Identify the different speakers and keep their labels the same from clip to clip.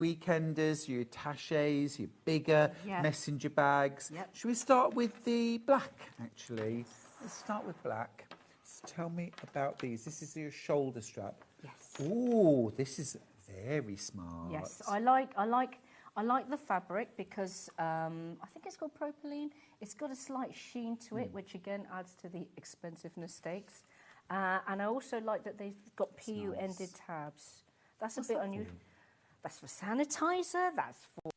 Speaker 1: weekenders, your attachés, your bigger messenger bags.
Speaker 2: Yep.
Speaker 1: Should we start with the black, actually? Let's start with black. So tell me about these. This is your shoulder strap.
Speaker 2: Yes.
Speaker 1: Ooh, this is very smart.
Speaker 2: Yes, I like the fabric because I think it's called propylene. It's got a slight sheen to it, which again adds to the expensiveness stakes. And I also like that they've got PU ended tabs. That's a bit unusual. That's for sanitizer. That's for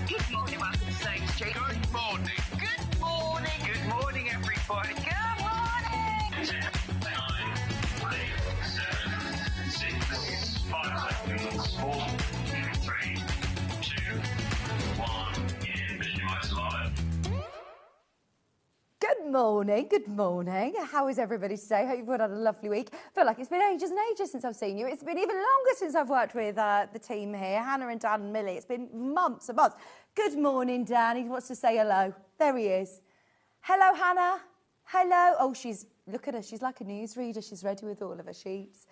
Speaker 3: Good morning, welcome to Stage Street. Good morning. Good morning. Good morning, everybody. Good morning.
Speaker 4: 10, 9, 8, 7, 6, 5 seconds, 4, 3, 2, 1. Envision lights live.
Speaker 5: Good morning, good morning. How is everybody today? Hope you've all had a lovely week. I feel like it's been ages and ages since I've seen you. It's been even longer since I've worked with the team here, Hannah and Dan and Millie. It's been months and months. Good morning, Dan. He wants to say hello. There he is. Hello, Hannah. Hello. Oh, look at her. She's like a newsreader. She's ready with all of her sheets.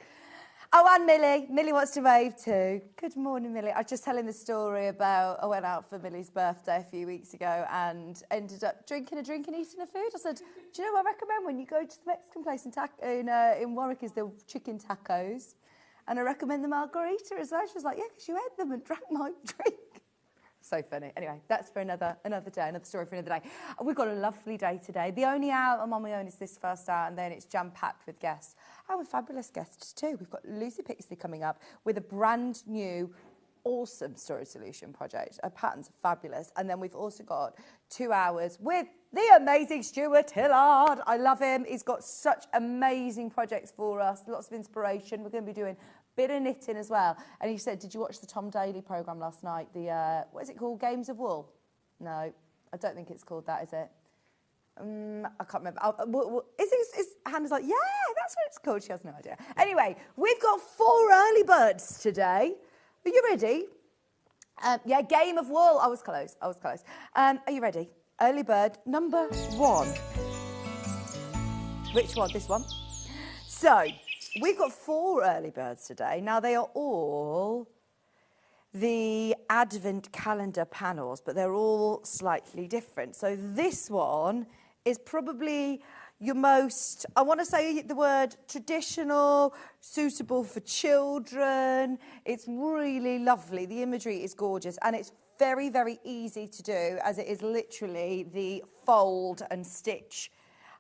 Speaker 5: Oh, and Millie. Millie wants to wave too. Good morning, Millie. I was just telling the story about I went out for Millie's birthday a few weeks ago and ended up drinking a drink and eating a food. I said, do you know what I recommend when you go to the Mexican place in Warwick is the chicken tacos? And I recommend the margarita as well. She was like, yeah, because you ate them and drank my drink. So funny. Anyway, that's for another day, another story for another day. We've got a lovely day today. The only hour I'm on my own is this first hour, and then it's jam-packed with guests. Oh, with fabulous guests too. We've got Lucy Pixley coming up with a brand new, awesome storage solution project. Her patterns are fabulous. And then we've also got 2 hours with the amazing Stuart Hillard. I love him. He's got such amazing projects for us, lots of inspiration. We're going to be doing bit of knitting as well. And he said, did you watch the Tom Daly programme last night? The, what is it called? Games of Wool? No, I don't think it's called that, is it? I can't remember. Hannah's like, yeah, that's what it's called. She has no idea. Anyway, we've got 4 early birds today. Are you ready? Yeah, Game of Wool. I was close. Are you ready? Early bird number 1. Which one? This one? So, we've got 4 early birds today. Now, they are all the Advent calendar panels, but they're all slightly different. So this one is probably your most, I want to say the word traditional, suitable for children. It's really lovely. The imagery is gorgeous, and it's very, very easy to do, as it is literally the fold and stitch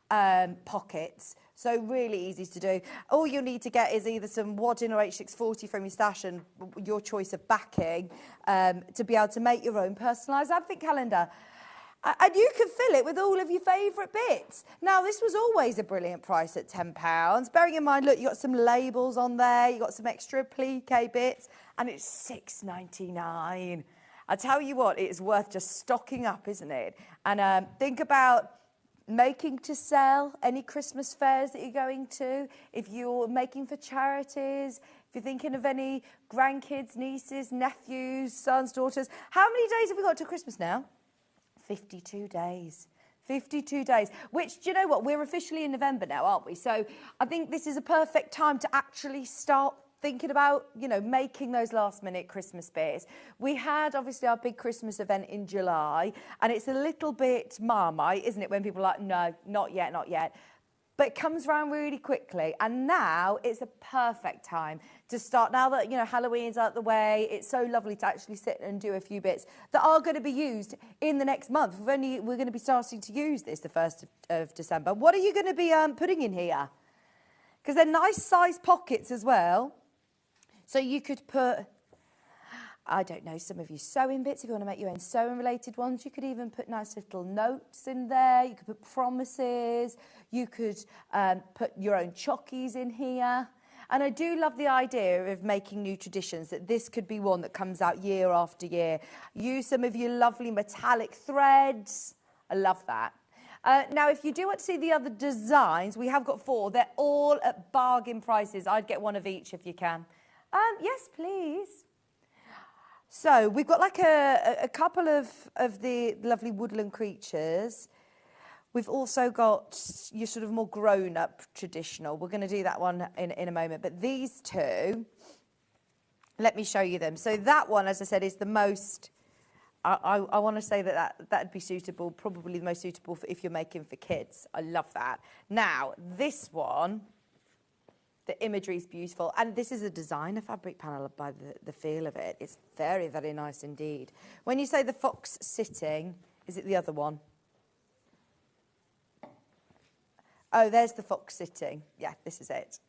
Speaker 5: pockets. So really easy to do. All you'll need to get is either some wadding or H640 from your stash and your choice of backing to be able to make your own personalised Advent calendar. And you can fill it with all of your favourite bits. Now, this was always a brilliant price at £10. Bearing in mind, look, you've got some labels on there, you've got some extra applique bits, and it's £6.99. I tell you what, it's worth just stocking up, isn't it? And think about making to sell, any Christmas fairs that you're going to, if you're making for charities, if you're thinking of any grandkids, nieces, nephews, sons, daughters. How many days have we got to Christmas now? 52 days. 52 days, which, do you know what? We're officially in November now, aren't we? So I think this is a perfect time to actually start thinking about, you know, making those last-minute Christmas bits. We had, obviously, our big Christmas event in July, and it's a little bit Marmite, isn't it, when people are like, no, not yet, not yet. But it comes around really quickly, and now it's a perfect time to start. Now that, you know, Halloween's out the way, it's so lovely to actually sit and do a few bits that are going to be used in the next month. We're going to be starting to use this the 1st of December. What are you going to be putting in here? Because they're nice size pockets as well. So you could put, I don't know, some of your sewing bits. If you want to make your own sewing related ones, you could even put nice little notes in there. You could put promises. You could put your own chockies in here. And I do love the idea of making new traditions, that this could be one that comes out year after year. Use some of your lovely metallic threads. I love that. Now, if you do want to see the other designs, we have got 4. They're all at bargain prices. I'd get one of each if you can. Yes, please. So we've got like a couple of the lovely woodland creatures. We've also got your sort of more grown-up traditional. We're going to do that one in a moment. But these two, let me show you them. So that one, as I said, is the most... I want to say that'd be suitable, probably the most suitable for if you're making for kids. I love that. Now, this one, the imagery is beautiful. And this is a designer fabric panel by the feel of it. It's very, very nice indeed. When you say the fox sitting, is it the other one? Oh, there's the fox sitting. Yeah, this is it.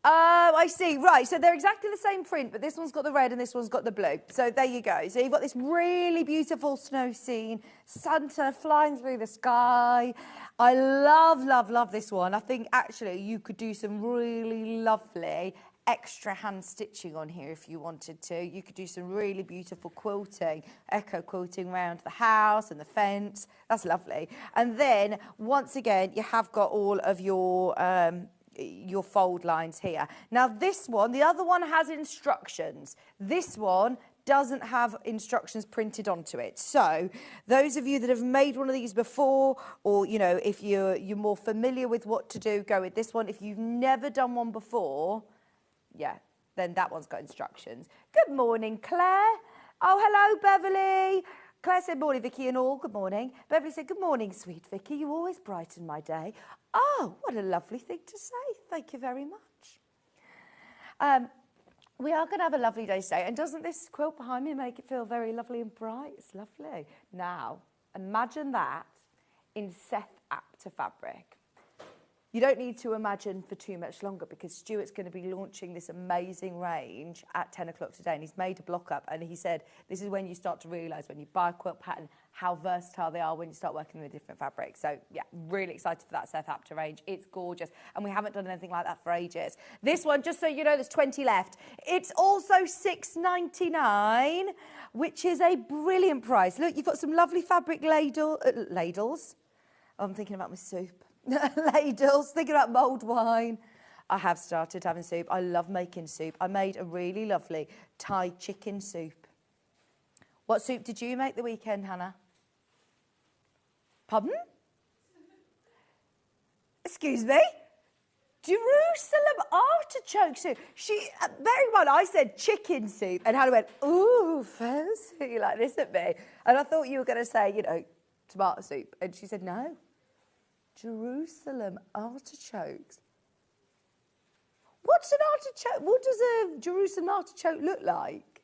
Speaker 5: Oh, I see. Right, so they're exactly the same print, but this one's got the red and this one's got the blue. So there you go. So you've got this really beautiful snow scene, Santa flying through the sky. I love, love, love this one. I think actually you could do some really lovely extra hand stitching on here if you wanted to. You could do some really beautiful quilting, echo quilting around the house and the fence. That's lovely. And then, once again, you have got all of your fold lines here. Now this one, the other one has instructions. This one doesn't have instructions printed onto it. So those of you that have made one of these before, or you know, if you're more familiar with what to do, go with this one. If you've never done one before, yeah, then that one's got instructions. Good morning, Claire. Oh, hello, Beverly. Claire said, morning, Vicky and all. Good morning. Beverly said, good morning, sweet Vicky. You always brighten my day. Oh, what a lovely thing to say. Thank you very much. We are going to have a lovely day today. And doesn't this quilt behind me make it feel very lovely and bright? It's lovely. Now, imagine that in Seth Apter fabric. You don't need to imagine for too much longer because Stuart's going to be launching this amazing range at 10 o'clock today, and he's made a block up, and he said this is when you start to realise when you buy a quilt pattern how versatile they are when you start working with different fabrics. So yeah, really excited for that Seth Apter range. It's gorgeous, and we haven't done anything like that for ages. This one, just so you know, there's 20 left. It's also $6.99, which is a brilliant price. Look, you've got some lovely fabric ladles. Oh, I'm thinking about my soup. Ladles, thinking about mulled wine. I have started having soup. I love making soup. I made a really lovely Thai chicken soup. What soup did you make the weekend, Hannah? Pardon? Excuse me? Jerusalem artichoke soup. Very well, I said chicken soup, and Hannah went, ooh, fancy, like this at me. And I thought you were going to say, you know, tomato soup. And she said, no. Jerusalem artichokes. What's an artichoke? What does a Jerusalem artichoke look like?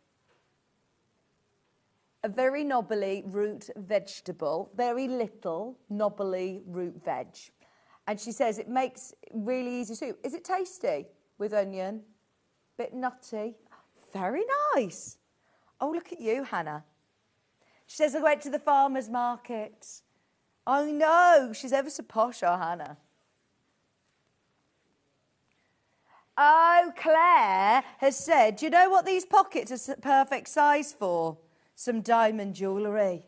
Speaker 5: A very knobbly root vegetable, very little knobbly root veg. And she says it makes really easy soup. Is it tasty with onion? Bit nutty? Very nice. Oh, look at you, Hannah. She says I went to the farmer's market. I know, she's ever so posh, our Hannah. Oh, Claire has said, do you know what these pockets are perfect size for? Some diamond jewellery.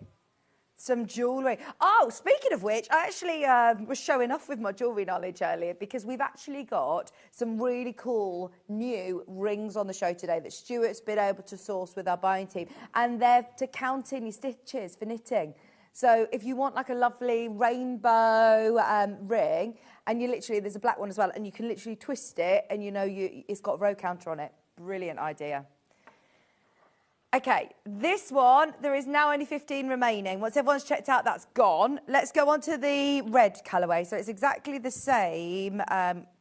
Speaker 5: Some jewellery. Oh, speaking of which, I actually was showing off with my jewellery knowledge earlier because we've actually got some really cool new rings on the show today that Stuart's been able to source with our buying team. And they're to count in your stitches for knitting. So if you want like a lovely rainbow ring, and you literally, there's a black one as well, and you can literally twist it, and you know it's got a row counter on it. Brilliant idea. Okay, this one, there is now only 15 remaining. Once everyone's checked out, that's gone. Let's go on to the red colourway. So it's exactly the same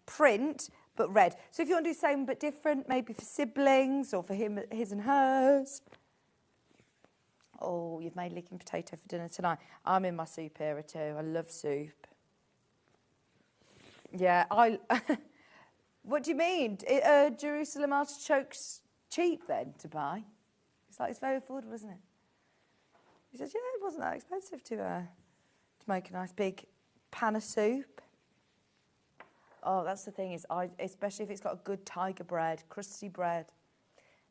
Speaker 5: print, but red. So if you want to do the same but different, maybe for siblings or for him, his and hers. Oh, you've made leeking potato for dinner tonight. I'm in my soup era too. I love soup. Yeah, what do you mean? Jerusalem artichokes cheap then to buy? It's like, it's very affordable, isn't it? He says, yeah, it wasn't that expensive to make a nice big pan of soup. Oh, that's the thing, is especially if it's got a good tiger bread, crusty bread.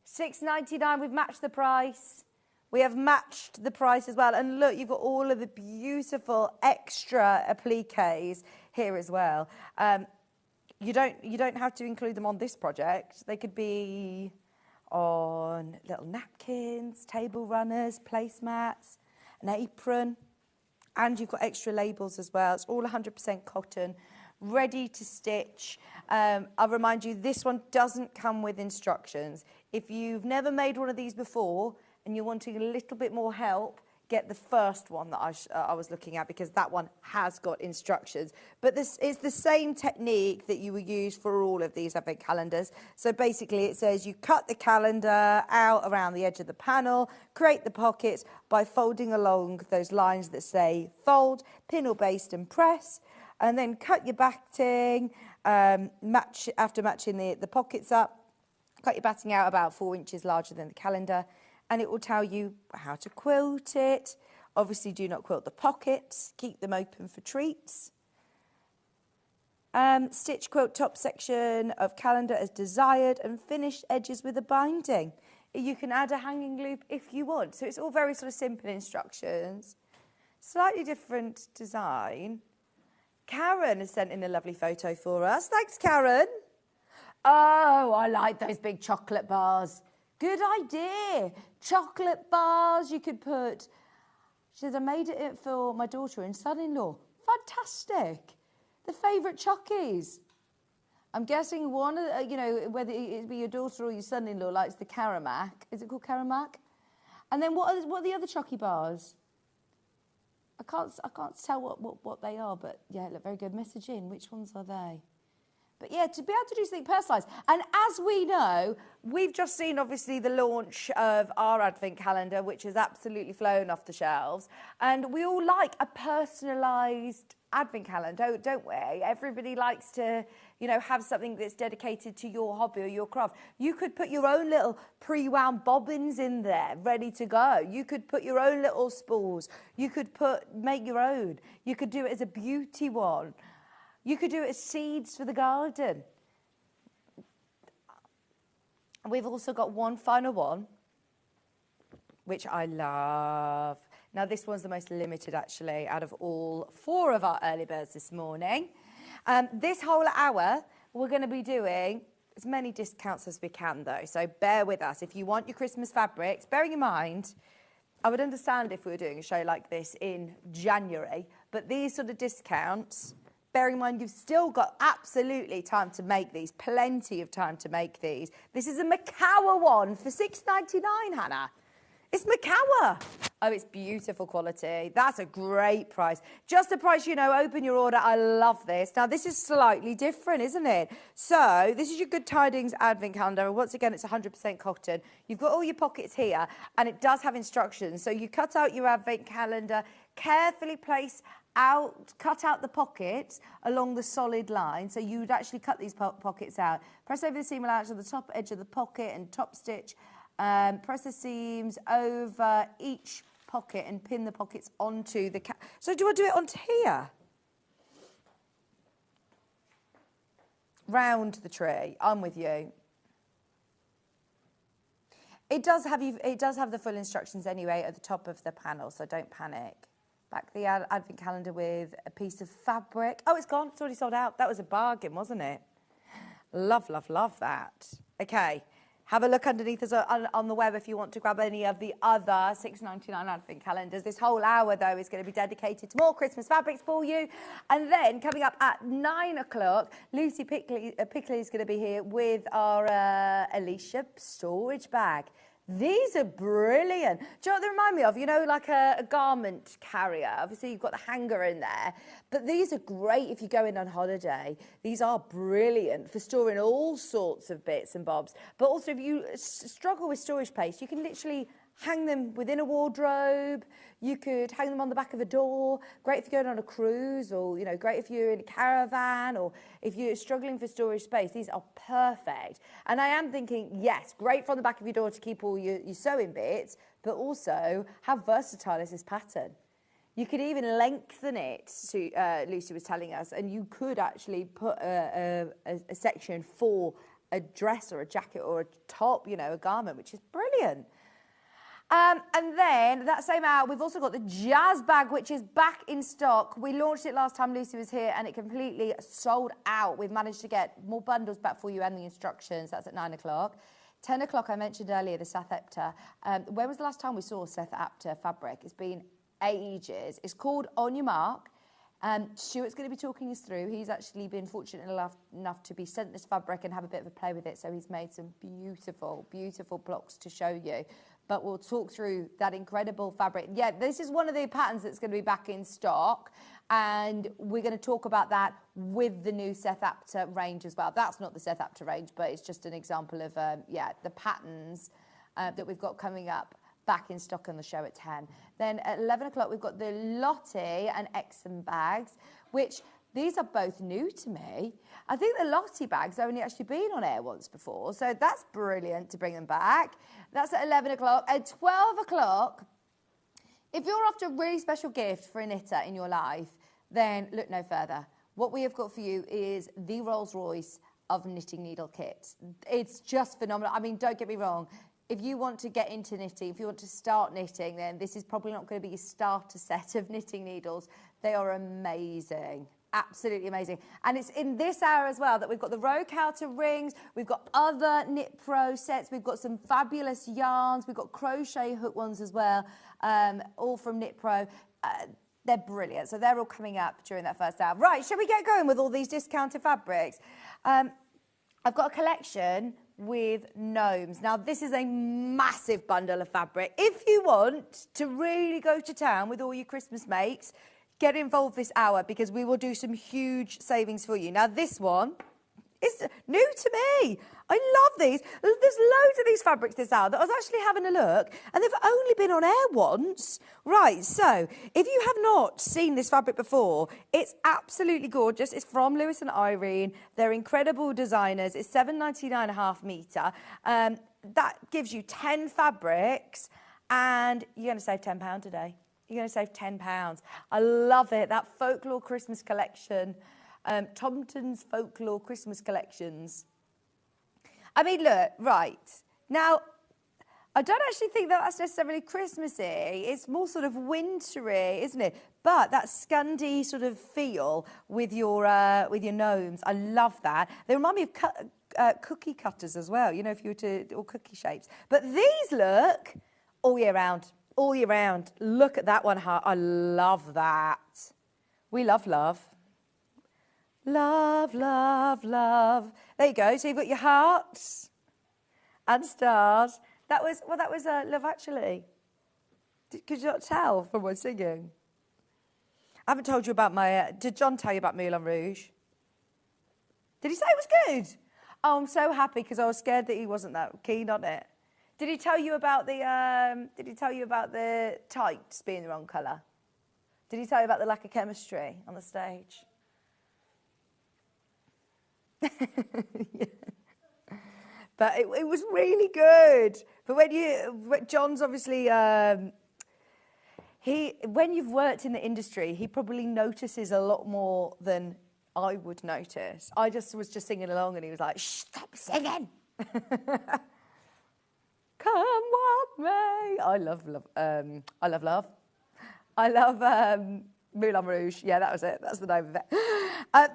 Speaker 5: $6.99, we've matched the price. We have matched the price as well. And look, you've got all of the beautiful extra appliques here as well. You don't have to include them on this project. They could be on little napkins, table runners, placemats, an apron, and you've got extra labels as well. It's all 100% cotton, ready to stitch. I'll remind you, this one doesn't come with instructions. If you've never made one of these before and you're wanting a little bit more help, get the first one that I was looking at, because that one has got instructions. But this is the same technique that you will use for all of these advent calendars. So basically it says you cut the calendar out around the edge of the panel, create the pockets by folding along those lines that say fold, pin or baste and press, and then cut your batting, after matching the pockets up, cut your batting out about 4 inches larger than the calendar, and it will tell you how to quilt it. Obviously, do not quilt the pockets. Keep them open for treats. Stitch quilt top section of calendar as desired and finish edges with a binding. You can add a hanging loop if you want. So it's all very sort of simple instructions. Slightly different design. Karen has sent in a lovely photo for us. Thanks, Karen. Oh, I like those big chocolate bars. Good idea. Chocolate bars you could put. She said, I made it for my daughter and son-in-law. Fantastic. The favourite chockies. I'm guessing one of the, whether it be your daughter or your son-in-law likes the Caramac. Is it called Caramac? And then what are the other chocky bars? I can't tell what they are, but yeah, look very good. Message in. Which ones are they? But yeah, to be able to do something personalised. And as we know, we've just seen, obviously, the launch of our Advent calendar, which has absolutely flown off the shelves. And we all like a personalised Advent calendar, don't we? Everybody likes to, have something that's dedicated to your hobby or your craft. You could put your own little pre-wound bobbins in there, ready to go. You could put your own little spools. You could make your own. You could do it as a beauty one. You could do it as seeds for the garden. We've also got one final one, which I love. Now, this one's the most limited, actually, out of all 4 of our early birds this morning. This whole hour, we're going to be doing as many discounts as we can, though. So bear with us. If you want your Christmas fabrics, bearing in mind, I would understand if we were doing a show like this in January, but these sort of discounts, bearing in mind you've still got absolutely time to make these, plenty of time to make these. This is a Macawa one for $6.99, Hannah. It's Macawa. Oh, it's beautiful quality. That's a great price. Just a price, open your order. I love this. Now, this is slightly different, isn't it? So, this is your Good Tidings Advent calendar. And once again, it's 100% cotton. You've got all your pockets here, and it does have instructions. So, you cut out your Advent calendar, carefully cut out the pockets along the solid line. So, you'd actually cut these pockets out. Press over the seam allowance to the top edge of the pocket and top stitch. Press the seams over each pocket and pin the pockets onto the So do I do it onto here? Round the tree. I'm with you. It does have the full instructions anyway at the top of the panel, so don't panic. Back the Advent calendar with a piece of fabric. Oh, it's gone. It's already sold out. That was a bargain, wasn't it? Love, love, love that. Okay. Have a look underneath us on the web if you want to grab any of the other $6.99 Advent calendars. This whole hour, though, is going to be dedicated to more Christmas fabrics for you. And then, coming up at 9 o'clock, Lucy Pickley is going to be here with our Alicia storage bag. These are brilliant. Do you know what they remind me of? Like a garment carrier. Obviously, you've got the hanger in there. But these are great if you're going on holiday. These are brilliant for storing all sorts of bits and bobs. But also, if you struggle with storage space, you can literally hang them within a wardrobe. You could hang them on the back of a door. Great if you're going on a cruise, or, great if you're in a caravan, or if you're struggling for storage space. These are perfect. And I am thinking, yes, great for on the back of your door to keep all your sewing bits, but also how versatile is this pattern? You could even lengthen it, Lucy was telling us, and you could actually put a section for a dress or a jacket or a top, a garment, which is brilliant. And then, that same hour, we've also got the Jazz bag, which is back in stock. We launched it last time Lucy was here, and it completely sold out. We've managed to get more bundles back for you and the instructions. That's at 9 o'clock. 10 o'clock, I mentioned earlier, the Seth Apter. When was the last time we saw Seth Apter fabric? It's been ages. It's called On Your Mark. Stuart's going to be talking us through. He's actually been fortunate enough to be sent this fabric and have a bit of a play with it. So he's made some beautiful, beautiful blocks to show you. But we'll talk through that incredible fabric. Yeah, this is one of the patterns that's going to be back in stock. And we're going to talk about that with the new Seth Apter range as well. That's not the Seth Apter range, but it's just an example of, the patterns that we've got coming up back in stock on the show at 10. Then at 11 o'clock, we've got the Lotty and Exom bags, which these are both new to me. I think the Lotty bags only actually been on air once before, so that's brilliant to bring them back. That's at 11 o'clock. At 12 o'clock, if you're after a really special gift for a knitter in your life, then look no further. What we have got for you is the Rolls Royce of knitting needle kits. It's just phenomenal. I mean, don't get me wrong. If you want to get into knitting, if you want to start knitting, then this is probably not going to be your starter set of knitting needles. They are amazing. Absolutely amazing. And it's in this hour as well that we've got the Rogue outer rings, we've got other Knit Pro sets, we've got some fabulous yarns, we've got crochet hook ones as well, all from Knit Pro. They're brilliant. So they're all coming up during that first hour. Right, shall we get going with all these discounted fabrics? I've got a collection with gnomes. Now, this is a massive bundle of fabric. If you want to really go to town with all your Christmas makes, get involved this hour because we will do some huge savings for you. Now, this one is new to me. I love these. There's loads of these fabrics this hour that I was actually having a look and they've only been on air once. Right, so if you have not seen this fabric before, it's absolutely gorgeous. It's from Lewis and Irene. They're incredible designers. It's $7.99 a half metre. That gives you 10 fabrics and you're going to save £10 today. You're going to save £10. I love it. That Folklore Christmas collection. Tomton's Folklore Christmas collections. I mean, look, right. Now, I don't actually think that that's necessarily Christmassy. It's more sort of wintry, isn't it? But that Scandi sort of feel with your gnomes, I love that. They remind me of cookie cutters as well, you know, if you were to, or cookie shapes. But these look all year round, all year round. Look at that one, I love that. We love love. Love, love, love. There you go. So you've got your hearts and stars. That was Love Actually. Could you not tell from my singing? I haven't told you about my... did John tell you about Moulin Rouge? Did he say it was good? Oh, I'm so happy because I was scared that he wasn't that keen on it. Did he tell you about the... did he tell you about the tights being the wrong colour? Did he tell you about the lack of chemistry on the stage? Yeah. But it was really good. But when John's obviously, when you've worked in the industry, he probably notices a lot more than I would notice. I was just singing along and he was like, shh, stop singing. Come what may. I love love. I love Moulin Rouge. Yeah, that was it. That's the name of it.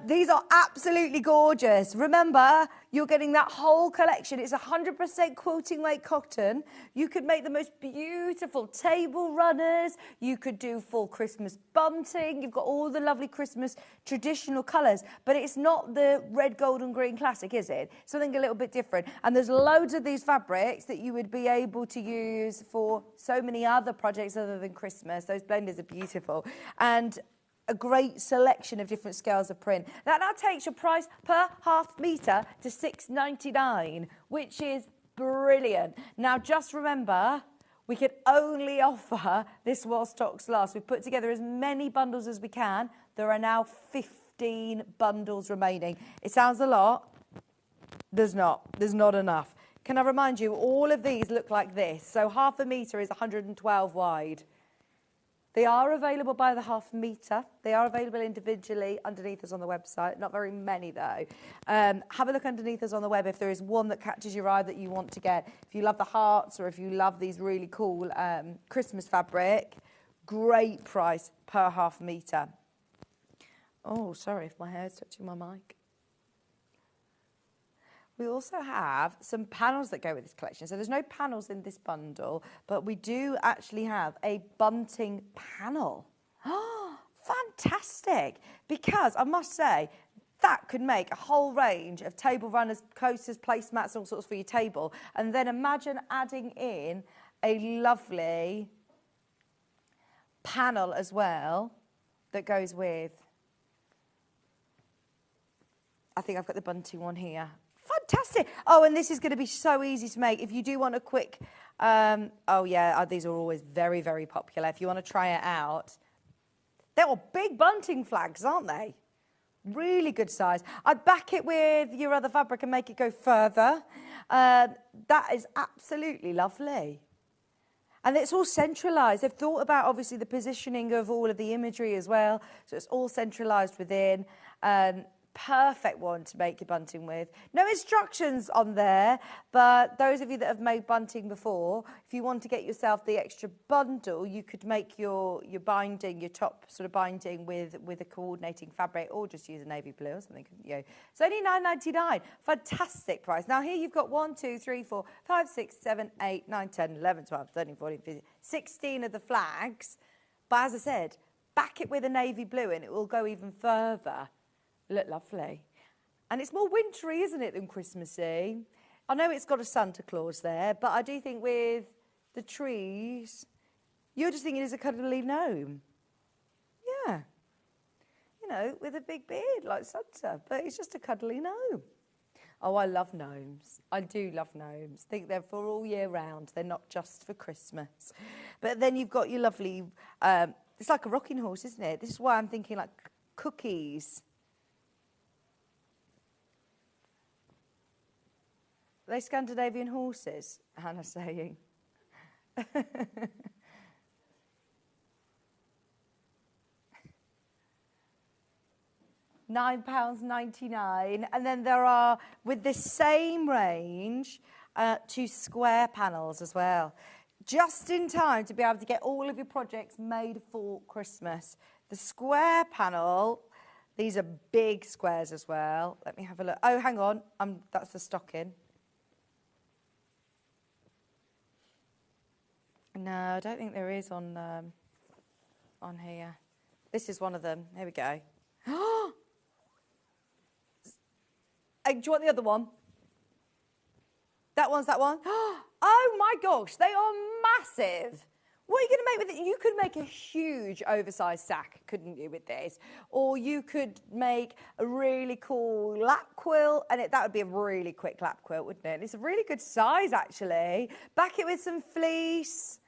Speaker 5: These are absolutely gorgeous. Remember, you're getting that whole collection. It's 100% quilting weight cotton. You could make the most beautiful table runners. You could do full Christmas bunting. You've got all the lovely Christmas traditional colours. But it's not the red, gold and green classic, is it? Something a little bit different. And there's loads of these fabrics that you would be able to use for so many other projects other than Christmas. Those blenders are beautiful. And a great selection of different scales of print. That now takes your price per half metre to $6.99, which is brilliant. Now, just remember, we can only offer this while stocks last. We've put together as many bundles as we can. There are now 15 bundles remaining. It sounds a lot. There's not. There's not enough. Can I remind you, all of these look like this. So half a metre is 112 wide. They are available by the half metre. They are available individually underneath us on the website. Not very many, though. Have a look underneath us on the web if there is one that catches your eye that you want to get. If you love the hearts or if you love these really cool Christmas fabric, great price per half metre. Oh, sorry if my hair's touching my mic. we also have some panels that go with this collection. So there's no panels in this bundle, but we do actually have a bunting panel. Oh, fantastic. Because I must say, that could make a whole range of table runners, coasters, placemats, all sorts for your table. And then imagine adding in a lovely panel as well that goes with, I think I've got the bunting one here. Fantastic. Oh, and this is going to be so easy to make. If you do want a quick, these are always very, very popular. If you want to try it out, they're all big bunting flags, aren't they? Really good size. I'd back it with your other fabric and make it go further. That is absolutely lovely. And it's all centralised. They've thought about, obviously, the positioning of all of the imagery as well. So it's all centralised within. Perfect one to make your bunting with. No instructions on there, but those of you that have made bunting before, if you want to get yourself the extra bundle, you could make your binding, your top sort of binding with a coordinating fabric, or just use a navy blue or something. You know. It's only £9.99. Fantastic price. Now here you've got 1, 2, 3, 4, 5, 6, 7, 8, 9, 10, 11, 12, 13, 14, 15, 16 of the flags. But as I said, back it with a navy blue and it will go even further. Look lovely. And it's more wintry, isn't it, than Christmassy? I know it's got a Santa Claus there, but I do think with the trees, you're just thinking it's a cuddly gnome. Yeah. You know, with a big beard like Santa, but it's just a cuddly gnome. Oh, I love gnomes. I do love gnomes. I think they're for all year round. They're not just for Christmas. But then you've got your lovely, it's like a rocking horse, isn't it? This is why I'm thinking like cookies. Are they Scandinavian horses? Hannah's saying. £9.99. And then there are, with this same range, 2 square panels as well. Just in time to be able to get all of your projects made for Christmas. The square panel, these are big squares as well. Let me have a look. Oh, hang on. That's the stocking. No, I don't think there is on here. This is one of them. Here we go. Hey, do you want the other one? That one's that one. Oh my gosh, they are massive. What are you going to make with it? You could make a huge oversized sack, couldn't you, with this? Or you could make a really cool lap quilt, and that would be a really quick lap quilt, wouldn't it? And it's a really good size, actually. Back it with some fleece.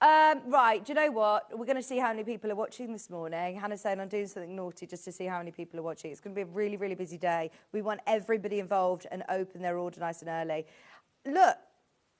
Speaker 5: Right, do you know what? We're going to see how many people are watching this morning. Hannah's saying I'm doing something naughty just to see how many people are watching. It's going to be a really, really busy day. We want everybody involved and open their order nice and early. Look,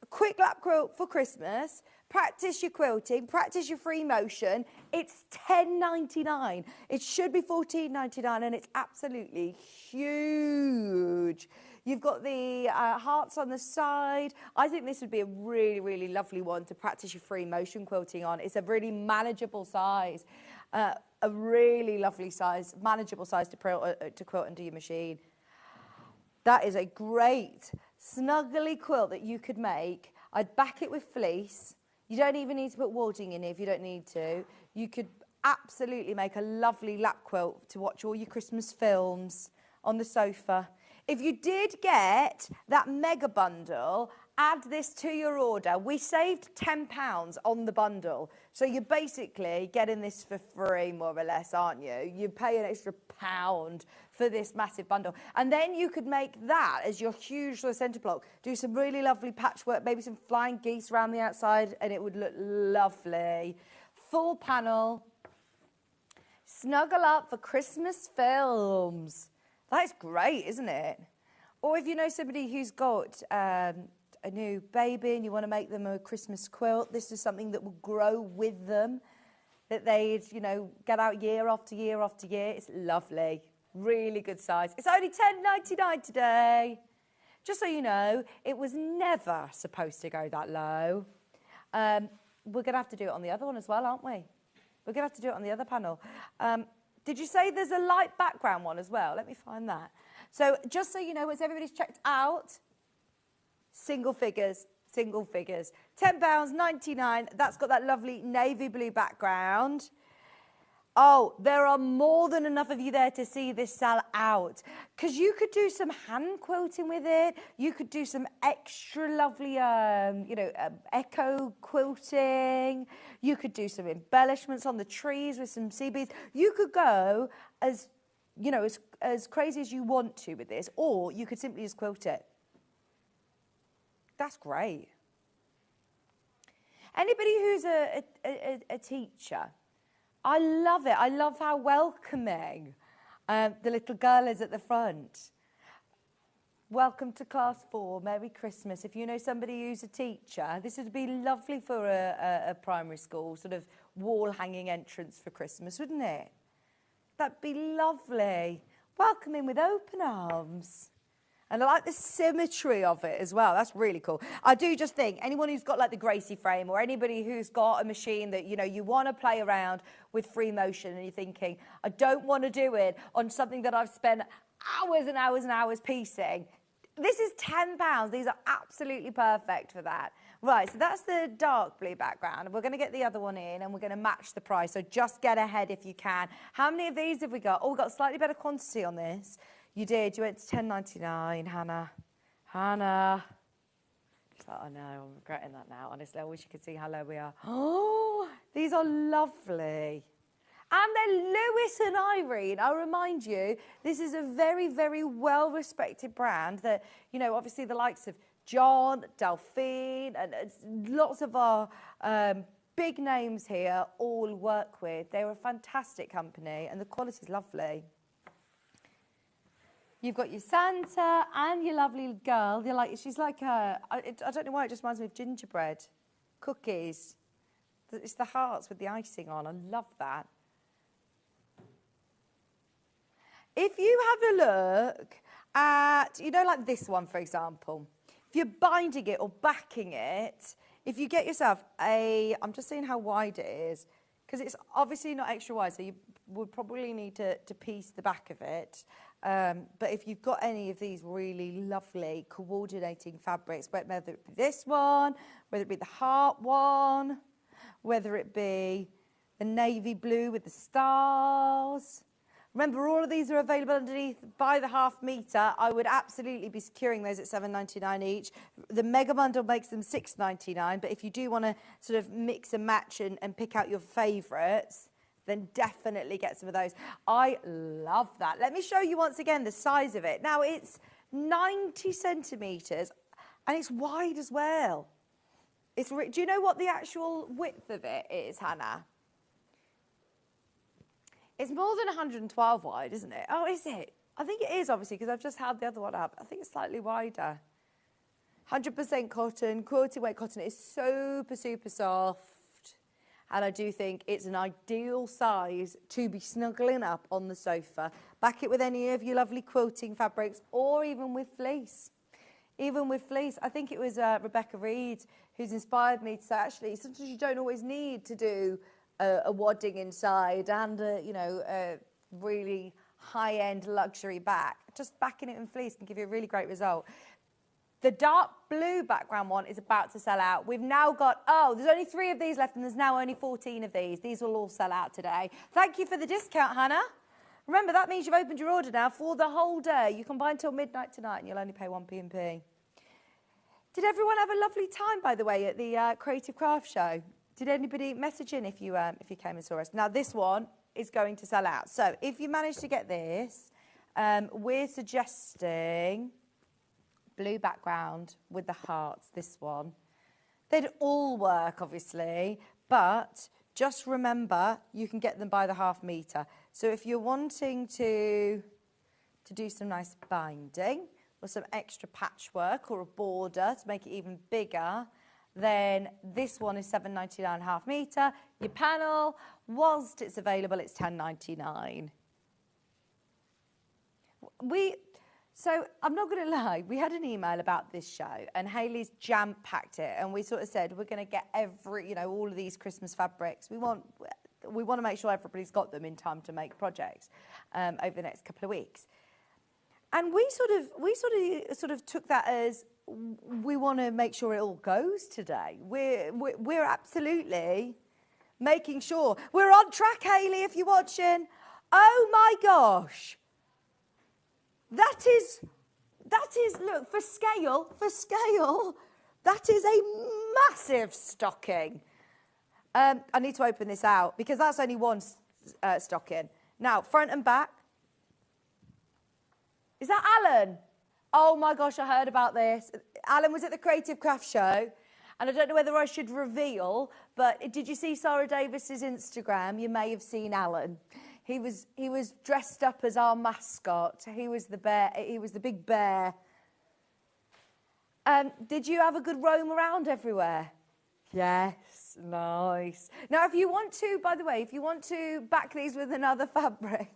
Speaker 5: a quick lap quilt for Christmas. Practice your quilting, practice your free motion. It's $10.99. It should be $14.99, and it's absolutely huge. You've got the hearts on the side. I think this would be a really, really lovely one to practice your free motion quilting on. It's a really manageable size, a really lovely size, manageable size to quilt under your machine. That is a great snuggly quilt that you could make. I'd back it with fleece. You don't even need to put wadding in it if you don't need to. You could absolutely make a lovely lap quilt to watch all your Christmas films on the sofa. If you did get that mega bundle, add this to your order. We saved £10 on the bundle. So you're basically getting this for free, more or less, aren't you? You pay an extra £1 for this massive bundle. And then you could make that as your huge sort of centre block. Do some really lovely patchwork, maybe some flying geese around the outside, and it would look lovely. Full panel. Snuggle up for Christmas films. That's great, isn't it? Or if you know somebody who's got a new baby and you want to make them a Christmas quilt, this is something that will grow with them, that they'd, get out year after year after year. It's lovely. Really good size. It's only $10.99 today. Just so you know, it was never supposed to go that low. We're going to have to do it on the other one as well, aren't we? We're going to have to do it on the other panel. Did you say there's a light background one as well? Let me find that. So just so you know, as everybody's checked out, single figures, single figures. £10.99, that's got that lovely navy blue background. Oh, there are more than enough of you there to see this sell out. Because you could do some hand quilting with it. You could do some extra lovely, echo quilting. You could do some embellishments on the trees with some sea beads. You could go as crazy as you want to with this, or you could simply just quilt it. That's great. Anybody who's a teacher, I love it. I love how welcoming the little girl is at the front. Welcome to class 4. Merry Christmas. If you know somebody who's a teacher, this would be lovely for a primary school sort of wall-hanging entrance for Christmas, wouldn't it? That'd be lovely. Welcome in with open arms. And I like the symmetry of it as well. That's really cool. I do just think anyone who's got like the Gracie frame, or anybody who's got a machine that, you want to play around with free motion and you're thinking, I don't want to do it on something that I've spent hours and hours and hours piecing. This is £10. These are absolutely perfect for that. Right, so that's the dark blue background. We're going to get the other one in and we're going to match the price. So just get ahead if you can. How many of these have we got? Oh, we've got slightly better quantity on this. You did. You went to £10.99, Hannah. Hannah. She's like, I know, I'm regretting that now. Honestly, I wish you could see how low we are. Oh, these are lovely. And they're Lewis and Irene. I'll remind you, this is a very, very well-respected brand that, obviously the likes of John, Delphine, and lots of our big names here all work with. They're a fantastic company and the quality's lovely. You've got your Santa and your lovely girl. She's like I don't know why, it just reminds me of gingerbread. Cookies. It's the hearts with the icing on. I love that. If you have a look at, like this one, for example. If you're binding it or backing it, if you get yourself I'm just seeing how wide it is, because it's obviously not extra wide, so you would probably need to piece the back of it. But if you've got any of these really lovely coordinating fabrics, whether it be this one, whether it be the heart one, whether it be the navy blue with the stars. Remember, all of these are available underneath by the half metre. I would absolutely be securing those at £7.99 each. The Mega Bundle makes them £6.99, but if you do want to sort of mix and match and pick out your favourites, then definitely get some of those. I love that. Let me show you once again the size of it. Now, it's 90 centimetres and it's wide as well. Do you know what the actual width of it is, Hannah? It's more than 112 wide, isn't it? Oh, is it? I think it is, obviously, because I've just held the other one up. I think it's slightly wider. 100% cotton, quilted weight cotton. It's super, super soft. And I do think it's an ideal size to be snuggling up on the sofa. Back it with any of your lovely quilting fabrics, or even with fleece. Even with fleece. I think it was Rebecca Reed who's inspired me to say, actually, sometimes you don't always need to do a wadding inside and a really high-end luxury back. Just backing it in fleece can give you a really great result. The dark blue background one is about to sell out. We've now got, there's only 3 of these left and there's now only 14 of these. These will all sell out today. Thank you for the discount, Hannah. Remember, that means you've opened your order now for the whole day. You can buy until midnight tonight and you'll only pay 1p&p. Did everyone have a lovely time, by the way, at the Creative Craft Show? Did anybody message in if you came and saw us? Now, this one is going to sell out. So if you manage to get this, we're suggesting blue background with the hearts, this one. They'd all work, obviously, but just remember you can get them by the half metre. So if you're wanting to do some nice binding or some extra patchwork or a border to make it even bigger, then this one is £7.99 half metre. Your panel, whilst it's available, it's £10.99. So I'm not going to lie, we had an email about this show and Hayley's jam-packed it and we sort of said we're going to get all of these Christmas fabrics. We want to make sure everybody's got them in time to make projects over the next couple of weeks. And we sort of took that as we want to make sure it all goes today. We're absolutely making sure we're on track, Hayley, if you're watching. Oh my gosh. That is, look, for scale, that is a massive stocking. I need to open this out because that's only one stocking. Now, front and back. Is that Alan? Oh my gosh, I heard about this. Alan was at the Creative Craft Show, and I don't know whether I should reveal, but did you see Sarah Davis's Instagram? You may have seen Alan. He was dressed up as our mascot. He was the bear. He was the big bear. Did you have a good roam around everywhere? Yes, nice. Now, if you want to, by the way, if you want to back these with another fabric,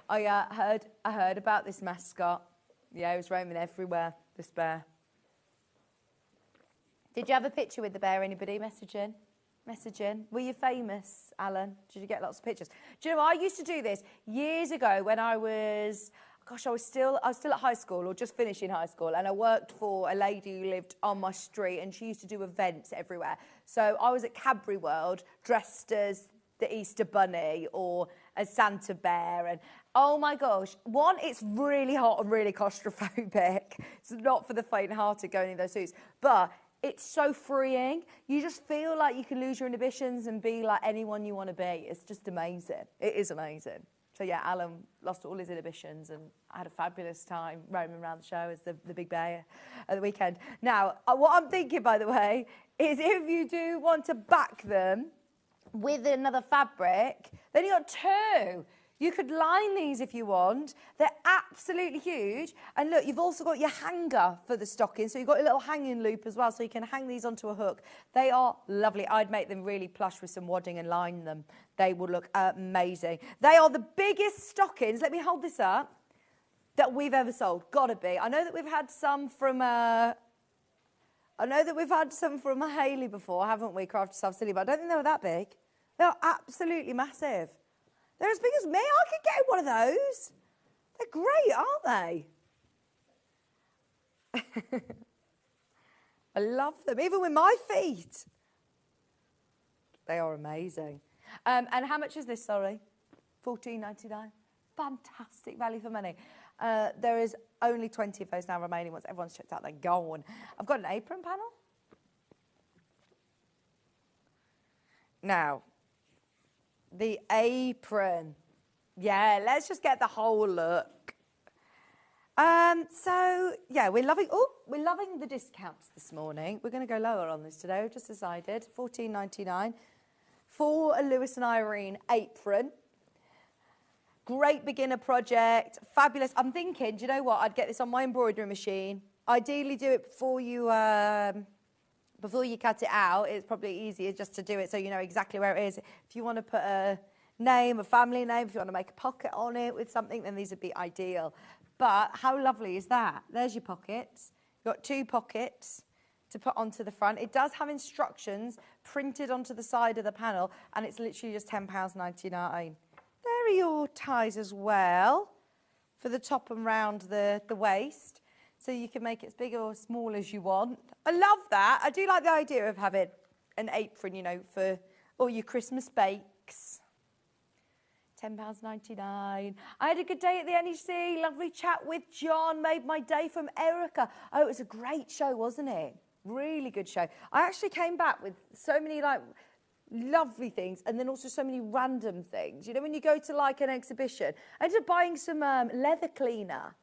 Speaker 5: I heard about this mascot. Yeah, he was roaming everywhere, this bear. Did you have a picture with the bear? Anybody messaging? Were you famous, Alan? Did you get lots of pictures? Do you know, I used to do this years ago when I was still at high school or just finishing high school, and I worked for a lady who lived on my street, and she used to do events everywhere. So I was at Cadbury World dressed as the Easter Bunny or as Santa Bear, and oh my gosh, one, it's really hot and really claustrophobic. It's not for the faint-hearted going in those suits, but it's so freeing. You just feel like you can lose your inhibitions and be like anyone you want to be. It's just amazing. It is amazing. So yeah, Alan lost all his inhibitions, and I had a fabulous time roaming around the show as the big bear at the weekend. Now, what I'm thinking, by the way, is if you do want to back them with another fabric, then you got two. You could line these if you want. They're absolutely huge. And look, you've also got your hanger for the stocking. So you've got a little hanging loop as well, so you can hang these onto a hook. They are lovely. I'd make them really plush with some wadding and line them. They would look amazing. They are the biggest stockings, let me hold this up, that we've ever sold. Gotta be. I know that we've had some from Hayley before, haven't we? Crafted Self Silly, but I don't think they were that big. They're absolutely massive. They're as big as me. I could get one of those. They're great, aren't they? I love them, even with my feet. They are amazing. And how much is this, sorry? $14.99. Fantastic value for money. There is only 20 of those now remaining. Once everyone's checked out, they're gone. I've got an apron panel. Now, the apron. Yeah, let's just get the whole look. So, yeah, we're loving the discounts this morning. We're going to go lower on this today. We've just decided. $14.99 for a Lewis and Irene apron. Great beginner project. Fabulous. I'm thinking, do you know what? I'd get this on my embroidery machine. Ideally do it before you cut it out. It's probably easier just to do it so you know exactly where it is. If you want to put a name, a family name, if you want to make a pocket on it with something, then these would be ideal. But how lovely is that? There's your pockets. You've got two pockets to put onto the front. It does have instructions printed onto the side of the panel, and it's literally just £10.99. There are your ties as well for the top and round the waist, so you can make it as big or small as you want. I love that. I do like the idea of having an apron, you know, for all your Christmas bakes. £10.99. I had a good day at the NEC. Lovely chat with John. Made my day from Erica. Oh, it was a great show, wasn't it? Really good show. I actually came back with so many, like, lovely things, and then also so many random things. You know, when you go to, like, an exhibition, I ended up buying some leather cleaner.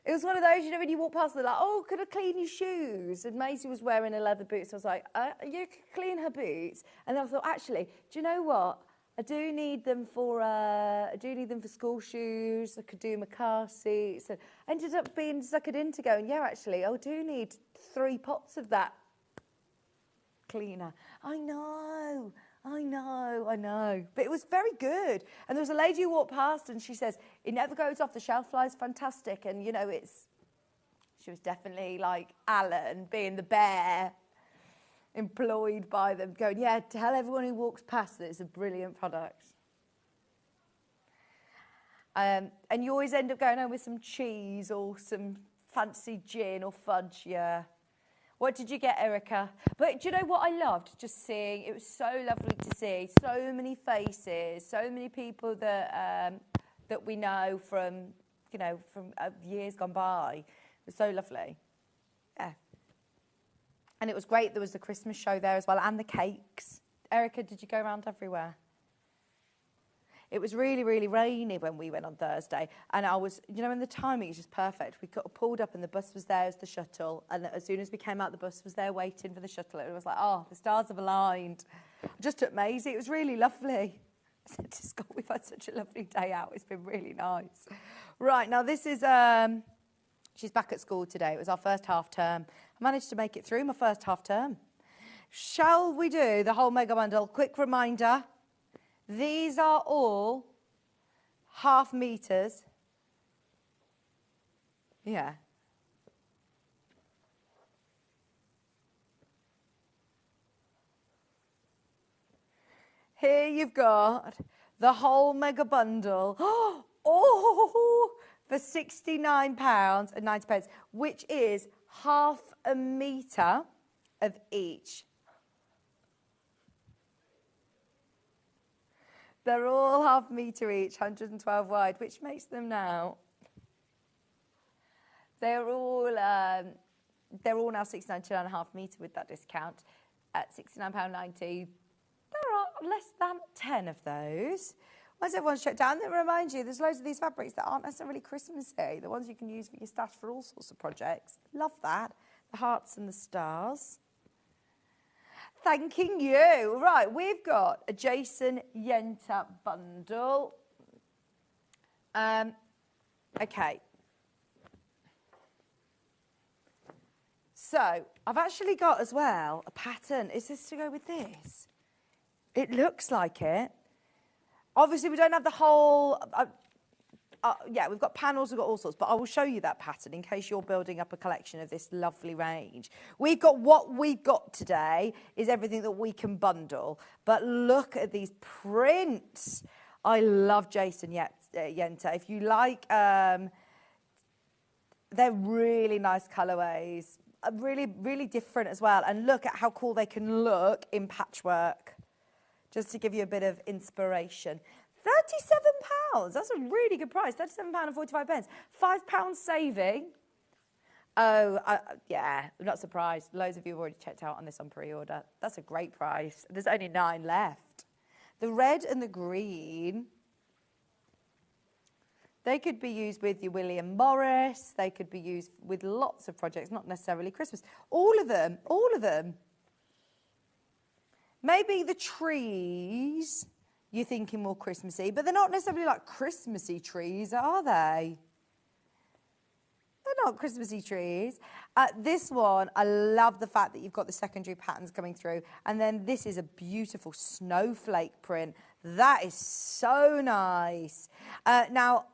Speaker 5: It was one of those, you know, when you walk past, they're like, oh, could I clean your shoes? And Maisie was wearing a leather boot, so I was like, you can clean her boots. And then I thought, actually, do you know what? I do need them for school shoes. I could do my car seats. And I ended up being suckered into going, yeah, actually, I do need 3 pots of that cleaner. I know. But it was very good. And there was a lady who walked past, and she says, it never goes off the shelf life, fantastic. And, you know, she was definitely like Alan, being the bear, employed by them, going, yeah, tell everyone who walks past that it's a brilliant product. And you always end up going home with some cheese or some fancy gin or fudge, yeah. What did you get, Erica? But do you know what I loved? Just seeing, it was so lovely to see so many faces, so many people that that we know from, you know, from years gone by. It was so lovely. Yeah. And it was great. There was the Christmas show there as well, and the cakes. Erica, did you go around everywhere? It was really, really rainy when we went on Thursday. And I was, you know, and the timing is just perfect. We got pulled up and the bus was there as the shuttle. And as soon as we came out, the bus was there waiting for the shuttle. It was like, oh, the stars have aligned. Just took Maisie. It was really lovely. I said to Scott, we've had such a lovely day out. It's been really nice. Right, now this is, she's back at school today. It was our first half term. I managed to make it through my first half term. Shall we do the whole mega bundle? Quick reminder. These are all half meters. Yeah. Here you've got the whole mega bundle. Oh, for £69.90, which is half a metre of each. They're all half a metre each, 112 wide, which makes them now. They're all now 69.5 metre with that discount at £69.90. There are less than 10 of those. Once everyone's checked out, and they remind you, there's loads of these fabrics that aren't necessarily Christmassy. The ones you can use for your stash for all sorts of projects. Love that. The hearts and the stars. Thanking you. Right, we've got a Jason Yenter bundle. Okay. So, I've actually got as well a pattern. Is this to go with this? It looks like it. Obviously, we don't have the whole... yeah, we've got panels, we've got all sorts, but I will show you that pattern in case you're building up a collection of this lovely range. We've got what we've got today is everything that we can bundle, but look at these prints. I love Jason Yenter. If you like, they're really nice colourways, really, really different as well, and look at how cool they can look in patchwork, just to give you a bit of inspiration. £37. That's a really good price. £37.45. £5 saving. Oh, yeah, I'm not surprised. Loads of you have already checked out on this on pre-order. That's a great price. There's only 9 left. The red and the green, they could be used with your William Morris. They could be used with lots of projects, not necessarily Christmas. All of them, all of them. Maybe the trees... You're thinking more Christmassy, but they're not necessarily like Christmassy trees, are they? They're not Christmassy trees. This one, I love the fact that you've got the secondary patterns coming through. And then this is a beautiful snowflake print. That is so nice. Now,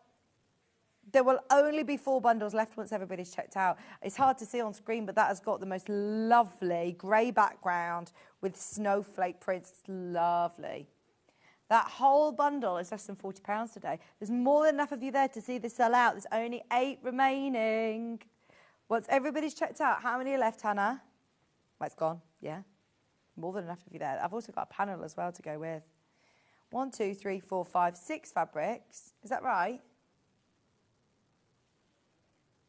Speaker 5: there will only be 4 bundles left once everybody's checked out. It's hard to see on screen, but that has got the most lovely grey background with snowflake prints. It's lovely. That whole bundle is less than £40 today. There's more than enough of you there to see this sell out. There's only 8 remaining. Once everybody's checked out, how many are left, Hannah? Well, it's gone, yeah. More than enough of you there. I've also got a panel as well to go with. 1, 2, 3, 4, 5, 6 fabrics. Is that right?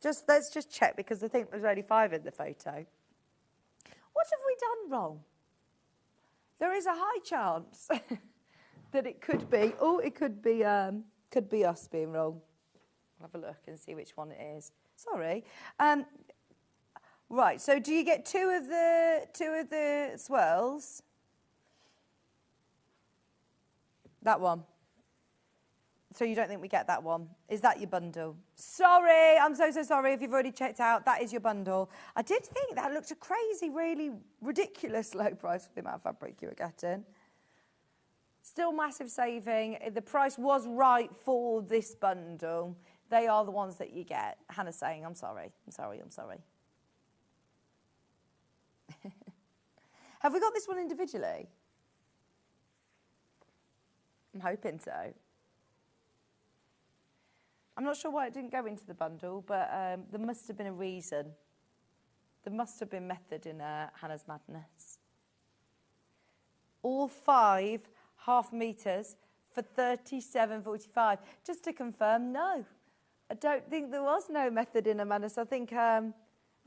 Speaker 5: Let's just check because I think there's only 5 in the photo. What have we done wrong? There is a high chance that it could be. Oh, it could be us being wrong. I'll have a look and see which one it is. Sorry. Right. So, do you get 2 of the swirls? That one. So you don't think we get that one? Is that your bundle? Sorry, I'm so sorry if you've already checked out. That is your bundle. I did think that looked a crazy, really ridiculous low price for the amount of fabric you were getting. Still massive saving. The price was right for this bundle. They are the ones that you get. Hannah's saying, I'm sorry. Have we got this one individually? I'm hoping so. I'm not sure why it didn't go into the bundle, but there must have been a reason. There must have been method in Hannah's Madness. All 5 half meters for £37.45. Just to confirm, no. I don't think there was no method in her madness. I think I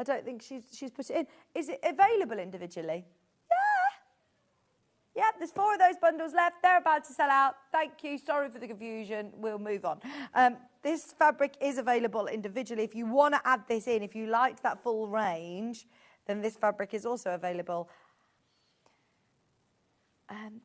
Speaker 5: don't think she's put it in. Is it available individually? Yeah. Yep, there's 4 of those bundles left. They're about to sell out. Thank you. Sorry for the confusion. We'll move on. This fabric is available individually. If you want to add this in, if you liked that full range, then this fabric is also available.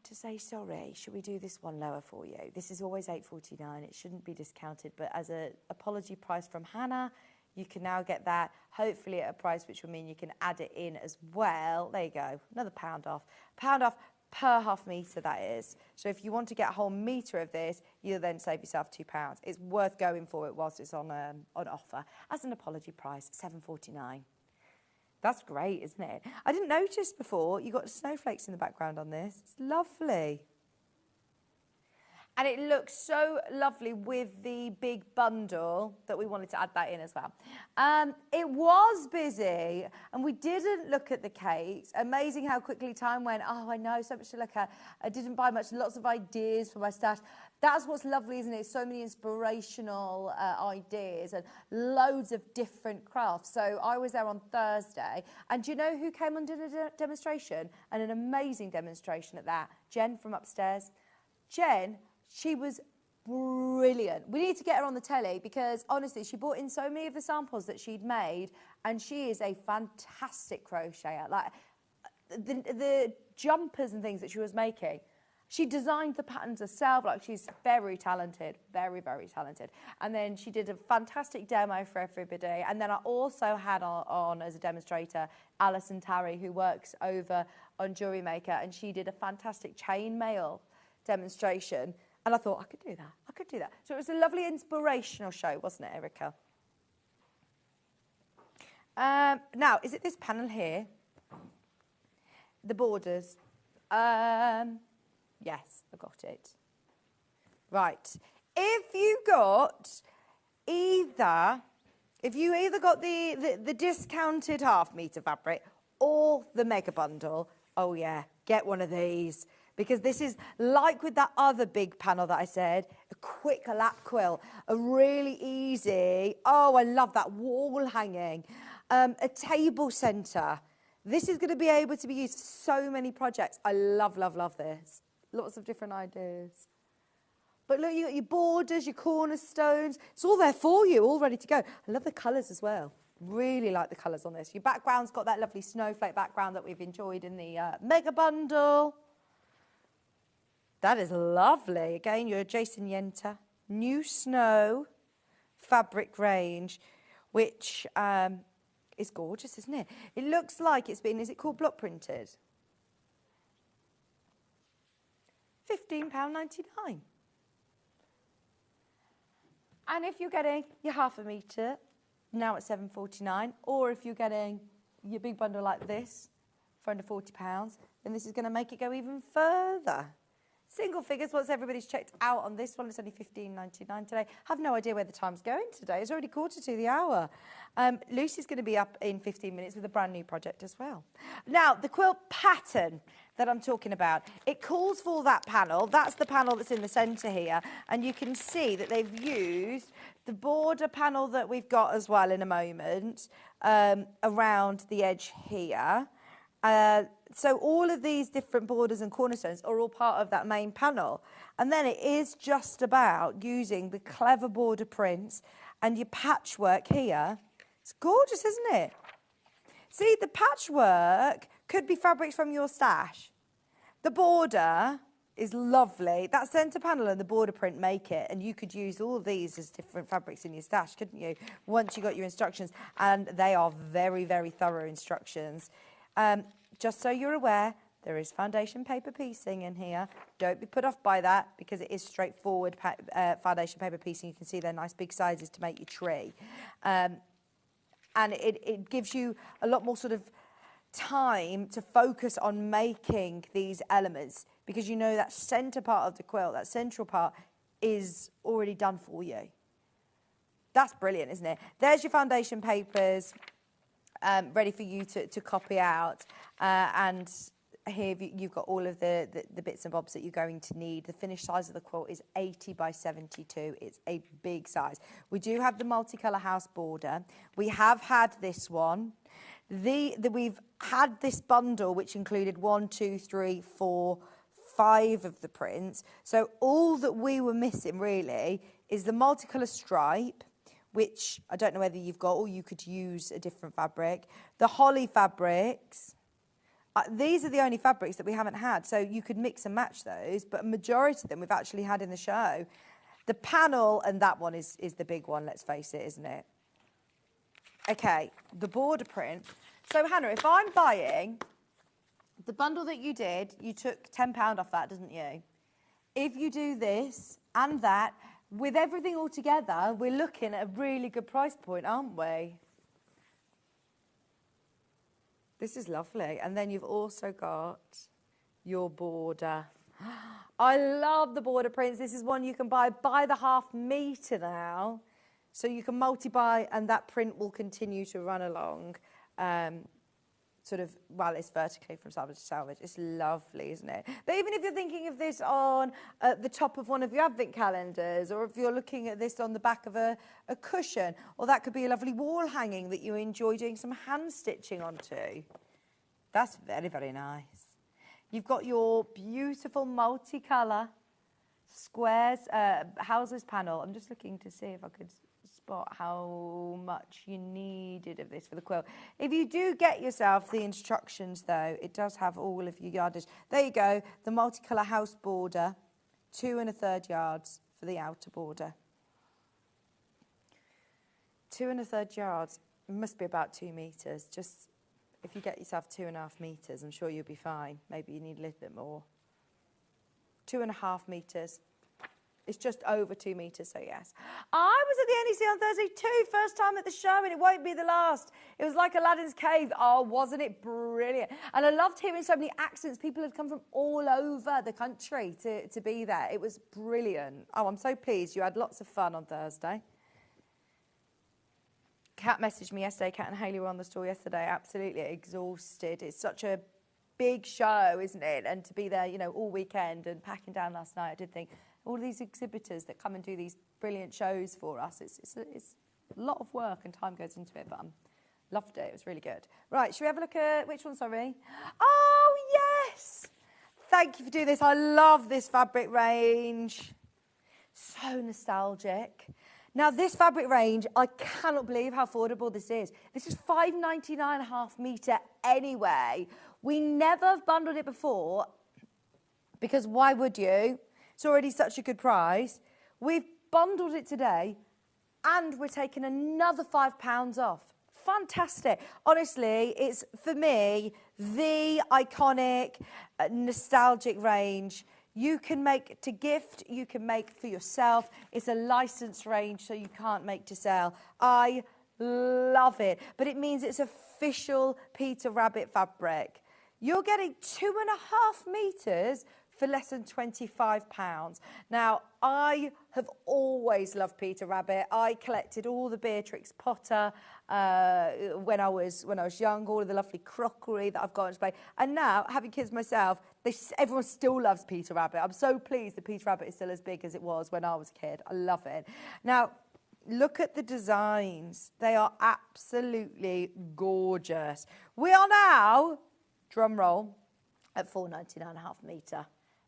Speaker 5: To say sorry, should we do this one lower for you? This is always £8.49. It shouldn't be discounted, but as an apology price from Hannah, you can now get that, hopefully at a price which will mean you can add it in as well. There you go, another £1 off. £1 off per half metre, that is. So if you want to get a whole metre of this, you'll then save yourself £2. It's worth going for it whilst it's on offer. As an apology price, £7.49. That's great, isn't it? I didn't notice before, you got snowflakes in the background on this. It's lovely. And it looks so lovely with the big bundle that we wanted to add that in as well. It was busy and we didn't look at the cakes. Amazing how quickly time went. Oh, I know, so much to look at. I didn't buy much, lots of ideas for my stash. That's what's lovely, isn't it? So many inspirational ideas and loads of different crafts. So I was there on Thursday. And do you know who came and did a demonstration? And an amazing demonstration at that. Jen from upstairs. Jen, she was brilliant. We need to get her on the telly because, honestly, she brought in so many of the samples that she'd made and she is a fantastic crocheter. Like, the jumpers and things that she was making, she designed the patterns herself. Like, she's very talented, very, very talented. And then she did a fantastic demo for everybody. And then I also had on as a demonstrator, Alison Tarry, who works over on Jewelry Maker, and she did a fantastic chainmail demonstration. And I thought, I could do that. I could do that. So it was a lovely inspirational show, wasn't it, Erica? Now, is it this panel here? The borders. Yes, I got it. Right. If you either got the discounted half metre fabric or the mega bundle, oh yeah, get one of these. Because this is, like with that other big panel that I said, a quick lap quilt, a really easy, oh, I love that wall hanging, a table centre. This is going to be able to be used for so many projects. I love, love, love this. Lots of different ideas. But look, you got your borders, your cornerstones. It's all there for you, all ready to go. I love the colours as well. Really like the colours on this. Your background's got that lovely snowflake background that we've enjoyed in the mega bundle. That is lovely. Again, your Jason Yenter New Snow fabric range, which is gorgeous, isn't it? It looks like it's been, is it called block printed? £15.99. And if you're getting your half a metre, now at £7.49, or if you're getting your big bundle like this for under £40, then this is going to make it go even further. Single figures, once everybody's checked out on this one, it's only £15.99 today. I have no idea where the time's going today. It's already 1:45. Lucy's going to be up in 15 minutes with a brand new project as well. Now, the quilt pattern that I'm talking about, it calls for that panel. That's the panel that's in the centre here. And you can see that they've used the border panel that we've got as well in a moment around the edge here. So all of these different borders and cornerstones are all part of that main panel. And then it is just about using the clever border prints and your patchwork here. It's gorgeous, isn't it? See, the patchwork could be fabrics from your stash. The border is lovely. That centre panel and the border print make it, and you could use all of these as different fabrics in your stash, couldn't you, once you got your instructions? And they are very, very thorough instructions. Just so you're aware, there is foundation paper piecing in here. Don't be put off by that because it is straightforward foundation paper piecing. You can see they're nice big sizes to make your tree. And it gives you a lot more sort of time to focus on making these elements because you know that centre part of the quilt, that central part, is already done for you. That's brilliant, isn't it? There's your foundation papers ready for you to copy out. And here you've got all of the bits and bobs that you're going to need. The finished size of the quilt is 80 by 72. It's a big size. We do have the multicolour house border. We have had this one. We've had this bundle, which included 1, 2, 3, 4, 5 of the prints. So all that we were missing, really, is the multicolour stripe, which I don't know whether you've got, or you could use a different fabric. The holly fabrics. These are the only fabrics that we haven't had, so you could mix and match those, but a majority of them we've actually had in the show. The panel, and that one is the big one, let's face it, isn't it? Okay, the border print. So, Hannah, if I'm buying the bundle that you did, you took £10 off that, didn't you? If you do this and that, with everything all together, we're looking at a really good price point, aren't we? This is lovely. And then you've also got your border. I love the border prints. This is one you can buy by the ½ metre now. So you can multi-buy and that print will continue to run along. Sort of, well, it's vertically from salvage to salvage. It's lovely, isn't it? But even if you're thinking of this on the top of one of your advent calendars, or if you're looking at this on the back of a cushion, or that could be a lovely wall hanging that you enjoy doing some hand stitching onto. That's very, very nice. You've got your beautiful multicolour squares, houses panel. I'm just looking to see if I could spot how much you needed of this for the quilt. If you do get yourself the instructions, though, it does have all of your yardage. There you go, the multicolour house border, 2 1/3 yards for the outer border. 2 1/3 yards, it must be about 2 metres. Just if you get yourself 2.5 metres, I'm sure you'll be fine. Maybe you need a little bit more. 2.5 metres. It's just over 2 metres, so yes. I was at the NEC on Thursday too, first time at the show, and it won't be the last. It was like Aladdin's cave. Oh, wasn't it brilliant? And I loved hearing so many accents. People had come from all over the country to be there. It was brilliant. Oh, I'm so pleased. You had lots of fun on Thursday. Kat messaged me yesterday. Kat and Hayley were on the store yesterday. Absolutely exhausted. It's such a big show, isn't it? And to be there, you know, all weekend and packing down last night, I did think, all these exhibitors that come and do these brilliant shows for us, it's a lot of work and time goes into it, but I loved it. It was really good. Right, should we have a look at which one, sorry? Oh, yes! Thank you for doing this. I love this fabric range. So nostalgic. Now, this fabric range, I cannot believe how affordable this is. This is £5.99 a metre anyway. We never have bundled it before, because why would you? It's already such a good price. We've bundled it today and we're taking another £5 off. Fantastic. Honestly, it's, for me, the iconic, nostalgic range. You can make to gift, you can make for yourself. It's a licensed range, so you can't make to sell. I love it. But it means it's official Peter Rabbit fabric. You're getting 2.5 metres for less than £25. Now, I have always loved Peter Rabbit. I collected all the Beatrix Potter when I was young, all of the lovely crockery that I've got on display. And now, having kids myself, everyone still loves Peter Rabbit. I'm so pleased that Peter Rabbit is still as big as it was when I was a kid. I love it. Now, look at the designs. They are absolutely gorgeous. We are now, drum roll, at £4.99 a metre.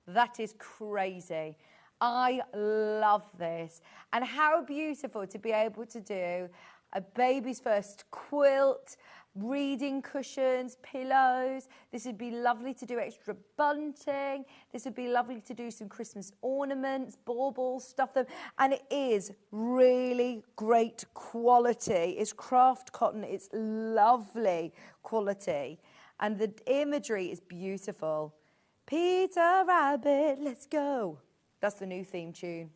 Speaker 5: That is crazy. I love this. And how beautiful to be able to do a baby's first quilt, reading cushions, pillows. This would be lovely to do extra bunting. This would be lovely to do some Christmas ornaments, baubles, stuff them. And it is really great quality. It's craft cotton. It's lovely quality. And the imagery is beautiful. Peter Rabbit, let's go. That's the new theme tune.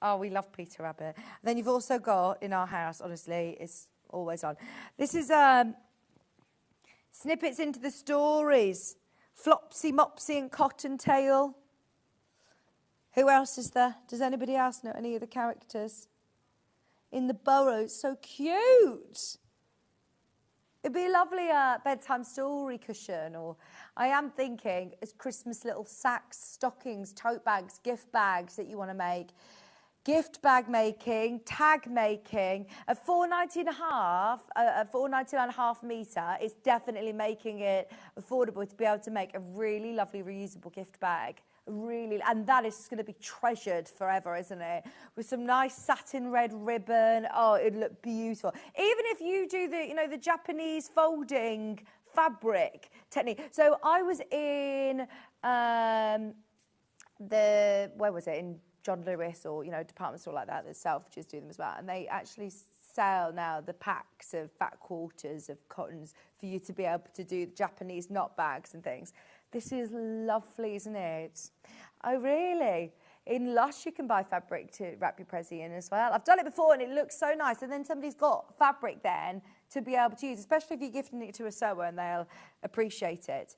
Speaker 5: Oh, we love Peter Rabbit. Then you've also got, in our house, honestly, it's always on. This is snippets into the stories. Flopsy, Mopsy and Cottontail. Who else is there? Does anybody else know any of the characters? In the burrow, it's so cute. It'd be a lovely bedtime story cushion, or I am thinking as Christmas little sacks, stockings, tote bags, gift bags that you want to make. Gift bag making, tag making, a $4.99.5 metre is definitely making it affordable to be able to make a really lovely reusable gift bag. Really, and that is going to be treasured forever, isn't it? With some nice satin red ribbon. Oh, it'd look beautiful. Even if you do the, the Japanese folding fabric technique. So I was in where was it? In John Lewis or, department store like that Selfridges do them as well. And they actually sell now the packs of fat quarters of cottons for you to be able to do Japanese knot bags and things. This is lovely, isn't it? Oh, really? In Lush, you can buy fabric to wrap your prezi in as well. I've done it before and it looks so nice. And then somebody's got fabric then to be able to use, especially if you're gifting it to a sewer and they'll appreciate it.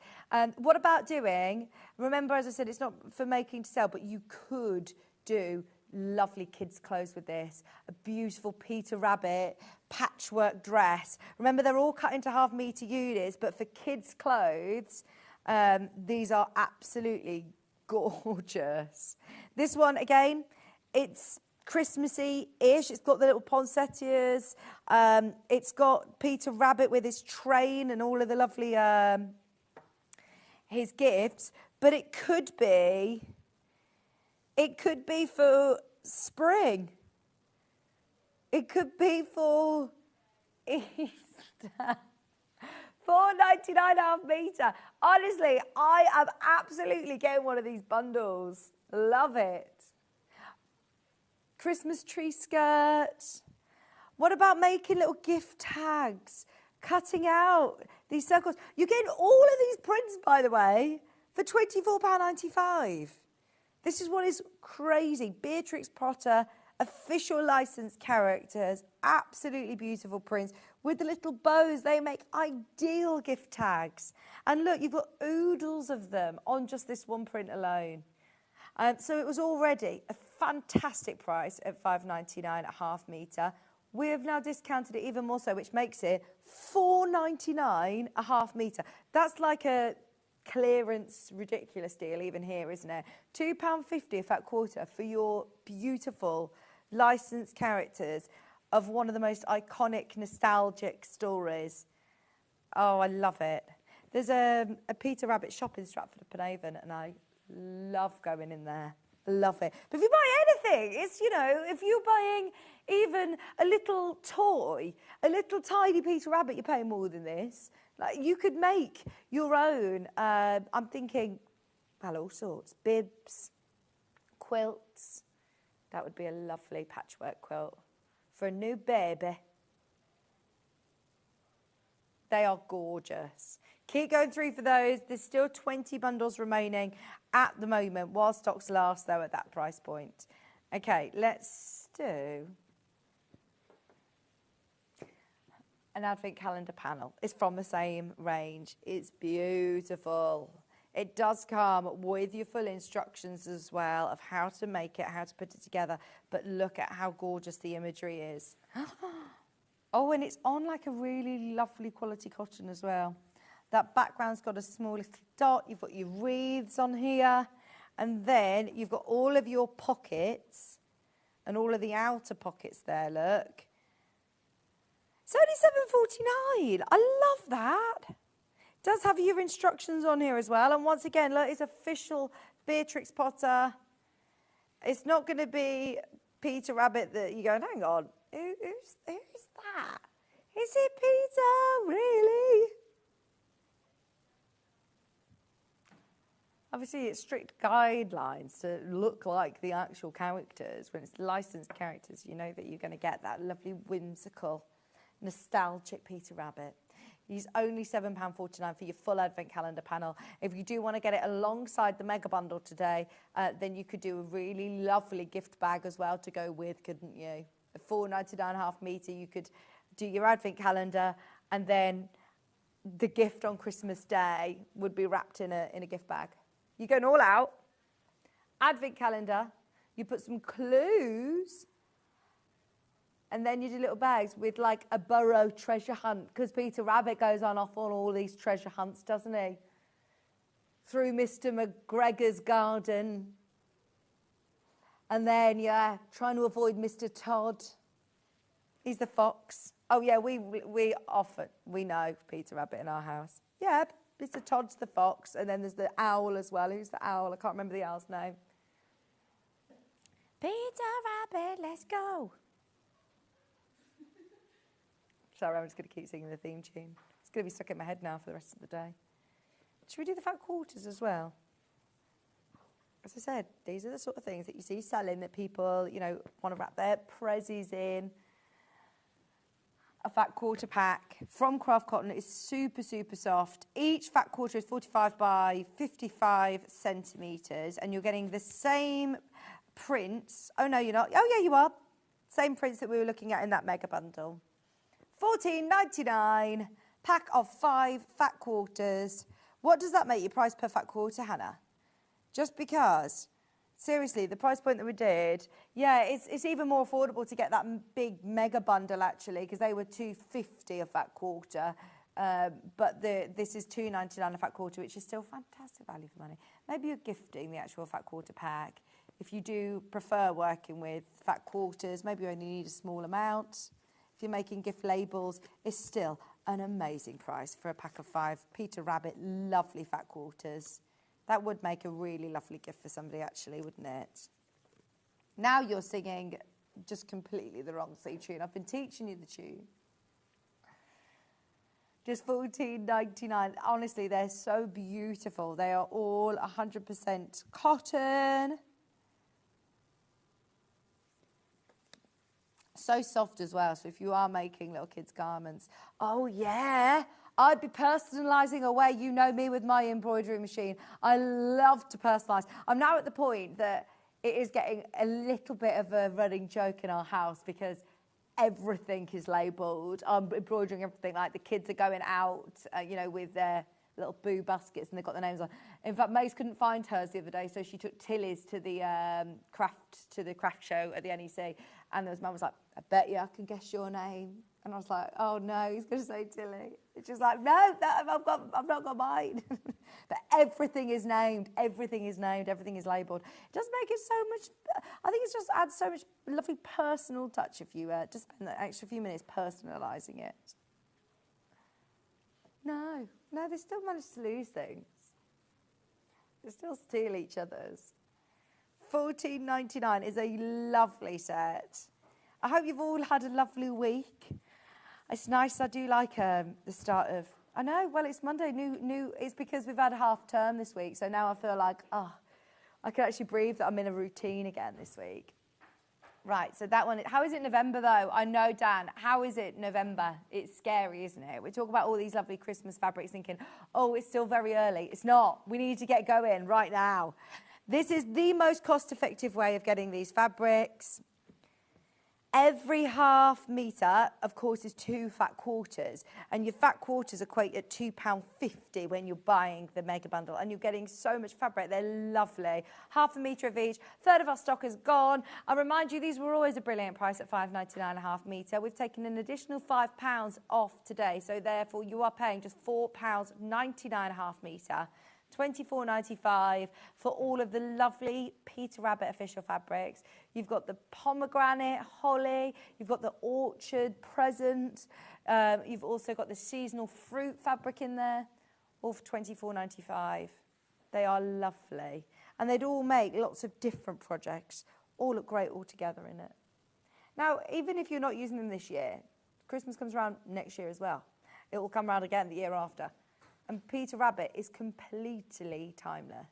Speaker 5: What about doing, remember, as I said, it's not for making to sell, but you could do lovely kids' clothes with this. A beautiful Peter Rabbit patchwork dress. Remember, they're all cut into half metre units, but for kids' clothes, these are absolutely gorgeous. This one, again, it's Christmassy-ish. It's got the little poinsettias. It's got Peter Rabbit with his train and all of the lovely his gifts. But it could be for spring. It could be for Easter. $4.99.5 metre. Honestly, I am absolutely getting one of these bundles. Love it. Christmas tree skirt. What about making little gift tags? Cutting out these circles. You're getting all of these prints, by the way, for £24.95. This is what is crazy. Beatrix Potter, official licensed characters, absolutely beautiful prints with the little bows. They make ideal gift tags. And look, you've got oodles of them on just this one print alone. So it was already a fantastic price at $5.99.5 metre. We have now discounted it even more so, which makes it $4.99.5 metre. That's like a clearance ridiculous deal even here, isn't it? £2.50 a fat quarter for your beautiful licensed characters of one of the most iconic nostalgic stories. Oh, I love it. There's a Peter Rabbit shop in Stratford-upon-Avon and I love going in there. Love it. But if you buy anything, it's, if you're buying even a little toy, a little tiny Peter Rabbit, you're paying more than this. Like, you could make your own, I'm thinking, well, all sorts. Bibs, quilts. That would be a lovely patchwork quilt for a new baby. They are gorgeous. Keep going through for those. There's still 20 bundles remaining at the moment, while stocks last, though, at that price point. Okay, let's do an advent calendar panel. It's from the same range. It's beautiful. It does come with your full instructions as well of how to make it, how to put it together. But look at how gorgeous the imagery is. Oh, and it's on like a really lovely quality cotton as well. That background's got a small little dot. You've got your wreaths on here. And then you've got all of your pockets and all of the outer pockets there, look. It's only $7.49. I love that. It does have your instructions on here as well. And once again, look, it's official Beatrix Potter. It's not going to be Peter Rabbit that you go, hang on, who's that? Is it Peter? Really? Obviously, it's strict guidelines to look like the actual characters. When it's licensed characters, you know that you're going to get that lovely, whimsical, nostalgic Peter Rabbit. He's only £7.49 for your full advent calendar panel. If you do want to get it alongside the mega bundle today, then you could do a really lovely gift bag as well to go with, couldn't you? A $4.99.5 metre, you could do your advent calendar, and then the gift on Christmas Day would be wrapped in a gift bag. You're going all out. advent calendar, you put some clues, and then you do little bags with like a burrow treasure hunt, because Peter Rabbit goes on off on all these treasure hunts, doesn't he? Through Mr. McGregor's garden. And then, yeah, trying to avoid Mr. Todd. He's the fox. Oh, yeah, we know Peter Rabbit in our house. Yeah, Mr. Todd's the fox. And then there's the owl as well. Who's the owl? I can't remember the owl's name. Peter Rabbit, let's go. Sorry, I'm just going to keep singing the theme tune. It's going to be stuck in my head now for the rest of the day. Should we do the fat quarters as well? As I said, these are the sort of things that you see selling that people, you know, want to wrap their prezzies in. A fat quarter pack from Craft Cotton is super, super soft. Each fat quarter is 45 by 55 centimetres, and you're getting the same prints. Oh, no, you're not. Oh, yeah, you are. Same prints that we were looking at in that mega bundle. $14.99, pack of 5 fat quarters. What does that make your price per fat quarter, Hannah? Just because, seriously, the price point that we did, yeah, it's even more affordable to get that big mega bundle, actually, because they were $2.50 a fat quarter. But this is $2.99 a fat quarter, which is still fantastic value for money. Maybe you're gifting the actual fat quarter pack. If you do prefer working with fat quarters, maybe you only need a small amount. If you're making gift labels, it's still an amazing price for a pack of 5 Peter Rabbit lovely fat quarters. That would make a really lovely gift for somebody, actually, wouldn't it? Now you're singing just completely the wrong sea tune. I've been teaching you the tune. Just $14.99. Honestly, they're so beautiful. They are all 100% cotton. So soft as well. So if you are making little kids' garments, oh yeah, I'd be personalising away. You know me with my embroidery machine. I love to personalise. I'm now at the point that it is getting a little bit of a running joke in our house because everything is labelled. I'm embroidering everything. Like the kids are going out, you know, with their little boo baskets and they've got their names on. In fact, Mace couldn't find hers the other day, so she took Tilly's to the craft show at the NEC. And there was Mum was like, I bet you I can guess your name. And I was like, oh no, he's going to say Tilly. It's just like, no, I've not got mine. But everything is named, everything is named, everything is labelled. It does make it so much, I think it just adds so much lovely personal touch if you just spend that extra few minutes personalising it. No, they still manage to lose things. They still steal each other's. $14.99 is a lovely set. I hope you've all had a lovely week. It's nice. I do like the start of. I know. Well, it's Monday. New. It's because we've had a half term this week, so now I feel like I can actually breathe. That I'm in a routine again this week. Right. So that one. How is it November though? I know, Dan. How is it November? It's scary, isn't it? We talk about all these lovely Christmas fabrics, thinking, oh, it's still very early. It's not. We need to get going right now. This is the most cost-effective way of getting these fabrics. Every half metre, of course, is 2 fat quarters. And your fat quarters equate at £2.50 when you're buying the mega bundle. And you're getting so much fabric. They're lovely. Half a metre of each. Third of our stock is gone. I remind you, these were always a brilliant price at $5.99 a half metre. We've taken an additional £5 off today. So therefore, you are paying just £4.99 a half metre. $24.95 for all of the lovely Peter Rabbit official fabrics. You've got the pomegranate, holly, you've got the orchard present, you've also got the seasonal fruit fabric in there, all for $24.95. They are lovely. And they'd all make lots of different projects, all look great all together in it. Now, even if you're not using them this year, Christmas comes around next year as well. It will come around again the year after. And Peter Rabbit is completely timeless.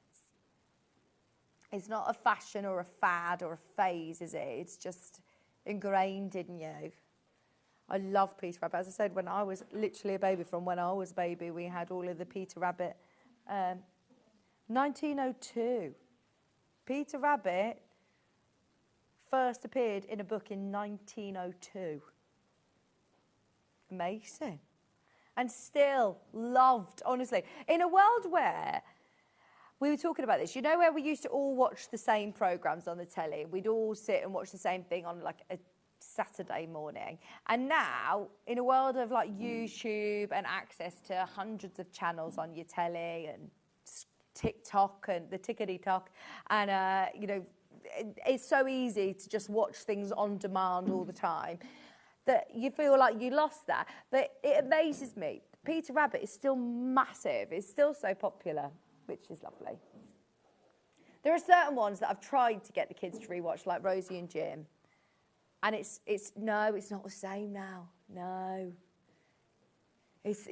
Speaker 5: It's not a fashion or a fad or a phase, is it? It's just ingrained in you. I love Peter Rabbit. As I said, when I was literally a baby, from when I was a baby, we had all of the Peter Rabbit. 1902. Peter Rabbit first appeared in a book in 1902. Amazing. And still loved, honestly. In a world where We were talking about this. You know where we used to all watch the same programmes on the telly? We'd all sit and watch the same thing on like a Saturday morning. And now, in a world of like YouTube and access to hundreds of channels on your telly and TikTok and the tickety-tock, and, you know, it's so easy to just watch things on demand all the time that you feel like you lost that. But it amazes me. Peter Rabbit is still massive. It's still so popular, which is lovely. There are certain ones that I've tried to get the kids to rewatch, like Rosie and Jim. And it's not the same now. No. It's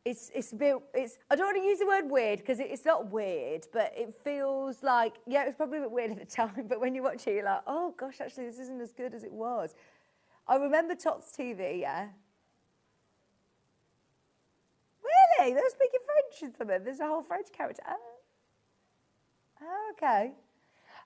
Speaker 5: I don't want to use the word weird because it's not weird, but it feels like, yeah, it was probably a bit weird at the time, but when you watch it, you're like, oh gosh, actually this isn't as good as it was. I remember Tots TV, yeah. Really? They were speaking French in some of them. There's a whole French character. Oh, okay.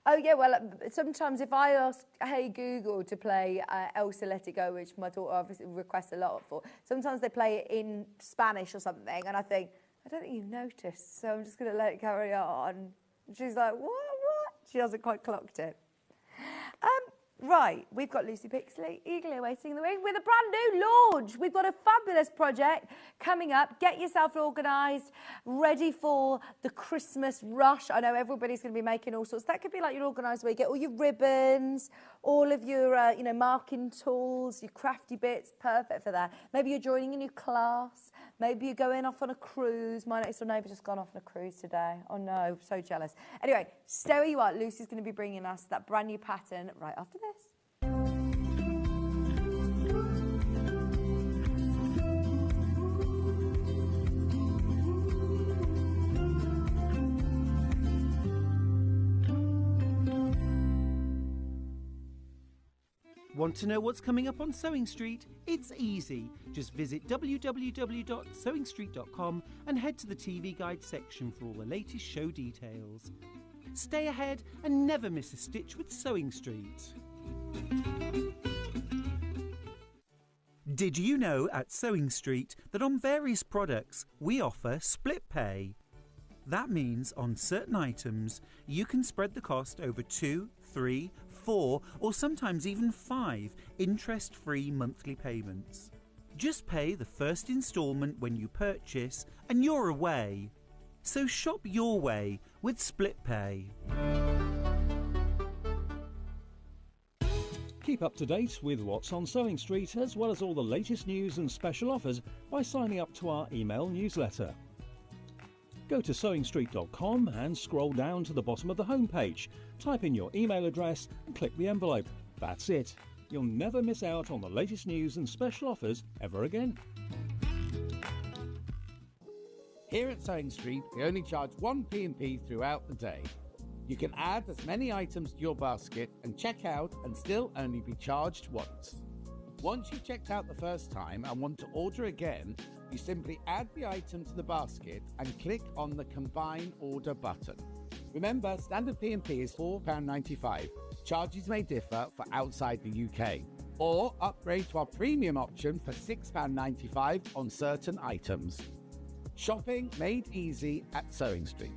Speaker 5: Oh, yeah, well, sometimes if I ask, hey, Google, to play Elsa Let It Go, which my daughter obviously requests a lot for, sometimes they play it in Spanish or something, and I think, I don't think you've noticed, so I'm just going to let it carry on. And she's like, what? She hasn't quite clocked it. Right, we've got Lucy Pixley eagerly awaiting the wing with a brand new launch. We've got a fabulous project coming up. Get yourself organised, ready for the Christmas rush. I know everybody's going to be making all sorts. That could be like you're organised where you get all your ribbons, all of your, marking tools, your crafty bits, perfect for that. Maybe you're joining a new class. Maybe you're going off on a cruise. My next door neighbour just gone off on a cruise today. Oh no, so jealous. Anyway, stay where you are. Lucy's going to be bringing us that brand new pattern right after this.
Speaker 1: Want to know what's coming up on Sewing Street? It's easy. Just visit www.sewingstreet.com and head to the TV Guide section for all the latest show details. Stay ahead and never miss a stitch with Sewing Street. Did you know at Sewing Street that on various products we offer split pay? That means on certain items you can spread the cost over 2, 3, 4 or sometimes even 5 interest-free monthly payments. Just pay the first instalment when you purchase and you're away. So shop your way with Split Pay.
Speaker 6: Keep up to date with what's on Sewing Street as well as all the latest news and special offers by signing up to our email newsletter. Go to sewingstreet.com and scroll down to the bottom of the homepage. Type in your email address and click the envelope. That's it. You'll never miss out on the latest news and special offers ever again.
Speaker 7: Here at Sewing Street, we only charge 1 P&P throughout the day. You can add as many items to your basket and check out and still only be charged once. Once you've checked out the first time and want to order again, you simply add the item to the basket and click on the Combine Order button. Remember, standard P&P is £4.95. Charges may differ for outside the UK. Or upgrade to our premium option for £6.95 on certain items. Shopping made easy at Sewing Street.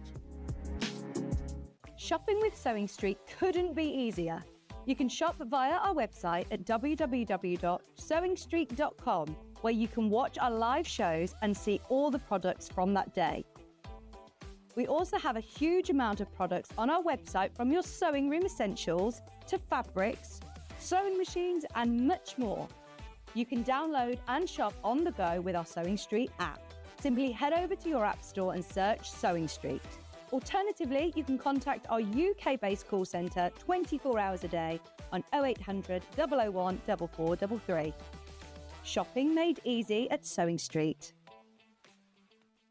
Speaker 8: Shopping with Sewing Street couldn't be easier. You can shop via our website at www.sewingstreet.com, where you can watch our live shows and see all the products from that day. We also have a huge amount of products on our website, from your sewing room essentials to fabrics, sewing machines and much more. You can download and shop on the go with our Sewing Street app. Simply head over to your app store and search Sewing Street. Alternatively, you can contact our UK-based call centre 24 hours a day on 0800 001 4433. Shopping made easy at Sewing Street.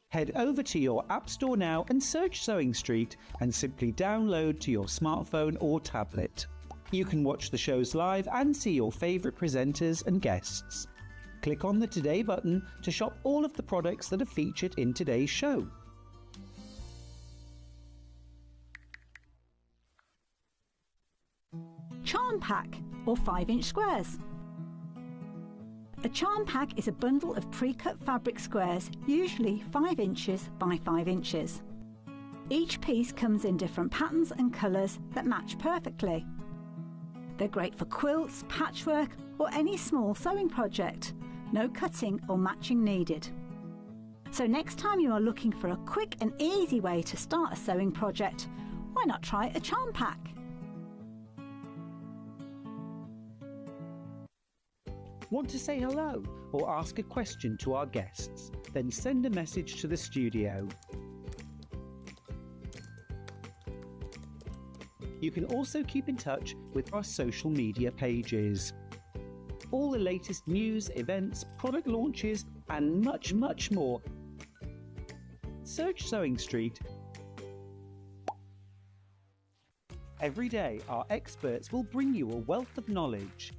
Speaker 9: Head over to your App Store now and search Sewing Street and simply download to your smartphone or tablet. You can watch the shows live and see your favourite presenters and guests. Click on the Today button to shop all of the products that are featured in today's show.
Speaker 10: Charm Pack, or 5-inch squares. A charm pack is a bundle of pre-cut fabric squares, usually 5 inches by 5 inches. Each piece comes in different patterns and colours that match perfectly. They're great for quilts, patchwork or any small sewing project. No cutting or matching needed. So next time you are looking for a quick and easy way to start a sewing project, why not try a charm pack?
Speaker 9: Want to say hello or ask a question to our guests? Then send a message to the studio. You can also keep in touch with our social media pages. All the latest news, events, product launches and much, much more. Search Sewing Street. Every day, our experts will bring you a wealth of knowledge.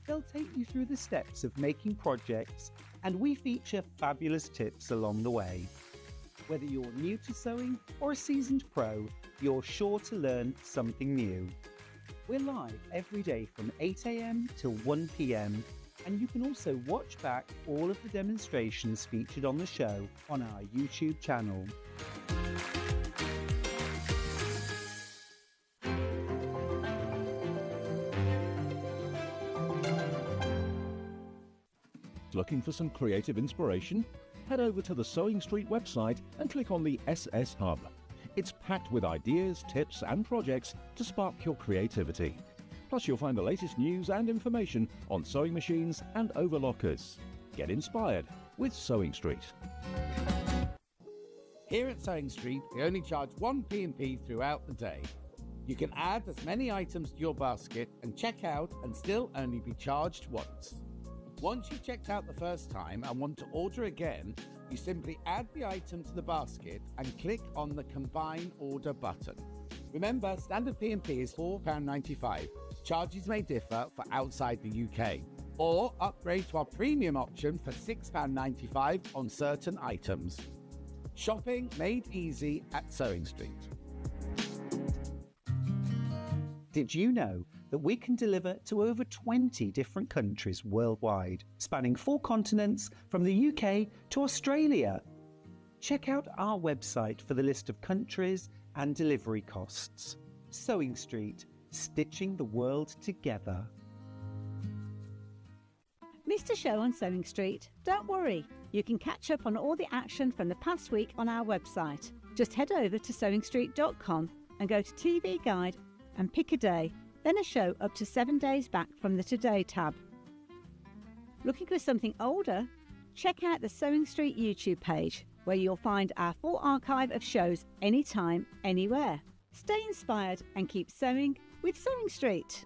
Speaker 9: They'll take you through the steps of making projects, and we feature fabulous tips along the way. Whether you're new to sewing or a seasoned pro, you're sure to learn something new. We're live every day from 8 AM till 1 PM, and you can also watch back all of the demonstrations featured on the show on our YouTube channel.
Speaker 6: Looking for some creative inspiration? Head over to the Sewing Street website and click on the SS Hub. It's packed with ideas, tips and projects to spark your creativity. Plus you'll find the latest news and information on sewing machines and overlockers. Get inspired with Sewing Street.
Speaker 7: Here at Sewing Street, we only charge 1 P&P throughout the day. You can add as many items to your basket and check out and still only be charged once. Once you've checked out the first time and want to order again, you simply add the item to the basket and click on the Combine Order button. Remember, standard P&P is £4.95. Charges may differ for outside the UK. Or upgrade to our premium option for £6.95 on certain items. Shopping made easy at Sewing Street.
Speaker 9: Did you know that we can deliver to over 20 different countries worldwide, spanning 4 continents from the UK to Australia? Check out our website for the list of countries and delivery costs. Sewing Street, stitching the world together.
Speaker 10: Missed a show on Sewing Street? Don't worry, you can catch up on all the action from the past week on our website. Just head over to sewingstreet.com and go to TV Guide and pick a day, then a show up to 7 days back from the Today tab. Looking for something older? Check out the Sewing Street YouTube page, where you'll find our full archive of shows anytime, anywhere. Stay inspired and keep sewing with Sewing Street.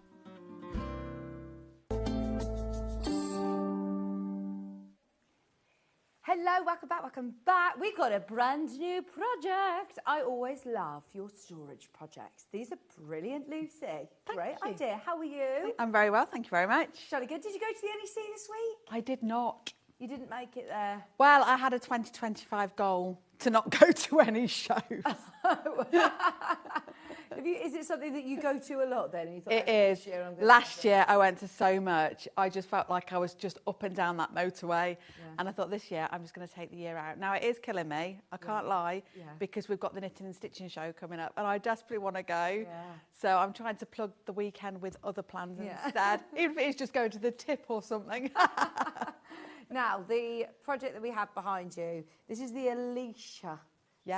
Speaker 5: Hello, welcome back. We've got a brand new project. I always love your storage projects. These are brilliant, Lucy. Great idea. How are you?
Speaker 11: I'm very well, thank you very much.
Speaker 5: Jolly good. Did you go to the NEC this week?
Speaker 11: I did not.
Speaker 5: You didn't make it there?
Speaker 11: Well, I had a 2025 goal to not go to any shows.
Speaker 5: Is it something that you go to a lot then? And you thought,
Speaker 11: it is. Last year I went to so much. I just felt like I was just up and down that motorway. And I thought this year I'm just going to take the year out. Now it is killing me, I can't lie, because we've got the knitting and stitching show coming up and I desperately want to go. So I'm trying to plug the weekend with other plans instead, even if it is just going to the tip or something.
Speaker 5: Now, the project that we have behind you, this is the Alicia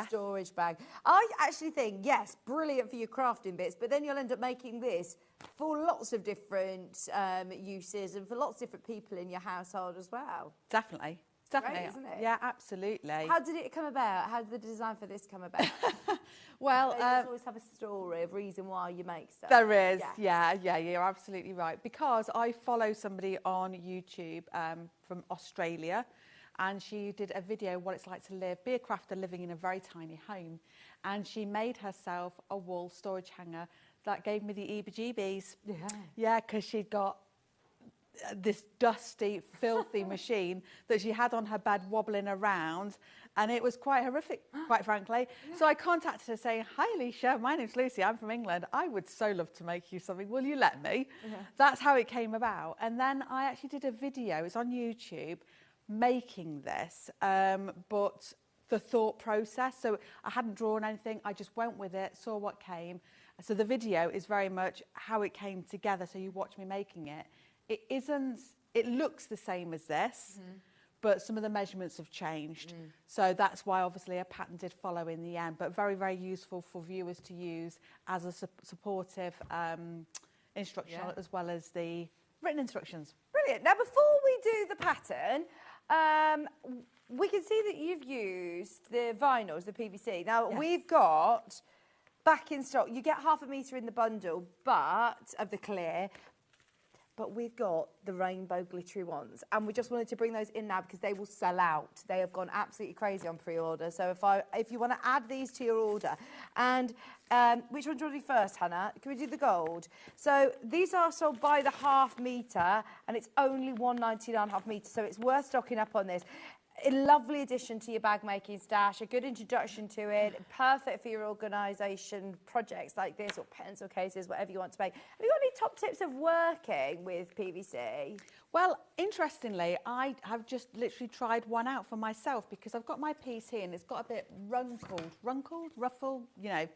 Speaker 5: storage bag. I actually think, yes, brilliant for your crafting bits, but then you'll end up making this for lots of different uses and for lots of different people in your household as well.
Speaker 11: Definitely. Definitely.
Speaker 5: Great, isn't it?
Speaker 11: Yeah, absolutely.
Speaker 5: How did it come about? How did the design for this come about?
Speaker 11: Well,
Speaker 5: you always have a story of reason why you make stuff.
Speaker 11: There is, yeah, you're absolutely right. Because I follow somebody on YouTube from Australia, and she did a video what it's like to be a crafter living in a very tiny home, and she made herself a wall storage hanger that gave me the heebie-jeebies. Yeah, because she'd got this dusty, filthy machine that she had on her bed wobbling around, and it was quite horrific, quite frankly. So I contacted her saying, "Hi Alicia, my name's Lucy, I'm from England. I would so love to make you something. Will you let me?" That's how it came about. And then I actually did a video, it's on YouTube, making this, but the thought process. So I hadn't drawn anything, I just went with it, saw what came. So the video is very much how it came together. So you watch me making it. It looks the same as this, but some of the measurements have changed. So that's why obviously a pattern did follow in the end, but very, very useful for viewers to use as a supportive instruction, as well as the written instructions.
Speaker 5: Brilliant. Now, before we do the pattern, we can see that you've used the vinyls, the PVC. Now, we've got back in stock, you get 1/2 metre in the bundle, but of the clear, but we've got the rainbow glittery ones, and we just wanted to bring those in now because they will sell out. They have gone absolutely crazy on pre-order. So if you want to add these to your order, and which one do you want to do first, Hannah? Can we do the gold? So these are sold by the 1/2 metre, and it's only £1.99 1/2 metre, so it's worth stocking up on this. A lovely addition to your bag making stash, a good introduction to it, perfect for your organisation projects like this, or pencil cases, whatever you want to make. Have you got any top tips of working with PVC?
Speaker 11: Well, interestingly, I have just literally tried one out for myself because I've got my piece here and it's got a bit ruffled, you know,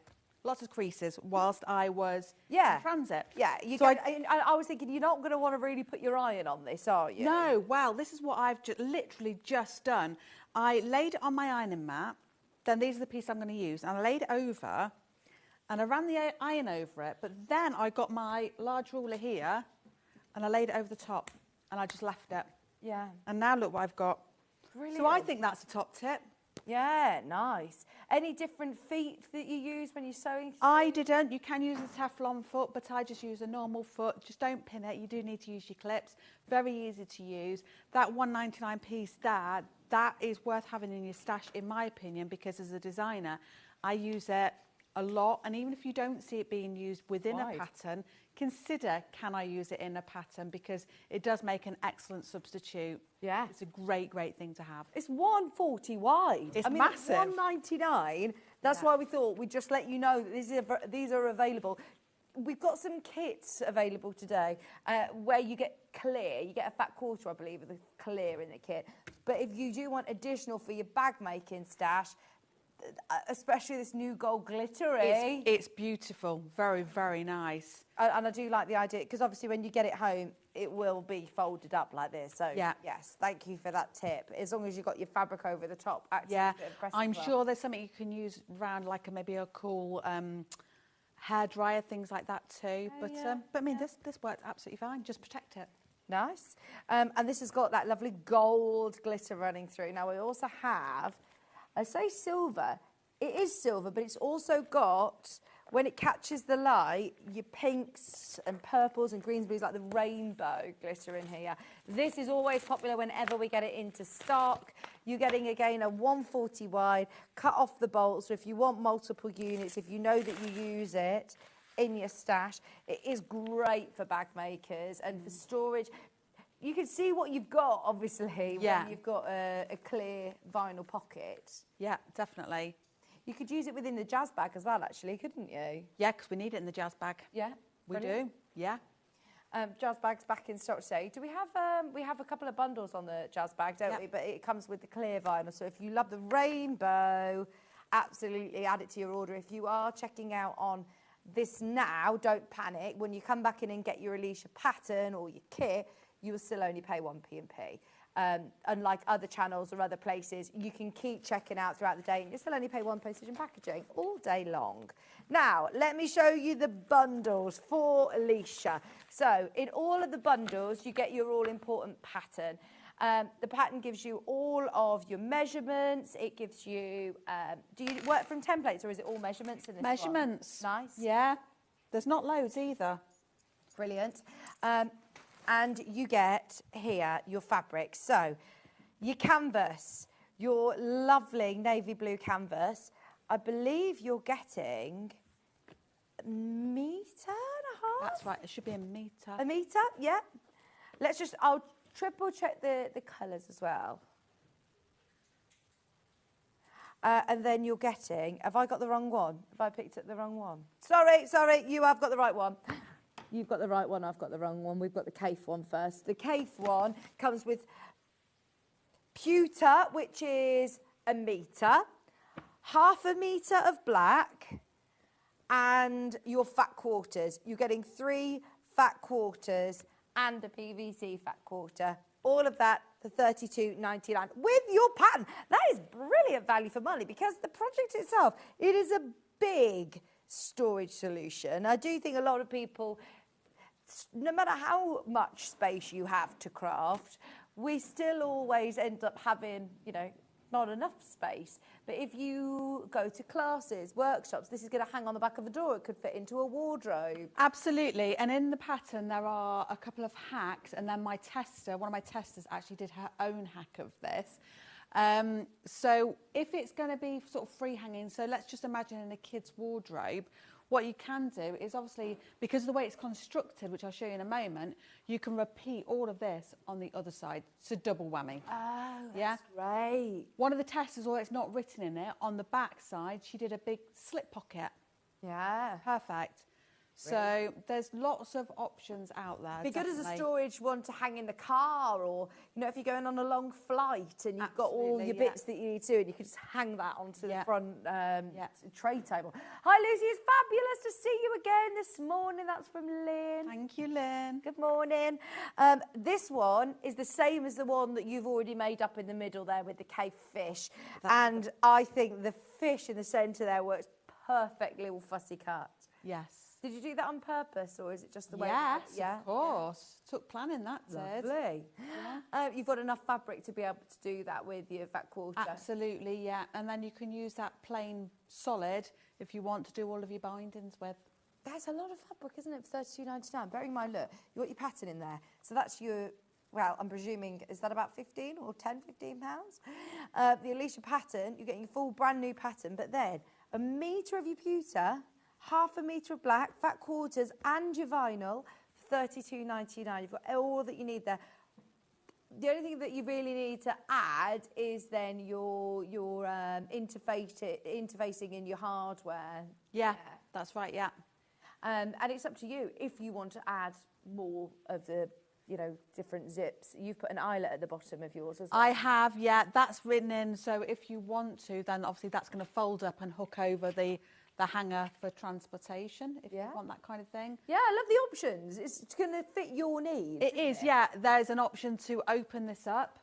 Speaker 11: lots of creases whilst I was in transit.
Speaker 5: Yeah, I was thinking you're not going to want to really put your iron on this, are you?
Speaker 11: No, well, this is what I've literally just done. I laid it on my ironing mat, then these are the pieces I'm going to use, and I laid it over, and I ran the iron over it, but then I got my large ruler here, and I laid it over the top, and I just left it.
Speaker 5: Yeah.
Speaker 11: And now look what I've got.
Speaker 5: Brilliant.
Speaker 11: So I think that's a top tip.
Speaker 5: Yeah, nice. Any different feet that you use when you're sewing?
Speaker 11: I didn't. You can use a Teflon foot, but I just use a normal foot. Just don't pin it. You do need to use your clips. Very easy to use. That £1.99 piece there, that is worth having in your stash, in my opinion, because as a designer, I use it a lot. And even if you don't see it being used within a pattern, consider, can I use it in a pattern? Because it does make an excellent substitute.
Speaker 5: Yeah.
Speaker 11: It's a great, great thing to have.
Speaker 5: It's 140 wide.
Speaker 11: It's massive.
Speaker 5: £1.99. That's why we thought we'd just let you know that these are available. We've got some kits available today where you get clear. You get a fat quarter, I believe, of the clear in the kit. But if you do want additional for your bag making stash, especially this new gold glittery.
Speaker 11: It's beautiful. Very, very nice.
Speaker 5: And I do like the idea, because obviously when you get it home, it will be folded up like this. So, yes, thank you for that tip. As long as you've got your fabric over the top.
Speaker 11: Yeah, I'm sure there's something you can use around, like maybe a cool hairdryer, things like that too. But I mean, this works absolutely fine. Just protect it.
Speaker 5: Nice. And this has got that lovely gold glitter running through. Now, we also have... I say silver. It is silver, but it's also got, when it catches the light, your pinks and purples and greens, blues, like the rainbow glitter in here. This is always popular whenever we get it into stock. You're getting, again, a 140 wide, cut off the bolts. So if you want multiple units, if you know that you use it in your stash, it is great for bag makers and for storage. You can see what you've got, obviously, when you've got a clear vinyl pocket.
Speaker 11: Yeah, definitely.
Speaker 5: You could use it within the jazz bag as well, actually, couldn't you?
Speaker 11: Yeah, because we need it in the jazz bag.
Speaker 5: Yeah,
Speaker 11: we do. Yeah.
Speaker 5: Jazz bags back in stock today. Do we have a couple of bundles on the jazz bag, don't we? But it comes with the clear vinyl. So if you love the rainbow, absolutely add it to your order. If you are checking out on this now, don't panic. When you come back in and get your Alicia pattern or your kit, you will still only pay 1p&p. Unlike other channels or other places, you can keep checking out throughout the day and you still only pay £1 postage and packaging all day long. Now, let me show you the bundles for Alicia. So, in all of the bundles, you get your all-important pattern. The pattern gives you all of your measurements. It gives you... do you work from templates or is it all measurements in this
Speaker 11: Measurements.
Speaker 5: one? Nice.
Speaker 11: Yeah. There's not loads either.
Speaker 5: Brilliant. And you get here your fabric. So your canvas, your lovely navy blue canvas, I believe you're getting a metre and a half?
Speaker 11: That's right, it should be a metre.
Speaker 5: A metre, yeah. I'll triple check the colours as well. And then you're getting, have I got the wrong one? Have I picked up the wrong one? Sorry, you have got the right one. You've got the right one, I've got the wrong one. We've got the Cafe one first. The Cafe one comes with pewter, which is a metre, half a metre of black, and your fat quarters. You're getting 3 fat quarters and a PVC fat quarter. All of that for $32.99 with your pattern. That is brilliant value for money because the project itself, it is a big storage solution. I do think a lot of people, no matter how much space you have to craft, we still always end up having, you know, not enough space. But if you go to classes, workshops, this is going to hang on the back of a door. It could fit into a wardrobe.
Speaker 11: Absolutely. And in the pattern, there are a couple of hacks. And then my tester, one of my testers actually did her own hack of this. So if it's going to be sort of free hanging, so let's just imagine in a kid's wardrobe, what you can do is obviously, because of the way it's constructed, which I'll show you in a moment, you can repeat all of this on the other side. It's a double whammy.
Speaker 5: Oh, that's great.
Speaker 11: One of the testers, although it's not written in it, on the back side, she did a big slip pocket.
Speaker 5: Yeah.
Speaker 11: Perfect. So there's lots of options out there.
Speaker 5: Be good as a storage one to hang in the car, or, you know, if you're going on a long flight and you've got all your bits that you need to, and you could just hang that onto the front tray table. Hi, Lucy, it's fabulous to see you again this morning. That's from Lynn.
Speaker 11: Thank you, Lynn.
Speaker 5: Good morning. This one is the same as the one that you've already made up in the middle there with the cave fish. And I think the fish in the centre there works perfectly with fussy cut.
Speaker 11: Yes.
Speaker 5: Did you do that on purpose, or is it just the way?
Speaker 11: Yes, of course. Took planning that, did.
Speaker 5: Lovely. Yeah. You've got enough fabric to be able to do that with your fat quarter.
Speaker 11: Absolutely, yeah. And then you can use that plain solid if you want to do all of your bindings with.
Speaker 5: That's a lot of fabric, isn't it, for $32.99? Bearing in mind, look, you've got your pattern in there. So that's your, well, I'm presuming, is that about 15 or 10, 15 pounds? The Alicia pattern, you're getting a full brand new pattern, but then a metre of your pewter, half a metre of black, fat quarters, and your vinyl for $32.99. You've got all that you need there. The only thing that you really need to add is then your interfacing in your hardware.
Speaker 11: Yeah, that's right, yeah.
Speaker 5: And it's up to you if you want to add more of the, you know, different zips. You've put an eyelet at the bottom of yours as well.
Speaker 11: I have, yeah. That's written in, so if you want to, then obviously that's going to fold up and hook over the hanger for transportation, if you want that kind of thing.
Speaker 5: Yeah, I love the options. It's going to fit your needs.
Speaker 11: It is, yeah. There's an option to open this up.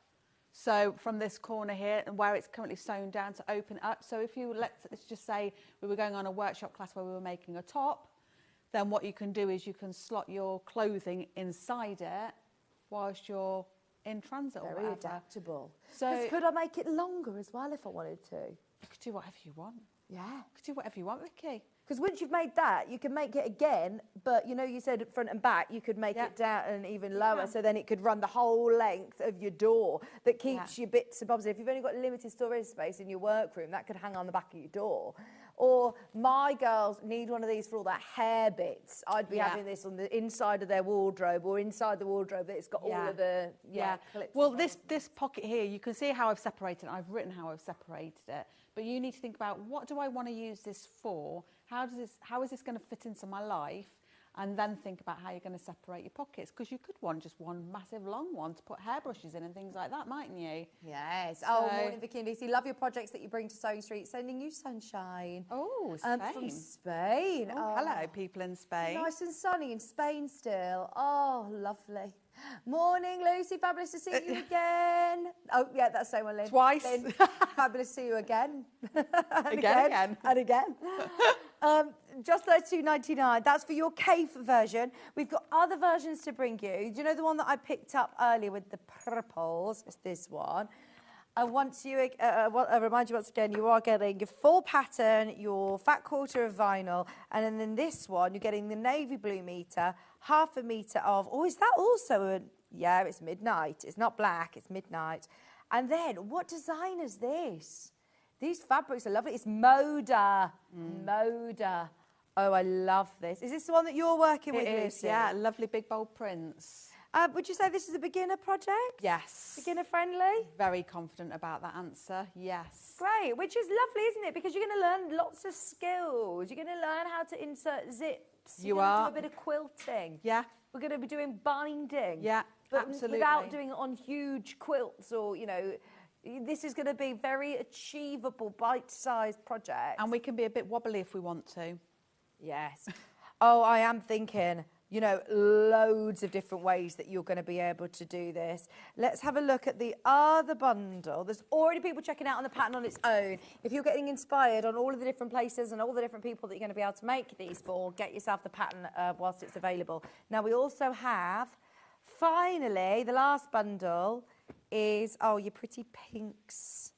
Speaker 11: So from this corner here, and where it's currently sewn down, to open up. So if you, let's just say we were going on a workshop class where we were making a top, then what you can do is you can slot your clothing inside it whilst you're in transit or
Speaker 5: Very
Speaker 11: whatever.
Speaker 5: adaptable.
Speaker 11: So
Speaker 5: could I make it longer as well if I wanted to?
Speaker 11: You could do whatever you want.
Speaker 5: Yeah.
Speaker 11: You could do whatever you want, Vicky.
Speaker 5: Because once you've made that, you can make it again, but you know, you said front and back, you could make it down and even lower, so then it could run the whole length of your door. That keeps your bits and bobs. If you've only got limited storage space in your workroom, that could hang on the back of your door. Or my girls need one of these for all their hair bits. I'd be having this on the inside of their wardrobe, or inside the wardrobe that it's got all of the clips.
Speaker 11: Well, this pocket here, you can see how I've separated it. I've written how I've separated it. But you need to think about, what do I want to use this for? How is this going to fit into my life? And then think about how you're going to separate your pockets, because you could want just one massive long one to put hairbrushes in and things like that, mightn't you?
Speaker 5: Yes. Oh, morning, Vicky and Lucy. Love your projects that you bring to Sewing Street. Sending you sunshine.
Speaker 11: Oh, Spain.
Speaker 5: From Spain.
Speaker 11: Oh, hello, people in Spain.
Speaker 5: Nice and sunny in Spain still. Oh, lovely. Morning, Lucy. Fabulous to see you again. Oh, yeah, that's the same one, Lynn.
Speaker 11: Twice.
Speaker 5: Lynn, fabulous to see you again. And
Speaker 11: again.
Speaker 5: And again. Just $32.99. That's for your cave version. We've got other versions to bring you. Do you know the one that I picked up earlier with the purples? It's this one. I remind you once again, you are getting your full pattern, your fat quarter of vinyl, and then this one, you're getting the navy blue metre, half a metre of, oh, is that also yeah, it's midnight. It's not black, it's midnight. And then, what design is this? These fabrics are lovely. It's Moda. Moda. Oh, I love this. Is this the one that you're working with,
Speaker 11: It is,
Speaker 5: Lucy?
Speaker 11: yeah. Lovely big bold prints.
Speaker 5: Would you say this is a beginner project?
Speaker 11: Yes.
Speaker 5: Beginner friendly?
Speaker 11: Very confident about that answer, yes.
Speaker 5: Great, which is lovely, isn't it? Because you're going to learn lots of skills. You're going to learn how to insert zips. You're going to do a bit of quilting.
Speaker 11: Yeah.
Speaker 5: We're going to be doing binding.
Speaker 11: Yeah,
Speaker 5: but
Speaker 11: absolutely.
Speaker 5: without doing it on huge quilts or, you know, This is going to be very achievable, bite-sized project.
Speaker 11: And we can be a bit wobbly if we want to.
Speaker 5: Yes. Oh, I am thinking, you know, loads of different ways that you're going to be able to do this. Let's have a look at the other bundle. There's already people checking out on the pattern on its own. If you're getting inspired on all of the different places and all the different people that you're going to be able to make these for, get yourself the pattern whilst it's available. Now, we also have, finally, the last bundle is, oh, your pretty pinks.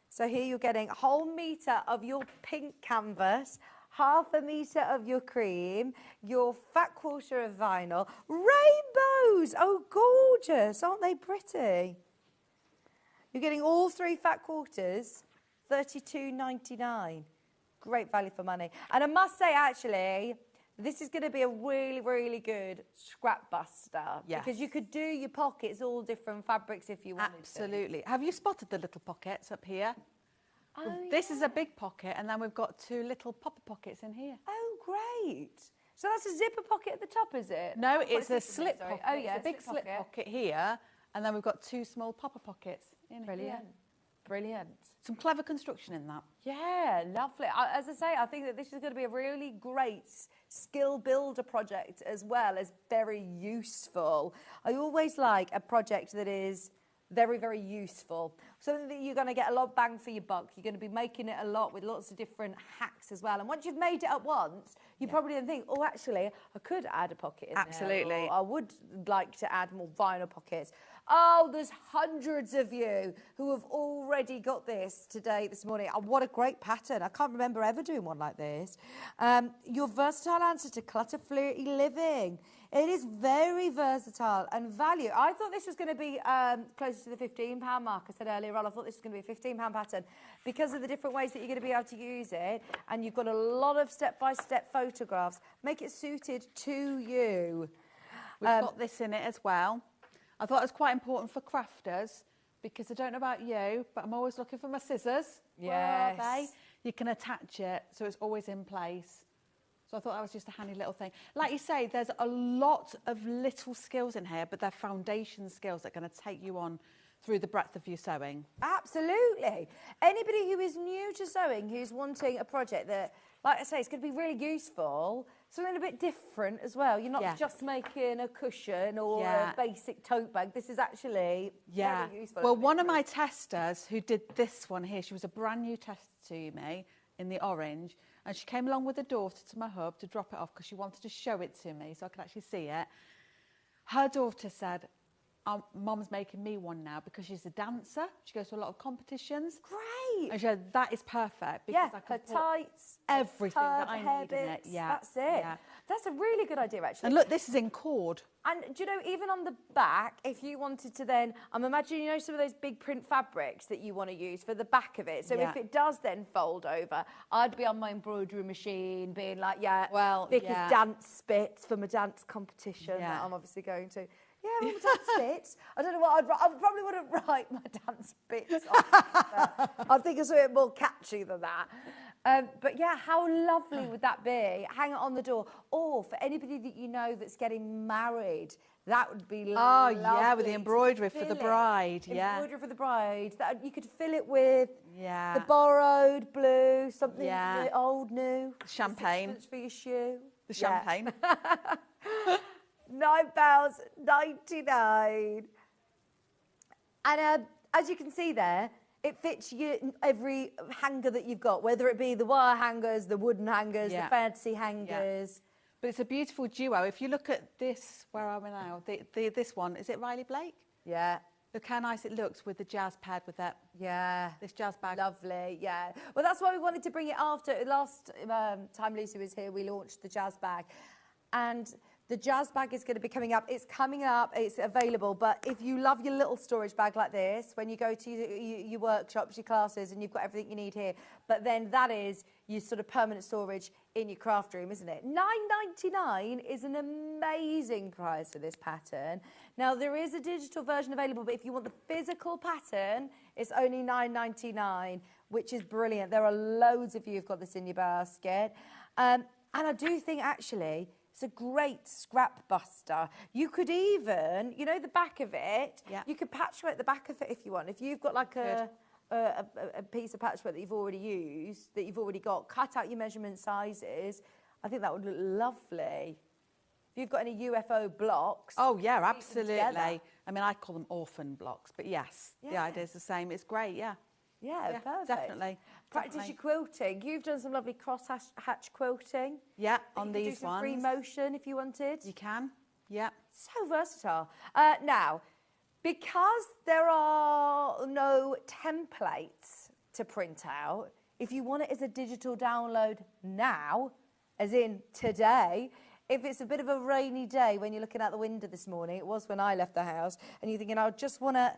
Speaker 5: So here you're getting a whole metre of your pink canvas, half a metre of your cream, your fat quarter of vinyl, rainbows. Oh, gorgeous. Aren't they pretty? You're getting all 3 fat quarters, $32.99. Great value for money. And I must say, actually, this is going to be a really, really good scrap buster.
Speaker 11: Yes.
Speaker 5: Because you could do your pockets all different fabrics if you wanted to.
Speaker 11: Absolutely. Have you spotted the little pockets up here?
Speaker 5: Oh,
Speaker 11: this is a big pocket, and then we've got 2 little popper pockets in here.
Speaker 5: Oh, great. So that's a zipper pocket at the top, is it?
Speaker 11: No,
Speaker 5: What
Speaker 11: it's
Speaker 5: is
Speaker 11: a
Speaker 5: this,
Speaker 11: slip
Speaker 5: sorry?
Speaker 11: pocket.
Speaker 5: Oh, yeah,
Speaker 11: it's a big slip pocket here, and then we've got 2 small popper pockets in
Speaker 5: Brilliant.
Speaker 11: here.
Speaker 5: Brilliant.
Speaker 11: Some clever construction in that.
Speaker 5: Yeah, lovely. As I say, I think that this is going to be a really great skill builder project as well as very useful. I always like a project that is very, very useful. Something that you're going to get a lot of bang for your buck. You're going to be making it a lot with lots of different hacks as well. And once you've made it up once, you probably then think, oh, actually, I could add a pocket in there.
Speaker 11: Absolutely.
Speaker 5: Or I would like to add more vinyl pockets. Oh, there's hundreds of you who have already got this today, this morning. Oh, what a great pattern. I can't remember ever doing one like this. Your versatile answer to clutter-free living. It is very versatile and value. I thought this was going to be closer to the £15 mark. I said earlier on, I thought this was going to be a £15 pattern because of the different ways that you're going to be able to use it. And you've got a lot of step-by-step photographs. Make it suited to you.
Speaker 11: We've got this in it as well. I thought it was quite important for crafters because I don't know about you, but I'm always looking for my scissors.
Speaker 5: Yes.
Speaker 11: Where are they? You can attach it so it's always in place. So I thought that was just a handy little thing. Like you say, there's a lot of little skills in here, but they're foundation skills that are going to take you on through the breadth of your sewing.
Speaker 5: Absolutely. Anybody who is new to sewing, who's wanting a project that, like I say, it's going to be really useful, something a bit different as well. You're not just making a cushion or a basic tote bag. This is actually very useful.
Speaker 11: Well, one of my testers who did this one here, she was a brand new tester to me in the orange, and she came along with her daughter to my hub to drop it off because she wanted to show it to me so I could actually see it. Her daughter said, Mum's making me one now because she's a dancer. She goes to a lot of competitions.
Speaker 5: Great.
Speaker 11: And she said, that is perfect because I can
Speaker 5: her tights,
Speaker 11: everything that I
Speaker 5: hair
Speaker 11: need in it.
Speaker 5: bits,
Speaker 11: Yeah,
Speaker 5: that's it.
Speaker 11: Yeah.
Speaker 5: That's a really good idea, actually.
Speaker 11: And look, this is in cord.
Speaker 5: And do you know, even on the back, if you wanted to then, I'm imagining, you know, some of those big print fabrics that you want to use for the back of it. So if it does then fold over, I'd be on my embroidery machine being like, Vicky's dance bits for my dance competition that I'm obviously going to. Yeah, all my dance bits. I don't know what I probably wouldn't write my dance bits on. I think it's a bit more catchy than that. But yeah, how lovely would that be? Hang it on the door. Or for anybody that you know that's getting married, that would be lovely.
Speaker 11: Oh, yeah, with the embroidery for the bride. Yeah.
Speaker 5: Embroidery for the bride. That, you could fill it with
Speaker 11: the
Speaker 5: borrowed blue, something old, new.
Speaker 11: Champagne.
Speaker 5: For your shoe.
Speaker 11: The champagne.
Speaker 5: £9.99. And as you can see there, it fits every hanger that you've got, whether it be the wire hangers, the wooden hangers, the fancy hangers.
Speaker 11: But it's a beautiful duo. If you look at this, where are we now? This one, is it Riley Blake?
Speaker 5: Yeah.
Speaker 11: Look how nice it looks with the jazz pad with that.
Speaker 5: Yeah.
Speaker 11: This jazz bag.
Speaker 5: Lovely, yeah. Well, that's why we wanted to bring it after. Last time Lucy was here, we launched the jazz bag. And the jazz bag is going to be coming up. It's coming up. It's available. But if you love your little storage bag like this, when you go to your workshops, your classes, and you've got everything you need here, but then that is your sort of permanent storage in your craft room, isn't it? $9.99 is an amazing price for this pattern. Now, there is a digital version available, but if you want the physical pattern, it's only $9.99, which is brilliant. There are loads of you who've got this in your basket. And I do think, actually, It's a great scrap buster. You could even, you know, the back of it, you could patchwork the back of it if you want. If you've got like a piece of patchwork that you've already used, that you've already got, cut out your measurement sizes. I think that would look lovely. If you've got any UFO blocks.
Speaker 11: Oh, yeah, absolutely. I mean, I call them orphan blocks, but yes, the idea's the same. It's great, yeah.
Speaker 5: Yeah, perfect.
Speaker 11: Definitely.
Speaker 5: Practice your quilting. You've done some lovely cross-hatch quilting.
Speaker 11: Yeah, on these
Speaker 5: ones. You could do some
Speaker 11: ones.
Speaker 5: free motion if you wanted.
Speaker 11: You can, yeah.
Speaker 5: So versatile. Now, because there are no templates to print out, if you want it as a digital download now, as in today, if it's a bit of a rainy day when you're looking out the window this morning, it was when I left the house, and you're thinking, I just want to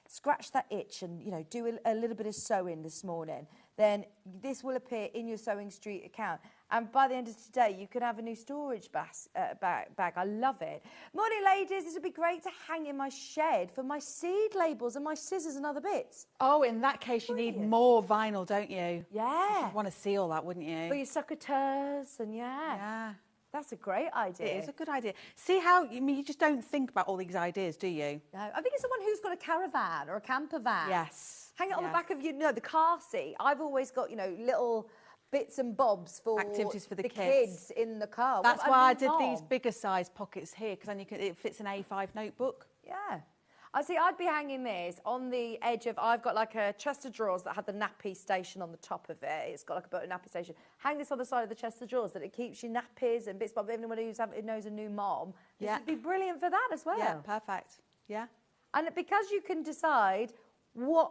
Speaker 5: scratch that itch and, you know, do a little bit of sewing this morning, then this will appear in your Sewing Street account. And by the end of today, you can have a new storage bag. I love it. Morning, ladies. This would be great to hang in my shed for my seed labels and my scissors and other bits.
Speaker 11: Oh, in that case, you need more vinyl, don't you?
Speaker 5: Yeah.
Speaker 11: You'd want to see all that, wouldn't you?
Speaker 5: For your succateurs and yeah. That's a great idea.
Speaker 11: It is a good idea. See how, I mean, you just don't think about all these ideas, do you?
Speaker 5: No, I think it's someone who's got a caravan or a camper van.
Speaker 11: Yes.
Speaker 5: Hang it on the back of, you know, the car seat. I've always got, you know, little bits and bobs for
Speaker 11: activities for the
Speaker 5: kids in the car.
Speaker 11: That's why I did these bigger size pockets here, because then it fits an A5 notebook.
Speaker 5: Yeah. I see, I'd be hanging this on the edge of, I've got like a chest of drawers that had the nappy station on the top of it. It's got like a button nappy station. Hang this on the side of the chest of drawers that it keeps your nappies and bits, but anyone who knows a new mom, this would be brilliant for that as well.
Speaker 11: Yeah, perfect. Yeah.
Speaker 5: And because you can decide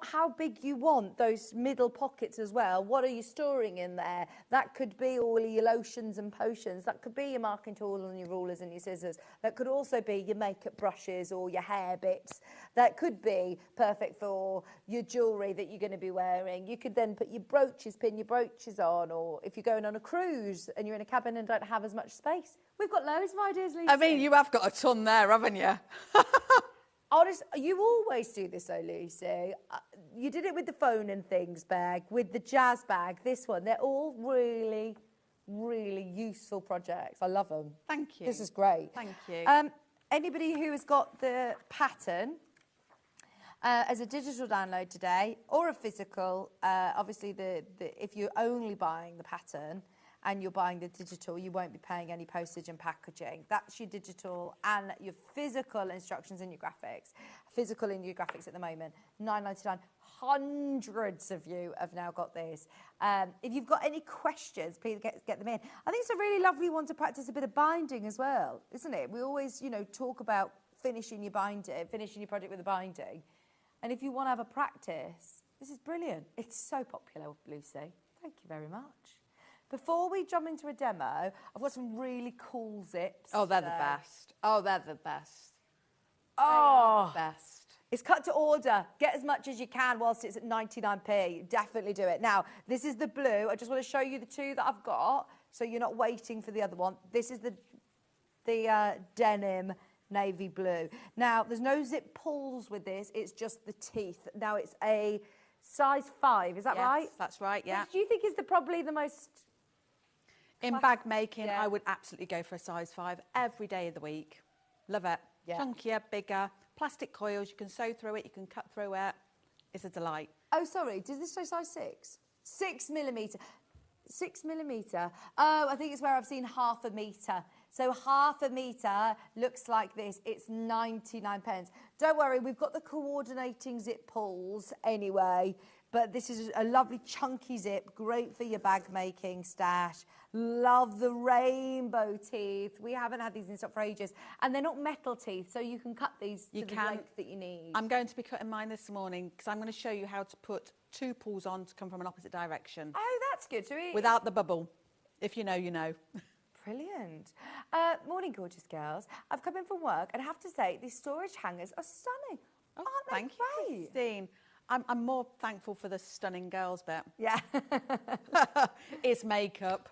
Speaker 5: how big you want those middle pockets as well. What are you storing in there? That could be all your lotions and potions. That could be your marking tool and your rulers and your scissors. That could also be your makeup brushes or your hair bits. That could be perfect for your jewellery that you're going to be wearing. You could then put your brooches, pin your brooches on, or if you're going on a cruise and you're in a cabin and don't have as much space. We've got loads of ideas, Lucy.
Speaker 11: I mean, you have got a ton there, haven't you?
Speaker 5: Honest, you always do this, though, Lucy. You did it with the phone and things bag, with the jazz bag, this one. They're all really, really useful projects. I love them.
Speaker 11: Thank you.
Speaker 5: This is great.
Speaker 11: Thank you.
Speaker 5: Anybody who has got the pattern as a digital download today or a physical, obviously, if you're only buying the pattern and you're buying the digital, you won't be paying any postage and packaging. That's your digital and your physical instructions in your graphics. Physical in your graphics at the moment, $9.99. Hundreds of you have now got this. If you've got any questions, please get them in. I think it's a really lovely one to practice a bit of binding as well, isn't it? We always, talk about finishing your binding, finishing your project with a binding. And if you want to have a practice, this is brilliant. It's so popular, Lucy. Thank you very much. Before we jump into a demo, I've got some really cool zips.
Speaker 11: Oh, they're the best. Oh, they're the best.
Speaker 5: Oh,
Speaker 11: the best.
Speaker 5: It's cut to order. Get as much as you can whilst it's at 99p. Definitely do it. Now, this is the blue. I just want to show you the two that I've got, so you're not waiting for the other one. This is the denim navy blue. Now, there's no zip pulls with this. It's just the teeth. Now, it's a size 5. Is that right?
Speaker 11: Yes, that's right, yeah.
Speaker 5: Which do you think is probably the most...
Speaker 11: In bag making, I would absolutely go for a size 5 every day of the week. Love it.
Speaker 5: Yeah.
Speaker 11: Chunkier, bigger, plastic coils. You can sew through it. You can cut through it. It's a delight.
Speaker 5: Oh, sorry. Does this say size 6? 6 millimetre. 6 millimetre. Oh, I think it's where I've seen half a metre. So half a metre looks like this. It's 99 pence. Don't worry, we've got the coordinating zip pulls anyway. But this is a lovely chunky zip, great for your bag making stash. Love the rainbow teeth. We haven't had these in stock for ages. And they're not metal teeth, so you can cut these to the length that you need.
Speaker 11: I'm going to be cutting mine this morning because I'm going to show you how to put 2 pulls on to come from an opposite direction.
Speaker 5: Oh, that's good. So
Speaker 11: without the bubble. If you know, you know.
Speaker 5: Brilliant. Morning, gorgeous girls. I've come in from work and I have to say, these storage hangers are stunning.
Speaker 11: Oh,
Speaker 5: Aren't
Speaker 11: thank you, Christine. I'm more thankful for the stunning girls bit.
Speaker 5: Yeah.
Speaker 11: It's makeup.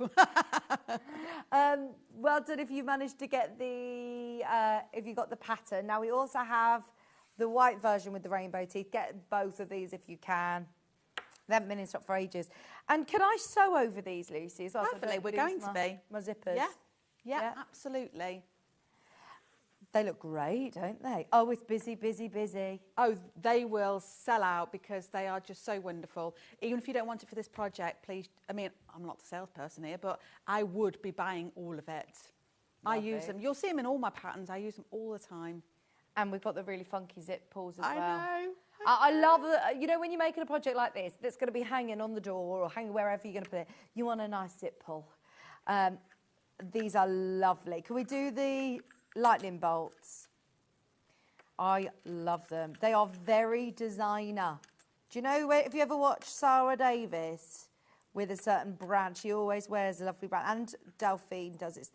Speaker 5: Well done if you managed to get if you got the pattern. Now we also have the white version with the rainbow teeth. Get both of these if you can. They haven't been in stock for ages. And can I sew over these, Lucy, as well?
Speaker 11: Hopefully, we're going to be.
Speaker 5: My zippers.
Speaker 11: Yeah. Yeah, absolutely.
Speaker 5: They look great, don't they? Oh, it's busy, busy, busy.
Speaker 11: Oh, they will sell out because they are just so wonderful. Even if you don't want it for this project, please, I mean, I'm not the salesperson here, but I would be buying all of it. I use them. You'll see them in all my patterns. I use them all the time.
Speaker 5: And we've got the really funky zip pulls as well.
Speaker 11: I know.
Speaker 5: I love you know, when you're making a project like this that's going to be hanging on the door or hanging wherever you're going to put it, you want a nice zip pull. These are lovely. Can we do the lightning bolts? I love them. They are very designer. Do you know, if you ever watch Sarah Davis with a certain brand, she always wears a lovely brand. And Delphine does. It's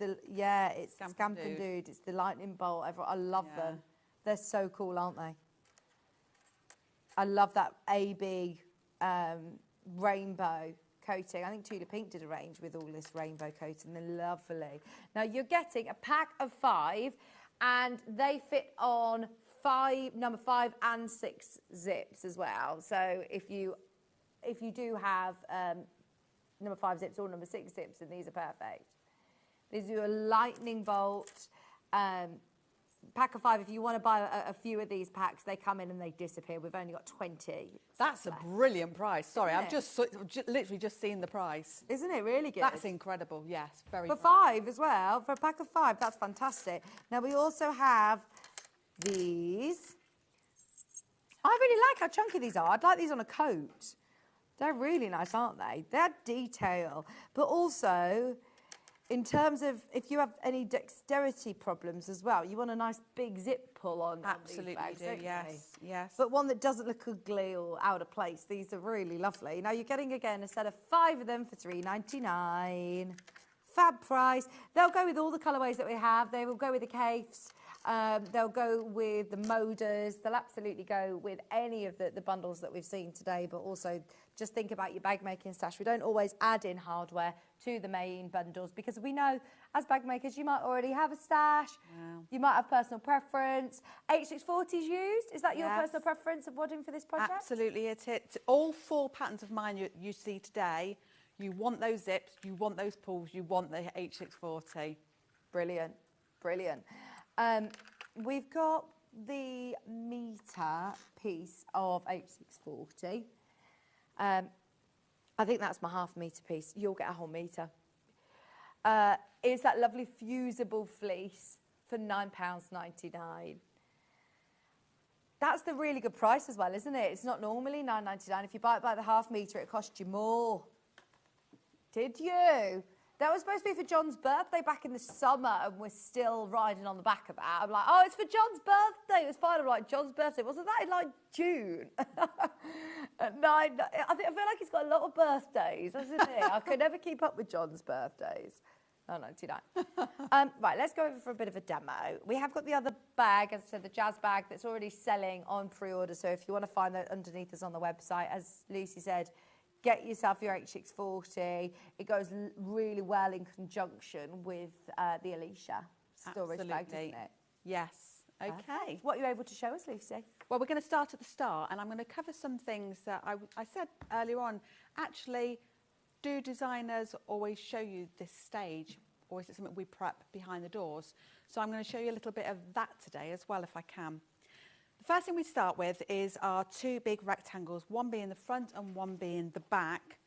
Speaker 5: Scamp and Dude. It's the lightning bolt. I love them. They're so cool, aren't they? I love that AB rainbow coating. I think Tudor Pink did a range with all this rainbow coating. They're lovely. Now, you're getting a pack of 5, and they fit on number 5 and 6 zips as well. So if you do have number 5 zips or number 6 zips, then these are perfect. These are a lightning bolt pack of 5. If you want to buy a few of these packs, they come in and they disappear. We've only got 20.
Speaker 11: That's
Speaker 5: left.
Speaker 11: A brilliant price. Sorry,
Speaker 5: Isn't
Speaker 11: I've just literally just seen the price.
Speaker 5: Isn't it really good?
Speaker 11: That's incredible. Yes, very
Speaker 5: For
Speaker 11: good.
Speaker 5: 5 as well, for a pack of 5, that's fantastic. Now, we also have these. I really like how chunky these are. I'd like these on a coat. They're really nice, aren't they? They're detail. But also, in terms of if you have any dexterity problems as well, you want a nice big zip pull on
Speaker 11: Absolutely
Speaker 5: on these bags,
Speaker 11: do,
Speaker 5: don't
Speaker 11: yes,
Speaker 5: you?
Speaker 11: yes.
Speaker 5: But one that doesn't look ugly or out of place. These are really lovely. Now, you're getting, again, a set of 5 of them for $3.99. Fab price. They'll go with all the colourways that we have. They will go with the capes. They'll go with the moders. They'll absolutely go with any of the bundles that we've seen today, but also just think about your bag making stash. We don't always add in hardware to the main bundles because we know as bag makers you might already have a stash. Wow. You might have personal preference. H640 is used. Is that your personal preference of wadding for this project?
Speaker 11: Absolutely, it is. All 4 patterns of mine you see today, you want those zips, you want those pulls, you want the H640.
Speaker 5: Brilliant, brilliant. We've got the metre piece of H640. I think that's my half metre piece. You'll get a whole metre. It's that lovely fusible fleece for £9.99. That's the really good price as well, isn't it? It's not normally £9.99. If you buy it by the half metre, it costs you more. Did you? That was supposed to be for John's birthday back in the summer, and we're still riding on the back of that. I'm like, oh, it's for John's birthday. It was fine. I'm like, John's birthday. Wasn't that in, like, June? At 9, I feel like he's got a lot of birthdays, hasn't he? I could never keep up with John's birthdays. No, 99. Right, let's go over for a bit of a demo. We have got the other bag, as I said, the jazz bag that's already selling on pre-order. So if you want to find that underneath us on the website, as Lucy said, get yourself your H640. It goes really well in conjunction with the Alicia storage bag, doesn't it?
Speaker 11: Yes. Okay.
Speaker 5: What are you able to show us, Lucy?
Speaker 11: Well, we're going to start at the start, and I'm going to cover some things that I said earlier on. Actually, do designers always show you this stage, or is it something we prep behind the doors? So I'm going to show you a little bit of that today as well, if I can. The first thing we start with is our 2 big rectangles, one being the front and one being the back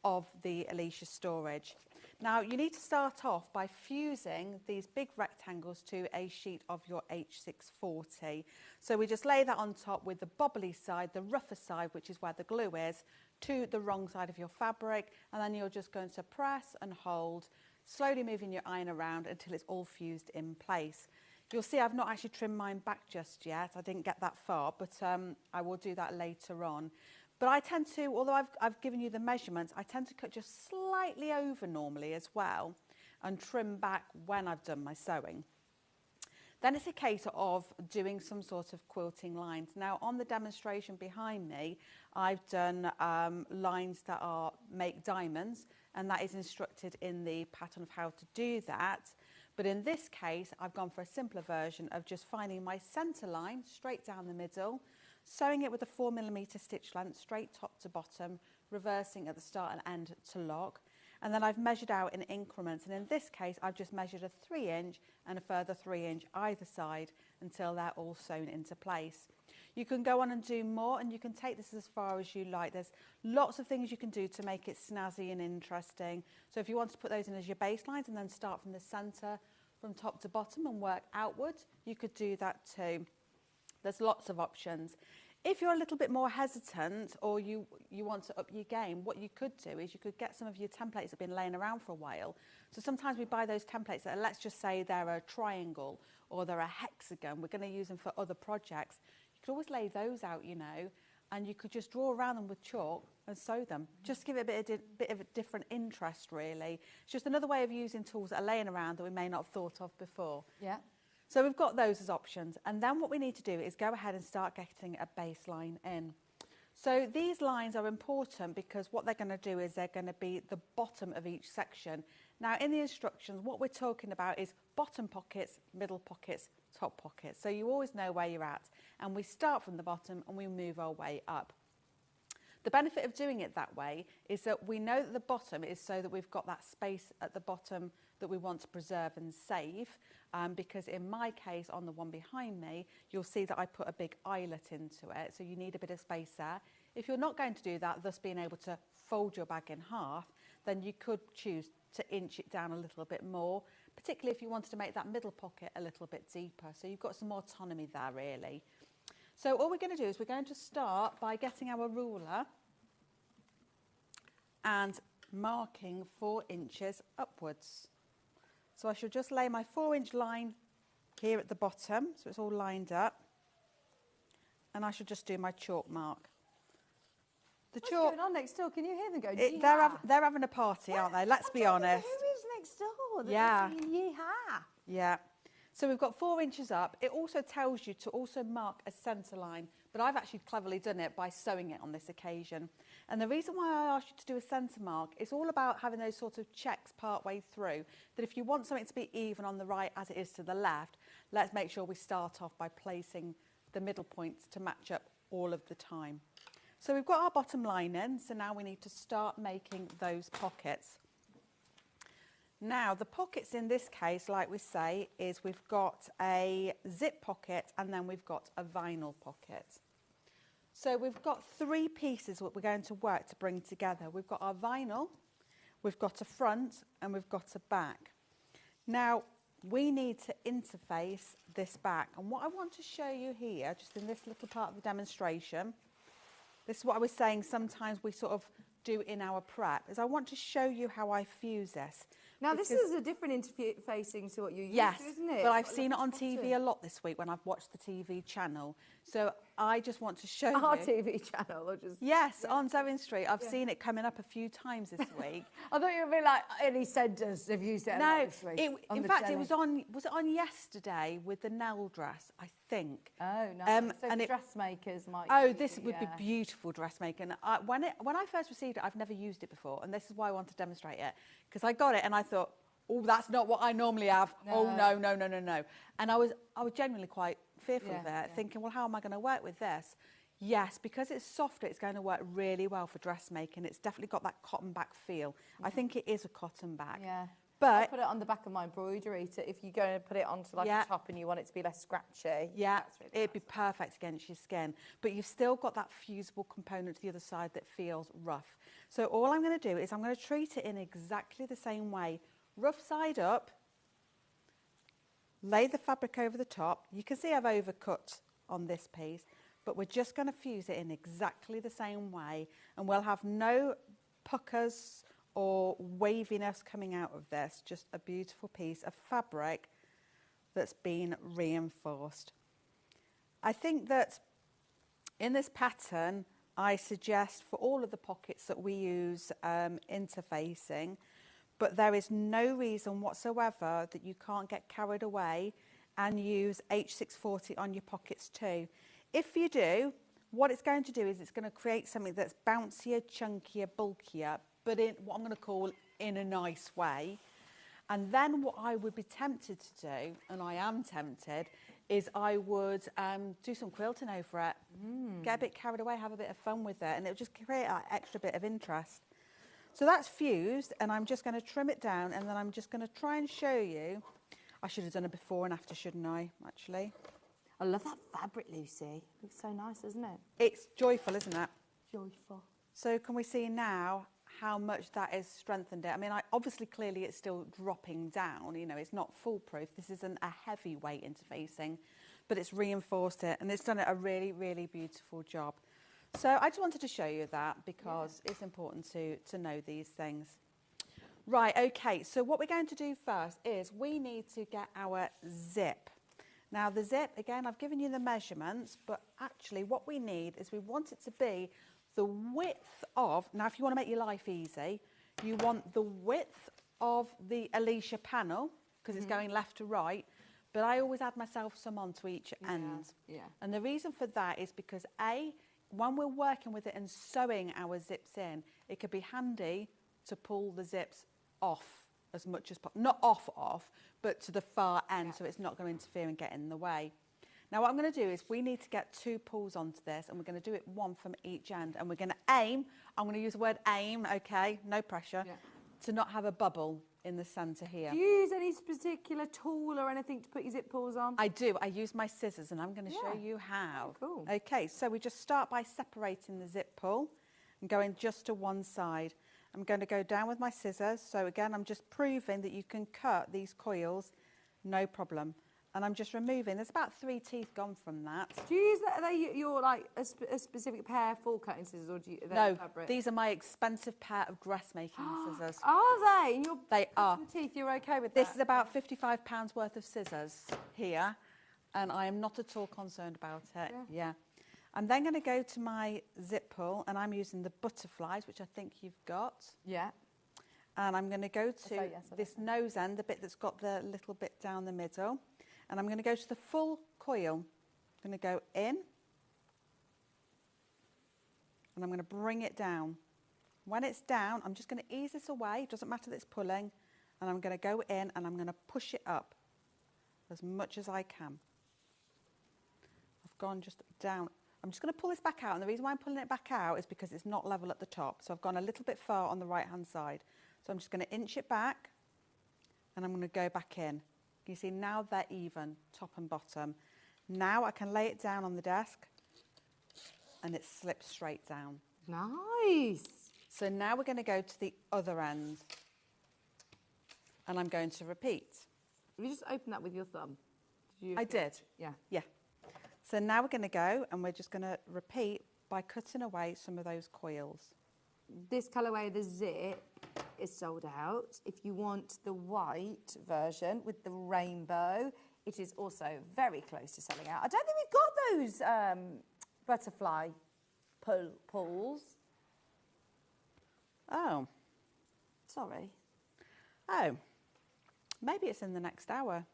Speaker 11: of the Alicia storage. Now, you need to start off by fusing these big rectangles to a sheet of your H640. So we just lay that on top with the bobbly side, the rougher side, which is where the glue is, to the wrong side of your fabric, and then you're just going to press and hold, slowly moving your iron around until it's all fused in place. You'll see I've not actually trimmed mine back just yet. I didn't get that far, but I will do that later on. But I tend to, although I've given you the measurements, I tend to cut just slightly over normally as well and trim back when I've done my sewing. Then it's a case of doing some sort of quilting lines. Now, on the demonstration behind me, I've done lines that make diamonds, and that is instructed in the pattern of how to do that. But in this case, I've gone for a simpler version of just finding my centre line straight down the middle, sewing it with a 4mm stitch length straight top to bottom, reversing at the start and end to lock. And then I've measured out in increments. And in this case, I've just measured a 3-inch and a further 3-inch either side until they're all sewn into place. You can go on and do more, and you can take this as far as you like. There's lots of things you can do to make it snazzy and interesting. So if you want to put those in as your baselines and then start from the centre, from top to bottom and work outwards, you could do that too. There's lots of options. If you're a little bit more hesitant or you want to up your game, what you could do is you could get some of your templates that have been laying around for a while. So sometimes we buy those templates that are, let's just say they're a triangle or they're a hexagon. We're going to use them for other projects. You could always lay those out, you know, and you could just draw around them with chalk and sew them. Just give it a bit of a different interest, really. It's just another way of using tools that are laying around that we may not have thought of before.
Speaker 5: Yeah.
Speaker 11: So we've got those as options. And then what we need to do is go ahead and start getting a baseline in. So these lines are important because what they're going to do is they're going to be the bottom of each section. Now, in the instructions, what we're talking about is bottom pockets, middle pockets, top pockets. So you always know where you're at. And we start from the bottom and we move our way up. The benefit of doing it that way is that we know that the bottom is so that we've got that space at the bottom that we want to preserve and save, because in my case, on the one behind me, you'll see that I put a big eyelet into it, so you need a bit of space there. If you're not going to do that, thus being able to fold your bag in half, then you could choose to inch it down a little bit more, particularly if you wanted to make that middle pocket a little bit deeper, so you've got some more autonomy there, really. So all we're going to do is we're going to start by getting our ruler and marking 4 inches upwards. So I should just lay my 4-inch line here at the bottom, so it's all lined up. And I should just do my chalk mark.
Speaker 5: What's going on next door? Can you hear them going,
Speaker 11: they're having a party, aren't they? Let's be honest.
Speaker 5: Who is next door?
Speaker 11: Yeah.
Speaker 5: They're saying yeehaw.
Speaker 11: Yeah. So we've got 4 inches up. It also tells you to also mark a centre line, but I've actually cleverly done it by sewing it on this occasion. And the reason why I asked you to do a centre mark is all about having those sort of checks part way through, that if you want something to be even on the right as it is to the left, let's make sure we start off by placing the middle points to match up all of the time. So we've got our bottom line in, so now we need to start making those pockets. Now, the pockets in this case, like we say, is we've got a zip pocket and then we've got a vinyl pocket. So we've got 3 pieces that we're going to work to bring together. We've got our vinyl, we've got a front and we've got a back. Now, we need to interface this back. And what I want to show you here, just in this little part of the demonstration, this is what I was saying sometimes we sort of do in our prep, is I want to show you how I fuse this.
Speaker 5: Now, this is a different interfacing to what you used to, isn't it?
Speaker 11: But I've seen it on TV a lot this week when I've watched the TV channel. So I just want to show you.
Speaker 5: Our TV channel? Or just,
Speaker 11: yes, on Sewing Street. I've seen it coming up a few times this week.
Speaker 5: I thought you were like any centres have used it this week.
Speaker 11: In fact, it was it on yesterday with the Nell dress, I think.
Speaker 5: Oh, no. So the dressmakers might...
Speaker 11: Oh, this would be beautiful dressmaking. When I first received it, I've never used it before, and this is why I want to demonstrate it. Because I got it and I thought, oh, that's not what I normally have. No. Oh, no. And I was genuinely quite fearful of it, thinking, well, how am I going to work with this? Yes, because it's softer, it's going to work really well for dressmaking. It's definitely got that cotton back feel. I think it is a cotton back.
Speaker 5: Yeah.
Speaker 11: But
Speaker 5: I put it on the back of my embroidery if you're going to put it onto like a top and you want it to be less scratchy.
Speaker 11: Yeah,
Speaker 5: really
Speaker 11: it'd be perfect against your skin. But you've still got that fusible component to the other side that feels rough. So all I'm going to do is I'm going to treat it in exactly the same way. Rough side up, lay the fabric over the top. You can see I've overcut on this piece, but we're just going to fuse it in exactly the same way, and we'll have no puckers or waviness coming out of this, just a beautiful piece of fabric that's been reinforced. I think that in this pattern, I suggest for all of the pockets that we use interfacing, but there is no reason whatsoever that you can't get carried away and use H640 on your pockets too. If you do, what it's going to do is it's going to create something that's bouncier, chunkier, bulkier, but in what I'm going to call in a nice way. And then what I would be tempted to do, and I am tempted, is I would do some quilting over it, get a bit carried away, have a bit of fun with it, and it would just create that extra bit of interest. So that's fused, and I'm just going to trim it down, and then I'm just going to try and show you. I should have done it before and after, shouldn't I, actually?
Speaker 5: I love that fabric, Lucy. Looks so nice, doesn't it?
Speaker 11: It's joyful, isn't it?
Speaker 5: Joyful.
Speaker 11: So can we see now how much that has strengthened it? I mean, obviously, clearly, it's still dropping down. You know, it's not foolproof. This isn't a heavyweight interfacing, but it's reinforced it, and it's done a really, really beautiful job. So I just wanted to show you that because it's important to know these things. Right, okay, so what we're going to do first is we need to get our zip. Now the zip, again, I've given you the measurements, but actually what we need is we want it to be the width of, now if you want to make your life easy, you want the width of the Alicia panel, because it's going left to right, but I always add myself some onto each end.
Speaker 5: Yeah.
Speaker 11: And the reason for that is because when we're working with it and sewing our zips in, it could be handy to pull the zips off as much as possible. Not off, but to the far end so it's not going to interfere and get in the way. Now what I'm going to do is we need to get 2 pulls onto this, and we're going to do it 1 from each end, and we're going to aim, I'm going to use the word aim, okay, no pressure, to not have a bubble in the centre here.
Speaker 5: Do you use any particular tool or anything to put your zip pulls on?
Speaker 11: I do. I use my scissors, and I'm going to show you how.
Speaker 5: Oh, cool.
Speaker 11: Okay, so we just start by separating the zip pull and going just to one side. I'm going to go down with my scissors. So again, I'm just proving that you can cut these coils, no problem. And I'm just removing. There's about 3 teeth gone from that.
Speaker 5: Do you use that? Are they your like a specific pair of full cutting scissors, or do you?
Speaker 11: No,
Speaker 5: fabric?
Speaker 11: these are my expensive pair of dressmaking scissors.
Speaker 5: Are they?
Speaker 11: They are.
Speaker 5: The teeth. You're okay with
Speaker 11: This
Speaker 5: that?
Speaker 11: is about £55 worth of scissors here, and I am not at all concerned about it. Yeah. I'm then going to go to my zip pull, and I'm using the butterflies, which I think you've got.
Speaker 5: Yeah.
Speaker 11: And I'm going to go to this nose end, the bit that's got the little bit down the middle. And I'm going to go to the full coil. I'm going to go in. And I'm going to bring it down. When it's down, I'm just going to ease this away. It doesn't matter that it's pulling. And I'm going to go in and I'm going to push it up as much as I can. I've gone just down. I'm just going to pull this back out. And the reason why I'm pulling it back out is because it's not level at the top. So I've gone a little bit far on the right-hand side. So I'm just going to inch it back. And I'm going to go back in. You see, now they're even, top and bottom. Now I can lay it down on the desk and it slips straight down.
Speaker 5: Nice.
Speaker 11: So now we're going to go to the other end. And I'm going to repeat.
Speaker 5: Have you just opened that with your thumb?
Speaker 11: I did.
Speaker 5: Yeah.
Speaker 11: Yeah. So now we're going to go and we're just going to repeat by cutting away some of those coils.
Speaker 5: This colourway, the zip, is sold out. If you want the white version with the rainbow, it is also very close to selling out. I don't think we've got those butterfly pulls.
Speaker 11: Oh.
Speaker 5: Sorry.
Speaker 11: Oh. Maybe it's in the next hour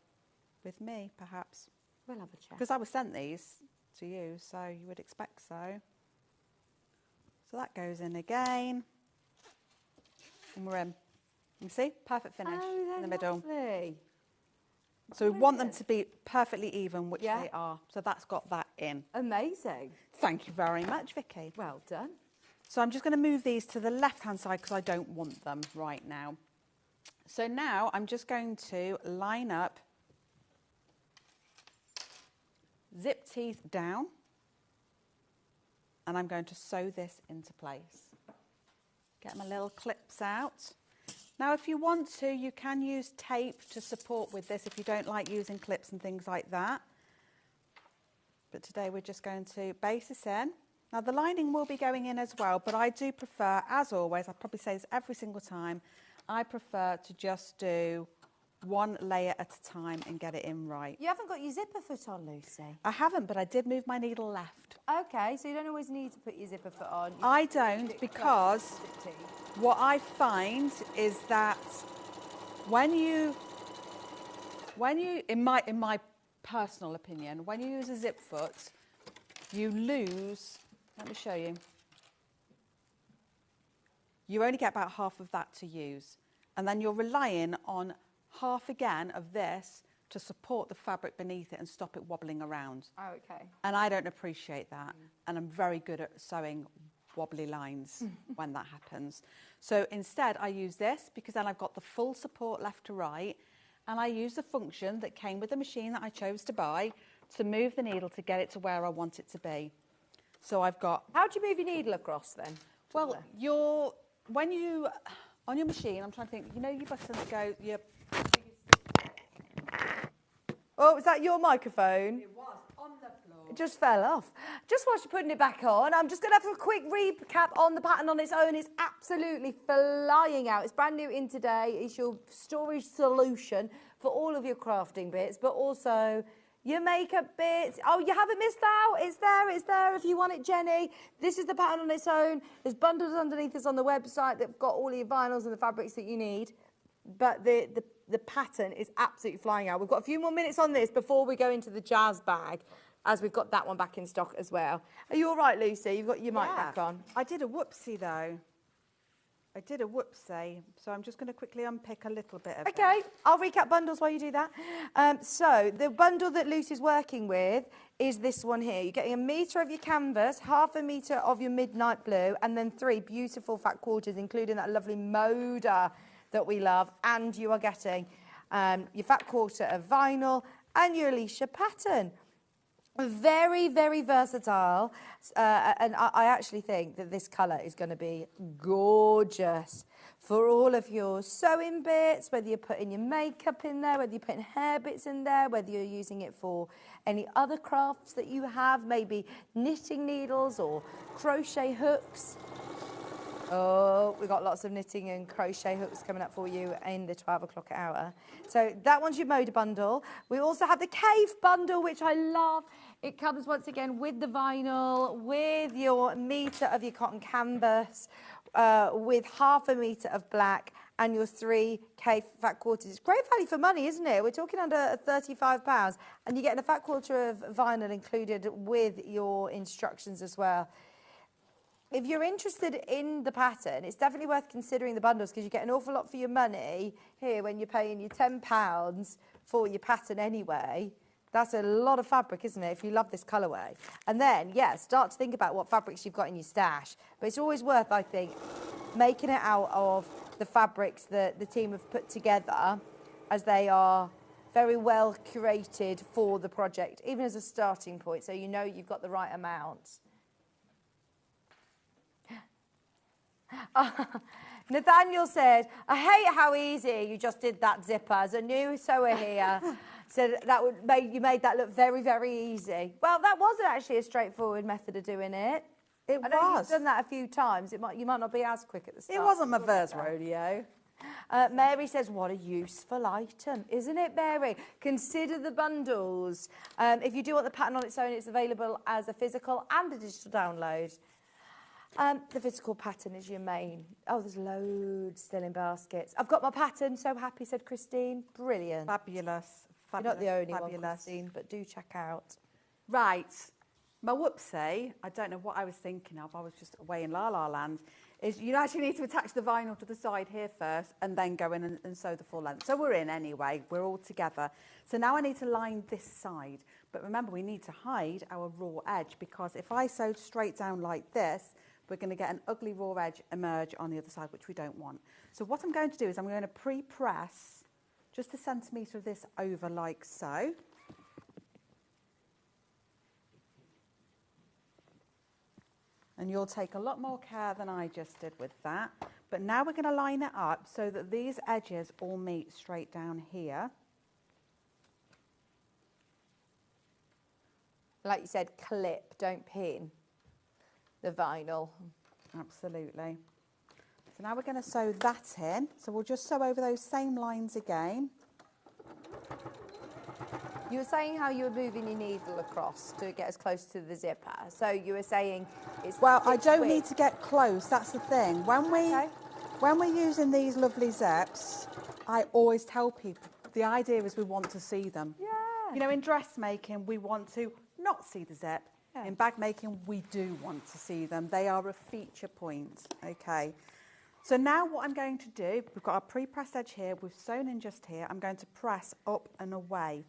Speaker 11: with me, perhaps.
Speaker 5: We'll have a check.
Speaker 11: Because I was sent these to you, so you would expect so. So that goes in again. And we're in. You see? Perfect finish in the middle.
Speaker 5: Lovely.
Speaker 11: So we want them to be perfectly even, which they are. So that's got that in.
Speaker 5: Amazing.
Speaker 11: Thank you very much, Vicky.
Speaker 5: Well done.
Speaker 11: So I'm just going to move these to the left-hand side because I don't want them right now. So now I'm just going to line up, zip teeth down, and I'm going to sew this into place. Get my little clips out. Now, if you want to, you can use tape to support with this if you don't like using clips and things like that. But today we're just going to base this in. Now, the lining will be going in as well, but I do prefer, as always, I probably say this every single time, I prefer to just do one layer at a time and get it in right.
Speaker 5: You haven't got your zipper foot on, Lucy.
Speaker 11: I haven't, but I did move my needle left.
Speaker 5: Okay, so you don't always need to put your zipper foot on.
Speaker 11: I don't, because what I find is that when you, in my personal opinion, when you use a zip foot, you lose, let me show you. You only get about half of that to use. And then you're relying on half again of this to support the fabric beneath it and stop it wobbling around.
Speaker 5: Oh, okay.
Speaker 11: And I don't appreciate that. And I'm very good at sewing wobbly lines when that happens. So instead I use this because then I've got the full support left to right, and I use the function that came with the machine that I chose to buy to move the needle to get it to where I want it to be. So I've got...
Speaker 5: How do you move your needle across then?
Speaker 11: Well, when you, on your machine, I'm trying to think, you know your buttons go,
Speaker 5: Oh, is that your microphone?
Speaker 11: It was on the floor.
Speaker 5: It just fell off. Just whilst you're putting it back on, I'm just going to have a quick recap on the pattern on its own. It's absolutely flying out. It's brand new in today. It's your storage solution for all of your crafting bits, but also your makeup bits. Oh, you haven't missed out. It's there. It's there if you want it, Jenny. This is the pattern on its own. There's bundles underneath us on the website that've got all your vinyls and the fabrics that you need. But the pattern is absolutely flying out. We've got a few more minutes on this before we go into the jazz bag, as we've got that one back in stock as well. Are you all right, Lucy? You've got your mic back on.
Speaker 11: I did a whoopsie, though. I did a whoopsie, so I'm just going to quickly unpick a little bit of it.
Speaker 5: Okay, I'll recap bundles while you do that. So the bundle that Lucy's working with is this one here. You're getting 1 metre of your canvas, 1/2 metre of your midnight blue, and then 3 beautiful fat quarters, including that lovely Moda that we love. And you are getting your fat quarter of vinyl and your Alicia pattern. Very, very versatile, and I actually think that this colour is going to be gorgeous for all of your sewing bits, whether you're putting your makeup in there, whether you're putting hair bits in there, whether you're using it for any other crafts that you have, maybe knitting needles or crochet hooks. Oh, we've got lots of knitting and crochet hooks coming up for you in the 12 o'clock hour. So that one's your Moda bundle. We also have the Cave bundle, which I love. It comes once again with the vinyl, with your metre of your cotton canvas, with 1/2 metre of black and your 3 Cave fat quarters. It's great value for money, isn't it? We're talking under £35 and you're getting a fat quarter of vinyl included with your instructions as well. If you're interested in the pattern, it's definitely worth considering the bundles because you get an awful lot for your money here when you're paying your £10 for your pattern anyway. That's a lot of fabric, isn't it, if you love this colourway? And then, yeah, start to think about what fabrics you've got in your stash. But it's always worth, I think, making it out of the fabrics that the team have put together, as they are very well curated for the project, even as a starting point, so you know you've got the right amount. Nathaniel said, I hate how easy you just did that zipper. As a new sewer here, said that you made that look very, very easy. Well, that wasn't actually a straightforward method of doing it.
Speaker 11: It
Speaker 5: I know
Speaker 11: was.
Speaker 5: you've done that a few times. You might not be as quick at the start.
Speaker 11: It wasn't my first rodeo.
Speaker 5: Mary says, what a useful item, isn't it, Mary? Consider the bundles. If you do want the pattern on its own, it's available as a physical and a digital download. The physical pattern is your main. Oh, there's loads still in baskets. I've got my pattern, so happy, said Christine. Brilliant.
Speaker 11: Fabulous.
Speaker 5: You're not the only one, Christine, but do check out.
Speaker 11: Right. My whoopsie, I don't know what I was thinking of, I was just away in La La Land, is you actually need to attach the vinyl to the side here first and then go in and sew the full length. So we're in anyway, we're all together. So now I need to line this side. But remember, we need to hide our raw edge because if I sewed straight down like this, we're going to get an ugly raw edge emerge on the other side, which we don't want. So what I'm going to do is I'm going to pre-press just 1 centimetre of this over like so. And you'll take a lot more care than I just did with that. But now we're going to line it up so that these edges all meet straight down here.
Speaker 5: Like you said, clip, don't pin the vinyl.
Speaker 11: Absolutely. So now we're going to sew that in. So we'll just sew over those same lines again.
Speaker 5: You were saying how you were moving your needle across to get as close to the zipper. So you were saying it's...
Speaker 11: Well, I don't need to get close. That's the thing. When we're using these lovely zips, I always tell people the idea is we want to see them.
Speaker 5: Yeah.
Speaker 11: You know, in dressmaking, we want to not see the zip.
Speaker 5: Yeah.
Speaker 11: In bag making, we do want to see them. They are a feature point. Okay. So now what I'm going to do, we've got our pre-pressed edge here, we've sewn in just here, I'm going to press up and away.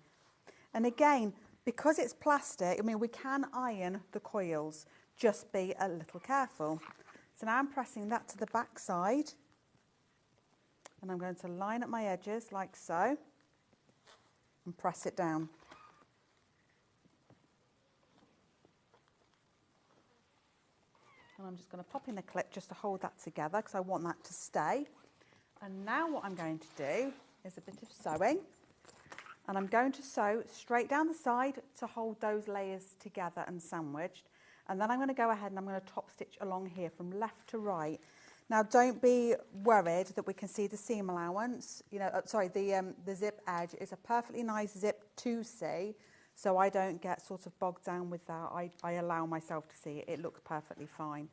Speaker 11: And again, because it's plastic, I mean, we can iron the coils. just be a little careful. So now I'm pressing that to the back side, and I'm going to line up my edges like so and press it down. And I'm just going to pop in a clip just to hold that together because I want that to stay. And now what I'm going to do is a bit of sewing, and I'm going to sew straight down the side to hold those layers together and sandwiched. And then I'm going to go ahead and I'm going to top stitch along here from left to right. Now don't be worried that we can see the seam allowance. You know, the zip edge is a perfectly nice zip to see, so I don't get sort of bogged down with that. I allow myself to see it. It looks perfectly fine.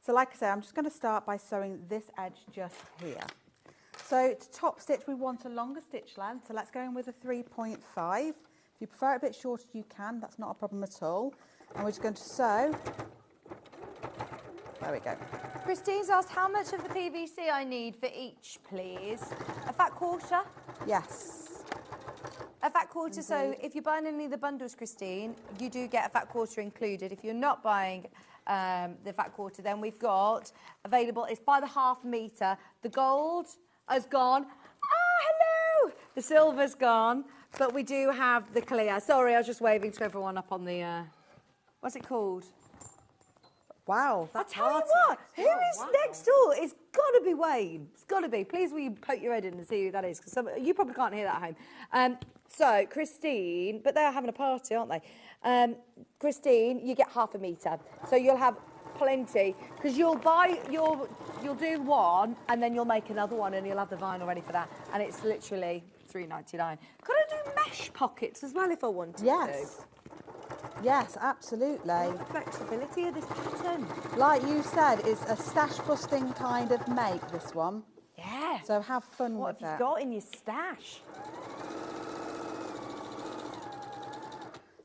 Speaker 11: So like I say, I'm just going to start by sewing this edge just here. So to top stitch, we want a longer stitch length, so let's go in with a 3.5. If you prefer it a bit shorter, you can. That's not a problem at all. And we're just going to sew. There we go.
Speaker 5: Christine's asked how much of the PVC I need for each, please. A fat quarter?
Speaker 11: Yes.
Speaker 5: A fat quarter.
Speaker 11: Indeed.
Speaker 5: So if you're buying any of the bundles, Christine, you do get a fat quarter included. If you're not buying the fat quarter, then we've got available, it's by the ½ metre. The gold has gone. Ah, hello! The silver's gone, but we do have the clear. Sorry, I was just waving to everyone up on the, what's it called?
Speaker 11: Wow,
Speaker 5: I'll
Speaker 11: that's
Speaker 5: tell you
Speaker 11: hard
Speaker 5: what,
Speaker 11: to
Speaker 5: who is next door? It's got to be Wayne. It's got to be. Please will you poke your head in and see who that is, because you probably can't hear that at home. So, Christine, but they're having a party, aren't they? Christine, you get ½ metre. So you'll have plenty, because you'll do one, and then you'll make another one, and you'll have the vinyl ready for that. And it's literally £3.99. Could I do mesh pockets as well if I wanted to?
Speaker 11: Yes. Yes, absolutely.
Speaker 5: The flexibility of this pattern.
Speaker 11: Like you said, it's a stash busting kind of make, this one.
Speaker 5: Yeah.
Speaker 11: So have fun with it.
Speaker 5: What have you got in your stash?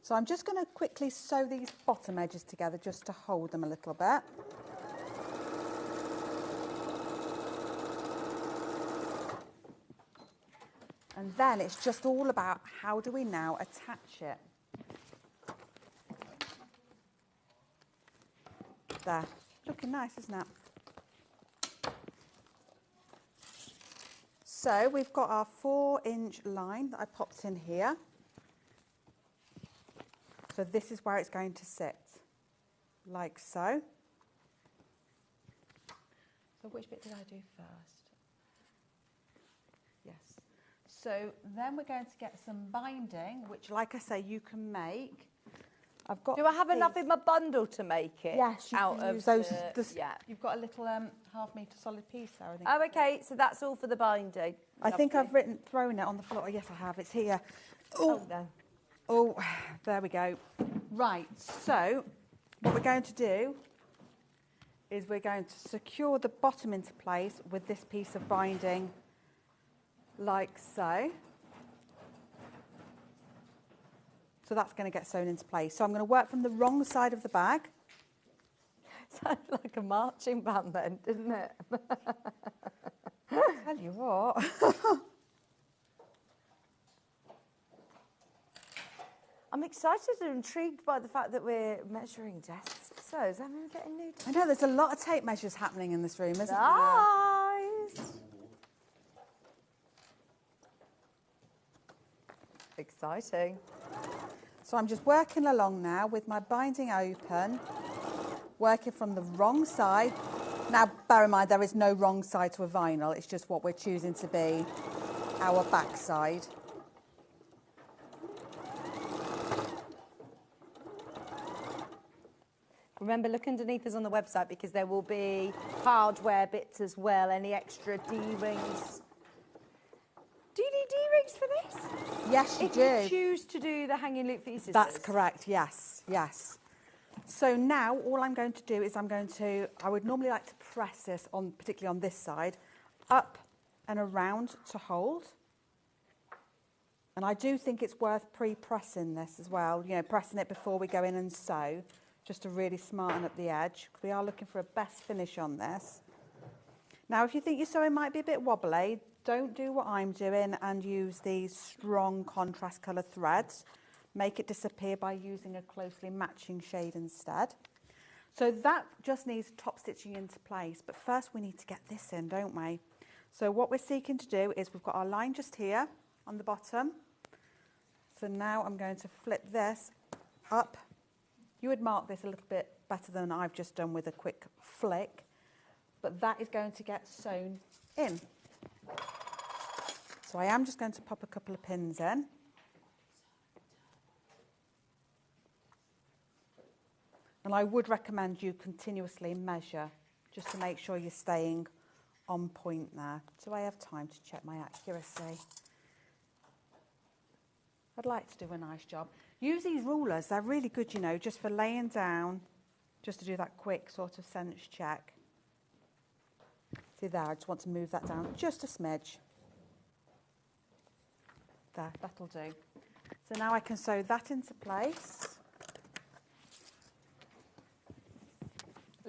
Speaker 11: So I'm just going to quickly sew these bottom edges together just to hold them a little bit. And then it's just all about how do we now attach it. There. Looking nice, isn't it? So we've got our 4-inch line that I popped in here. So this is where it's going to sit, like so. So which bit did I do first? Yes. So then we're going to get some binding, which, like I say, you can make. I've got.
Speaker 5: Do I have enough in my bundle to make it?
Speaker 11: Yes, you
Speaker 5: out
Speaker 11: can
Speaker 5: of
Speaker 11: use those.
Speaker 5: yeah.
Speaker 11: You've got a little ½ metre solid piece there, I think.
Speaker 5: Oh, okay. So that's all for the binding.
Speaker 11: I think I've thrown it on the floor. Oh, yes, I have. It's here.
Speaker 5: Oh no.
Speaker 11: Oh, there we go. Right, so what we're going to do is we're going to secure the bottom into place with this piece of binding, like so. So that's going to get sewn into place. So I'm going to work from the wrong side of the bag.
Speaker 5: Sounded like a marching band then, didn't it?
Speaker 11: Tell you what.
Speaker 5: I'm excited and intrigued by the fact that we're measuring desks. So, is that we're getting new desks?
Speaker 11: I know there's a lot of tape measures happening in this room, isn't there?
Speaker 5: Nice. Exciting.
Speaker 11: So I'm just working along now with my binding open, working from the wrong side. Now, bear in mind, there is no wrong side to a vinyl. It's just what we're choosing to be our back side.
Speaker 5: Remember, look underneath us on the website because there will be hardware bits as well, any extra D-rings. Do you need D-rings for this?
Speaker 11: Yes, you do.
Speaker 5: If you choose to do the hanging loop for your sisters.
Speaker 11: That's correct, yes, yes. So now all I'm going to do is I would normally like to press this, particularly on this side, up and around to hold. And I do think it's worth pre-pressing this as well, you know, pressing it before we go in and sew, just to really smarten up the edge, because we are looking for a best finish on this. Now, if you think your sewing might be a bit wobbly, don't do what I'm doing and use these strong contrast colour threads. Make it disappear by using a closely matching shade instead. So that just needs top stitching into place. But first we need to get this in, don't we? So what we're seeking to do is we've got our line just here on the bottom. So now I'm going to flip this up. You would mark this a little bit better than I've just done with a quick flick. But that is going to get sewn in. So I am just going to pop a couple of pins in. And I would recommend you continuously measure just to make sure you're staying on point there. Do I have time to check my accuracy? I'd like to do a nice job. Use these rulers, they're really good, you know, just for laying down, just to do that quick sort of sense check. See there, I just want to move that down just a smidge. There, that'll do. So now I can sew that into place.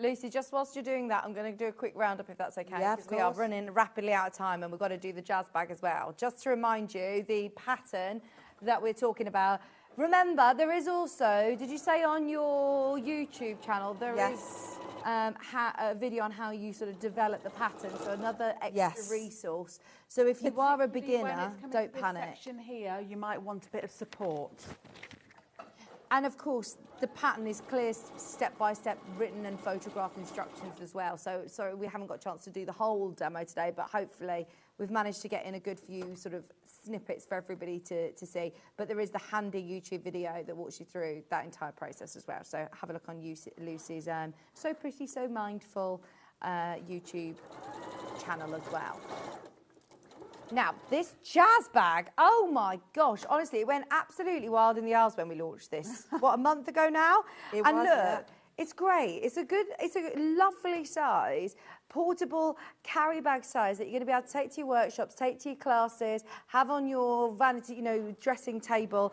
Speaker 5: Lucy, just whilst you're doing that, I'm going to do a quick roundup if that's okay.
Speaker 11: Yeah, of
Speaker 5: because we are
Speaker 11: course.
Speaker 5: running rapidly out of time and we've got to do the jazz bag as well. Just to remind you, the pattern that we're talking about, remember, there is also, did you say on your YouTube channel, there is a video on how you sort of develop the pattern, so another extra resource. So if you are a beginner, don't panic.
Speaker 11: Section here, you might want a bit of support.
Speaker 5: And of course, the pattern is clear, step-by-step, written and photographed instructions as well. So sorry, we haven't got a chance to do the whole demo today, but hopefully we've managed to get in a good few sort of snippets for everybody to see. But there is the handy YouTube video that walks you through that entire process as well. So have a look on Lucy's So Pretty, So Mindful YouTube channel as well. Now, this jazz bag, oh my gosh, honestly, it went absolutely wild in the Isles when we launched this. What, a month ago now?
Speaker 11: It
Speaker 5: and
Speaker 11: was,
Speaker 5: look,
Speaker 11: yeah.
Speaker 5: it's great. It's a lovely size, portable carry bag size that you're going to be able to take to your workshops, take to your classes, have on your vanity, you know, dressing table.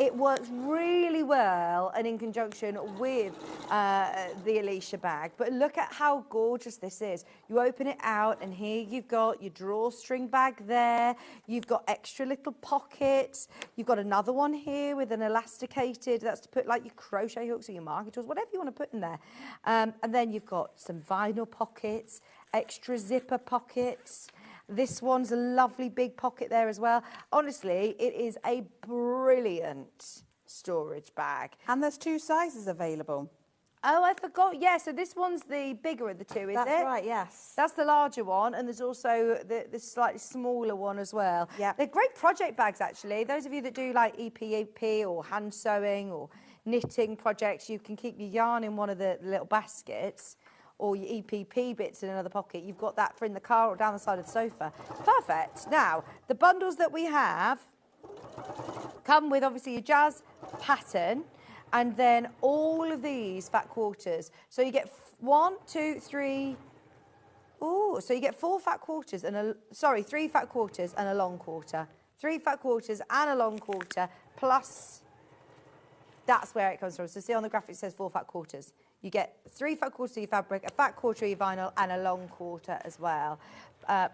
Speaker 5: It works really well and in conjunction with the Alicia bag. But look at how gorgeous this is. You open it out and here you've got your drawstring bag there. You've got extra little pockets. You've got another one here with an elasticated, that's to put like your crochet hooks or your marking tools, whatever you want to put in there. And then you've got some vinyl pockets, extra zipper pockets. This one's a lovely big pocket there as well. Honestly, it is a brilliant storage bag.
Speaker 11: And there's 2 sizes available.
Speaker 5: Oh, I forgot. Yeah, so this one's the bigger of the 2, is it?
Speaker 11: That's right, yes.
Speaker 5: That's the larger one, and there's also the slightly smaller one as well. Yeah. They're great project bags, actually. Those of you that do like EPEP or hand sewing or knitting projects, you can keep your yarn in one of the little baskets or your EPP bits in another pocket. You've got that for in the car or down the side of the sofa. Perfect. Now, the bundles that we have come with obviously your jazz pattern and then all of these fat quarters. So you get 1, 2, 3. Oh, so you get 4 fat quarters and 3 fat quarters and a long quarter. 3 fat quarters and a long quarter plus. That's where it comes from. So see on the graphic it says 4 fat quarters. You get 3 fat quarters of your fabric, a fat quarter of your vinyl, and a long quarter as well.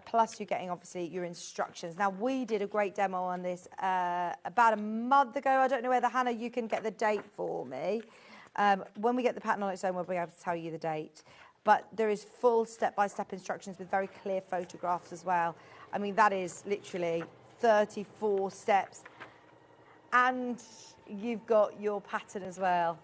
Speaker 5: Plus you're getting, obviously, your instructions. Now, we did a great demo on this about a month ago. I don't know whether, Hannah, you can get the date for me. When we get the pattern on its own, we'll be able to tell you the date. But there is full step-by-step instructions with very clear photographs as well. I mean, that is literally 34 steps. And you've got your pattern as well.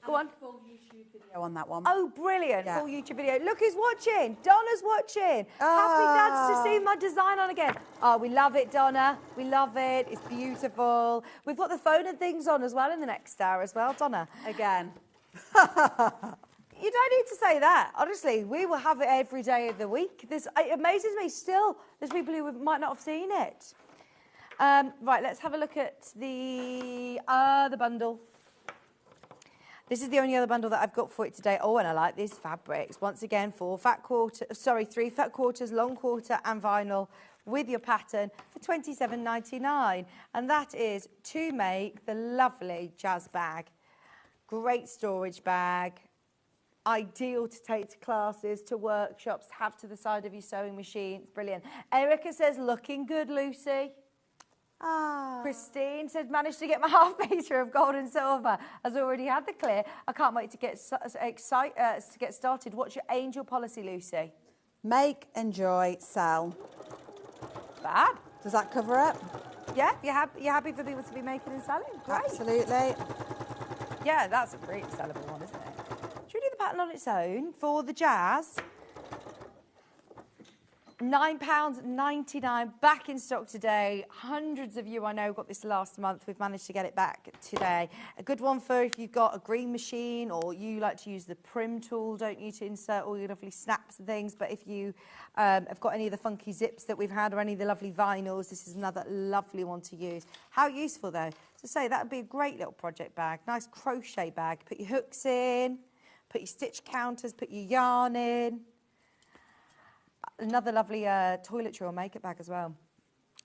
Speaker 5: Go on.
Speaker 11: Full YouTube video on that one.
Speaker 5: Oh, brilliant. Full YouTube video. Look who's watching. Donna's watching. Happy dads to see my design on again. Oh, we love it, Donna. We love it. It's beautiful. We've got the phone and things on as well in the next hour as well, Donna.
Speaker 11: Again.
Speaker 5: You don't need to say that. Honestly, we will have it every day of the week. It amazes me still. There's people who might not have seen it. Right, let's have a look at the bundle. This is the only other bundle that I've got for it today. Oh, and I like these fabrics. Once again, 3 fat quarters, long quarter and vinyl with your pattern for £27.99. And that is to make the lovely jazz bag. Great storage bag. Ideal to take to classes, to workshops, have to the side of your sewing machine. It's brilliant. Erica says, looking good, Lucy. Christine said, managed to get my half metre of gold and silver. Has already had the clear. I can't wait to get started. What's your angel policy, Lucy?
Speaker 11: Make, enjoy, sell.
Speaker 5: Fab.
Speaker 11: Does that cover it?
Speaker 5: Yeah, you're happy for people to be making and selling? Great.
Speaker 11: Absolutely.
Speaker 5: Yeah, that's a pretty sellable one, isn't it? Should we do the pattern on its own for the jazz? £9.99 back in stock today. Hundreds of you I know got this last month. We've managed to get it back today. A good one for if you've got a green machine or you like to use the prim tool, don't you, to insert all your lovely snaps and things. But if you have got any of the funky zips that we've had or any of the lovely vinyls, this is another lovely one to use. How useful though. To say that would be a great little project bag. Nice crochet bag. Put your hooks in, put your stitch counters, put your yarn in. Another lovely toiletry or makeup bag as well.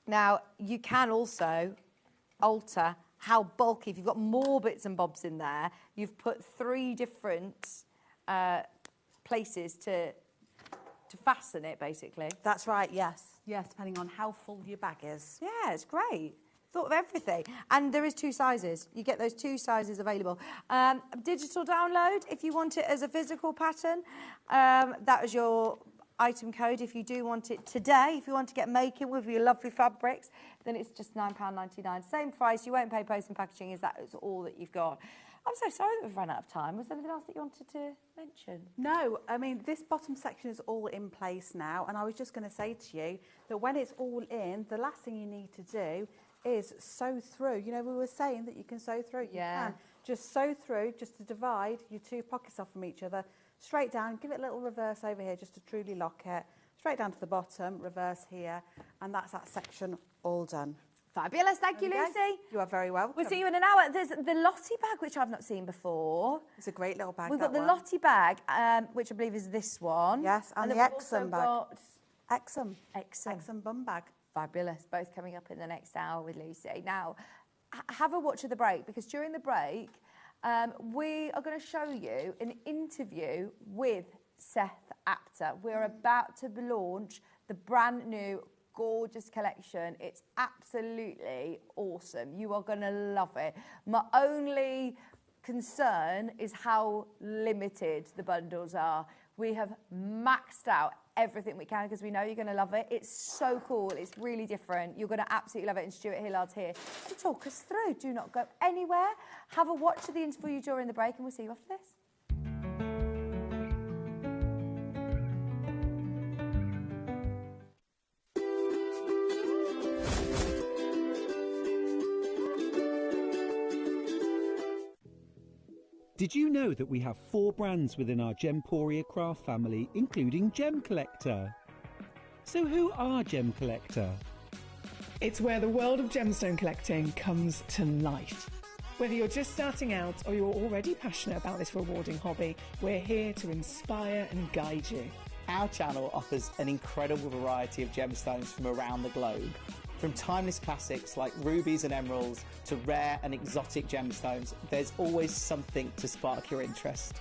Speaker 5: Now, you can also alter how bulky. If you've got more bits and bobs in there, you've put 3 different places to fasten it, basically.
Speaker 11: That's right, yes. Yes, depending on how full your bag is.
Speaker 5: Yeah, it's great. Thought of everything. And there is 2 sizes. You get those 2 sizes available. Digital download, if you want it as a physical pattern, that is your item code. If you do want it today, if you want to get making with your lovely fabrics, then it's just £9.99. Same price. You won't pay post and packaging. That is all that you've got. I'm so sorry that we've run out of time. Was there anything else that you wanted to mention?
Speaker 11: No, I mean, this bottom section is all in place now, and I was just going to say to you that when it's all in, the last thing you need to do is sew through. You know, we were saying that you can sew through. You can just sew through, just to divide your 2 pockets off from each other. Straight down, give it a little reverse over here just to truly lock it. Straight down to the bottom, reverse here, and that's that section all done.
Speaker 5: Fabulous, thank you, Lucy.
Speaker 11: You are very welcome.
Speaker 5: We'll see you in an hour. There's the Lotty bag, which I've not seen before.
Speaker 11: It's a great little bag.
Speaker 5: We've got the Lotty bag, which I believe is this one.
Speaker 11: Yes, and the Exom bag. Exom bum bag.
Speaker 5: Fabulous, both coming up in the next hour with Lucy. Now, have a watch of the break, because during the break, we are going to show you an interview with Seth Apter. We're about to launch the brand new gorgeous collection. It's absolutely awesome. You are going to love it. My only concern is how limited the bundles are. We have maxed out everything we can because we know you're going to love it. It's so cool. It's really different. You're going to absolutely love it. And Stuart Hillard's here to talk us through. Do not go anywhere. Have a watch of the interview during the break and we'll see you after this.
Speaker 1: Did you know that we have 4 brands within our Gemporia craft family, including Gem Collector? So who are Gem Collector?
Speaker 12: It's where the world of gemstone collecting comes to life. Whether you're just starting out or you're already passionate about this rewarding hobby, we're here to inspire and guide you.
Speaker 13: Our channel offers an incredible variety of gemstones from around the globe. From timeless classics like rubies and emeralds to rare and exotic gemstones, there's always something to spark your interest.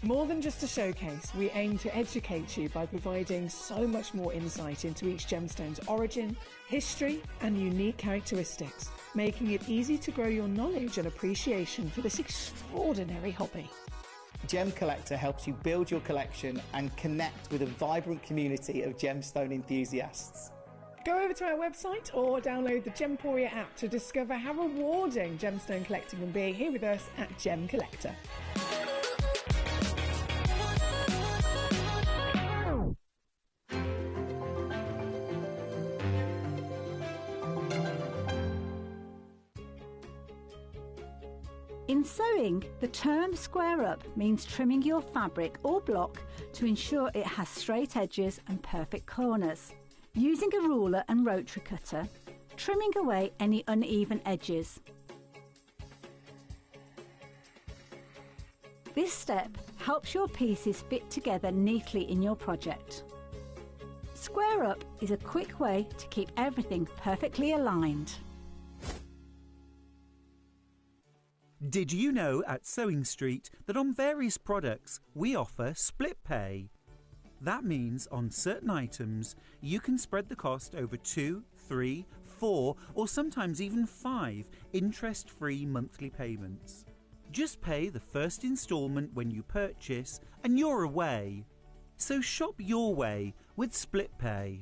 Speaker 12: More than just a showcase, we aim to educate you by providing so much more insight into each gemstone's origin, history, and unique characteristics, making it easy to grow your knowledge and appreciation for this extraordinary hobby.
Speaker 13: Gem Collector helps you build your collection and connect with a vibrant community of gemstone enthusiasts.
Speaker 12: Go over to our website or download the Gemporia app to discover how rewarding gemstone collecting can be here with us at Gem Collector.
Speaker 10: In sewing, the term square up means trimming your fabric or block to ensure it has straight edges and perfect corners. Using a ruler and rotary cutter, trimming away any uneven edges. This step helps your pieces fit together neatly in your project. Square up is a quick way to keep everything perfectly aligned.
Speaker 1: Did you know at Sewing Street that on various products we offer split pay? That means on certain items, you can spread the cost over 2, 3, 4, or sometimes even 5 interest-free monthly payments. Just pay the first instalment when you purchase and you're away. So shop your way with Split Pay.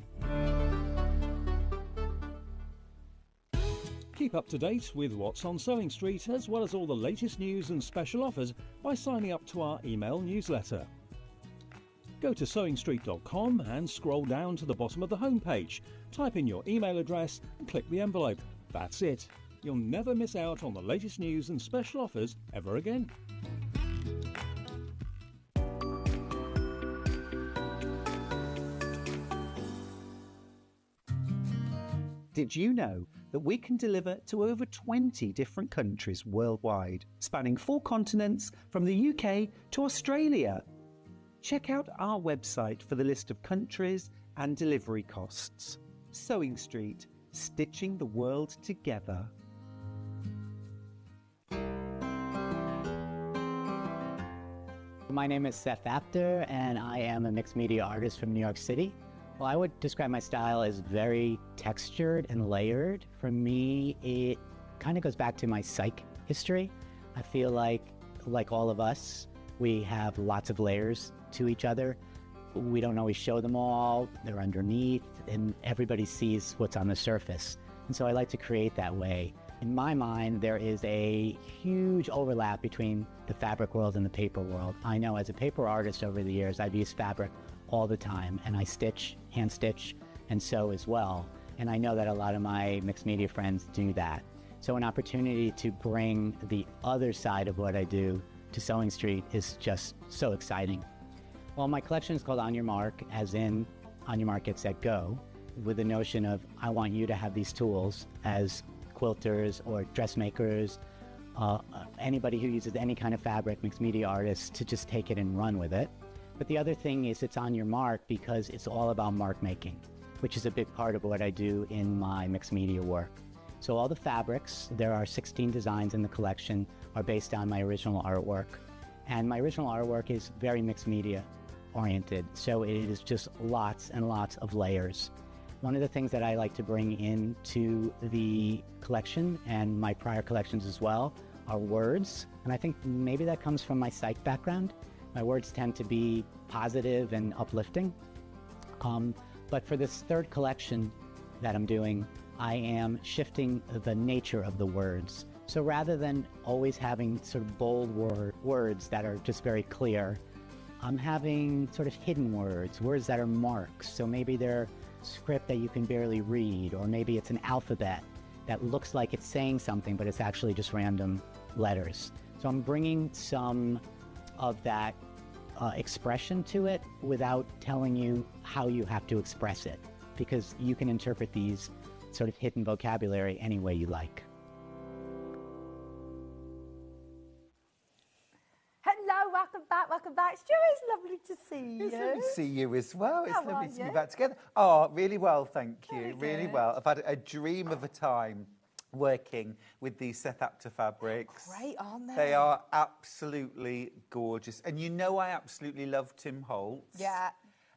Speaker 6: Keep up to date with what's on Sewing Street, as well as all the latest news and special offers by signing up to our email newsletter. Go to sewingstreet.com and scroll down to the bottom of the homepage. Type in your email address and click the envelope. That's it. You'll never miss out on the latest news and special offers ever again.
Speaker 9: Did you know that we can deliver to over 20 different countries worldwide, spanning 4 continents from the UK to Australia? Check out our website for the list of countries and delivery costs. Sewing Street, stitching the world together.
Speaker 14: My name is Seth Apter, and I am a mixed media artist from New York City. Well, I would describe my style as very textured and layered. For me, it kind of goes back to my psych history. I feel like all of us, we have lots of layers to each other. We don't always show them all. They're underneath, and everybody sees what's on the surface. And so I like to create that way. In my mind, there is a huge overlap between the fabric world and the paper world. I know as a paper artist over the years, I've used fabric all the time, and I stitch, hand stitch, and sew as well. And I know that a lot of my mixed media friends do that. So an opportunity to bring the other side of what I do to Sewing Street is just so exciting. Well, my collection is called On Your Mark, as in On Your Mark, Get Set, Go, with the notion of I want you to have these tools as quilters or dressmakers, anybody who uses any kind of fabric, mixed media artists, to just take it and run with it. But the other thing is it's on your mark because it's all about mark making, which is a big part of what I do in my mixed media work. So all the fabrics, there are 16 designs in the collection, are based on my original artwork. And my original artwork is very mixed media oriented, so it is just lots and lots of layers. One of the things that I like to bring into the collection, and my prior collections as well, are words. And I think maybe that comes from my psych background. My words tend to be positive and uplifting. But for this third collection that I'm doing, I am shifting the nature of the words. So rather than always having sort of bold words that are just very clear, I'm having sort of hidden words that are marks. So maybe they're script that you can barely read, or maybe it's an alphabet that looks like it's saying something, but it's actually just random letters. So I'm bringing some of that expression to it without telling you how you have to express it, because you can interpret these sort of hidden vocabulary any way you like.
Speaker 5: Hello, welcome back. Stu, it's lovely to see you.
Speaker 15: It's lovely to see you as well. It's
Speaker 5: How
Speaker 15: lovely
Speaker 5: are
Speaker 15: to be
Speaker 5: you?
Speaker 15: back together. Oh, really well, thank you.
Speaker 5: Very
Speaker 15: Really
Speaker 5: good.
Speaker 15: well. I've had a dream of a time working with these Seth Apter fabrics.
Speaker 5: Great, aren't they?
Speaker 15: They are absolutely gorgeous. And you know I absolutely love Tim Holtz.
Speaker 5: Yeah.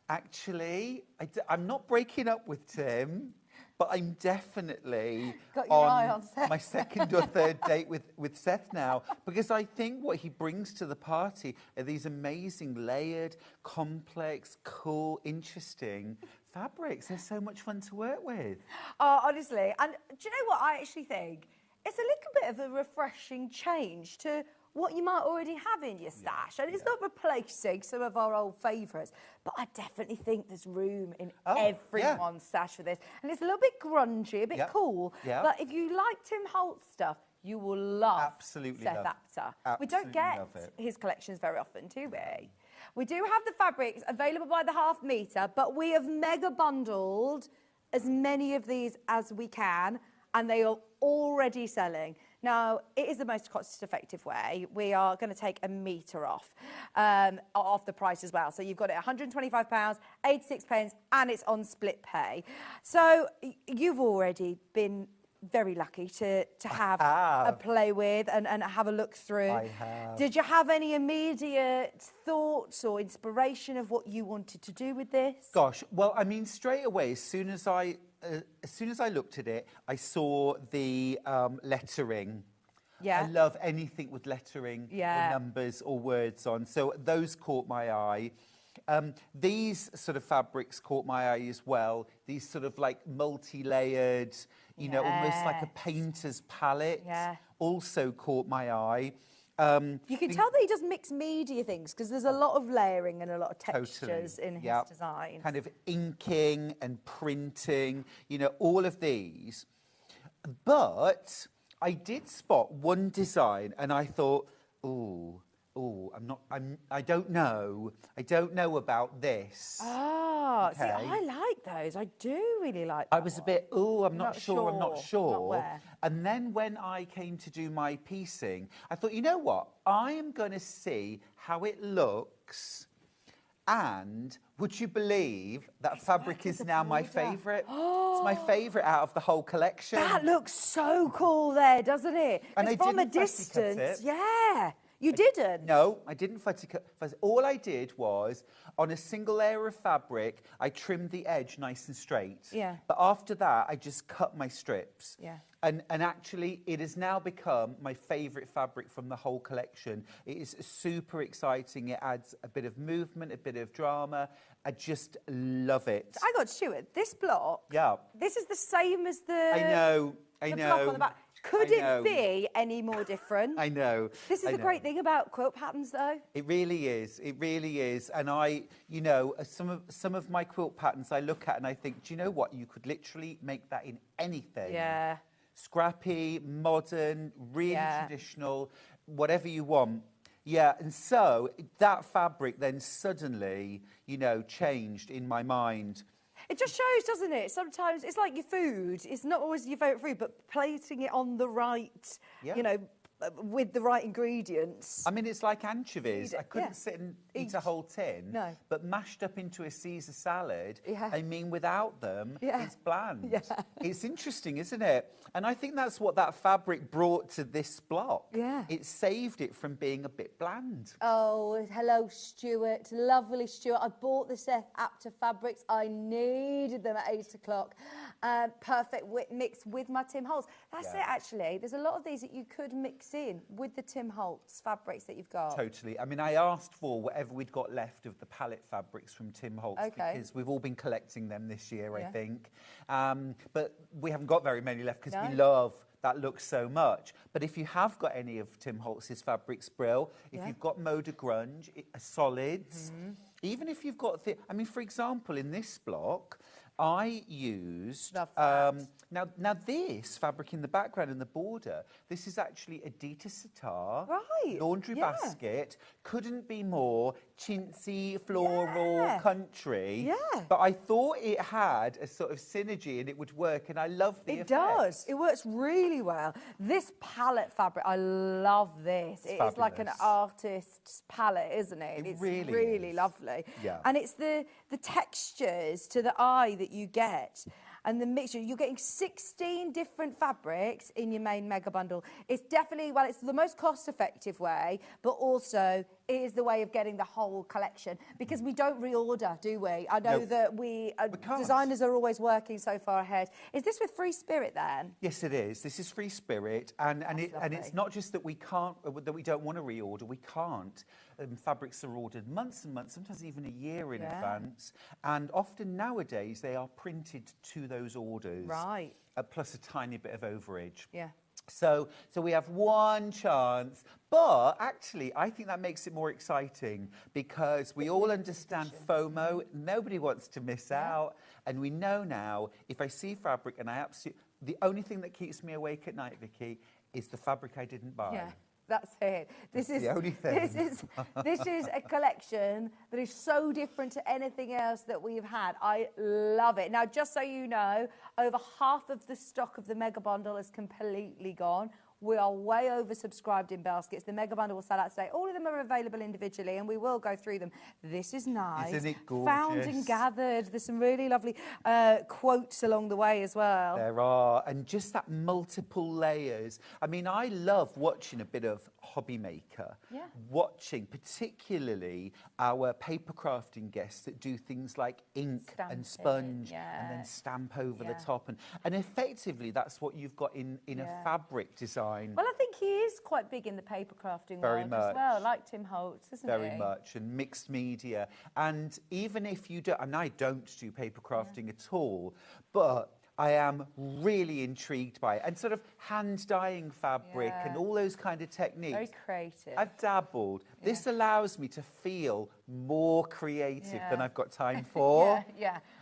Speaker 15: Actually, I'm not breaking up with Tim, but I'm definitely
Speaker 5: Got your eye on Seth.
Speaker 15: my second or third date with Seth now, because I think what he brings to the party are these amazing, layered, complex, cool, interesting fabrics. They're so much fun to work with.
Speaker 5: Oh, honestly. And do you know what I actually think? It's a little bit of a refreshing change to what you might already have in your stash. And it's not replacing some of our old favourites, but I definitely think there's room in everyone's stash for this. And it's a little bit grungy, a bit cool.
Speaker 15: Yeah.
Speaker 5: But if you like Tim Holtz stuff, you will love
Speaker 15: Absolutely
Speaker 5: Seth
Speaker 15: love.
Speaker 5: Apter. We
Speaker 15: Absolutely
Speaker 5: don't get
Speaker 15: love it.
Speaker 5: his collections very often, do we? We do have the fabrics available by the half metre, but we have mega bundled as many of these as we can, and they are already selling. Now, it is the most cost-effective way. We are going to take a metre off the price as well. So you've got it £125, 86 pence, and it's on split pay. So you've already been very lucky to have a play with and have a look through.
Speaker 15: I have.
Speaker 5: Did you have any immediate thoughts or inspiration of what you wanted to do with this?
Speaker 15: Gosh, well, I mean, straight away, as soon as I looked at it, I saw the lettering.
Speaker 5: Yeah.
Speaker 15: I love anything with lettering
Speaker 5: Yeah.
Speaker 15: or numbers or words on. So those caught my eye. These sort of fabrics caught my eye as well. These sort of like multi-layered, you know, almost like a painter's palette.
Speaker 5: Yeah.
Speaker 15: Also caught my eye.
Speaker 5: You can tell that he does mixed media things because there's a lot of layering and a lot of textures in his design.
Speaker 15: Kind of inking and printing, you know, all of these. But I did spot one design and I thought, I don't know about this.
Speaker 5: Ah, see,
Speaker 15: Okay.
Speaker 5: I like those. I do really like
Speaker 15: I was a bit, I'm not sure.
Speaker 5: Not where.
Speaker 15: And then when I came to do my piecing, I thought, you know what? I am going to see how it looks. And would you believe that fabric is now my favourite? It's my favourite out of the whole collection.
Speaker 5: That looks so cool there, doesn't it?
Speaker 15: And I
Speaker 5: from a
Speaker 15: didn't fussy cut
Speaker 5: distance,
Speaker 15: it.
Speaker 5: yeah. You didn't?
Speaker 15: No, I didn't fussy cut. All I did was, on a single layer of fabric, I trimmed the edge nice and straight.
Speaker 5: Yeah.
Speaker 15: But after that, I just cut my strips.
Speaker 5: Yeah.
Speaker 15: And actually, it has now become my favourite fabric from the whole collection. It is super exciting. It adds a bit of movement, a bit of drama. I just love it.
Speaker 5: I got Stuart, this block,
Speaker 15: Yeah.
Speaker 5: this is the same as the...
Speaker 15: I know.
Speaker 5: the block on the back. Could
Speaker 15: I know.
Speaker 5: it be any more different?
Speaker 15: I know.
Speaker 5: This is
Speaker 15: I
Speaker 5: the
Speaker 15: know.
Speaker 5: great thing about quilt patterns, though.
Speaker 15: It really is. It really is. And I, you know, some of my quilt patterns I look at and I think, do you know what? You could literally make that in anything.
Speaker 5: Yeah.
Speaker 15: Scrappy, modern, really
Speaker 5: Yeah.
Speaker 15: traditional, whatever you want. Yeah, and so that fabric then suddenly, you know, changed in my mind.
Speaker 5: It just shows, doesn't it? Sometimes it's like your food. It's not always your favourite food, but plating it on the right,
Speaker 15: Yeah.
Speaker 5: you know, with the right ingredients.
Speaker 15: I mean, it's like anchovies.
Speaker 5: Eat it,
Speaker 15: I couldn't
Speaker 5: yeah.
Speaker 15: sit and
Speaker 5: Eat.
Speaker 15: eat a whole tin.
Speaker 5: No.
Speaker 15: But mashed up into a Caesar salad,
Speaker 5: Yeah.
Speaker 15: I mean, without them,
Speaker 5: Yeah.
Speaker 15: it's bland.
Speaker 5: Yeah.
Speaker 15: It's interesting, isn't it? And I think that's what that fabric brought to this block.
Speaker 5: Yeah.
Speaker 15: It saved it from being a bit bland.
Speaker 5: Oh, hello, Stuart. Lovely, Stuart. I bought the Seth Apter fabrics. I needed them at 8 o'clock. Perfect mix with my Tim Holtz. That's it, actually. There's a lot of these that you could mix in with the Tim Holtz fabrics that you've got.
Speaker 15: Totally. I mean, I asked for whatever we'd got left of the palette fabrics from Tim Holtz
Speaker 5: Okay.
Speaker 15: because we've all been collecting them this year, I
Speaker 5: Yeah.
Speaker 15: think. But we haven't got very many left because we
Speaker 5: No.
Speaker 15: love that look so much. But if you have got any of Tim Holtz's fabrics, brill. If
Speaker 5: Yeah.
Speaker 15: you've got Moda Grunge, solids, even if you've got... I mean, for example, in this block, I used... Now this fabric in the background and the border, this is actually Adidas sitar.
Speaker 5: Right,
Speaker 15: Laundry
Speaker 5: yeah.
Speaker 15: basket. Couldn't be more chintzy, floral,
Speaker 5: Yeah.
Speaker 15: country.
Speaker 5: Yeah.
Speaker 15: But I thought it had a sort of synergy and it would work, and I love the effect.
Speaker 5: It does. It works really well. This palette fabric, I love this. It is like an
Speaker 15: fabulous.
Speaker 5: artist's palette, isn't it?
Speaker 15: It
Speaker 5: It's
Speaker 15: really is.
Speaker 5: lovely.
Speaker 15: Yeah.
Speaker 5: And it's the textures to the eye that you get. And the mixture, you're getting 16 different fabrics in your main mega bundle. It's definitely, well, it's the most cost-effective way, but also it is the way of getting the whole collection because we don't reorder, do we? I know
Speaker 15: No.
Speaker 5: that we
Speaker 15: can't.
Speaker 5: designers are always working so far ahead. Is this with Free Spirit then?
Speaker 15: Yes, it is. This is Free Spirit, and it's
Speaker 5: lovely.
Speaker 15: not just that we can't, that we don't want to reorder. We can't. Fabrics are ordered months and months, sometimes even a year in
Speaker 5: Yeah.
Speaker 15: advance, and often nowadays they are printed to those orders.
Speaker 5: Right.
Speaker 15: Plus a tiny bit of overage.
Speaker 5: Yeah.
Speaker 15: So we have one chance, but actually I think that makes it more exciting because we all understand FOMO. Nobody wants to miss out, and we know now if I see fabric and I absolutely, the only thing that keeps me awake at night, Vicky, is the fabric I didn't buy.
Speaker 5: Yeah. That's it. This is
Speaker 15: the only thing.
Speaker 5: This is a collection that is so different to anything else that we've had. I love it. Now, just so you know, over half of the stock of the mega bundle is completely gone. We are way oversubscribed in baskets. The mega bundle will sell out today. All of them are available individually, and we will go through them. This is nice.
Speaker 15: Isn't it gorgeous?
Speaker 5: Found and gathered. There's some really lovely quotes along the way as well.
Speaker 15: There are, and just that multiple layers. I mean, I love watching a bit of Hobby Maker.
Speaker 5: Yeah.
Speaker 15: Watching particularly our paper crafting guests that do things like ink and sponge and then stamp over the top. And effectively, that's what you've got in a fabric design.
Speaker 5: Well, I think he is quite big in the paper crafting world as well, like Tim Holtz, isn't he?
Speaker 15: Very much, and mixed media. And even if you don't, and I don't do paper crafting at all, but I am really intrigued by it. And sort of hand dyeing fabric and all those kind of techniques.
Speaker 5: Very creative.
Speaker 15: I've dabbled. This allows me to feel more creative than I've got time for.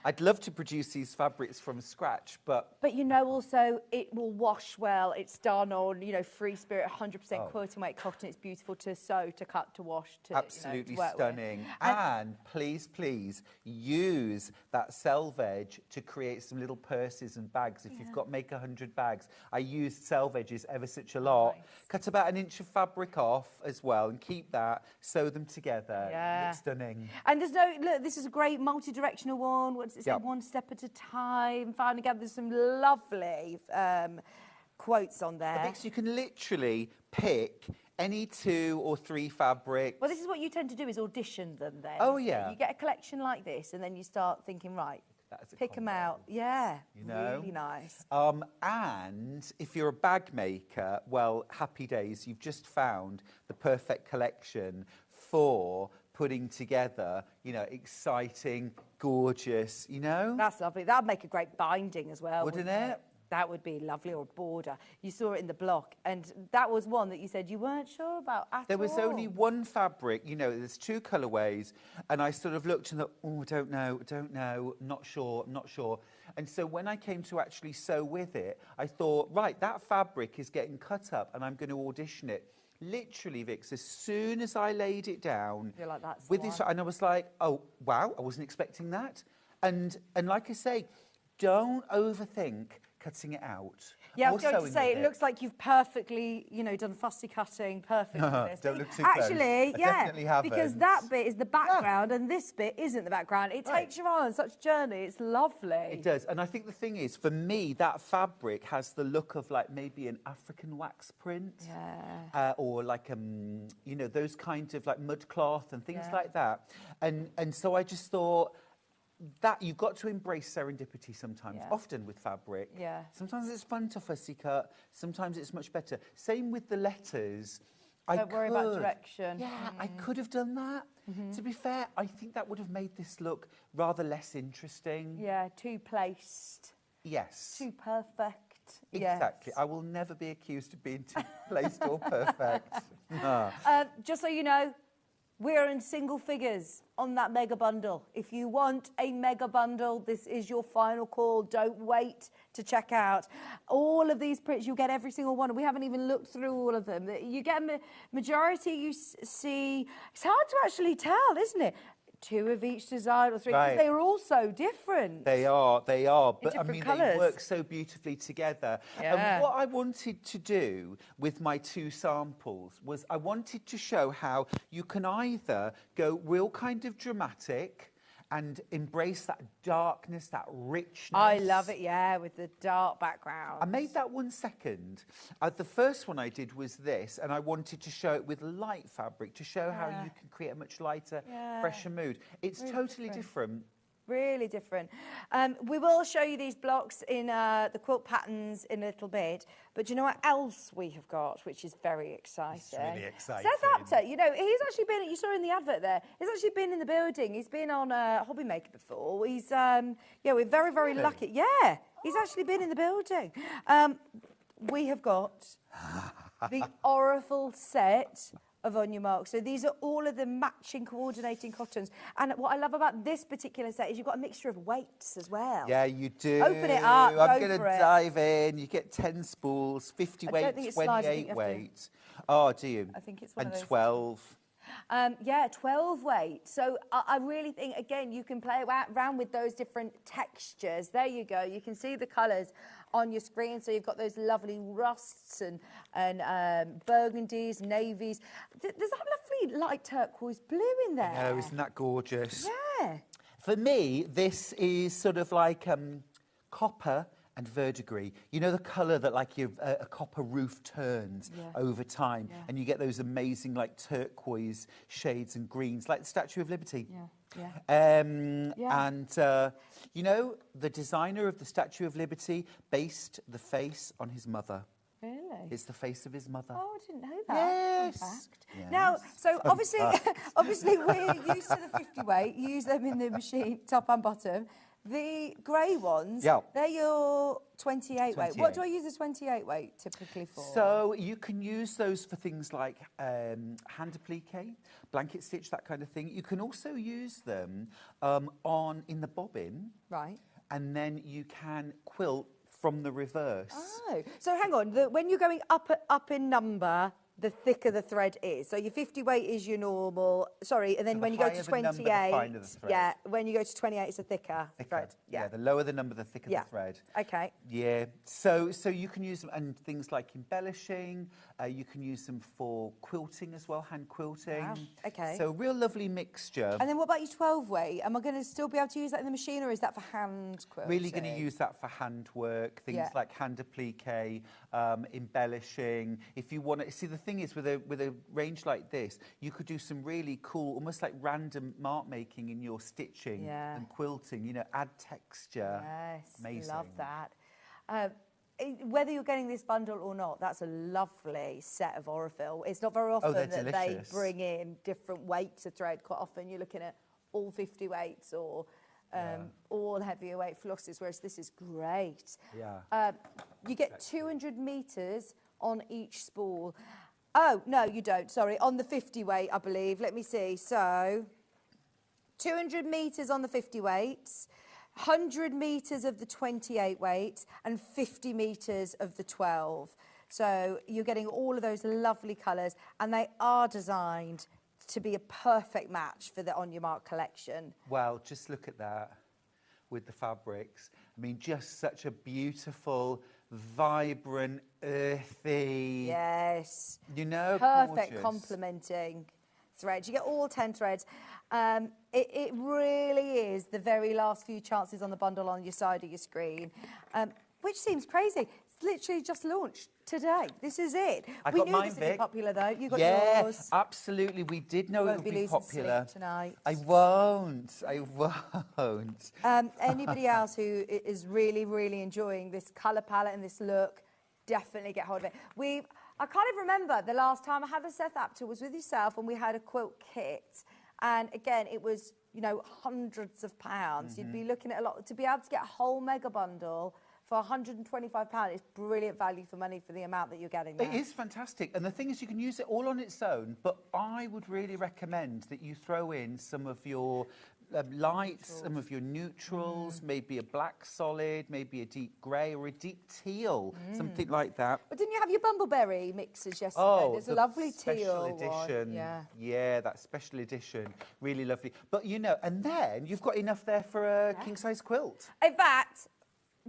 Speaker 15: I'd love to produce these fabrics from scratch, but...
Speaker 5: But you know, also, it will wash well. It's done on, you know, Free Spirit, 100% quilting weight cotton. It's beautiful to sew, to cut, to wash, to,
Speaker 15: absolutely
Speaker 5: you know, to work
Speaker 15: stunning.
Speaker 5: with.
Speaker 15: And please, please, use that selvage to create some little purses and bags. If you've got make 100 bags, I used selvages ever such a lot. Cut about an inch of fabric off as well and keep that, sew them together. It's stunning.
Speaker 5: And there's no, look, this is a great multi-directional one. What does it say?
Speaker 15: Yep.
Speaker 5: One step at a time. Found again, there's some lovely quotes on there.
Speaker 15: I think so you can literally pick any 2 or 3 fabrics.
Speaker 5: Well, this is what you tend to do, is audition them then.
Speaker 15: Oh,
Speaker 5: So
Speaker 15: yeah.
Speaker 5: you get a collection like this, and then you start thinking, right, pick them out. Yeah,
Speaker 15: you know?
Speaker 5: really nice.
Speaker 15: And if you're a bag maker, well, happy days. You've just found the perfect collection for putting together, you know, exciting, gorgeous, you know?
Speaker 5: That's lovely. That'd make a great binding as well,
Speaker 15: Wouldn't it?
Speaker 5: That would be lovely, or border. You saw it in the block, and that was one that you said you weren't sure about at all.
Speaker 15: There was only one fabric, you know, there's 2 colourways, and I sort of looked and thought, oh, don't know, not sure. And so when I came to actually sew with it, I thought, right, that fabric is getting cut up, and I'm going to audition it. Literally, Vix, as soon as I laid it down,
Speaker 5: You're like, that's
Speaker 15: with this, and I was like, oh, wow, I wasn't expecting that. And like I say, don't overthink cutting it out.
Speaker 5: Yeah, I
Speaker 15: or
Speaker 5: was going to
Speaker 15: sewing
Speaker 5: say,
Speaker 15: with
Speaker 5: it looks like you've perfectly, you know, done fussy cutting perfectly.
Speaker 15: Don't look too
Speaker 5: Actually,
Speaker 15: close. I
Speaker 5: yeah,
Speaker 15: definitely haven't.
Speaker 5: because that bit is the background and this bit isn't the background. It takes you on such a journey. It's lovely.
Speaker 15: It does. And I think the thing is, for me, that fabric has the look of like maybe an African wax print.
Speaker 5: Yeah.
Speaker 15: Or like, you know, those kinds of like mud cloth and things like that. And so I just thought, that you've got to embrace serendipity sometimes, often with fabric.
Speaker 5: Yeah.
Speaker 15: Sometimes it's fun to fussy cut, sometimes it's much better. Same with the letters.
Speaker 5: Don't worry about direction.
Speaker 15: Yeah, I could have done that. To be fair, I think that would have made this look rather less interesting.
Speaker 5: Yeah, too placed.
Speaker 15: Yes.
Speaker 5: Too perfect.
Speaker 15: Exactly.
Speaker 5: Yes.
Speaker 15: I will never be accused of being too placed or perfect. No.
Speaker 5: Just so you know, we're in single figures on that mega bundle. If you want a mega bundle, this is your final call. Don't wait to check out. All of these prints, you'll get every single one. We haven't even looked through all of them. You get a majority, you see. It's hard to actually tell, isn't it? 2 of each design or 3, because they are all so different.
Speaker 15: They are. But I mean,
Speaker 5: colours.
Speaker 15: they work so beautifully together. And what I wanted to do with my 2 samples was I wanted to show how you can either go real kind of dramatic and embrace that darkness, that richness.
Speaker 5: I love it, yeah, with the dark background.
Speaker 15: I made that 1 second. The first one I did was this, and I wanted to show it with light fabric to show how you can create a much lighter, fresher mood. It's
Speaker 5: Really
Speaker 15: totally different.
Speaker 5: Really different. We will show you these blocks in the quilt patterns in a little bit, but do you know what else we have got, which is very exciting?
Speaker 15: It's really exciting.
Speaker 5: Seth Apter, you know, he's actually been, you saw in the advert there, he's actually been in the building. He's been on Hobby Maker before. He's, yeah, we're very, very lucky. Yeah, he's actually been in the building. We have got the Oracle set of On Your Mark. So these are all of the matching coordinating cottons. And what I love about this particular set is you've got a mixture of weights as well.
Speaker 15: Yeah, you do.
Speaker 5: Open it up,
Speaker 15: I'm going to
Speaker 5: go for it.
Speaker 15: dive in. You get 10 spools, 50
Speaker 5: I
Speaker 15: weight,
Speaker 5: don't think it's slides, I think
Speaker 15: 28
Speaker 5: you have to-
Speaker 15: weight. Oh, do you?
Speaker 5: I think it's one
Speaker 15: and
Speaker 5: of those.
Speaker 15: 12.
Speaker 5: Yeah, 12 weight. So I really think, again, you can play around with those different textures. There you go. You can see the colours on your screen. So you've got those lovely rusts and burgundies, navies. There's that lovely light turquoise blue in there.
Speaker 15: I know, isn't that gorgeous?
Speaker 5: Yeah.
Speaker 15: For me, this is sort of like copper and verdigris. You know the colour that like a copper roof turns over time, and you get those amazing like turquoise shades and greens, like the Statue of Liberty. And you know, the designer of the Statue of Liberty based the face on his mother.
Speaker 5: Really?
Speaker 15: It's the face of his mother.
Speaker 5: Oh, I didn't know that.
Speaker 15: Yes.
Speaker 5: Fun fact.
Speaker 15: Yes.
Speaker 5: Now, so
Speaker 15: Fun
Speaker 5: obviously,
Speaker 15: fact.
Speaker 5: obviously we're used to the 50 weight. You use them in the machine, top and bottom. The grey ones, they're your 28 weight. What do I use the 28 weight typically for?
Speaker 15: So you can use those for things like hand applique, blanket stitch, that kind of thing. You can also use them in the bobbin.
Speaker 5: Right.
Speaker 15: And then you can quilt from the reverse.
Speaker 5: Oh, so hang on. When you're going up in number, the thicker the thread is. So your 50 weight is your normal. Sorry, and then
Speaker 15: So
Speaker 5: when
Speaker 15: the
Speaker 5: you go
Speaker 15: higher
Speaker 5: to
Speaker 15: the number,
Speaker 5: 28,
Speaker 15: the finer the thread.
Speaker 5: yeah, when you go to 28, it's a thicker thread.
Speaker 15: Yeah, the lower the number, the thicker the thread.
Speaker 5: Okay.
Speaker 15: Yeah, so you can use them, and things like embellishing, you can use them for quilting as well, hand quilting.
Speaker 5: Wow. Okay.
Speaker 15: So real lovely mixture.
Speaker 5: And then what about your 12 weight? Am I going to still be able to use that in the machine, or is that for hand quilting?
Speaker 15: Really going to use that for hand work, things like hand applique, embellishing. If you want to see, the thing is with a range like this, you could do some really cool, almost like random mark making in your stitching and quilting. You know, add texture.
Speaker 5: Yes,
Speaker 15: amazing.
Speaker 5: Love that. Whether you're getting this bundle or not, that's a lovely set of Orifil. It's not very often that they bring in different weights of thread. Quite often you're looking at all 50 weights or all heavier weight flosses, whereas this is great.
Speaker 15: Yeah.
Speaker 5: You get 200 metres on each spool. Oh, no, you don't. Sorry, on the 50 weight, I believe. Let me see. So, 200 metres on the 50 weights, 100 metres of the 28 weights, and 50 metres of the 12. So, you're getting all of those lovely colours, and they are designed to be a perfect match for the On Your Mark collection.
Speaker 15: Well, just look at that with the fabrics. I mean, just such a beautiful, vibrant, earthy.
Speaker 5: Yes.
Speaker 15: You know,
Speaker 5: perfect
Speaker 15: gorgeous.
Speaker 5: Complementing threads. You get all 10 threads. It really is the very last few chances on the bundle on your side of your screen, which seems crazy. It's literally just launched today. This is it.
Speaker 15: We
Speaker 5: knew this would be popular though. You got yours.
Speaker 15: Absolutely. We did know it would be popular.
Speaker 5: Tonight.
Speaker 15: I won't.
Speaker 5: Anybody else who is really, really enjoying this colour palette and this look, definitely get hold of it. I can't even remember the last time I had the Seth Apter was with yourself and we had a quilt kit. And again, it was, you know, hundreds of pounds. You'd be looking at a lot. To be able to get a whole mega bundle for £125 is brilliant value for money for the amount that you're getting there.
Speaker 15: It is fantastic. And the thing is, you can use it all on its own, but I would really recommend that you throw in some of your lights, some of your neutrals, maybe a black solid, maybe a deep grey or a deep teal, something like that.
Speaker 5: But didn't you have your bumbleberry mixes yesterday?
Speaker 15: Oh,
Speaker 5: there's a lovely
Speaker 15: special
Speaker 5: teal
Speaker 15: edition.
Speaker 5: one.
Speaker 15: Yeah, that special edition. Really lovely. But, you know, and then you've got enough there for a king-size quilt.
Speaker 5: In fact,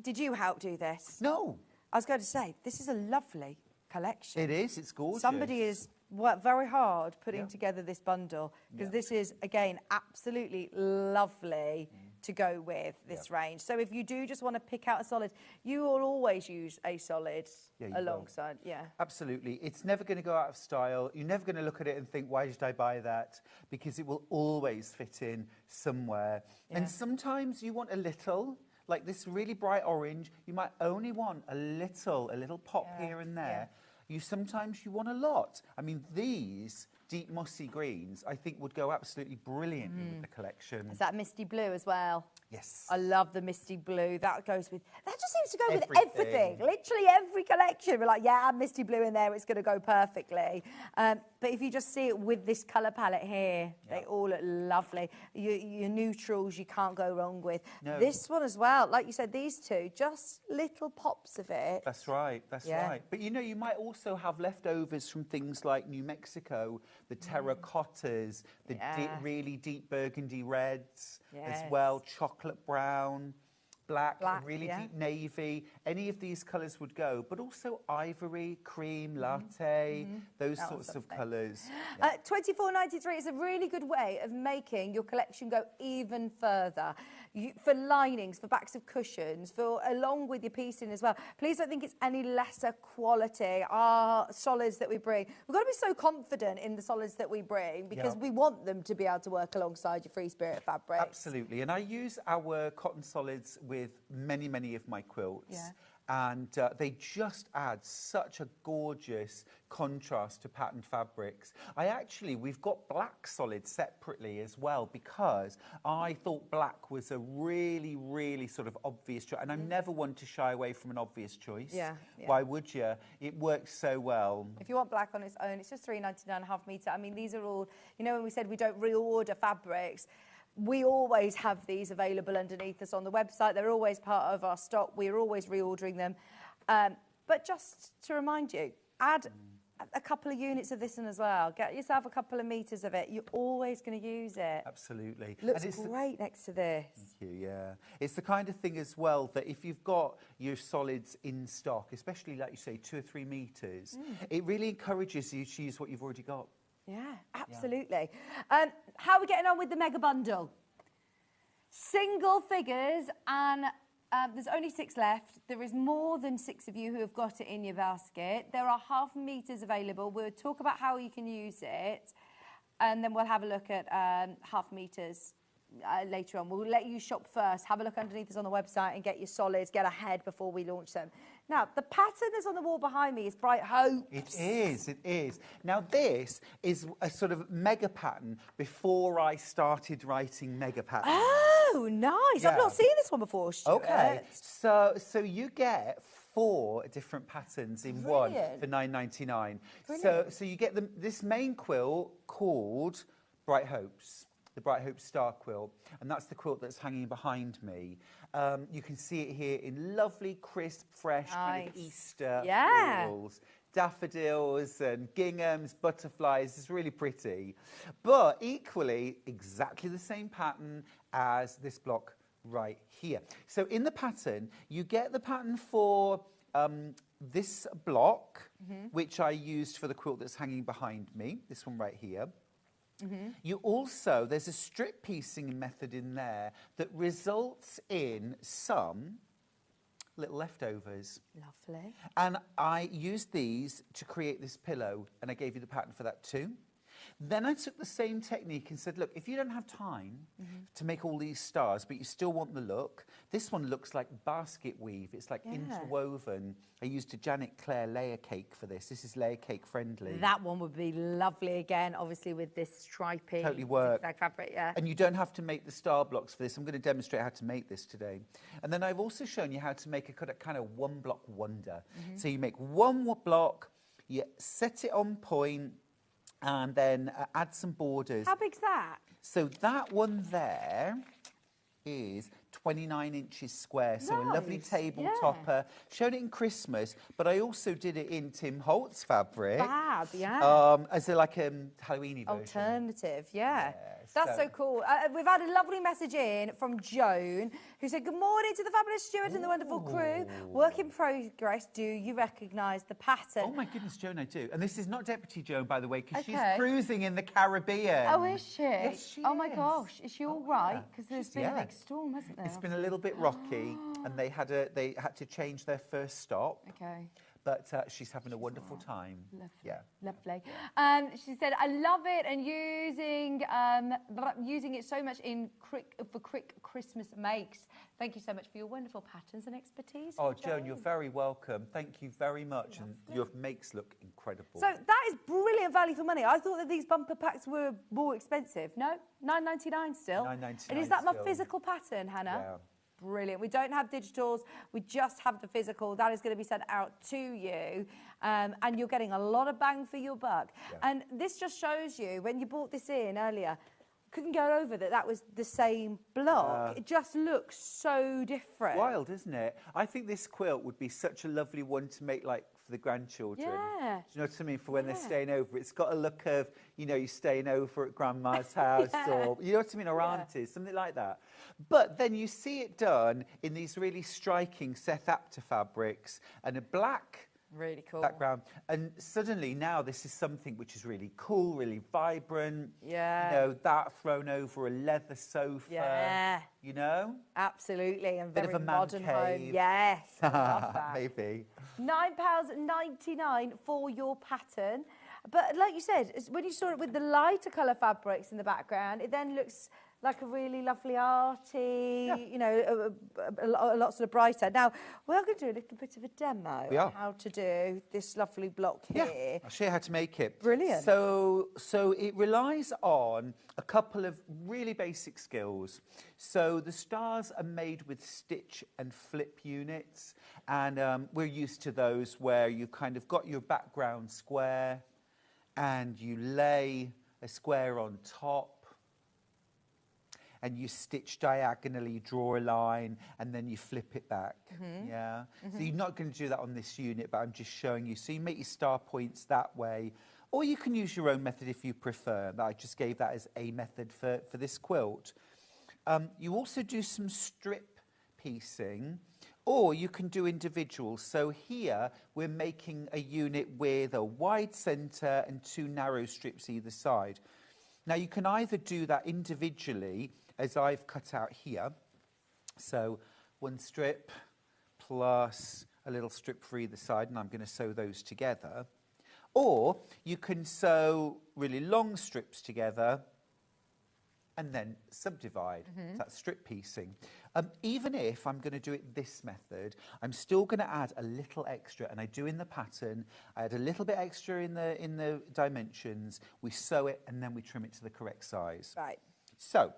Speaker 5: did you help do this?
Speaker 15: No.
Speaker 5: I was going to say, this is a lovely collection.
Speaker 15: It is. It's gorgeous.
Speaker 5: Somebody has worked very hard putting together this bundle because this is, again, absolutely lovely to go with this range. So if you do just want to pick out a solid, you will always use a solid alongside. Yeah.
Speaker 15: Absolutely. It's never going to go out of style. You're never going to look at it and think, why did I buy that? Because it will always fit in somewhere.
Speaker 5: Yeah.
Speaker 15: And sometimes you want a little. Like this really bright orange, you might only want a little pop here and there. Sometimes you want a lot. I mean, these deep mossy greens, I think would go absolutely brilliantly with the collection.
Speaker 5: Is that misty blue as well?
Speaker 15: Yes.
Speaker 5: I love the misty blue. That just seems to go with everything. Literally every collection. We're like, yeah, add misty blue in there. It's going to go perfectly. But if you just see it with this colour palette here, they all look lovely. Your neutrals, you can't go wrong with.
Speaker 15: No.
Speaker 5: This one as well. Like you said, these two, just little pops of it.
Speaker 15: That's right. That's right. But, you know, you might also have leftovers from things like New Mexico the terracottas, the really deep burgundy reds as
Speaker 5: Yes.
Speaker 15: well, chocolate brown, black,
Speaker 5: Black,
Speaker 15: really
Speaker 5: yeah.
Speaker 15: deep navy. Any of these colours would go, but also ivory, cream, latte, those
Speaker 5: That
Speaker 15: sorts
Speaker 5: sort
Speaker 15: of
Speaker 5: of thing.
Speaker 15: colours.
Speaker 5: $24.93 is a really good way of making your collection go even further. For linings, for backs of cushions, along with your piecing as well. Please don't think it's any lesser quality. Our solids that we bring, we've got to be so confident in the solids that we bring because we want them to be able to work alongside your Free Spirit fabric.
Speaker 15: Absolutely, and I use our cotton solids with many of my quilts.
Speaker 5: Yeah.
Speaker 15: And they just add such a gorgeous contrast to patterned fabrics. We've got black solids separately as well because I thought black was a really sort of obvious choice. And I'm never one to shy away from an obvious choice.
Speaker 5: Yeah.
Speaker 15: Why would you? It works so well.
Speaker 5: If you want black on its own, it's just $3.99 a half metre. I mean, these are all, you know, when we said we don't reorder fabrics, we always have these available underneath us on the website. They're always part of our stock. We're always reordering them. But just to remind you, add a couple of units of this in as well. Get yourself a couple of metres of it. You're always going to use it.
Speaker 15: Absolutely.
Speaker 5: Looks great next to this.
Speaker 15: Thank you, yeah. It's the kind of thing as well that if you've got your solids in stock, especially like you say, 2 or 3 metres, it really encourages you to use what you've already got.
Speaker 5: Yeah, absolutely. How are we getting on with the mega bundle? Single figures, and there's only 6 left. There is more than 6 of you who have got it in your basket. There are half metres available. We'll talk about how you can use it, and then we'll have a look at half metres later on. We'll let you shop first. Have a look underneath us on the website and get your solids, get ahead before we launch them. Now, the pattern that's on the wall behind me is Bright Hope.
Speaker 15: It is. Now, this is a sort of mega pattern before I started writing mega patterns.
Speaker 5: Oh, nice. I've not seen this one before, Stuart.
Speaker 15: Okay, so you get 4 different patterns in one for $9.99. So you get this main quilt called Bright Hopes. The Bright Hope Star Quilt, and that's the quilt that's hanging behind me. You can see it here in lovely, crisp, fresh, kind of Easter florals. Daffodils and ginghams, butterflies. It's really pretty. But equally, exactly the same pattern as this block right here. So in the pattern, you get the pattern for this block, which I used for the quilt that's hanging behind me, this one right here. You also, there's a strip piecing method in there that results in some little leftovers.
Speaker 5: Lovely.
Speaker 15: And I used these to create this pillow, and I gave you the pattern for that too. Then I took the same technique and said, look, if you don't have time to make all these stars, but you still want the look, this one looks like basket weave. It's like interwoven. I used a Janet Clare layer cake for this. This is layer cake friendly.
Speaker 5: That one would be lovely again, obviously with this stripy
Speaker 15: Totally work.
Speaker 5: zigzag fabric, yeah.
Speaker 15: And you don't have to make the star blocks for this. I'm going to demonstrate how to make this today. And then I've also shown you how to make a kind of one block wonder. So you make one block, you set it on point, and then add some borders.
Speaker 5: How big's that?
Speaker 15: So that one there is 29 inches square, so a lovely table topper. Showed it in Christmas, but I also did it in Tim Holtz fabric.
Speaker 5: Fab, yeah.
Speaker 15: As a Halloween-y version.
Speaker 5: Alternative, yeah. That's so cool. We've had a lovely message in from Joan, who said, good morning to the fabulous Stuart and the wonderful crew. Work in progress, do you recognise the pattern?
Speaker 15: Oh my goodness, Joan, I do. And this is not Deputy Joan, by the way, because she's cruising in the Caribbean.
Speaker 2: Oh, is she?
Speaker 15: Yes, she
Speaker 2: Oh my
Speaker 15: is.
Speaker 2: gosh, is she all right? Because there's been a big storm, hasn't there?
Speaker 15: It's been a little bit rocky, and they had to change their first stop.
Speaker 2: Okay.
Speaker 15: But she's having a wonderful time.
Speaker 2: Lovely.
Speaker 15: Yeah.
Speaker 2: Lovely. She said, I love it, and using it so much in for quick Christmas makes. Thank you so much for your wonderful patterns and expertise.
Speaker 15: Oh, Joan, you're very welcome. Thank you very much, and your makes look incredible.
Speaker 5: So that is brilliant value for money. I thought that these bumper packs were more expensive. No, $9.99 still.
Speaker 15: $9.99
Speaker 5: And is that my
Speaker 15: still.
Speaker 5: physical pattern, Hannah?
Speaker 15: Yeah.
Speaker 5: Brilliant. We don't have digitals. We just have the physical. That is going to be sent out to you. And you're getting a lot of bang for your buck. Yeah. And this just shows you, when you bought this in earlier, couldn't get over that was the same block. It just looks so different.
Speaker 15: Wild, isn't it? I think this quilt would be such a lovely one to make, like, for the grandchildren.
Speaker 5: Yeah.
Speaker 15: Do you know what I mean? For when they're staying over. It's got a look of, you know, you're staying over at grandma's house or, you know what I mean, or auntie's, something like that. But then you see it done in these really striking Seth Apter fabrics and a black
Speaker 5: really cool
Speaker 15: background, and suddenly now this is something which is really cool, really vibrant.
Speaker 5: Yeah.
Speaker 15: You know, that thrown over a leather sofa.
Speaker 5: Yeah.
Speaker 15: You know?
Speaker 5: Absolutely, and
Speaker 15: Bit
Speaker 5: very
Speaker 15: of a man
Speaker 5: modern home.
Speaker 15: cave.
Speaker 5: Yes, I love that.
Speaker 15: Maybe.
Speaker 5: £9.99 for your pattern. But like you said, when you saw it with the lighter colour fabrics in the background, it then looks like a really lovely arty, you know, a lot sort of brighter. Now, we're going to do a little bit of a demo on how to do this lovely block here.
Speaker 15: Yeah, I'll show you how to make it.
Speaker 5: Brilliant.
Speaker 15: So it relies on a couple of really basic skills. So the stars are made with stitch and flip units, and we're used to those where you've kind of got your background square and you lay a square on top, and you stitch diagonally, draw a line, and then you flip it back. Yeah. So you're not going to do that on this unit, but I'm just showing you. So you make your star points that way, or you can use your own method if you prefer. I just gave that as a method for this quilt. You also do some strip piecing, or you can do individual. So here we're making a unit with a wide centre and 2 narrow strips either side. Now you can either do that individually, as I've cut out here. So 1 strip plus a little strip for either side, and I'm going to sew those together. Or you can sew really long strips together and then subdivide. So that's strip piecing. Even if I'm going to do it this method, I'm still going to add a little extra, and I do in the pattern. I add a little bit extra in the dimensions. We sew it, and then we trim it to the correct size.
Speaker 5: Right.
Speaker 15: So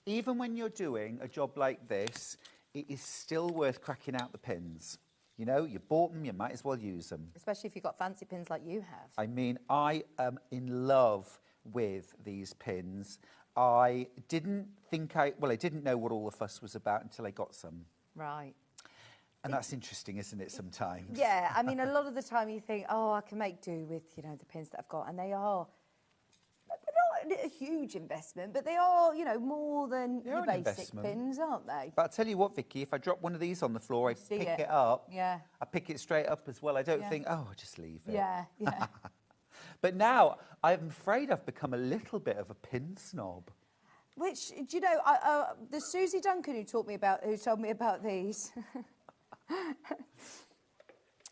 Speaker 15: even when you're doing a job like this, it is still worth cracking out the pins. You know, you bought them, you might as well use them.
Speaker 5: Especially if you've got fancy pins like you have.
Speaker 15: I mean, I am in love with these pins. I didn't know what all the fuss was about until I got some.
Speaker 5: Right.
Speaker 15: And that's interesting, isn't it, sometimes?
Speaker 5: Yeah, I mean, a lot of the time you think, oh, I can make do with, you know, the pins that I've got. And they are not a huge investment, but they are, you know, more than your basic pins, aren't they?
Speaker 15: But I'll tell you what, Vicky, if I drop one of these on the floor, I pick it up.
Speaker 5: Yeah.
Speaker 15: I pick it straight up as well. I don't think, oh, I'll just leave it.
Speaker 5: Yeah, yeah.
Speaker 15: But now I'm afraid I've become a little bit of a pin snob.
Speaker 5: Which, do you know, the Susie Duncan who told me about these.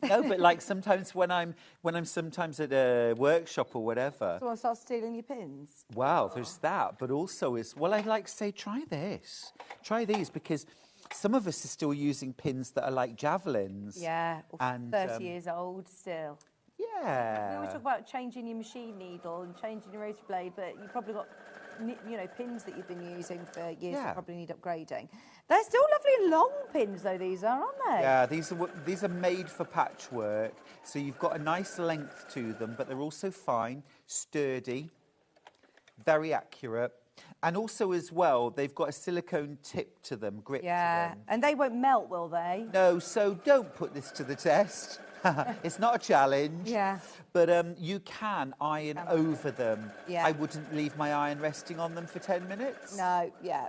Speaker 15: No, but like sometimes when I'm sometimes at a workshop or whatever.
Speaker 5: Someone starts stealing your pins.
Speaker 15: Wow, there's that, but also I like to say, try this, try these, because some of us are still using pins that are like javelins.
Speaker 5: Yeah,
Speaker 15: and
Speaker 5: 30 years old still.
Speaker 15: Yeah.
Speaker 5: We always talk about changing your machine needle and changing your rotor blade, but you've probably got, you know, pins that you've been using for years that probably need upgrading. They're still lovely long pins, though, these are, aren't they?
Speaker 15: Yeah, these are made for patchwork, so you've got a nice length to them, but they're also fine, sturdy, very accurate. And also, as well, they've got a silicone tip to them, grip to them.
Speaker 5: And they won't melt, will they?
Speaker 15: No, so don't put this to the test. It's not a challenge.
Speaker 5: Yeah.
Speaker 15: But you can iron over them.
Speaker 5: Yeah.
Speaker 15: I wouldn't leave my iron resting on them for 10 minutes.
Speaker 5: No, yeah.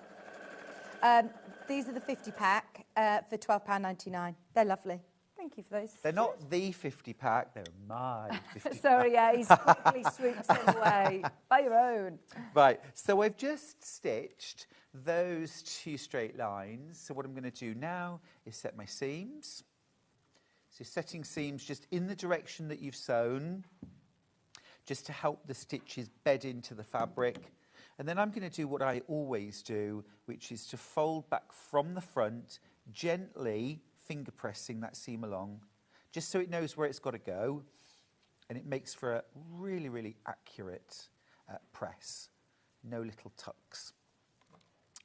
Speaker 5: These are the 50-pack for £12.99. They're lovely. Thank you for those.
Speaker 15: They're not the 50-pack, they're my 50-pack.
Speaker 5: Sorry, yeah, he's quickly swoops them away. Buy your own.
Speaker 15: Right, so I've just stitched those 2 straight lines. So what I'm going to do now is set my seams. So setting seams just in the direction that you've sewn, just to help the stitches bed into the fabric. And then I'm going to do what I always do, which is to fold back from the front, gently finger pressing that seam along, just so it knows where it's got to go. And it makes for a really, really accurate press. No little tucks.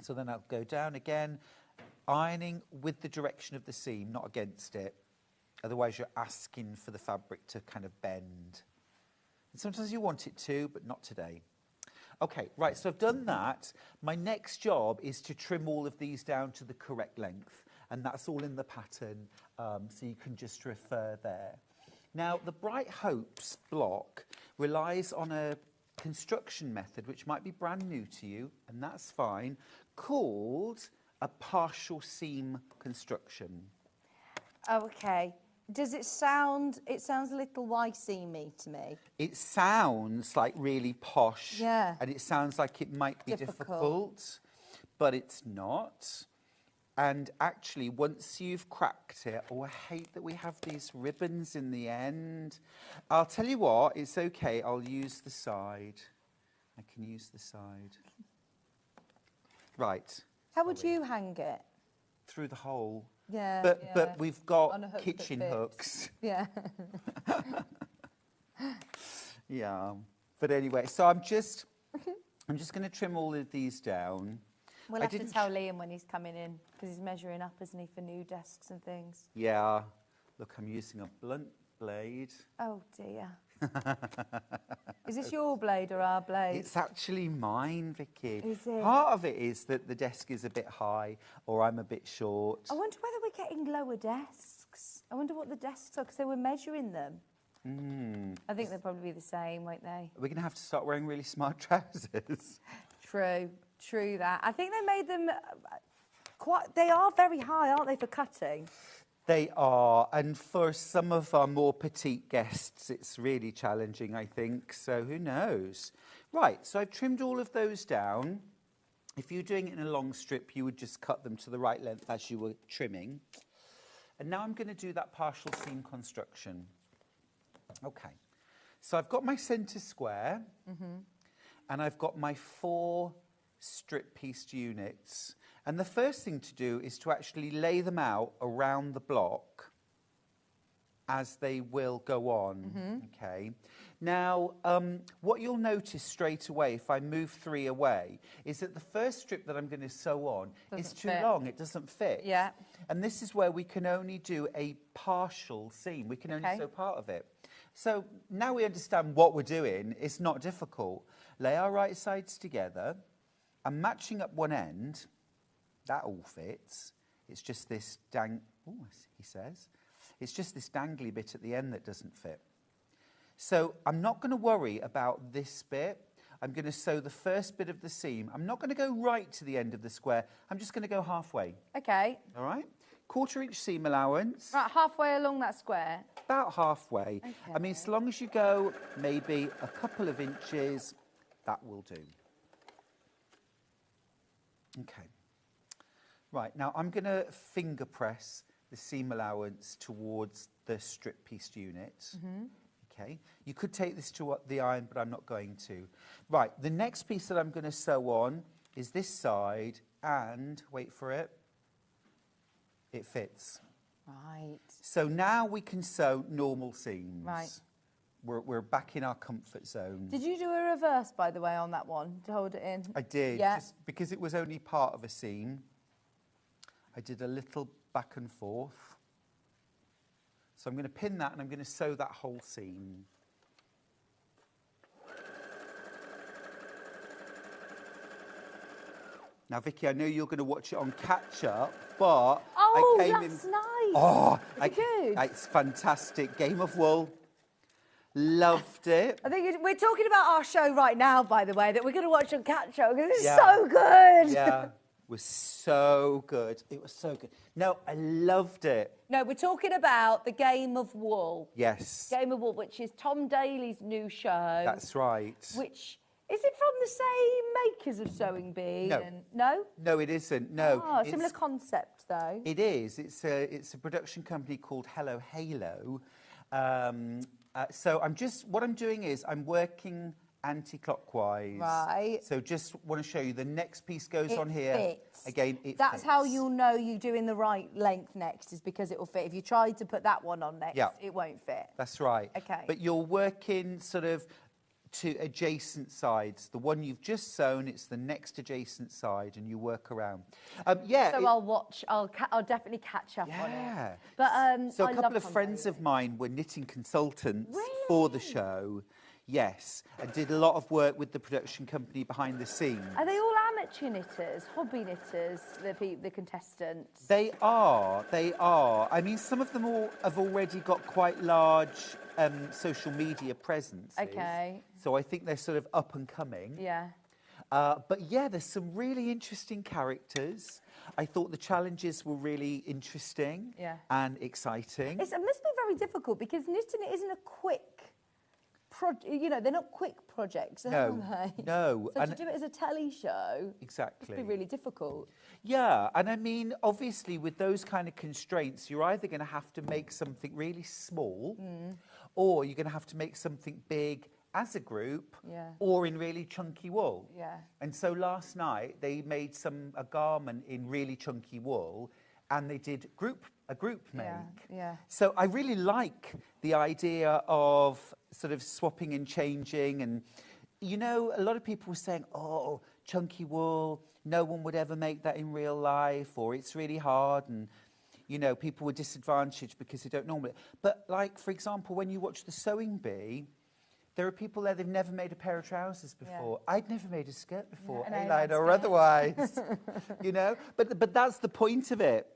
Speaker 15: So then I'll go down again, ironing with the direction of the seam, not against it. Otherwise, you're asking for the fabric to kind of bend. And sometimes you want it to, but not today. Okay, right, so I've done that. My next job is to trim all of these down to the correct length, and that's all in the pattern, so you can just refer there. Now, the Bright Hopes block relies on a construction method, which might be brand new to you, and that's fine, called a partial seam construction.
Speaker 5: Oh, okay. Does it sound a little Y-seamy to me?
Speaker 15: It sounds like really posh.
Speaker 5: Yeah.
Speaker 15: And it sounds like it might be difficult, but it's not. And actually, once you've cracked it, oh, I hate that we have these ribbons in the end. I'll tell you what, it's okay. I'll use the side. I can use the side. Right.
Speaker 5: How would you hang it?
Speaker 15: Through the hole.
Speaker 5: Yeah.
Speaker 15: But we've got
Speaker 5: On a hook
Speaker 15: kitchen
Speaker 5: that fits.
Speaker 15: hooks.
Speaker 5: Yeah.
Speaker 15: Yeah. But anyway, so I'm just going to trim all of these down.
Speaker 5: We'll have to tell Liam when he's coming in, because he's measuring up, isn't he, for new desks and things.
Speaker 15: Yeah. Look, I'm using a blunt blade.
Speaker 5: Oh, dear. Is this your blade or our blade?
Speaker 15: It's actually mine, Vicky.
Speaker 5: Is it?
Speaker 15: Part of it is that the desk is a bit high or I'm a bit short.
Speaker 5: I wonder whether we're getting lower desks. I wonder what the desks are, because they were measuring them. I think they'll probably be the same, won't they?
Speaker 15: We're going to have to start wearing really smart trousers.
Speaker 5: True that. I think they made them they are very high, aren't they, for cutting?
Speaker 15: They are, and for some of our more petite guests, it's really challenging, I think, so who knows. Right, so I've trimmed all of those down. If you're doing it in a long strip, you would just cut them to the right length as you were trimming. And now I'm going to do that partial seam construction. Okay, so I've got my centre square, and I've got my 4 strip-pieced units. And the first thing to do is to actually lay them out around the block as they will go on, okay? Now, what you'll notice straight away, if I move 3 away, is that the first strip that I'm going to sew on is too long. It doesn't fit.
Speaker 5: Yeah.
Speaker 15: And this is where we can only do a partial seam. We can only sew part of it. So now we understand what we're doing. It's not difficult. Lay our right sides together. I'm matching up one end. That all fits. It's just this he says. It's just this dangly bit at the end that doesn't fit. So I'm not going to worry about this bit. I'm going to sew the first bit of the seam. I'm not going to go right to the end of the square. I'm just going to go halfway.
Speaker 5: Okay.
Speaker 15: All right? 1/4 inch seam allowance.
Speaker 5: Right, halfway along that square?
Speaker 15: About halfway.
Speaker 5: Okay.
Speaker 15: I mean, as long as you go maybe a couple of inches, that will do. Okay. Right, now I'm going to finger press the seam allowance towards the strip-pieced unit. Okay, you could take this to the iron, but I'm not going to. Right, the next piece that I'm going to sew on is this side, and, wait for it, it fits.
Speaker 5: Right.
Speaker 15: So now we can sew normal seams.
Speaker 5: Right.
Speaker 15: We're back in our comfort zone.
Speaker 5: Did you do a reverse, by the way, on that one, to hold it in?
Speaker 15: I did,
Speaker 5: Yeah.
Speaker 15: just because it was only part of a seam. I did a little back and forth. So I'm going to pin that and I'm going to sew that whole seam. Now, Vicky, I know you're going to watch it on catch-up, but
Speaker 5: Oh,
Speaker 15: I came
Speaker 5: that's
Speaker 15: in...
Speaker 5: nice.
Speaker 15: Oh,
Speaker 5: Is it good?
Speaker 15: It's fantastic. Game of Wool. Loved it.
Speaker 5: I think we're talking about our show right now, by the way, that we're going to watch on catch-up, because it's
Speaker 15: Yeah.
Speaker 5: so good.
Speaker 15: Yeah, it was so good. It was so good. No, I loved it.
Speaker 5: No, we're talking about the Game of Wool.
Speaker 15: Yes.
Speaker 5: Game of Wool, which is Tom Daly's new show.
Speaker 15: That's right.
Speaker 5: Which, is it from the same makers of Sewing Bee?
Speaker 15: No.
Speaker 5: No?
Speaker 15: No, it isn't. No.
Speaker 5: Oh,
Speaker 15: It's-
Speaker 5: similar concept, though.
Speaker 15: It is. It's a production company called Hello Halo. So what I'm doing is I'm working anti-clockwise.
Speaker 5: Right.
Speaker 15: So just want to show you the next piece goes
Speaker 5: It
Speaker 15: on here.
Speaker 5: fits.
Speaker 15: Again, it
Speaker 5: That's
Speaker 15: fits.
Speaker 5: how you'll know you're doing the right length next, is because it will fit. If you tried to put that one on next,
Speaker 15: Yeah.
Speaker 5: it won't fit.
Speaker 15: That's right.
Speaker 5: Okay.
Speaker 15: But you're working sort of to adjacent sides. The one you've just sewn, it's the next adjacent side, and you work around. Yeah.
Speaker 5: So I'll watch. I'll definitely catch up on it.
Speaker 15: Yeah.
Speaker 5: But
Speaker 15: So
Speaker 5: I
Speaker 15: a couple
Speaker 5: love
Speaker 15: of
Speaker 5: Tom
Speaker 15: friends
Speaker 5: Daly.
Speaker 15: of mine were knitting consultants
Speaker 5: Really?
Speaker 15: for the show. Yes, and did a lot of work with the production company behind the scenes.
Speaker 2: Are they all amateur knitters, hobby knitters, the contestants?
Speaker 15: They are. I mean, some of them have already got quite large social media presences.
Speaker 2: Okay.
Speaker 15: So I think they're sort of up and coming.
Speaker 2: Yeah.
Speaker 15: But yeah, there's some really interesting characters. I thought the challenges were really interesting and exciting.
Speaker 5: It must be very difficult because knitting isn't a quick... they're not quick projects, are they?
Speaker 15: No.
Speaker 5: So to do it as a telly show,
Speaker 15: exactly,
Speaker 5: must be really difficult.
Speaker 15: Yeah, and I mean, obviously, with those kind of constraints, you're either going to have to make something really small, or you're going to have to make something big as a group, or in really chunky wool.
Speaker 2: Yeah.
Speaker 15: And so last night they made a garment in really chunky wool, and they did a group make.
Speaker 2: Yeah.
Speaker 15: So I really like the idea of sort of swapping and changing. And, you know, a lot of people were saying, oh, chunky wool, no one would ever make that in real life, or it's really hard. And, you know, people were disadvantaged because they don't normally. But, like, for example, when you watch the Sewing Bee, there are people there, they've never made a pair of trousers before. I'd never made a skirt before, A-line or otherwise, you know? But that's the point of it.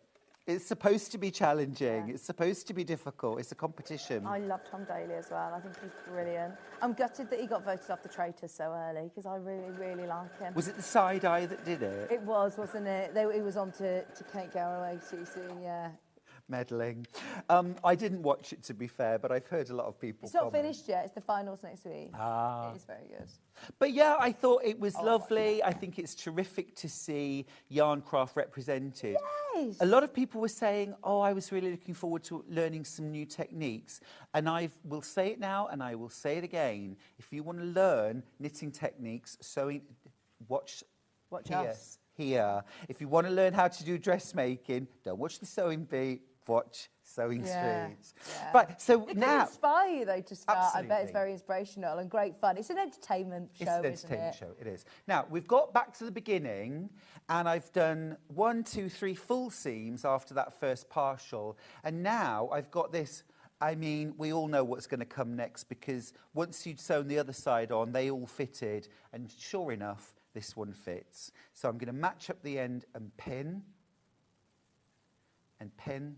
Speaker 15: It's supposed to be challenging. It's supposed to be difficult. It's a competition.
Speaker 2: I love Tom Daly as well. I think he's brilliant. I'm gutted that he got voted off the Traitors so early because I really, really like him.
Speaker 15: Was it the side eye that did it?
Speaker 2: It was, wasn't it? It was on to Kate Garraway too soon, yeah.
Speaker 15: Meddling. I didn't watch it, to be fair, but I've heard a lot of people
Speaker 2: It's not finished yet. It's the finals next week. It is very good.
Speaker 15: But yeah, I thought it was lovely. I think it's terrific to see Yarncraft represented.
Speaker 5: Yes.
Speaker 15: A lot of people were saying, oh, I was really looking forward to learning some new techniques. And I will say it now and I will say it again. If you want to learn knitting techniques, watch
Speaker 2: us.
Speaker 15: Here. If you want to learn how to do dressmaking, don't watch the Sewing Bee, watch Sewing Street.
Speaker 2: Yeah.
Speaker 15: Right, so
Speaker 2: it
Speaker 15: now...
Speaker 2: can inspire you, though, to start.
Speaker 15: Absolutely.
Speaker 2: I bet it's very inspirational and great fun. It's an entertainment show, isn't it?
Speaker 15: It's an entertainment show, it is. Now, we've got back to the beginning, and I've done 1, 2, 3 full seams after that first partial, and now I've got this... I mean, we all know what's going to come next, because once you'd sewn the other side on, they all fitted, and sure enough, this one fits. So I'm going to match up the end and pin, and pin.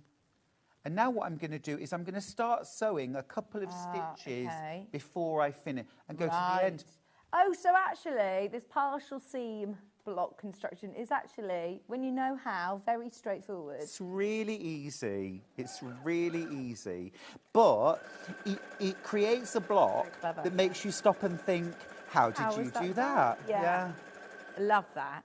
Speaker 15: And now what I'm going to do is I'm going to start sewing a couple of stitches before I finish and go to the end.
Speaker 2: Oh, so actually, this partial seam block construction is actually, when you know how, very straightforward.
Speaker 15: It's really easy. It's really easy. But it creates a block that makes you stop and think, how did you do that?
Speaker 5: Yeah. Love that.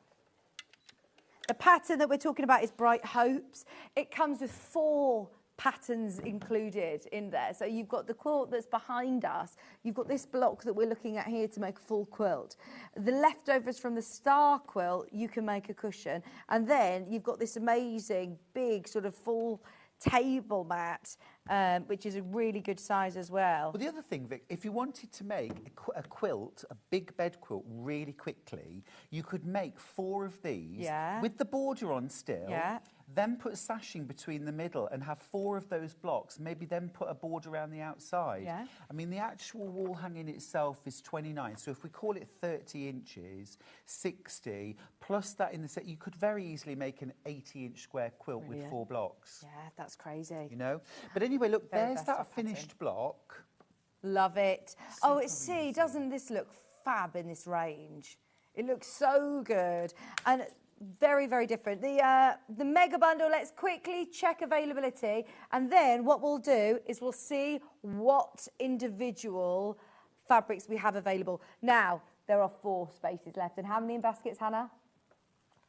Speaker 5: The pattern that we're talking about is Bright Hopes. It comes with 4 patterns included in there. So you've got the quilt that's behind us. You've got this block that we're looking at here to make a full quilt. The leftovers from the star quilt, you can make a cushion. And then you've got this amazing, big, sort of full table mat, which is a really good size as well.
Speaker 15: Well, the other thing, Vic, if you wanted to make a quilt, a big bed quilt, really quickly, you could make 4 of these with the border on still, then put sashing between the middle and have 4 of those blocks, maybe then put a border around the outside. I mean, the actual wall hanging itself is 29, so if we call it 30 inches, 60, plus that in the set, you could very easily make an 80-inch square quilt with 4 blocks.
Speaker 5: Yeah, that's crazy.
Speaker 15: You know? But anyway, look, there's that finished block.
Speaker 5: Love it. Oh, doesn't this look fab in this range? It looks so good. And very, very different. The mega bundle, let's quickly check availability. And then what we'll do is we'll see what individual fabrics we have available. Now, there are 4 spaces left. And how many in baskets, Hannah?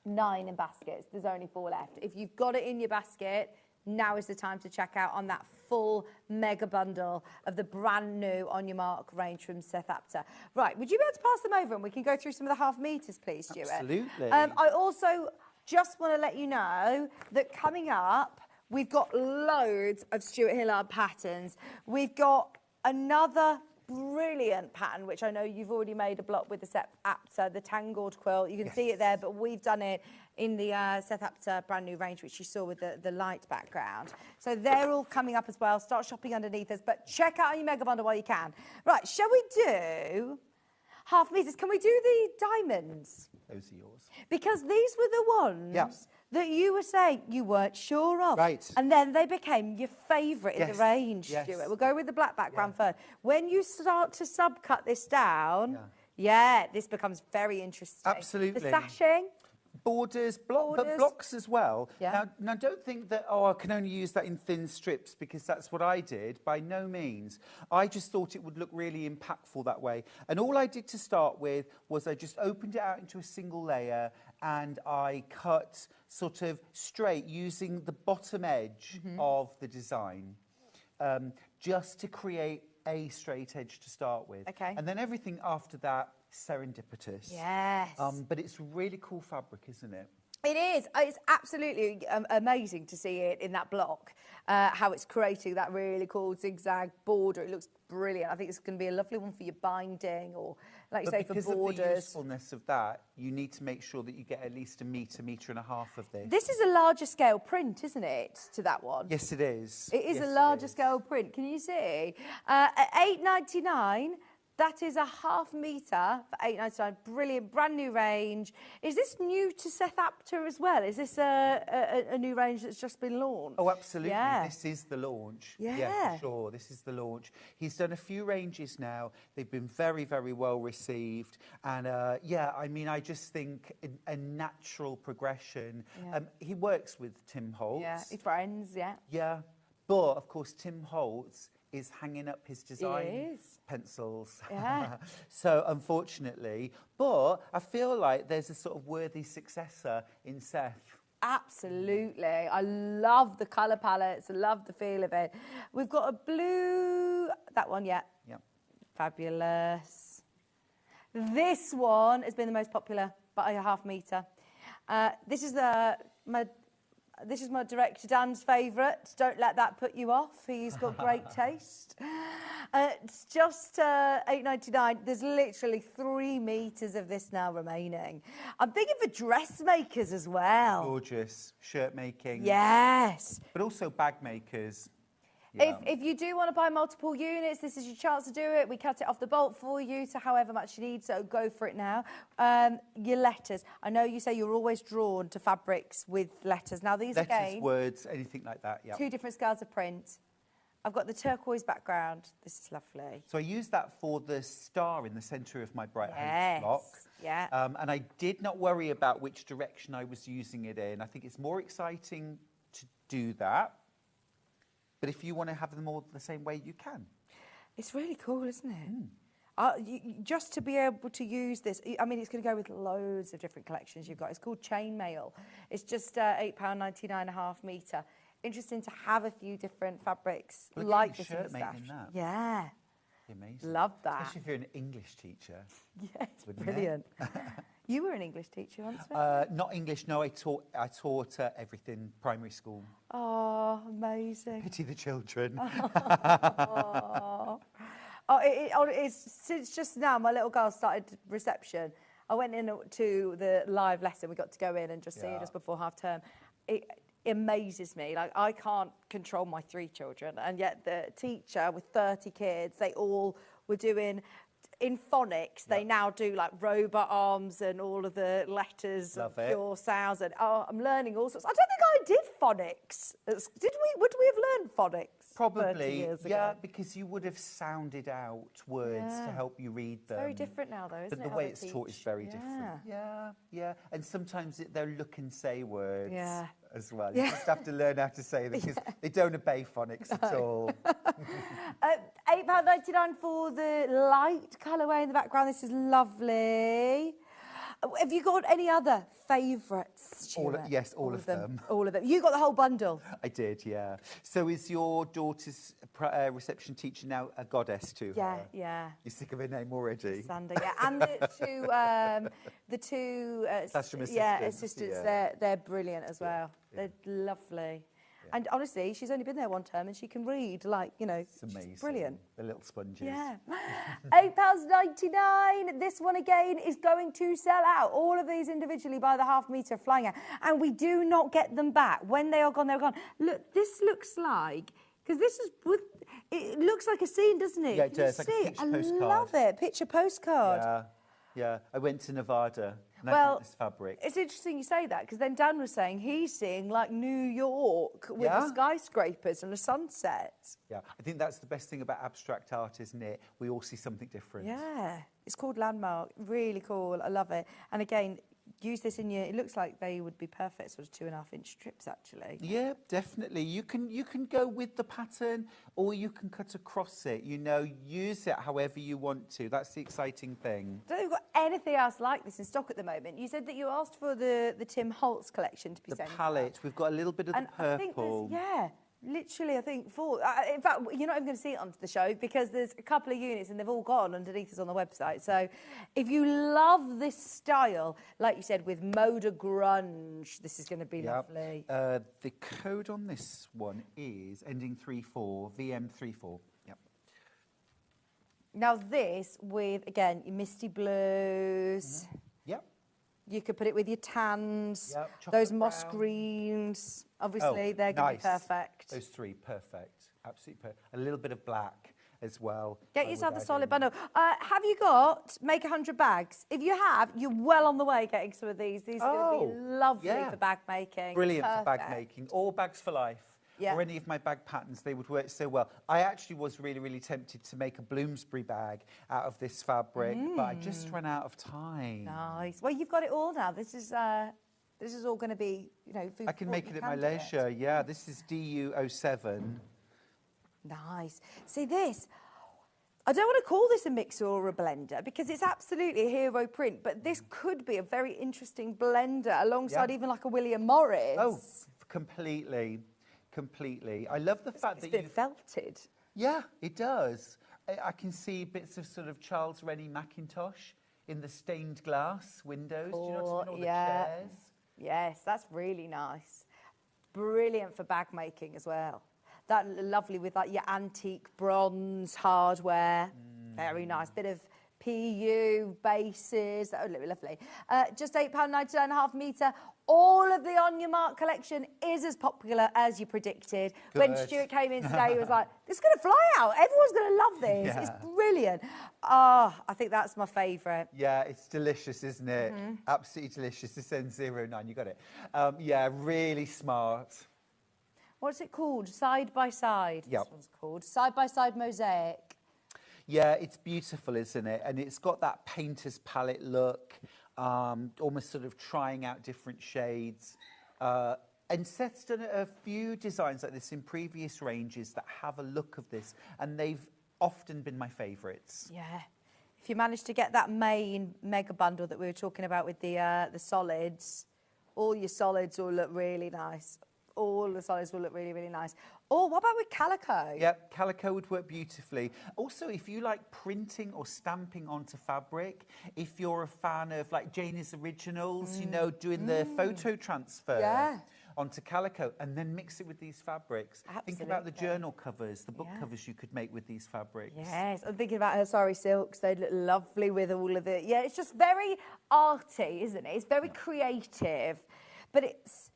Speaker 5: 9 in baskets. There's only 4 left. If you've got it in your basket, now is the time to check out on that full mega bundle of the brand new On Your Mark range from Seth Apter. Right, would you be able to pass them over and we can go through some of the half meters, please, Stuart?
Speaker 15: Absolutely.
Speaker 5: I also just want to let you know that coming up, we've got loads of Stuart Hillard patterns. We've got another brilliant pattern, which I know you've already made a block with the Seth Apter, the tangled quilt. You can see it there, but we've done it in the Seth Apter brand new range, which you saw with the light background. So they're all coming up as well. Start shopping underneath us, but check out your mega bundle while you can. Right, shall we do half meters? Can we do the diamonds?
Speaker 15: Those are yours.
Speaker 5: Because these were the ones that you were saying you weren't sure of.
Speaker 15: Right.
Speaker 5: And then they became your favourite in the range,
Speaker 15: yes.
Speaker 5: Stuart. We'll go with the black background first. When you start to subcut this down, this becomes very interesting.
Speaker 15: Absolutely.
Speaker 5: The sashing.
Speaker 15: Borders, but blocks as well.
Speaker 5: Yeah.
Speaker 15: Now, don't think that, I can only use that in thin strips because that's what I did. By no means. I just thought it would look really impactful that way. And all I did to start with was I just opened it out into a single layer and I cut sort of straight using the bottom edge of the design just to create a straight edge to start with.
Speaker 5: Okay.
Speaker 15: And then everything after that, serendipitous.
Speaker 5: Yes.
Speaker 15: But it's really cool fabric, isn't it?
Speaker 5: It is. It's absolutely amazing to see it in that block, how it's creating that really cool zigzag border. It looks brilliant. I think it's going to be a lovely one for your binding or, like you say, for borders.
Speaker 15: Because of the usefulness of that, you need to make sure that you get at least a metre and a half of this.
Speaker 5: This is a larger scale print, isn't it, to that one?
Speaker 15: Yes, it is.
Speaker 5: It is a larger scale print. Can you see? At $8.99. That is a half metre for $8.99. Brilliant, brand new range. Is this new to Seth Apter as well? Is this a new range that's just been launched?
Speaker 15: Oh, absolutely.
Speaker 5: Yeah.
Speaker 15: This is the launch.
Speaker 5: Yeah.
Speaker 15: For sure. This is the launch. He's done a few ranges now. They've been very, very well received. And, I mean, I just think a natural progression.
Speaker 5: Yeah.
Speaker 15: He works with Tim Holtz.
Speaker 5: Yeah, his friends, yeah.
Speaker 15: Yeah. But, of course, Tim Holtz is hanging up his design pencils.
Speaker 5: Yeah.
Speaker 15: So, unfortunately, but I feel like there's a sort of worthy successor in Seth.
Speaker 5: Absolutely. I love the colour palettes. I love the feel of it. We've got a blue... That one, yeah.
Speaker 15: Yeah.
Speaker 5: Fabulous. This one has been the most popular by a half metre. This is my director Dan's favourite. Don't let that put you off. He's got great taste. It's just $8.99. There's literally 3 metres of this now remaining. I'm thinking for dressmakers as well.
Speaker 15: Gorgeous. Shirt making.
Speaker 5: Yes.
Speaker 15: But also bag makers. Yeah.
Speaker 5: If you do want to buy multiple units, this is your chance to do it. We cut it off the bolt for you to however much you need, so go for it now. Your letters. I know you say you're always drawn to fabrics with letters. Now, these
Speaker 15: letters,
Speaker 5: again...
Speaker 15: words, anything like that, yeah.
Speaker 5: 2 different scales of print. I've got the turquoise background. This is lovely.
Speaker 15: So I used that for the star in the centre of my Bright Hopes block.
Speaker 5: Yeah.
Speaker 15: And I did not worry about which direction I was using it in. I think it's more exciting to do that. But if you want to have them all the same way, you can.
Speaker 5: It's really cool, isn't it? Just to be able to use this, I mean, it's going to go with loads of different collections you've got. It's called Chainmail. It's just £8.99 a half metre. Interesting to have a few different fabrics like this in the stash. Yeah.
Speaker 15: Amazing.
Speaker 5: Love that.
Speaker 15: Especially if you're an English teacher.
Speaker 5: Yes, brilliant. You were an English teacher once, weren't you?
Speaker 15: Not English, no. I taught everything, primary school.
Speaker 5: Oh, amazing.
Speaker 15: Pity the children.
Speaker 5: It's just now my little girl started reception. I went in to the live lesson. We got to go in and just see her just before half term. It amazes me. Like, I can't control my 3 children, and yet the teacher with 30 kids, they all were doing... In phonics, they now do like robot arms and all of the letters and pure sounds. And I'm learning all sorts. I don't think I did phonics. Would we have learned phonics?
Speaker 15: Probably,
Speaker 5: years ago?
Speaker 15: yeah, because you would have sounded out words to help you read them.
Speaker 5: It's very different now, though, isn't it?
Speaker 15: But the way it's taught is very different. Yeah. And sometimes they're look and say words as well. You just have to learn how to say them because they don't obey phonics at all.
Speaker 5: £8.99 for the light colourway in the background. This is lovely. Have you got any other favourites, Stuart?
Speaker 15: Yes, all of them.
Speaker 5: All of them. You got the whole bundle?
Speaker 15: I did, yeah. So is your daughter's reception teacher now a goddess to her?
Speaker 5: Yeah.
Speaker 15: You're sick of her name already?
Speaker 5: Sandra, yeah. And the two
Speaker 15: classroom assistants.
Speaker 5: assistants, they're brilliant as well. They're lovely. And honestly, she's only been there one term and she can read, like, you know,
Speaker 15: It's amazing.
Speaker 5: brilliant.
Speaker 15: The little sponges.
Speaker 5: Yeah. £8.99. This one again is going to sell out. All of these individually by the half metre flying out. And we do not get them back. When they are gone, they're gone. Look, this looks like, because this is, it looks like a scene, doesn't it?
Speaker 15: Yeah, it
Speaker 5: Can
Speaker 15: does.
Speaker 5: you
Speaker 15: Like a
Speaker 5: see it?
Speaker 15: picture
Speaker 5: I
Speaker 15: postcard.
Speaker 5: love it. Picture postcard.
Speaker 15: Yeah, yeah. I went to Nevada and I
Speaker 5: Well,
Speaker 15: got this fabric.
Speaker 5: it's interesting you say that, because then Dan was saying he's seeing like New York with the skyscrapers and the sunset.
Speaker 15: Yeah, I think that's the best thing about abstract art, isn't it? We all see something different.
Speaker 5: Yeah, it's called Landmark. Really cool. I love it. And again, use this in your. It looks like they would be perfect, sort of 2.5-inch strips, actually.
Speaker 15: Yeah, definitely. You can go with the pattern, or you can cut across it. You know, use it however you want to. That's the exciting thing.
Speaker 5: I don't think we've got anything else like this in stock at the moment. You said that you asked for the Tim Holtz collection to be sent.
Speaker 15: The palette. We've got a little bit of the
Speaker 5: I think
Speaker 15: purple.
Speaker 5: literally, I think 4. In fact, you're not even going to see it on the show because there's a couple of units and they've all gone underneath us on the website. So if you love this style, like you said, with Moda Grunge, this is going to be lovely.
Speaker 15: The code on this one is ending 34, VM34. Yep.
Speaker 5: Now this with, again, your misty blues.
Speaker 15: Yep.
Speaker 5: You could put it with your tans,
Speaker 15: Yep,
Speaker 5: those
Speaker 15: chocolate
Speaker 5: moss
Speaker 15: brown.
Speaker 5: greens. Obviously,
Speaker 15: Oh,
Speaker 5: they're going to be
Speaker 15: nice.
Speaker 5: perfect.
Speaker 15: Those 3, perfect. Absolutely perfect. A little bit of black as well.
Speaker 5: Get
Speaker 15: I
Speaker 5: yourself
Speaker 15: would
Speaker 5: a
Speaker 15: add
Speaker 5: solid
Speaker 15: in.
Speaker 5: bundle. Have you got make 100 bags? If you have, you're well on the way getting some of these. These are going to be lovely for bag making.
Speaker 15: Brilliant for bag
Speaker 5: Perfect.
Speaker 15: making. Or bags for life.
Speaker 5: Yeah.
Speaker 15: Or any of my bag patterns, they would work so well. I actually was really, really tempted to make a Bloomsbury bag out of this fabric, but I just ran out of time.
Speaker 5: Nice. Well, you've got it all now. This is all going to be, you know, food
Speaker 15: I can
Speaker 5: for
Speaker 15: make
Speaker 5: thought.
Speaker 15: it
Speaker 5: You
Speaker 15: at my
Speaker 5: can do it.
Speaker 15: leisure. Yeah, this is DU07.
Speaker 5: Nice. See this? I don't want to call this a mixer or a blender because it's absolutely a hero print, but this could be a very interesting blender alongside even like a William Morris.
Speaker 15: Oh, completely. Completely. I love the fact that
Speaker 5: it's been felted.
Speaker 15: Yeah, it does. I can see bits of sort of Charles Rennie Mackintosh in the stained glass windows. Do you know what I mean? All the chairs.
Speaker 5: Yes, that's really nice. Brilliant for bag making as well. That lovely with like your antique bronze hardware. Very nice. Bit of PU bases. Oh, lovely. Just £8.99 half metre. All of the On Your Mark collection is as popular as you predicted. When
Speaker 15: Good.
Speaker 5: Stuart came in today, he was like, this is going to fly out. Everyone's going to love this.
Speaker 15: Yeah.
Speaker 5: It's brilliant. I think that's my favourite.
Speaker 15: Yeah, it's delicious, isn't it? Absolutely delicious. This N09, you got it. Yeah, really smart.
Speaker 5: What's it called? Side by side.
Speaker 15: Yep.
Speaker 5: This one's called Side by Side Mosaic.
Speaker 15: Yeah, it's beautiful, isn't it? And it's got that painter's palette look, almost sort of trying out different shades. And Seth's done a few designs like this in previous ranges that have a look of this, and they've often been my favourites.
Speaker 5: Yeah. If you manage to get that main mega bundle that we were talking about with the solids, all your solids will look really nice. All the solids will look really, really nice. Oh, what about with calico?
Speaker 15: Yep, calico would work beautifully. Also, if you like printing or stamping onto fabric, if you're a fan of like Janie's Originals, you know, doing the photo transfer onto calico and then mix it with these fabrics. Think about the journal covers, the book covers you could make with these fabrics.
Speaker 5: Yes, I'm thinking about her sari silks. They'd look lovely with all of the... Yeah, it's just very arty, isn't it? It's very creative, but it's...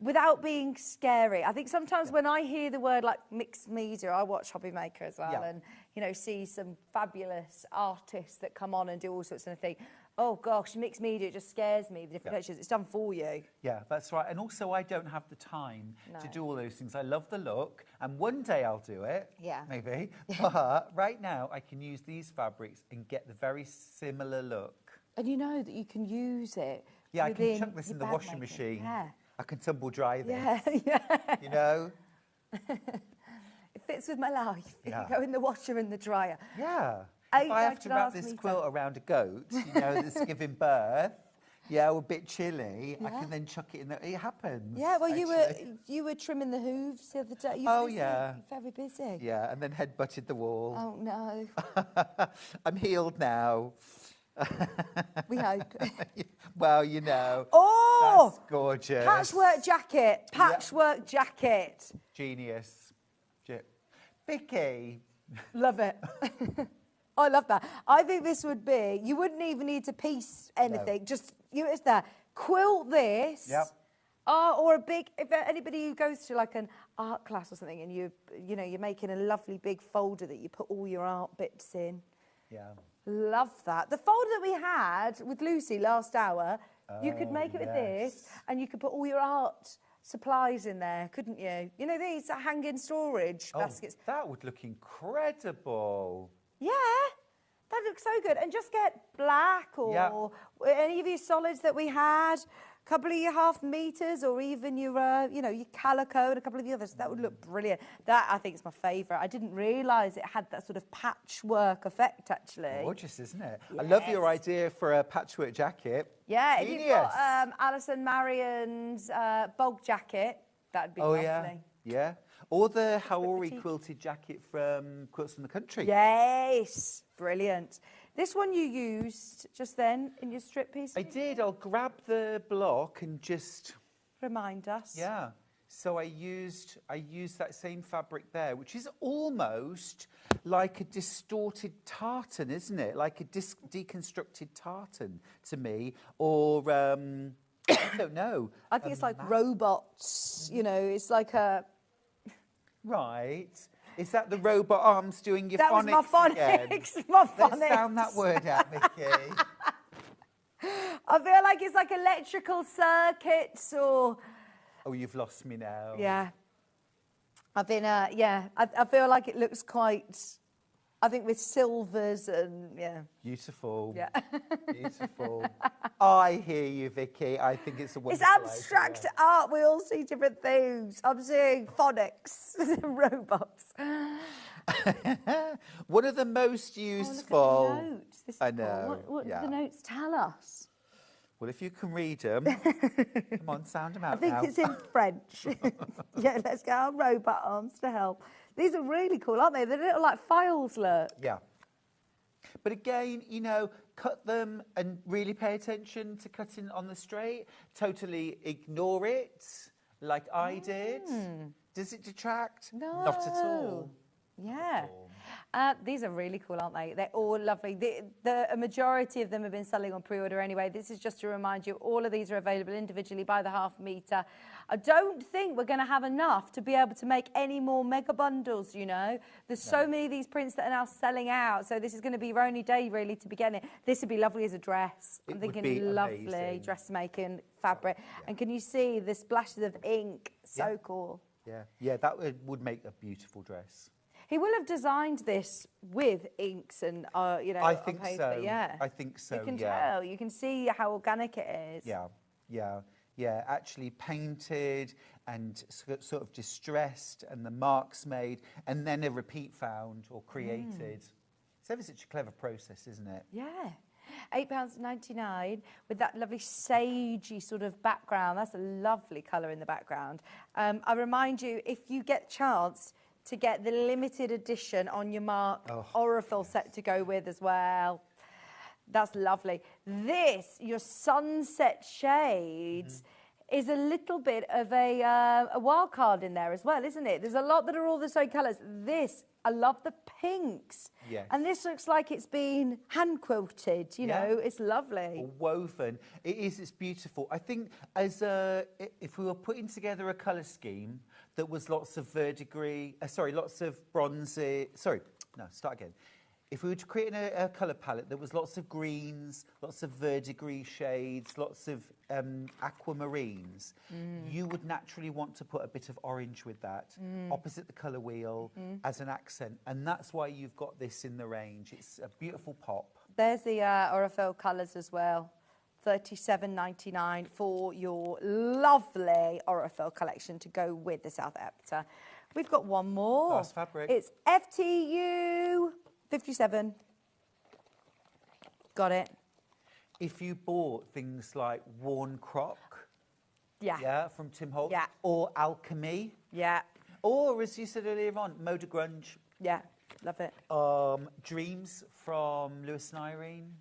Speaker 5: without being scary. I think sometimes when I hear the word like mixed media, I watch Hobby Maker as well, and you know, see some fabulous artists that come on and do all sorts of things. Oh gosh, mixed media, it just scares me, the different pictures. It's done for you.
Speaker 15: Yeah, that's right. And also I don't have the time to do all those things. I love the look, and one day I'll do it, maybe. But right now I can use these fabrics and get the very similar look.
Speaker 5: And you know that you can use it.
Speaker 15: Yeah, I can
Speaker 5: within
Speaker 15: chuck this
Speaker 5: your
Speaker 15: in the
Speaker 5: bag
Speaker 15: washing
Speaker 5: making.
Speaker 15: machine.
Speaker 5: Yeah.
Speaker 15: I can tumble dry this.
Speaker 5: Yeah.
Speaker 15: You know?
Speaker 5: It fits with my life.
Speaker 15: Yeah.
Speaker 5: You go in the washer and the dryer.
Speaker 15: Yeah. If I have to wrap this
Speaker 5: £8.99
Speaker 15: quilt around a goat, you know, that's giving birth, or a bit chilly, I can then chuck it in there. It happens.
Speaker 5: Yeah, well,
Speaker 15: actually.
Speaker 5: you were trimming the hooves the other day.
Speaker 15: Oh,
Speaker 5: busy.
Speaker 15: yeah.
Speaker 5: You're very busy.
Speaker 15: Yeah, and then head-butted the wall.
Speaker 5: Oh, no.
Speaker 15: I'm healed now.
Speaker 5: We hope.
Speaker 15: Well, you know.
Speaker 5: Oh!
Speaker 15: That's gorgeous.
Speaker 5: Patchwork jacket. Patchwork jacket.
Speaker 15: Genius. Vicky.
Speaker 5: Love it. I love that. I think this would be, you wouldn't even need to piece anything. Just, it's there. Quilt this.
Speaker 15: Yep.
Speaker 5: Or a big, if anybody who goes to like an art class or something and you're making a lovely big folder that you put all your art bits in.
Speaker 15: Yeah.
Speaker 5: Love that. The folder that we had with Lucy last hour, you could make it with this and you could put all your art supplies in there, couldn't you? You know, these hanging storage baskets.
Speaker 15: That would look incredible.
Speaker 5: Yeah, that looks so good. And just get black or any of your solids that we had, a couple of your half meters or even your, your calico and a couple of the others. That would look brilliant. That, I think, is my favourite. I didn't realise it had that sort of patchwork effect, actually.
Speaker 15: Gorgeous, isn't it?
Speaker 5: Yes.
Speaker 15: I love your idea for a patchwork jacket.
Speaker 5: Yeah, if
Speaker 15: Genius.
Speaker 5: you've got Alison Marion's bulk jacket, that'd be lovely.
Speaker 15: Yeah. Or the Haori quilted jacket from Quilts from the Country.
Speaker 5: Yes, brilliant. This one you used just then in your strip piece?
Speaker 15: I did. I'll grab the block and just...
Speaker 5: Remind us.
Speaker 15: Yeah. So I used that same fabric there, which is almost like a distorted tartan, isn't it? Like a deconstructed tartan to me. Or, I don't know.
Speaker 5: I think it's like robots, it's like a...
Speaker 15: Right. Is that the robot arms doing your
Speaker 5: that
Speaker 15: phonics
Speaker 5: was my phonics.
Speaker 15: again?
Speaker 5: My phonics.
Speaker 15: Let's sound that word out, Vicky.
Speaker 5: I feel like it's like electrical circuits or...
Speaker 15: Oh, you've lost me now.
Speaker 5: Yeah. I've been, I feel like it looks quite... I think with silvers and,
Speaker 15: Beautiful.
Speaker 5: Yeah.
Speaker 15: Beautiful. I hear you, Vicky. I think it's a wonderful
Speaker 5: It's abstract art. We all see different things. I'm seeing phonics and robots.
Speaker 15: One of the most useful...
Speaker 5: Oh, look at the notes. This is
Speaker 15: I know.
Speaker 5: Cool. What do the notes tell us?
Speaker 15: Well, if you can read them, come on, sound them out now.
Speaker 5: I think it's in French. Yeah, let's get our robot arms to help. These are really cool, aren't they? They're little like files, look.
Speaker 15: Yeah. But again, cut them and really pay attention to cutting on the straight. Totally ignore it like I did. Does it detract?
Speaker 5: No.
Speaker 15: Not at all.
Speaker 5: Yeah. These are really cool, aren't they? They're all lovely. A majority of them have been selling on pre-order anyway. This is just to remind you, all of these are available individually by the half metre. I don't think we're going to have enough to be able to make any more mega bundles, There's so many of these prints that are now selling out, so this is going to be your only day, really, to begin it. This would be lovely as a dress. I'm thinking lovely dressmaking fabric. Yeah. And can you see the splashes of ink? So cool.
Speaker 15: Yeah, that would make a beautiful dress.
Speaker 5: He will have designed this with inks and,
Speaker 15: I think
Speaker 5: on paper.
Speaker 15: so.
Speaker 5: Yeah.
Speaker 15: I think so,
Speaker 5: You can tell. You can see how organic it is.
Speaker 15: Yeah, actually painted and sort of distressed and the marks made and then a repeat found or created. It's ever such a clever process, isn't it?
Speaker 5: Yeah. £8.99 with that lovely sagey sort of background. That's a lovely colour in the background. I remind you, if you get a chance to get the limited edition on your mark Aurifil set to go with as well. That's lovely. This, your sunset shades, is a little bit of a wild card in there as well, isn't it? There's a lot that are all the same colours. This, I love the pinks.
Speaker 15: Yes.
Speaker 5: And this looks like it's been hand quilted, know, it's lovely.
Speaker 15: Or woven. It is, it's beautiful. I think if we were putting together a colour scheme that was lots of verdigris, lots of bronzy, start again. If we were to create a colour palette that was lots of greens, lots of verdigris shades, lots of aquamarines, you would naturally want to put a bit of orange with that, opposite the colour wheel, as an accent. And that's why you've got this in the range. It's a beautiful pop.
Speaker 5: There's the Aurifil colours as well. $37.99 for your lovely Aurifil collection to go with the Seth Apter. We've got one more.
Speaker 15: Last fabric.
Speaker 5: It's FTU 57. Got it.
Speaker 15: If you bought things like Worn Croc,
Speaker 5: yeah,
Speaker 15: from Tim Holtz,
Speaker 5: yeah,
Speaker 15: or Alchemy,
Speaker 5: yeah,
Speaker 15: or as you said earlier on, Mode of Grunge,
Speaker 5: yeah, love it.
Speaker 15: Dreams from Lewis and Irene.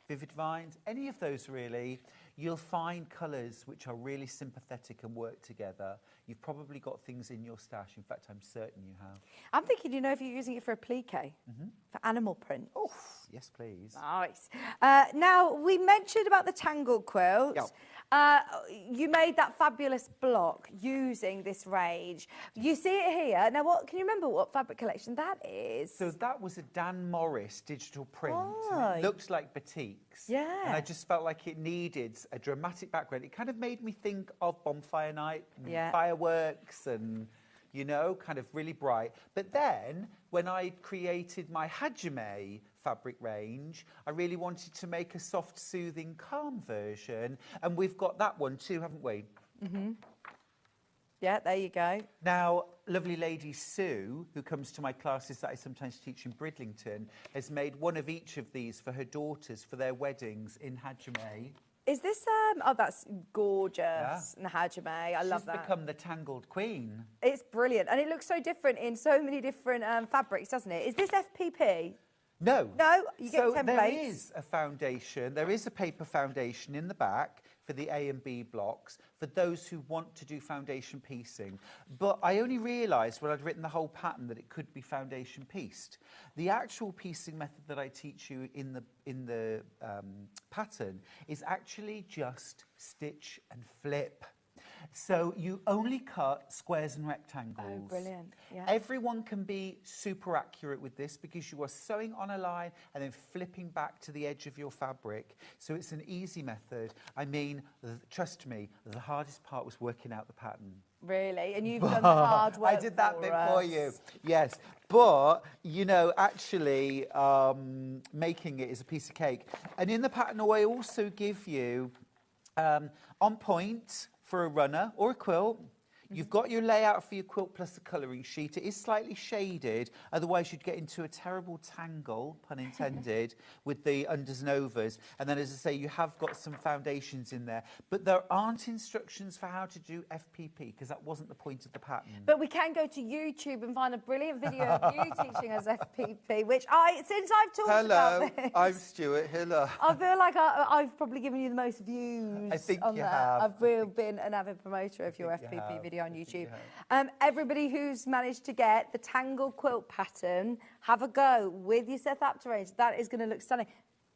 Speaker 15: Vivid Vines, any of those really, you'll find colours which are really sympathetic and work together. You've probably got things in your stash. In fact, I'm certain you have.
Speaker 5: I'm thinking, you know, if you're using it for a plique, for animal print.
Speaker 15: Oh, yes, please.
Speaker 5: Nice. Now, we mentioned about the tangled quilt.
Speaker 15: Yep.
Speaker 5: You made that fabulous block using this range. You see it here. Now, what can you remember what fabric collection that is?
Speaker 15: So that was a Dan Morris digital print.
Speaker 5: Oh.
Speaker 15: It looked like batiks.
Speaker 5: Yeah.
Speaker 15: And I just felt like it needed a dramatic background. It kind of made me think of bonfire night and fireworks and, you know, kind of really bright. But then, when I created my hajime fabric range, I really wanted to make a soft, soothing, calm version. And we've got that one too, haven't we?
Speaker 5: Mm-hmm. Yeah, there you go.
Speaker 15: Now, lovely lady Sue, who comes to my classes that I sometimes teach in Bridlington, has made one of each of these for her daughters for their weddings in hajime.
Speaker 5: Is this, oh, that's gorgeous, Hajime. I love that.
Speaker 15: She's become the tangled queen.
Speaker 5: It's brilliant. And it looks so different in so many different fabrics, doesn't it? Is this FPP?
Speaker 15: No.
Speaker 5: No? You get templates?
Speaker 15: There is a foundation. There is a paper foundation in the back for the A and B blocks for those who want to do foundation piecing. But I only realised when I'd written the whole pattern that it could be foundation pieced. The actual piecing method that I teach you in the pattern is actually just stitch and flip. So you only cut squares and rectangles.
Speaker 5: Oh, brilliant. Yeah.
Speaker 15: Everyone can be super accurate with this because you are sewing on a line and then flipping back to the edge of your fabric. So it's an easy method. I mean, trust me, the hardest part was working out the pattern.
Speaker 5: Really? And you've done the hard work
Speaker 15: I did that bit
Speaker 5: us.
Speaker 15: for you. Yes. But, you know, actually making it is a piece of cake. And in the pattern, I also give you on point for a runner or a quilt. You've got your layout for your quilt plus the colouring sheet. It is slightly shaded, otherwise you'd get into a terrible tangle, pun intended, with the unders and overs. And then, as I say, you have got some foundations in there. But there aren't instructions for how to do FPP, because that wasn't the point of the pattern.
Speaker 5: But we can go to YouTube and find a brilliant video of you teaching us FPP, which since I've talked about this...
Speaker 15: I'm Stuart. Hello.
Speaker 5: I feel like I've probably given you the most views
Speaker 15: I think
Speaker 5: on
Speaker 15: you
Speaker 5: that.
Speaker 15: have.
Speaker 5: I've really been an avid promoter of your FPP video on YouTube. Everybody who's managed to get the tangled quilt pattern, have a go with your Seth Apter range. That is going to look stunning.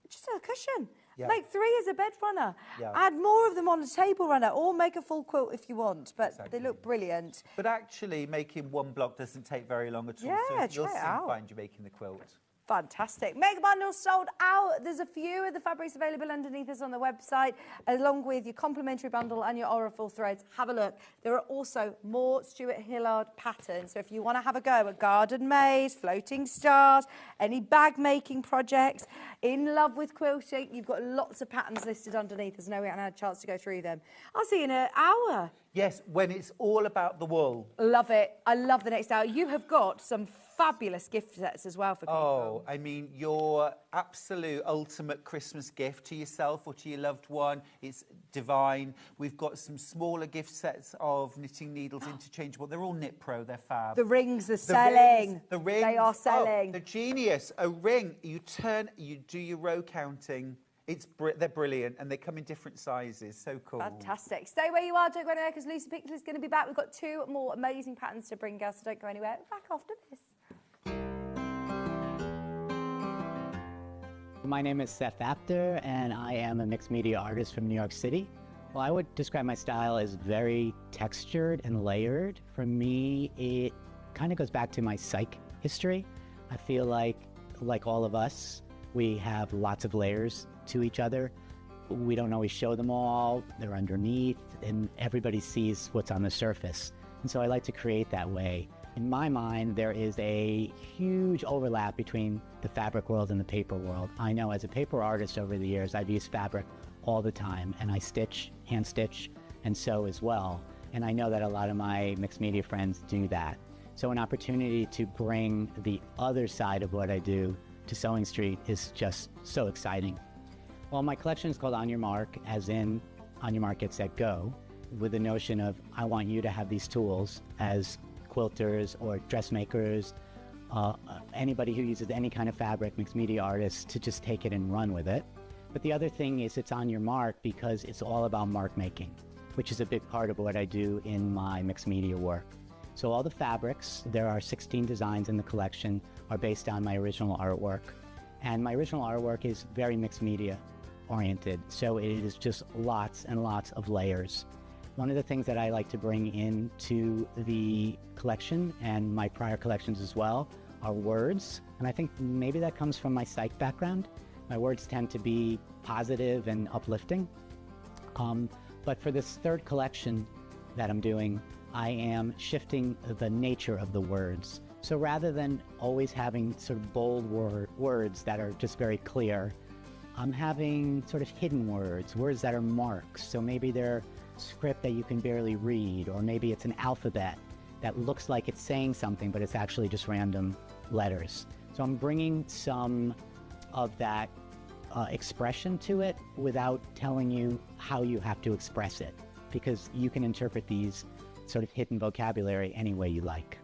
Speaker 5: Just a cushion.
Speaker 15: Yeah.
Speaker 5: Make 3 as a bed runner.
Speaker 15: Yeah.
Speaker 5: Add more of them on a table runner, or make a full quilt if you want. But
Speaker 15: Exactly.
Speaker 5: they look brilliant.
Speaker 15: But actually, making one block doesn't take very long at all.
Speaker 5: Yeah,
Speaker 15: so you'll
Speaker 5: try it
Speaker 15: soon
Speaker 5: out.
Speaker 15: find you making the quilt.
Speaker 5: Fantastic. Mega bundles sold out. There's a few of the fabrics available underneath us on the website, along with your complimentary bundle and your Oracle threads. Have a look. There are also more Stuart Hillard patterns. So if you want to have a go at garden maze, floating stars, any bag making projects, in love with quilting, you've got lots of patterns listed underneath us. I know we haven't had a chance to go through them. I'll see you in an hour.
Speaker 15: Yes, when it's all about the wool.
Speaker 5: Love it. I love the next hour. You have got some fabulous gift sets as well for people.
Speaker 15: Oh, I mean, your absolute ultimate Christmas gift to yourself or to your loved one. It's divine. We've got some smaller gift sets of knitting needles interchangeable. They're all Knit Pro. They're fab.
Speaker 5: The rings are selling.
Speaker 15: The rings.
Speaker 5: They are selling.
Speaker 15: Oh, the genius. A ring. You do your row counting. They're brilliant, and they come in different sizes. So cool.
Speaker 5: Fantastic. Stay where you are. Don't go anywhere, because Lucy Pickler is going to be back. We've got 2 more amazing patterns to bring us, so don't go anywhere. Back after this.
Speaker 14: My name is Seth Apter, and I am a mixed media artist from New York City. Well, I would describe my style as very textured and layered. For me, it kind of goes back to my psych history. I feel like all of us, we have lots of layers to each other. We don't always show them all. They're underneath, and everybody sees what's on the surface. And so I like to create that way. In my mind, there is a huge overlap between the fabric world and the paper world. I know as a paper artist over the years, I've used fabric all the time, and I stitch, hand stitch, and sew as well. And I know that a lot of my mixed media friends do that. So an opportunity to bring the other side of what I do to Sewing Street is just so exciting. Well, my collection is called On Your Mark, as in On Your Mark, Get Set, Go, with the notion of I want you to have these tools as quilters or dressmakers, anybody who uses any kind of fabric, mixed media artists, to just take it and run with it. But the other thing is it's on your mark because it's all about mark making, which is a big part of what I do in my mixed media work. So all the fabrics, there are 16 designs in the collection, are based on my original artwork. And my original artwork is very mixed media oriented, so it is just lots and lots of layers. One of the things that I like to bring into the collection, and my prior collections as well, are words. And I think maybe that comes from my psych background. My words tend to be positive and uplifting. But for this third collection that I'm doing, I am shifting the nature of the words. So rather than always having sort of bold words that are just very clear, I'm having sort of hidden words that are marks. So maybe they're script that you can barely read, or maybe it's an alphabet that looks like it's saying something, but it's actually just random letters. So I'm bringing some of that expression to it without telling you how you have to express it, because you can interpret these sort of hidden vocabulary any way you like.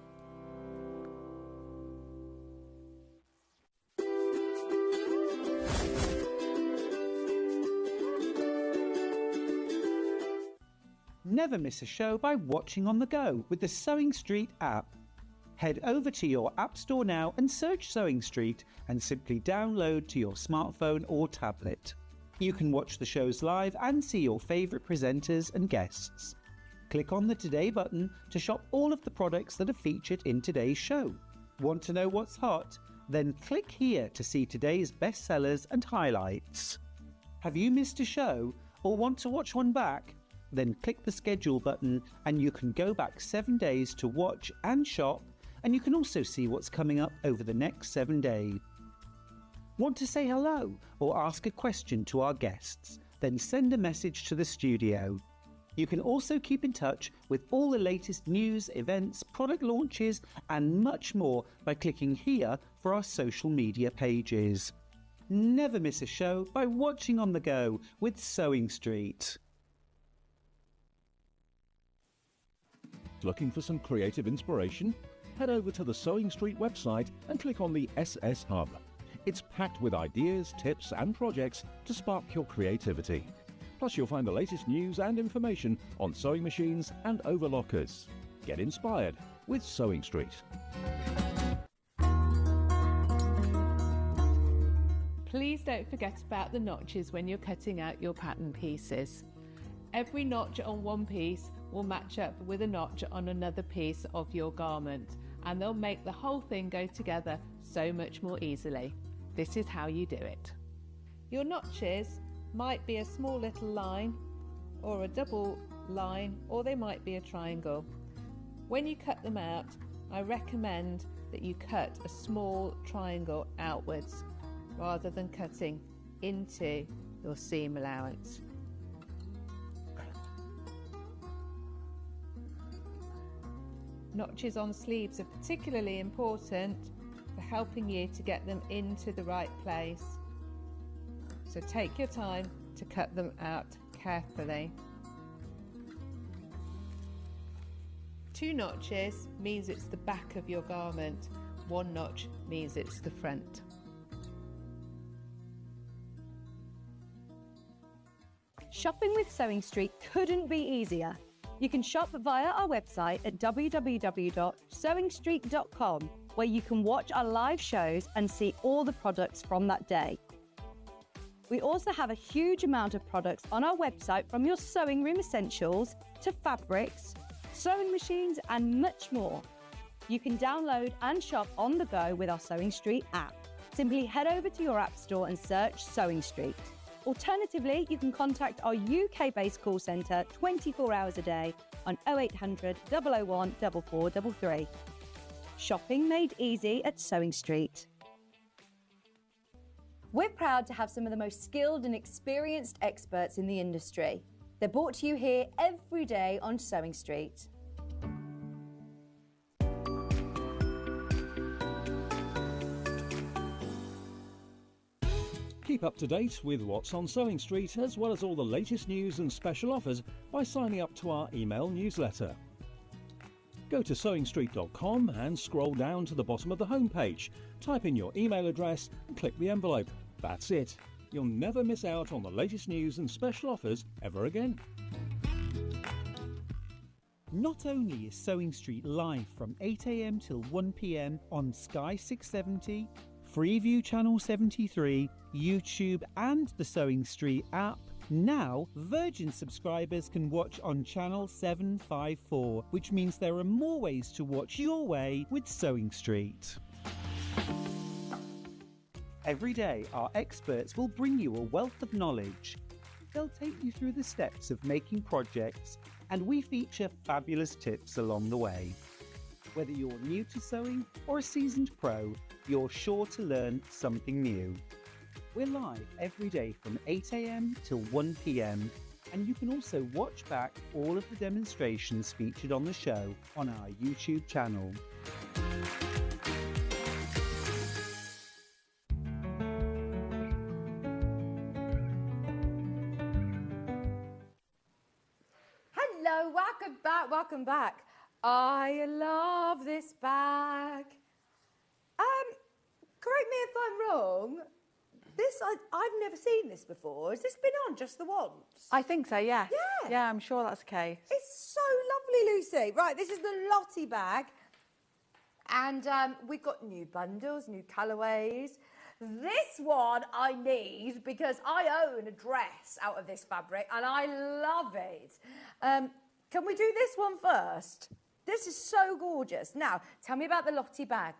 Speaker 9: Never miss a show by watching on the go with the Sewing Street app. Head over to your App Store now and search Sewing Street and simply download to your smartphone or tablet. You can watch the shows live and see your favourite presenters and guests. Click on the Today button to shop all of the products that are featured in today's show. Want to know what's hot? Then click here to see today's bestsellers and highlights. Have you missed a show or want to watch one back? Then click the schedule button and you can go back 7 days to watch and shop, and you can also see what's coming up over the next 7 days. Want to say hello or ask a question to our guests? Then send a message to the studio. You can also keep in touch with all the latest news, events, product launches and much more by clicking here for our social media pages. Never miss a show by watching on the go with Sewing Street.
Speaker 6: Looking for some creative inspiration? Head over to the Sewing Street website and click on the SS Hub. It's packed with ideas, tips and projects to spark your creativity. Plus you'll find the latest news and information on sewing machines and overlockers. Get inspired with Sewing Street.
Speaker 16: Please don't forget about the notches when you're cutting out your pattern pieces. Every notch on one piece will match up with a notch on another piece of your garment, and they'll make the whole thing go together so much more easily. This is how you do it. Your notches might be a small little line or a double line, or they might be a triangle. When you cut them out, I recommend that you cut a small triangle outwards rather than cutting into your seam allowance. Notches on sleeves are particularly important for helping you to get them into the right place. So take your time to cut them out carefully. 2 notches means it's the back of your garment. 1 notch means it's the front.
Speaker 8: Shopping with Sewing Street couldn't be easier. You can shop via our website at www.sewingstreet.com, where you can watch our live shows and see all the products from that day. We also have a huge amount of products on our website, from your sewing room essentials to fabrics, sewing machines and much more. You can download and shop on the go with our Sewing Street app. Simply head over to your app store and search Sewing Street. Alternatively, you can contact our UK-based call centre 24 hours a day on 0800 001 4433. Shopping made easy at Sewing Street. We're proud to have some of the most skilled and experienced experts in the industry. They're brought to you here every day on Sewing Street.
Speaker 6: Keep up to date with what's on Sewing Street, as well as all the latest news and special offers by signing up to our email newsletter. Go to sewingstreet.com and scroll down to the bottom of the homepage. Type in your email address and click the envelope. That's it. You'll never miss out on the latest news and special offers ever again.
Speaker 1: Not only is Sewing Street live from 8 a.m. till 1 p.m. on Sky 670, Freeview Channel 73, YouTube and the Sewing Street app, now Virgin subscribers can watch on Channel 754, which means there are more ways to watch your way with Sewing Street. Every day, our experts will bring you a wealth of knowledge. They'll take you through the steps of making projects, and we feature fabulous tips along the way. Whether you're new to sewing or a seasoned pro, you're sure to learn something new. We're live every day from 8 a.m. till 1 p.m, and you can also watch back all of the demonstrations featured on the show on our YouTube channel.
Speaker 5: Hello, welcome back. I love this bag. Correct me if I'm wrong. I've never seen this before. Has this been on just the once?
Speaker 11: I think so, yeah.
Speaker 5: Yeah.
Speaker 11: Yeah, I'm sure that's the case.
Speaker 5: It's so lovely, Lucy. Right, this is the Lotty bag. And we've got new bundles, new colourways. This one I need because I own a dress out of this fabric and I love it. Can we do this one first? This is so gorgeous. Now, tell me about the Lotty bag.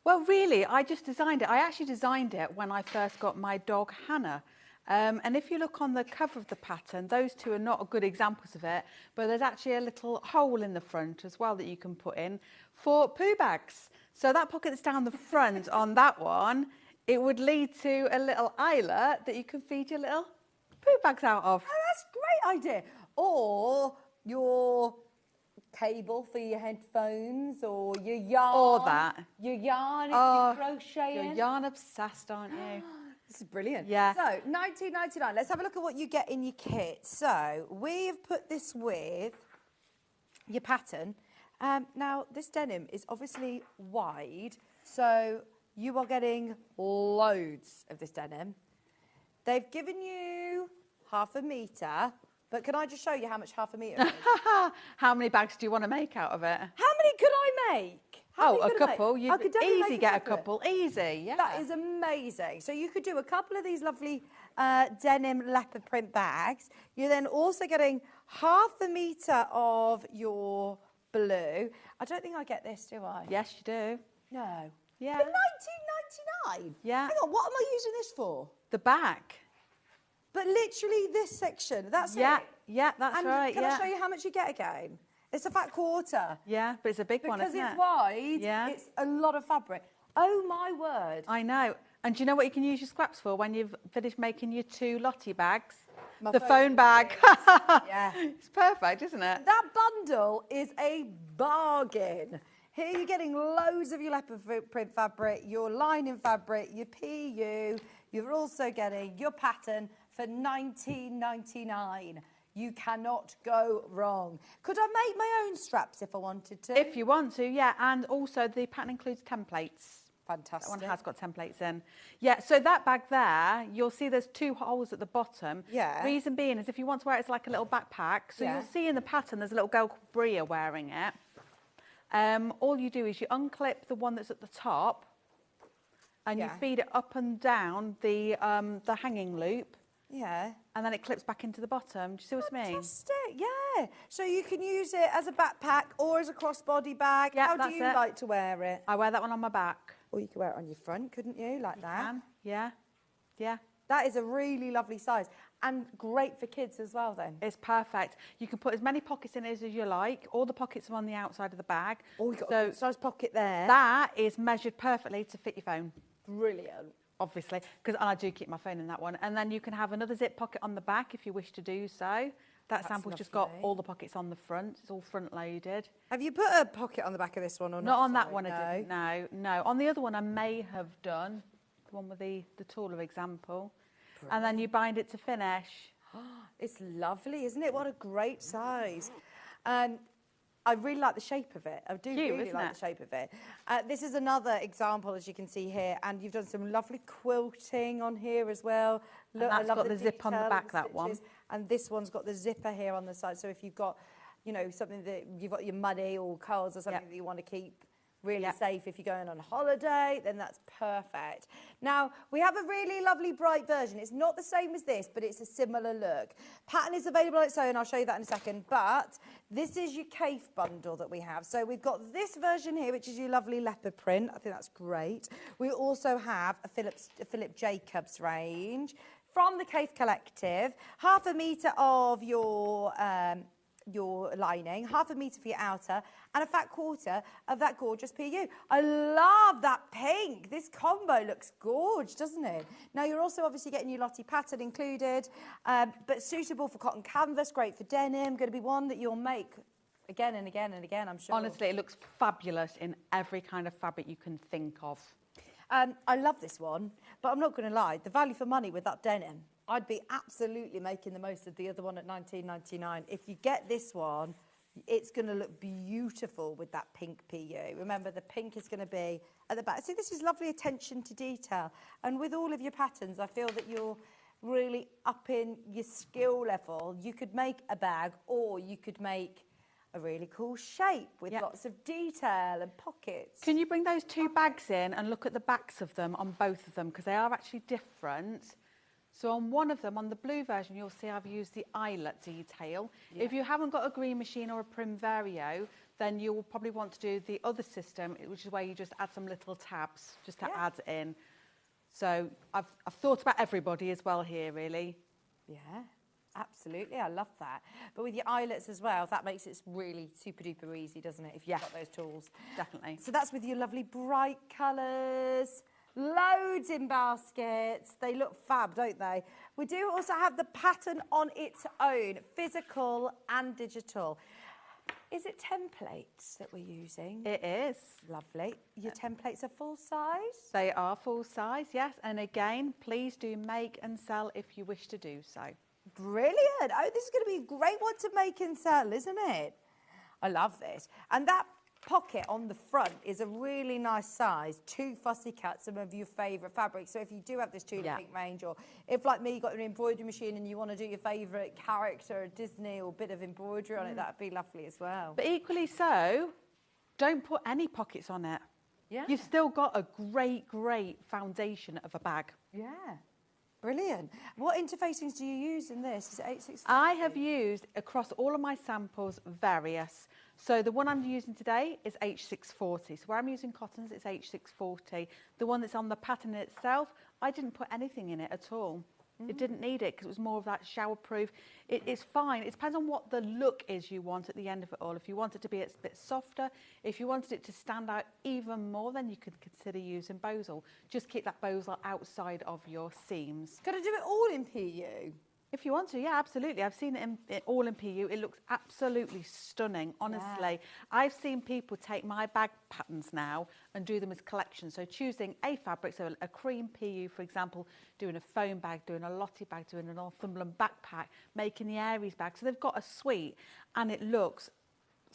Speaker 11: Well, really, I just designed it. I actually designed it when I first got my dog, Hannah. And if you look on the cover of the pattern, those two are not good examples of it, but there's actually a little hole in the front as well that you can put in for poo bags. So that pocket that's down the front on that one, it would lead to a little eyelet that you can feed your little poo bags out of.
Speaker 5: Oh, that's a great idea. Or your cable for your headphones or your yarn.
Speaker 11: Or that.
Speaker 5: Your yarn if you're crocheting.
Speaker 11: You're yarn obsessed, aren't you?
Speaker 5: This is brilliant.
Speaker 11: Yeah.
Speaker 5: So, $19.99. Let's have a look at what you get in your kit. So, we've put this with your pattern. Now, this denim is obviously wide, so you are getting loads of this denim. They've given you 1/2 metre, but can I just show you how much 1/2 metre is?
Speaker 11: How many bags do you want to make out of it?
Speaker 5: How many could I make?
Speaker 11: A couple.
Speaker 5: You could definitely
Speaker 11: easy
Speaker 5: make
Speaker 11: get a couple. Easy, yeah.
Speaker 5: That is amazing. So you could do a couple of these lovely denim leopard print bags. You're then also getting 1/2 metre of your blue. I don't think I get this, do I?
Speaker 11: Yes, you do.
Speaker 5: No.
Speaker 11: Yeah.
Speaker 5: For $19.99?
Speaker 11: Yeah.
Speaker 5: Hang on, what am I using this for?
Speaker 11: The back.
Speaker 5: But literally this section, that's it?
Speaker 11: Yeah, that's
Speaker 5: and
Speaker 11: right,
Speaker 5: Can I show you how much you get again? It's a fat quarter.
Speaker 11: Yeah, but it's a big one, isn't it?
Speaker 5: Because it's wide,
Speaker 11: yeah.
Speaker 5: It's a lot of fabric. Oh, my word.
Speaker 11: I know. And do you know what you can use your scraps for when you've finished making your 2 Lotty bags?
Speaker 5: My
Speaker 11: the phone bag.
Speaker 5: Yeah.
Speaker 11: It's perfect, isn't it?
Speaker 5: That bundle is a bargain. Here you're getting loads of your leopard print fabric, your lining fabric, your PU. You're also getting your pattern for $19.99. You cannot go wrong. Could I make my own straps if I wanted to?
Speaker 11: If you want to, yeah. And also the pattern includes templates.
Speaker 5: Fantastic.
Speaker 11: That one has got templates in. Yeah, so that bag there, you'll see there's 2 holes at the bottom.
Speaker 5: Yeah.
Speaker 11: Reason being is if you want to wear it as like a little backpack, so
Speaker 5: Yeah.
Speaker 11: you'll see in the pattern there's a little girl called Bria wearing it. All you do is you unclip the one that's at the top and you feed it up and down the hanging loop.
Speaker 5: Yeah.
Speaker 11: And then it clips back into the bottom. Do you see what I mean?
Speaker 5: Fantastic, yeah. So you can use it as a backpack or as a crossbody bag.
Speaker 11: Yeah,
Speaker 5: How do
Speaker 11: that's
Speaker 5: you
Speaker 11: it.
Speaker 5: like to wear it?
Speaker 11: I wear that one on my back.
Speaker 5: Or you could wear it on your front, couldn't you? Like that.
Speaker 11: Can. Yeah. Yeah.
Speaker 5: That is a really lovely size. And great for kids as well then.
Speaker 11: It's perfect. You can put as many pockets in it as you like. All the pockets are on the outside of the bag.
Speaker 5: Oh, you've got a good size pocket there.
Speaker 11: That is measured perfectly to fit your phone.
Speaker 5: Brilliant.
Speaker 11: Obviously, because I do keep my phone in that one. And then you can have another zip pocket on the back if you wish to do so. That sample's just got all the pockets on the front. It's all front loaded.
Speaker 5: Have you put a pocket on the back of this one or not?
Speaker 11: Not on that one, I didn't. No. On the other one, I may have done. The one with the taller example. Brilliant. And then you bind it to finish.
Speaker 5: It's lovely, isn't it? What a great size. I really like the shape of it. I do
Speaker 11: Cute,
Speaker 5: really
Speaker 11: isn't
Speaker 5: like
Speaker 11: it?
Speaker 5: the shape of it. This is another example, as you can see here, and you've done some lovely quilting on here as well. Look,
Speaker 11: that's
Speaker 5: I love
Speaker 11: got the zip on the
Speaker 5: detail
Speaker 11: back,
Speaker 5: and
Speaker 11: that one.
Speaker 5: stitches. And this one's got the zipper here on the side. So if you've got, you know, something that you've got your money or curls or something that you want to keep really safe if you're going on holiday, then that's perfect. Now, we have a really lovely bright version. It's not the same as this, but it's a similar look. Pattern is available at Sew, and I'll show you that in a second, but this is your Cafe bundle that we have. So we've got this version here, which is your lovely leopard print. I think that's great. We also have a Philip Jacobs range from the Cafe Collective, 1/2 metre of your lining, 1/2 metre for your outer, and a fat 1/4 of that gorgeous PU. I love that pink. This combo looks gorgeous, doesn't it? Now, you're also obviously getting your Lotty pattern included, but suitable for cotton canvas, great for denim, going to be one that you'll make again and again and again, I'm sure.
Speaker 11: Honestly, it looks fabulous in every kind of fabric you can think of.
Speaker 5: I love this one, but I'm not going to lie, the value for money with that denim, I'd be absolutely making the most of the other one at $19.99. If you get this one, it's going to look beautiful with that pink PU. Remember, the pink is going to be at the back. See, this is lovely attention to detail. And with all of your patterns, I feel that you're really upping your skill level. You could make a bag, or you could make a really cool shape with lots of detail and pockets.
Speaker 11: Can you bring those 2 bags in and look at the backs of them on both of them, because they are actually different. So on one of them, on the blue version, you'll see I've used the eyelet detail. If you haven't got a green machine or a Primvario, then you'll probably want to do the other system, which is where you just add some little tabs just to add in. So I've thought about everybody as well here, really.
Speaker 5: Yeah, absolutely. I love that. But with your eyelets as well, that makes it really super duper easy, doesn't it? If you've got those tools.
Speaker 11: Definitely.
Speaker 5: So that's with your lovely bright colours. Loads in baskets. They look fab, don't they? We do also have the pattern on its own, physical and digital. Is it templates that we're using?
Speaker 11: It is.
Speaker 5: Lovely. Your templates are full size?
Speaker 11: They are full size, yes. And again, please do make and sell if you wish to do so.
Speaker 5: Brilliant. Oh, this is going to be a great one to make and sell, isn't it? I love this. And that pocket on the front is a really nice size. 2 fussy cuts, some of your favourite fabrics. So if you do have this tulip pink range, or if, like me, you've got an embroidery machine and you want to do your favourite character, Disney, or bit of embroidery on it, that'd be lovely as well.
Speaker 11: But equally so, don't put any pockets on it.
Speaker 5: Yeah.
Speaker 11: You've still got a great, great foundation of a bag.
Speaker 5: Yeah. Brilliant. What interfacings do you use in this? Is it 860?
Speaker 11: I have used, across all of my samples, various. So the one I'm using today is H640. So where I'm using cottons, it's H640. The one that's on the pattern itself, I didn't put anything in it at all. It didn't need it because it was more of that shower-proof. It's fine. It depends on what the look is you want at the end of it all. If you want it to be a bit softer, if you wanted it to stand out even more, then you could consider using Bosal. Just keep that Bosal outside of your seams.
Speaker 5: Can I do it all in PU?
Speaker 11: If you want to, yeah, absolutely. I've seen it all in PU. It looks absolutely stunning, honestly. I've seen people take my bag patterns now and do them as collections. So choosing a fabric, so a cream PU, for example, doing a foam bag, doing a Lotty bag, doing a Northumberland backpack, making the Aries bag. So they've got a suite and it looks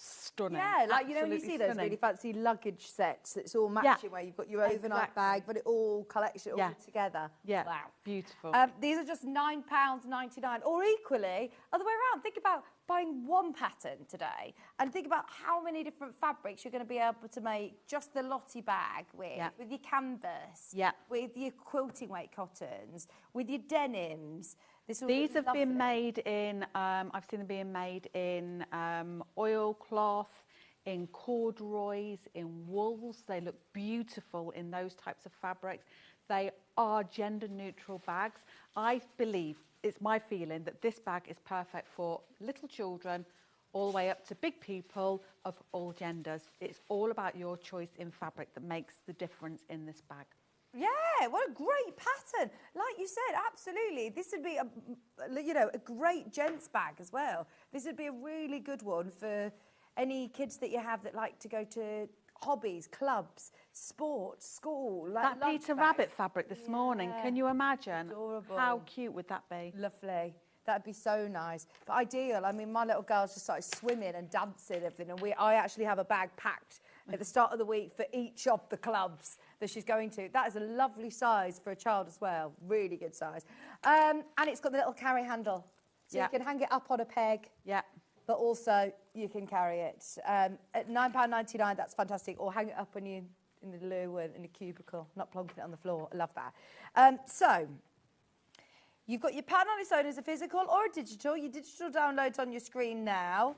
Speaker 11: stunning.
Speaker 5: Yeah, like, you know, when you
Speaker 11: Absolutely
Speaker 5: see those
Speaker 11: stunning.
Speaker 5: really fancy luggage sets, it's all matching, where you've got your overnight bag, but it all collects it all together.
Speaker 11: Yeah,
Speaker 5: wow.
Speaker 11: Beautiful.
Speaker 5: These are just £9.99, or equally, other way around. Think about buying one pattern today and think about how many different fabrics you're going to be able to make just the Lotty bag with your canvas, with your quilting weight cottons, with your denims.
Speaker 11: These have been made in, I've seen them being made in oilcloth, in corduroys, in wools. They look beautiful in those types of fabrics. They are gender neutral bags. I believe, it's my feeling, that this bag is perfect for little children all the way up to big people of all genders. It's all about your choice in fabric that makes the difference in this bag.
Speaker 5: Yeah, what a great pattern. Like you said, absolutely. This would be, a great gents bag as well. This would be a really good one for any kids that you have that like to go to hobbies, clubs, sport, school. Like
Speaker 11: that Peter Rabbit fabric this morning, can you imagine?
Speaker 5: Adorable.
Speaker 11: How cute would that be?
Speaker 5: Lovely. That'd be so nice. But ideal. I mean, my little girls just started swimming and dancing and everything. And I actually have a bag packed at the start of the week for each of the clubs that she's going to. That is a lovely size for a child as well. Really good size. And it's got the little carry handle. So you can hang it up on a peg.
Speaker 11: Yeah.
Speaker 5: But also you can carry it. At £9.99, that's fantastic. Or hang it up in the loo or in a cubicle, not plonking it on the floor. I love that. So you've got your pattern on its own as a physical or a digital. Your digital download's on your screen now.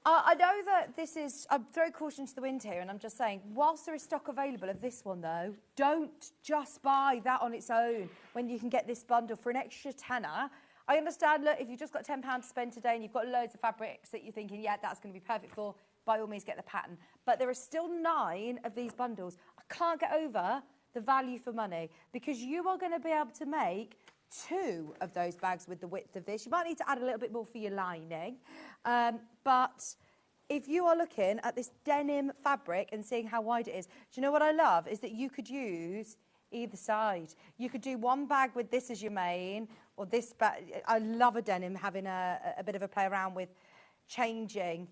Speaker 5: I know that this is, I'm throwing caution to the wind here, and I'm just saying, whilst there is stock available of this one, though, don't just buy that on its own when you can get this bundle for an extra tenner. I understand, look, if you've just got £10 to spend today and you've got loads of fabrics that you're thinking, yeah, that's going to be perfect for, by all means get the pattern. But there are still 9 of these bundles. I can't get over the value for money because you are going to be able to make 2 of those bags with the width of this. You might need to add a little bit more for your lining. But if you are looking at this denim fabric and seeing how wide it is, do you know what I love? Is that you could use either side. You could do one bag with this as your main, or this bag. I love a denim having a bit of a play around with changing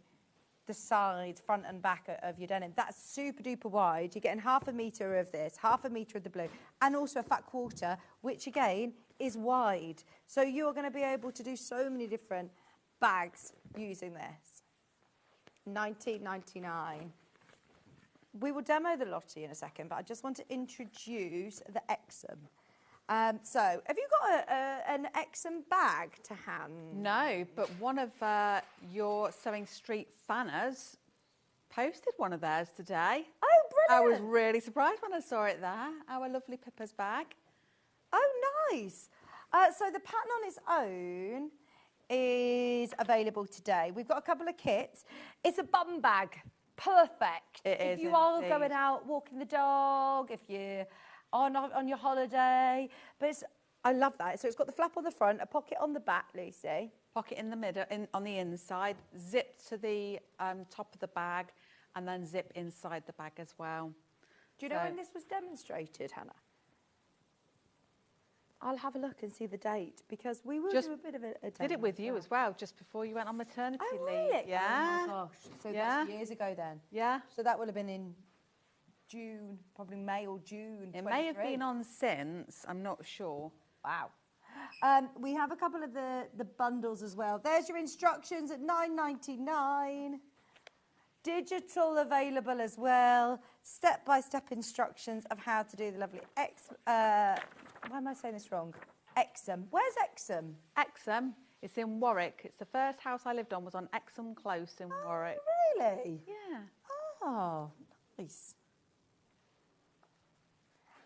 Speaker 5: the sides, front and back of your denim. That's super duper wide. You're getting ½ a metre of this, ½ a metre of the blue, and also a fat quarter, which again is wide. So you're going to be able to do so many different bags using this. £19.99. We will demo the Lotty in a second, but I just want to introduce the Exom. So, have you got an Exom bag to hand?
Speaker 11: No, but one of your Sewing Street fanners posted one of theirs today.
Speaker 5: Oh,
Speaker 11: I
Speaker 5: brilliant.
Speaker 11: was really surprised when I saw it there. Our lovely Pippa's bag.
Speaker 5: Oh, nice. So the pattern on its own is available today. We've got a couple of kits. It's a bum bag. Perfect.
Speaker 11: It is
Speaker 5: if you are
Speaker 11: indeed.
Speaker 5: going out walking the dog, if you're on your holiday. But I love that. So it's got the flap on the front, a pocket on the back, Lucy.
Speaker 11: Pocket in the middle, on the inside, zip to the top of the bag, and then zip inside the bag as well.
Speaker 5: Do you know when this was demonstrated, Hannah? I'll have a look and see the date because we will do a bit of a demo.
Speaker 11: Did it with you as well, just before you went on maternity leave.
Speaker 5: Really?
Speaker 11: Yeah.
Speaker 5: Oh my gosh. So that's years ago then.
Speaker 11: Yeah.
Speaker 5: So that would have been in June, probably May or June.
Speaker 11: It may have been on since, I'm not sure.
Speaker 5: Wow. We have a couple of the bundles as well. There's your instructions at £9.99. Digital available as well. Step-by-step instructions of how to do the lovely why am I saying this wrong? Exom. Where's Exom?
Speaker 11: Exom. It's in Warwick. It's the first house I lived on was on Exom Close in Warwick.
Speaker 5: Really?
Speaker 11: Yeah.
Speaker 5: Oh, nice.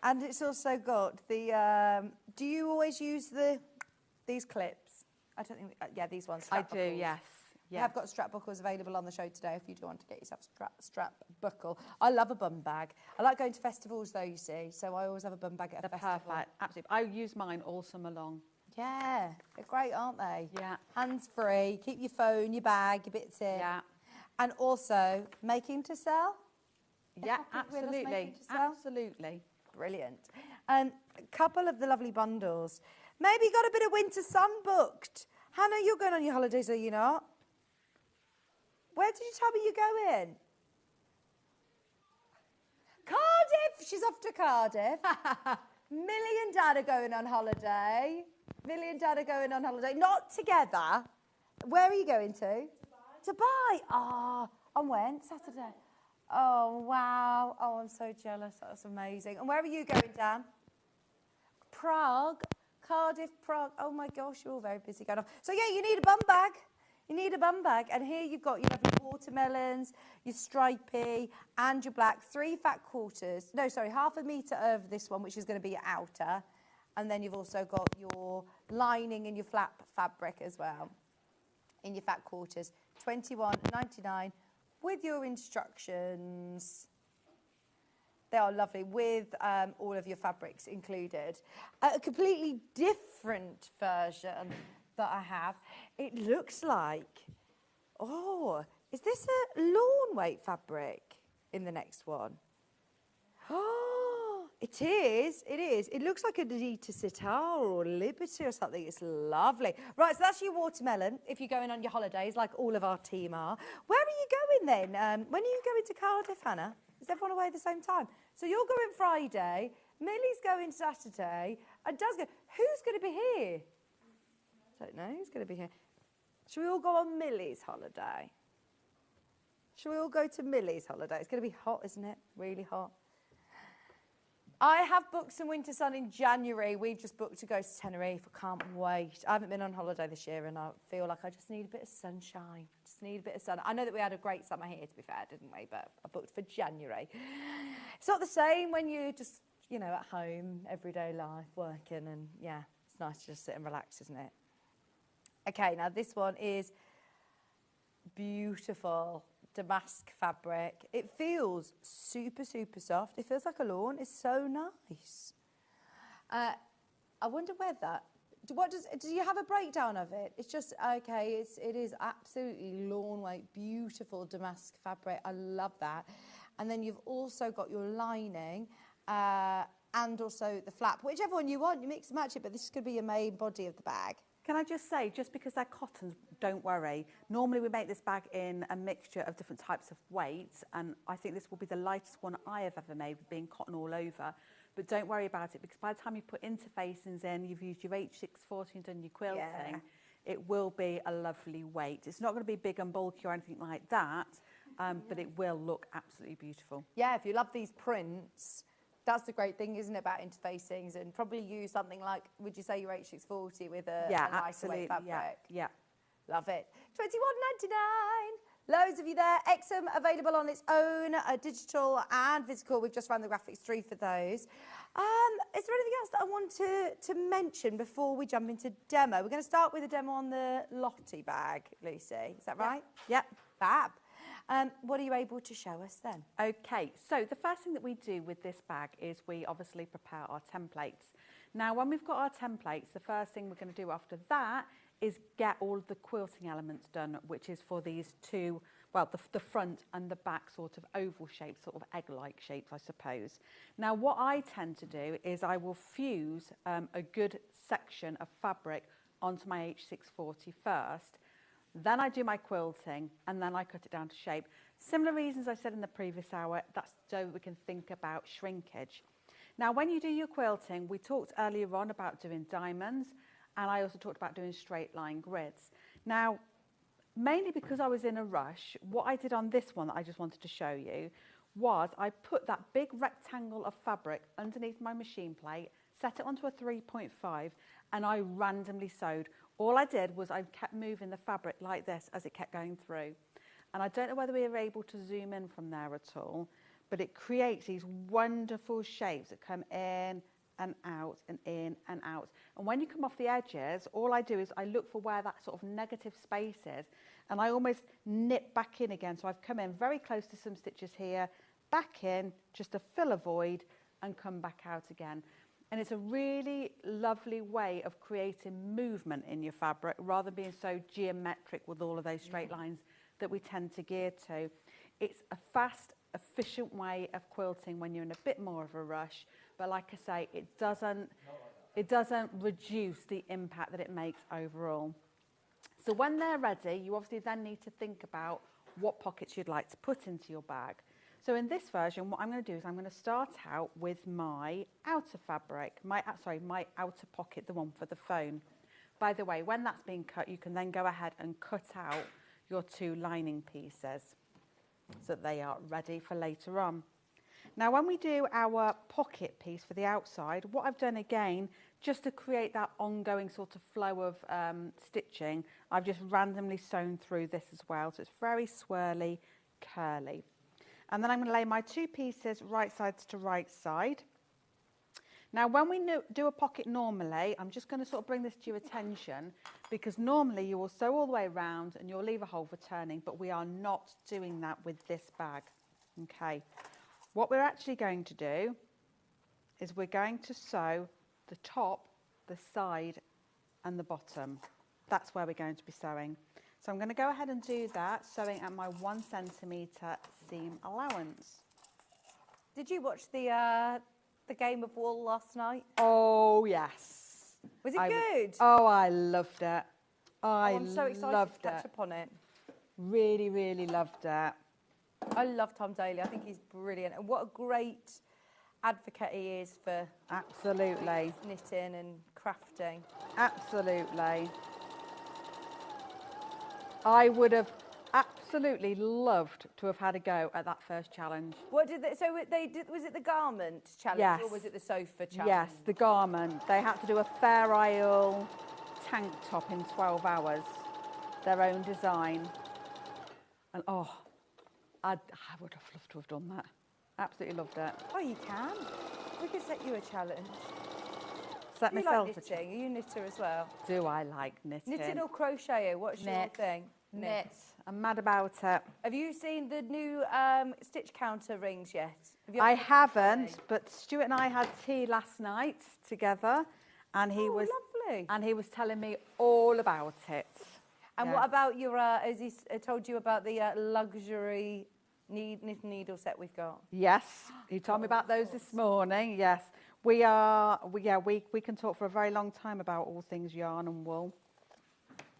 Speaker 5: And it's also got the. Do you always use these clips? I don't think. Yeah, these ones.
Speaker 11: I do. Yes.
Speaker 5: We have got strap buckles available on the show today if you do want to get yourself a strap buckle. I love a bum bag. I like going to festivals though, you see, so I always have a bum bag at a festival.
Speaker 11: Perfect, absolutely. I use mine all summer long.
Speaker 5: Yeah, they're great, aren't they?
Speaker 11: Yeah.
Speaker 5: Hands-free, keep your phone, your bag, your bits in.
Speaker 11: Yeah.
Speaker 5: And also, making to sell?
Speaker 11: Yeah,
Speaker 5: Pocket winners
Speaker 11: absolutely.
Speaker 5: making to sell?
Speaker 11: Absolutely.
Speaker 5: Brilliant. A couple of the lovely bundles. Maybe you got a bit of winter sun booked. Hannah, you're going on your holidays, are you not? Where did you tell me you're going? Cardiff! She's off to Cardiff. Millie and Dad are going on holiday. Millie and Dad are going on holiday. Not together. Where are you going to? Dubai. Ah, on when? Saturday. Oh, wow. Oh, I'm so jealous. That's amazing. And where are you going, Dan? Prague. Cardiff, Prague. Oh, my gosh, you're all very busy going off. So, yeah, you need a bum bag. You need a bum bag, and here you've got your lovely watermelons, your stripy, and your black. 3 fat quarters. No, sorry, ½ a metre of this one, which is going to be your outer. And then you've also got your lining and your flap fabric as well in your fat quarters. £21.99 with your instructions. They are lovely with all of your fabrics included. A completely different version that I have. It looks like, oh, is this a lawn weight fabric in the next one? Oh, It is, it is. It looks like a Nita Sitar or Liberty or something. It's lovely. Right, so that's your watermelon if you're going on your holidays, like all of our team are. Where are you going then? When are you going to Cardiff, Hannah? Is everyone away at the same time? So you're going Friday, Millie's going Saturday, and Dad's going. Who's going to be here? Don't know who's going to be here. Should we all go on Millie's holiday? Should we all go to Millie's holiday? It's going to be hot, isn't it? Really hot. I have booked some winter sun in January. We've just booked to go to Tenerife. I can't wait. I haven't been on holiday this year and I feel like I just need a bit of sunshine. I just need a bit of sun. I know that we had a great summer here, to be fair, didn't we? But I booked for January. It's not the same when you're just, you know, at home, everyday life, working, and yeah, it's nice to just sit and relax, isn't it? Okay, now this one is beautiful. Damask fabric. It feels super, super soft. It feels like a lawn. It's so nice. I wonder whether, do you have a breakdown of it? It's just, okay, it is absolutely lawn weight, beautiful damask fabric. I love that. And then you've also got your lining and also the flap, whichever one you want, you mix and match it, but this is going to be your main body of the bag.
Speaker 11: Can I just say, just because they're cottons, don't worry. Normally we make this bag in a mixture of different types of weights, and I think this will be the lightest one I have ever made, being cotton all over. But don't worry about it, because by the time you put interfacings in, you've used your H640 and done your quilting, it will be a lovely weight. It's not going to be big and bulky or anything like that, but it will look absolutely beautiful.
Speaker 5: Yeah, if you love these prints, that's the great thing, isn't it, about interfacings, and probably use something like, would you say your H640 with a nicer weight fabric?
Speaker 11: Yeah.
Speaker 5: Love it. $21.99. Loads of you there. Exom available on its own, digital and physical. We've just run the graphics through for those. Is there anything else that I want to mention before we jump into demo? We're going to start with a demo on the Lotty bag, Lucy. Is that right?
Speaker 11: Yep.
Speaker 5: Fab. What are you able to show us then?
Speaker 11: Okay, so the first thing that we do with this bag is we obviously prepare our templates. Now, when we've got our templates, the first thing we're going to do after that is get all of the quilting elements done, which is for these two, well, the front and the back sort of oval shapes, sort of egg-like shapes, I suppose. Now, what I tend to do is I will fuse a good section of fabric onto my H640 first. Then I do my quilting, and then I cut it down to shape. Similar reasons I said in the previous hour, that's so we can think about shrinkage. Now, when you do your quilting, we talked earlier on about doing diamonds, and I also talked about doing straight line grids. Now, mainly because I was in a rush, what I did on this one that I just wanted to show you was I put that big rectangle of fabric underneath my machine plate, set it onto a 3.5, and I randomly sewed. All I did was I kept moving the fabric like this as it kept going through. And I don't know whether we were able to zoom in from there at all, but it creates these wonderful shapes that come in and out and in and out. And when you come off the edges, all I do is I look for where that sort of negative space is, and I almost nip back in again. So I've come in very close to some stitches here, back in, just to fill a void and come back out again. And it's a really lovely way of creating movement in your fabric rather than being so geometric with all of those straight lines that we tend to gear to. It's a fast, efficient way of quilting when you're in a bit more of a rush. But like I say, it doesn't reduce the impact that it makes overall. So when they're ready, you obviously then need to think about what pockets you'd like to put into your bag. So in this version, what I'm going to do is I'm going to start out with my outer fabric, my outer pocket, the one for the phone. By the way, when that's being cut, you can then go ahead and cut out your two lining pieces so that they are ready for later on. Now, when we do our pocket piece for the outside, what I've done again, just to create that ongoing sort of flow of stitching, I've just randomly sewn through this as well. So it's very swirly, curly. And then I'm going to lay my two pieces right sides to right side. Now, when we do a pocket normally, I'm just going to sort of bring this to your attention, because normally you will sew all the way around and you'll leave a hole for turning, but we are not doing that with this bag. Okay. What we're actually going to do is we're going to sew the top, the side and the bottom. That's where we're going to be sewing. So I'm going to go ahead and do that, sewing at my 1 centimetre seam allowance.
Speaker 5: Did you watch the the game of wool last night?
Speaker 11: Oh, yes.
Speaker 5: Was it good?
Speaker 11: Oh, I loved it.
Speaker 5: I'm so excited to catch up on it.
Speaker 11: Really, really loved it.
Speaker 5: I love Tom Daly. I think he's brilliant. And what a great advocate he is for
Speaker 11: absolutely
Speaker 5: knitting and crafting.
Speaker 11: Absolutely. I would have absolutely loved to have had a go at that first challenge.
Speaker 5: What did they? So they did. Was it the garment challenge,
Speaker 11: Yes.
Speaker 5: or was it the sofa challenge?
Speaker 11: Yes, the garment. They had to do a Fair Isle tank top in 12 hours, their own design. And oh, I would have loved to have done that. Absolutely loved it.
Speaker 5: Oh, you can. We could set you a challenge.
Speaker 11: Set
Speaker 5: you
Speaker 11: myself
Speaker 5: like
Speaker 11: a
Speaker 5: knitting? Are you a knitter as well?
Speaker 11: Do I like knitting?
Speaker 5: Knitting or crochet? What's your
Speaker 11: Knit.
Speaker 5: thing?
Speaker 11: Knit. I'm mad about it.
Speaker 5: Have you seen the new stitch counter rings yet?
Speaker 11: I haven't, but Stuart and I had tea last night together, and he was
Speaker 5: lovely.
Speaker 11: And he was telling me all about it.
Speaker 5: And what about your? Has he told you about the luxury knitting needle set we've got?
Speaker 11: Yes, he told me about those this morning. Yes, we can talk for a very long time about all things yarn and wool,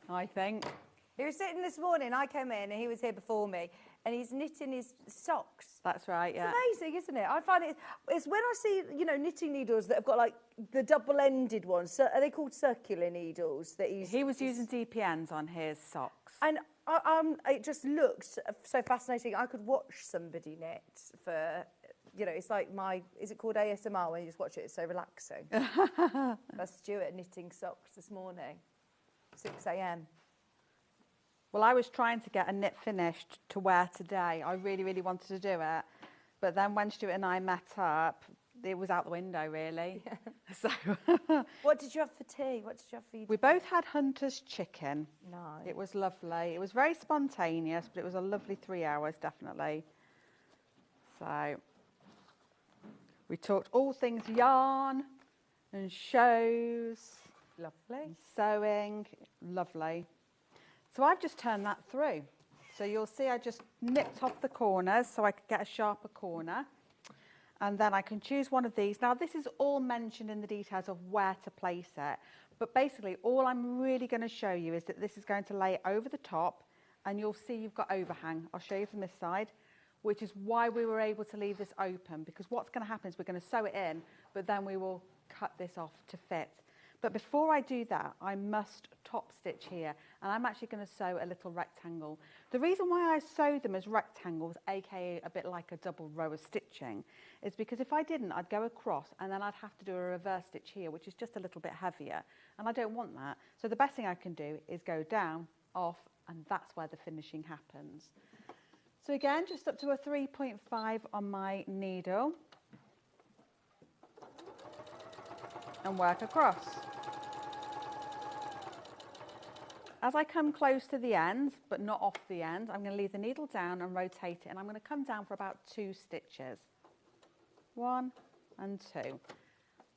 Speaker 11: I think.
Speaker 5: He was sitting this morning, I came in and he was here before me, and he's knitting his socks.
Speaker 11: That's right, yeah.
Speaker 5: It's amazing, isn't it? I find it's when I see, knitting needles that have got like the double-ended ones. So are they called circular needles? That
Speaker 11: he was using DPNs on his socks.
Speaker 5: And it just looks so fascinating. I could watch somebody knit for, it's like is it called ASMR when you just watch it? It's so relaxing. That's Stuart knitting socks this morning, 6 a.m.
Speaker 11: Well, I was trying to get a knit finished to wear today. I really, really wanted to do it. But then when Stuart and I met up, it was out the window, really. Yeah. So
Speaker 5: what did you have for tea? What did you have for you?
Speaker 11: We both had Hunter's chicken.
Speaker 5: Nice.
Speaker 11: It was lovely. It was very spontaneous, but it was a lovely 3 hours, definitely. So we talked all things yarn and shows.
Speaker 5: Lovely.
Speaker 11: And sewing. Lovely. So I've just turned that through. So you'll see I just nipped off the corners so I could get a sharper corner. And then I can choose one of these. Now, this is all mentioned in the details of where to place it. But basically, all I'm really going to show you is that this is going to lay over the top. And you'll see you've got overhang. I'll show you from this side, which is why we were able to leave this open. Because what's going to happen is we're going to sew it in, but then we will cut this off to fit. But before I do that, I must top stitch here. And I'm actually going to sew a little rectangle. The reason why I sew them as rectangles, aka a bit like a double row of stitching, is because if I didn't, I'd go across and then I'd have to do a reverse stitch here, which is just a little bit heavier. And I don't want that. So the best thing I can do is go down, off, and that's where the finishing happens. So again, just up to a 3.5 on my needle. And work across. As I come close to the end, but not off the end, I'm going to leave the needle down and rotate it, and I'm going to come down for about 2 stitches. 1 and 2,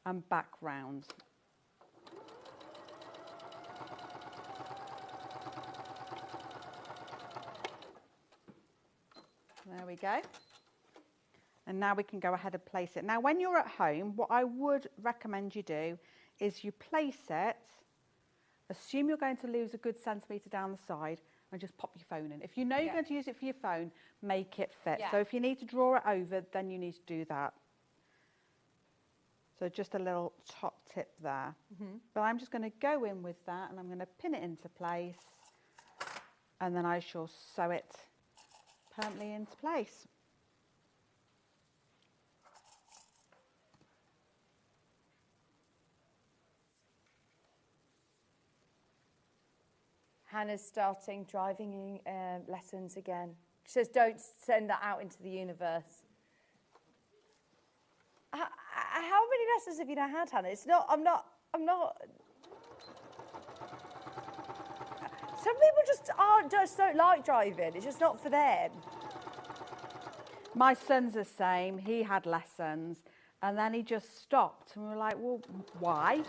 Speaker 11: and back round. There we go. And now we can go ahead and place it. Now, when you're at home, what I would recommend you do is you place it, assume you're going to lose a good centimetre down the side, and just pop your phone in. If you know you're going to use it for your phone, make it fit.
Speaker 5: Yeah.
Speaker 11: So if you need to draw it over, then you need to do that. So just a little top tip there. But I'm just going to go in with that, and I'm going to pin it into place, and then I shall sew it permanently into place.
Speaker 5: Hannah's starting driving lessons again. She says, don't send that out into the universe. How many lessons have you now had, Hannah? I'm not. Some people just don't like driving. It's just not for them.
Speaker 11: My son's the same. He had lessons, and then he just stopped. And we were like, well, why?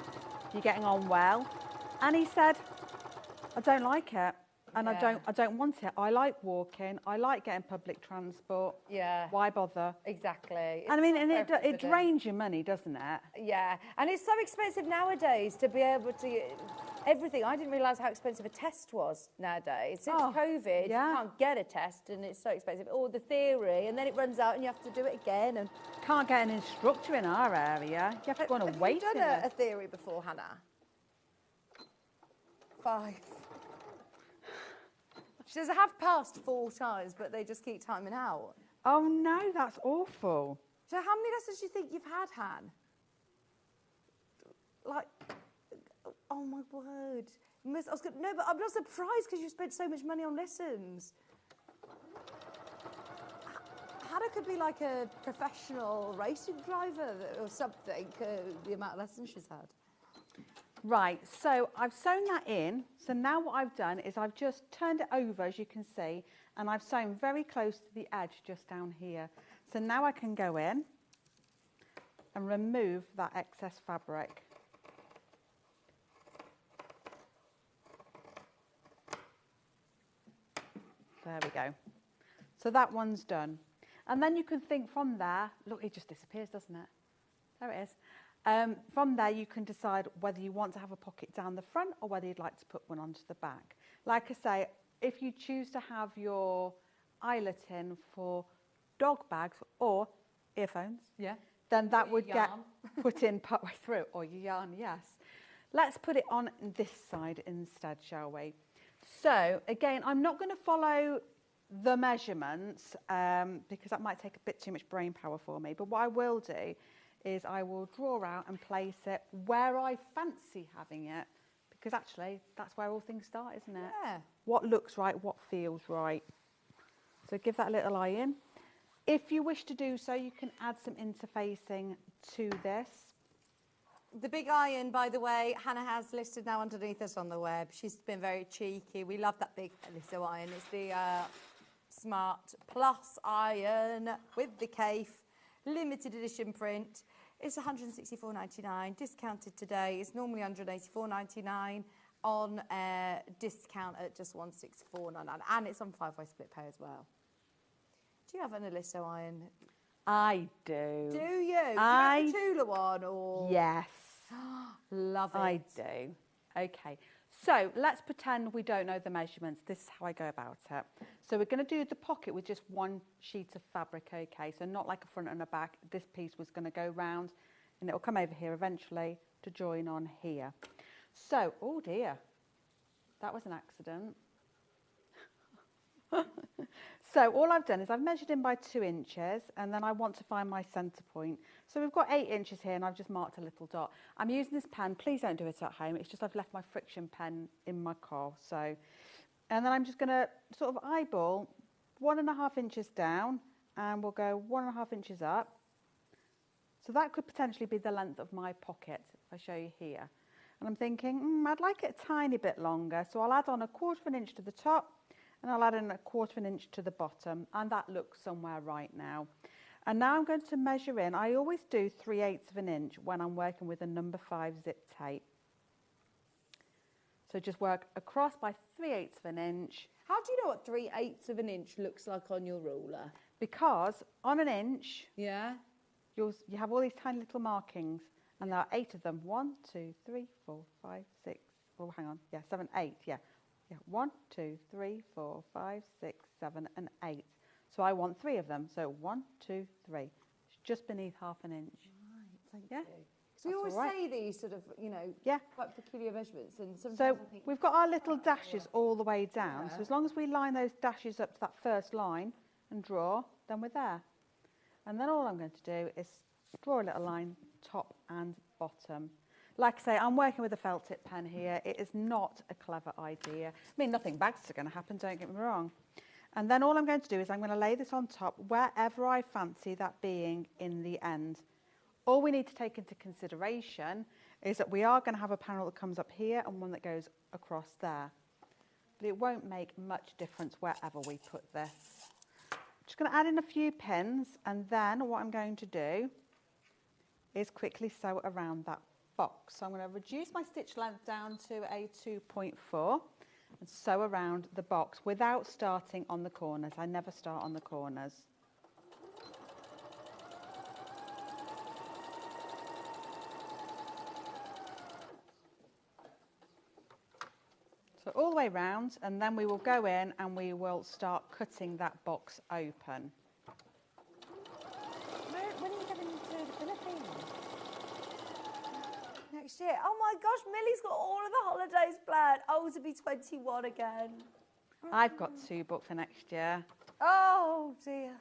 Speaker 11: You're getting on well. And he said, I don't like it. And
Speaker 2: Yeah.
Speaker 11: I don't want it. I like walking. I like getting public transport.
Speaker 2: Yeah.
Speaker 11: Why bother?
Speaker 2: Exactly.
Speaker 11: And I mean,
Speaker 2: It's
Speaker 11: and
Speaker 2: not
Speaker 11: it
Speaker 2: for everybody.
Speaker 11: drains your money, doesn't it?
Speaker 2: Yeah, and it's so expensive nowadays to be able to everything. I didn't realise how expensive a test was nowadays. Since COVID,
Speaker 11: yeah.
Speaker 2: you can't get a test, and it's so expensive. Or the theory, and then it runs out, and you have to do it again. And
Speaker 11: can't get an instructor in our area. You have to go on a waiting
Speaker 2: Have you done
Speaker 11: list.
Speaker 2: a theory before, Hannah? 5. She says I have passed 4 times, but they just keep timing out.
Speaker 11: Oh no, that's awful.
Speaker 2: So how many lessons do you think you've had, Han? Like, oh my word. No, but I'm not surprised because you spent so much money on lessons. Hannah could be like a professional racing driver or something, the amount of lessons she's had.
Speaker 11: Right, so I've sewn that in. So now what I've done is I've just turned it over, as you can see, and I've sewn very close to the edge just down here. So now I can go in and remove that excess fabric. There we go. So that one's done. And then you can think from there, look, it just disappears, doesn't it? There it is. From there, you can decide whether you want to have a pocket down the front or whether you'd like to put one onto the back. Like I say, if you choose to have your eyelet in for dog bags or earphones, then that would get put in partway through, or your yarn, yes. Let's put it on this side instead, shall we? So, again, I'm not going to follow the measurements because that might take a bit too much brain power for me, but what I will do is I will draw out and place it where I fancy having it, because actually that's where all things start, isn't it?
Speaker 2: Yeah.
Speaker 11: What looks right, what feels right. So give that a little eye in. If you wish to do so, you can add some interfacing to this.
Speaker 2: The big iron, by the way, Hannah has listed now underneath us on the web. She's been very cheeky. We love that big Alicia iron. It's the Smart Plus iron with the Cafe, limited edition print. It's £164.99, discounted today. It's normally £184.99 on discount at just £164.99, and it's on 5-way split pay as well. Do you have an Alicia iron?
Speaker 11: I do.
Speaker 2: Do you? Do you have the Tula one or?
Speaker 11: Yes.
Speaker 2: Love it.
Speaker 11: I do. Okay. So let's pretend we don't know the measurements. This is how I go about it. So we're going to do the pocket with just one sheet of fabric, okay? So not like a front and a back. This piece was going to go round and it will come over here eventually to join on here. So, oh dear, that was an accident. So all I've done is I've measured in by 2 inches and then I want to find my centre point. So we've got 8 inches here and I've just marked a little dot. I'm using this pen, please don't do it at home, it's just I've left my friction pen in my car. So, and then I'm just going to sort of eyeball 1.5 inches down and we'll go 1.5 inches up. So that could potentially be the length of my pocket, if I show you here. And I'm thinking, I'd like it a tiny bit longer, so I'll add on 1/4 inch to the top and I'll add in 1/4 inch to the bottom, and that looks somewhere right now. And now I'm going to measure in. I always do 3/8 inch when I'm working with a number 5 zip tape. So just work across by 3/8 inch.
Speaker 2: How do you know what 3/8 inch looks like on your ruler?
Speaker 11: Because on an inch, you have all these tiny little markings, and there are 8 of them. 1, 2, 3, 4, 5, 6. Oh, hang on. 7, 8. Yeah. 1, 2, 3, 4, 5, 6, 7, and 8. So I want 3 of them. So 1, 2, 3. It's just beneath 1/2 inch.
Speaker 2: Right, thank you. So we always say these sort of, quite peculiar measurements, and sometimes
Speaker 11: So
Speaker 2: I think
Speaker 11: we've got our little dashes all the way down. So as long as we line those dashes up to that first line and draw, then we're there. And then all I'm going to do is draw a little line top and bottom. Like I say, I'm working with a felt tip pen here. It is not a clever idea. I mean, nothing bad's going to happen, don't get me wrong. And then all I'm going to do is I'm going to lay this on top wherever I fancy that being in the end. All we need to take into consideration is that we are going to have a panel that comes up here and one that goes across there. But it won't make much difference wherever we put this. Just going to add in a few pins, and then what I'm going to do is quickly sew around that box. So I'm going to reduce my stitch length down to a 2.4, and sew around the box without starting on the corners. I never start on the corners. So all the way round, and then we will go in and we will start cutting that box open.
Speaker 5: When are you going to the Philippines? Next year. Oh my gosh, Millie's got all of the holidays planned. Oh, to be 21 again.
Speaker 11: I've got 2 booked for next year.
Speaker 5: Oh dear.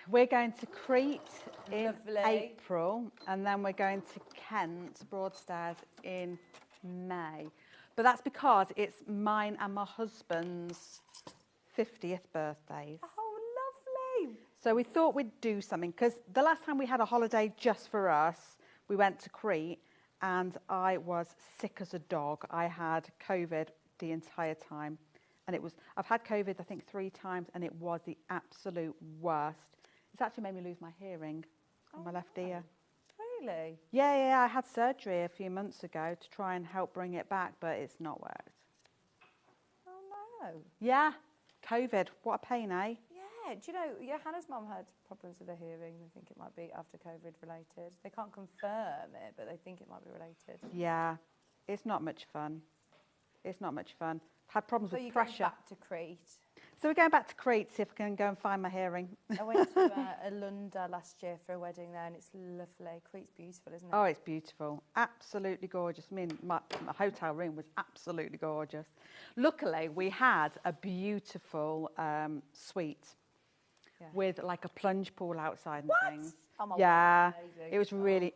Speaker 11: We're going to Crete in
Speaker 5: Lovely.
Speaker 11: April, and then we're going to Kent, Broadstairs, in May. But that's because it's mine and my husband's 50th birthdays.
Speaker 5: Oh, lovely.
Speaker 11: So we thought we'd do something, because the last time we had a holiday just for us, we went to Crete, and I was sick as a dog. I had COVID the entire time. And I've had COVID, I think, 3 times, and it was the absolute worst. It's actually made me lose my hearing on my left ear.
Speaker 5: Really?
Speaker 11: Yeah, I had surgery a few months ago to try and help bring it back, but it's not worked.
Speaker 5: Oh, no.
Speaker 11: Yeah, COVID. What a pain, eh?
Speaker 5: Yeah, do you know, Hannah's mum had problems with her hearing. They think it might be after COVID related. They can't confirm it, but they think it might be related.
Speaker 11: Yeah, it's not much fun. It's not much fun. Had problems with pressure.
Speaker 5: Back to Crete.
Speaker 11: So we're going back to Crete, see if we can go and find my hearing.
Speaker 5: I went to Alunda last year for a wedding there, and it's lovely. Crete's beautiful, isn't it?
Speaker 11: Oh, it's beautiful. Absolutely gorgeous. I mean, my hotel room was absolutely gorgeous. Luckily, we had a beautiful suite with like a plunge pool outside and things.
Speaker 5: Oh my
Speaker 11: yeah,
Speaker 5: amazing.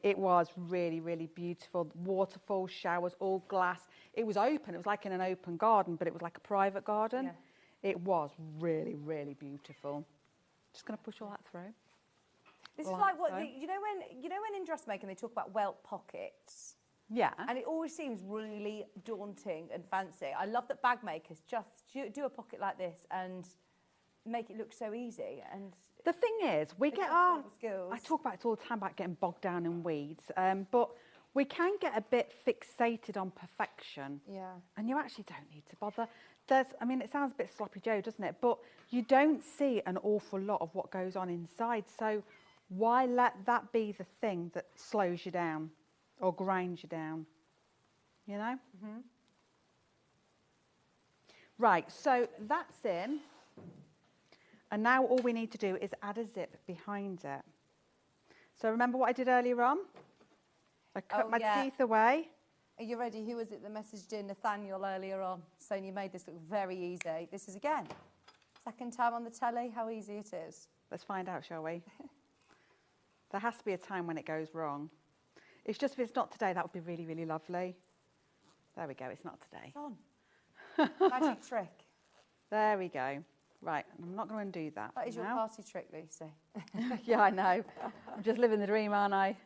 Speaker 11: it was really, really beautiful. Waterfall, showers, all glass. It was open. It was like in an open garden, but it was like a private garden.
Speaker 5: Yeah.
Speaker 11: It was really, really beautiful. Just going to push all that through.
Speaker 5: This is like what you know when in dressmaking they talk about welt pockets.
Speaker 11: Yeah.
Speaker 5: And it always seems really daunting and fancy. I love that bag makers just do a pocket like this and make it look so easy. And
Speaker 11: the thing is, we get our
Speaker 5: skills.
Speaker 11: I talk about it all the time about getting bogged down in weeds, but we can get a bit fixated on perfection.
Speaker 5: Yeah.
Speaker 11: And you actually don't need to bother. I mean, it sounds a bit sloppy Joe, doesn't it? But you don't see an awful lot of what goes on inside. So why let that be the thing that slows you down or grinds you down? You know?
Speaker 5: Mm-hmm.
Speaker 11: Right, so that's in. And now all we need to do is add a zip behind it. So remember what I did earlier on? I cut my teeth away.
Speaker 5: Are you ready? Who was it that messaged in? Nathaniel earlier on, saying you made this look very easy. This is again, second time on the telly, how easy it is.
Speaker 11: Let's find out, shall we? There has to be a time when it goes wrong. It's just if it's not today, that would be really, really lovely. There we go, it's not today.
Speaker 5: It's on. Magic trick.
Speaker 11: There we go. Right, I'm not going to undo that.
Speaker 5: That is your party trick, Lucy.
Speaker 11: Yeah, I know. I'm just living the dream, aren't I?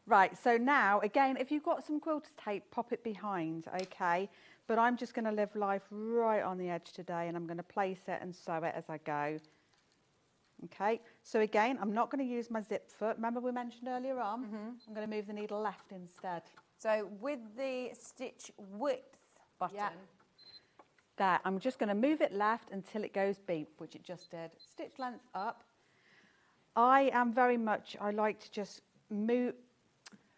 Speaker 11: Right, so now, again, if you've got some quilter's tape, pop it behind, okay? But I'm just going to live life right on the edge today, and I'm going to place it and sew it as I go. Okay, so again, I'm not going to use my zip foot. Remember we mentioned earlier on? I'm going to move the needle left instead.
Speaker 5: So with the stitch width button,
Speaker 11: there, I'm just going to move it left until it goes beep, which it just did. Stitch length up. I am very much, I like to just move,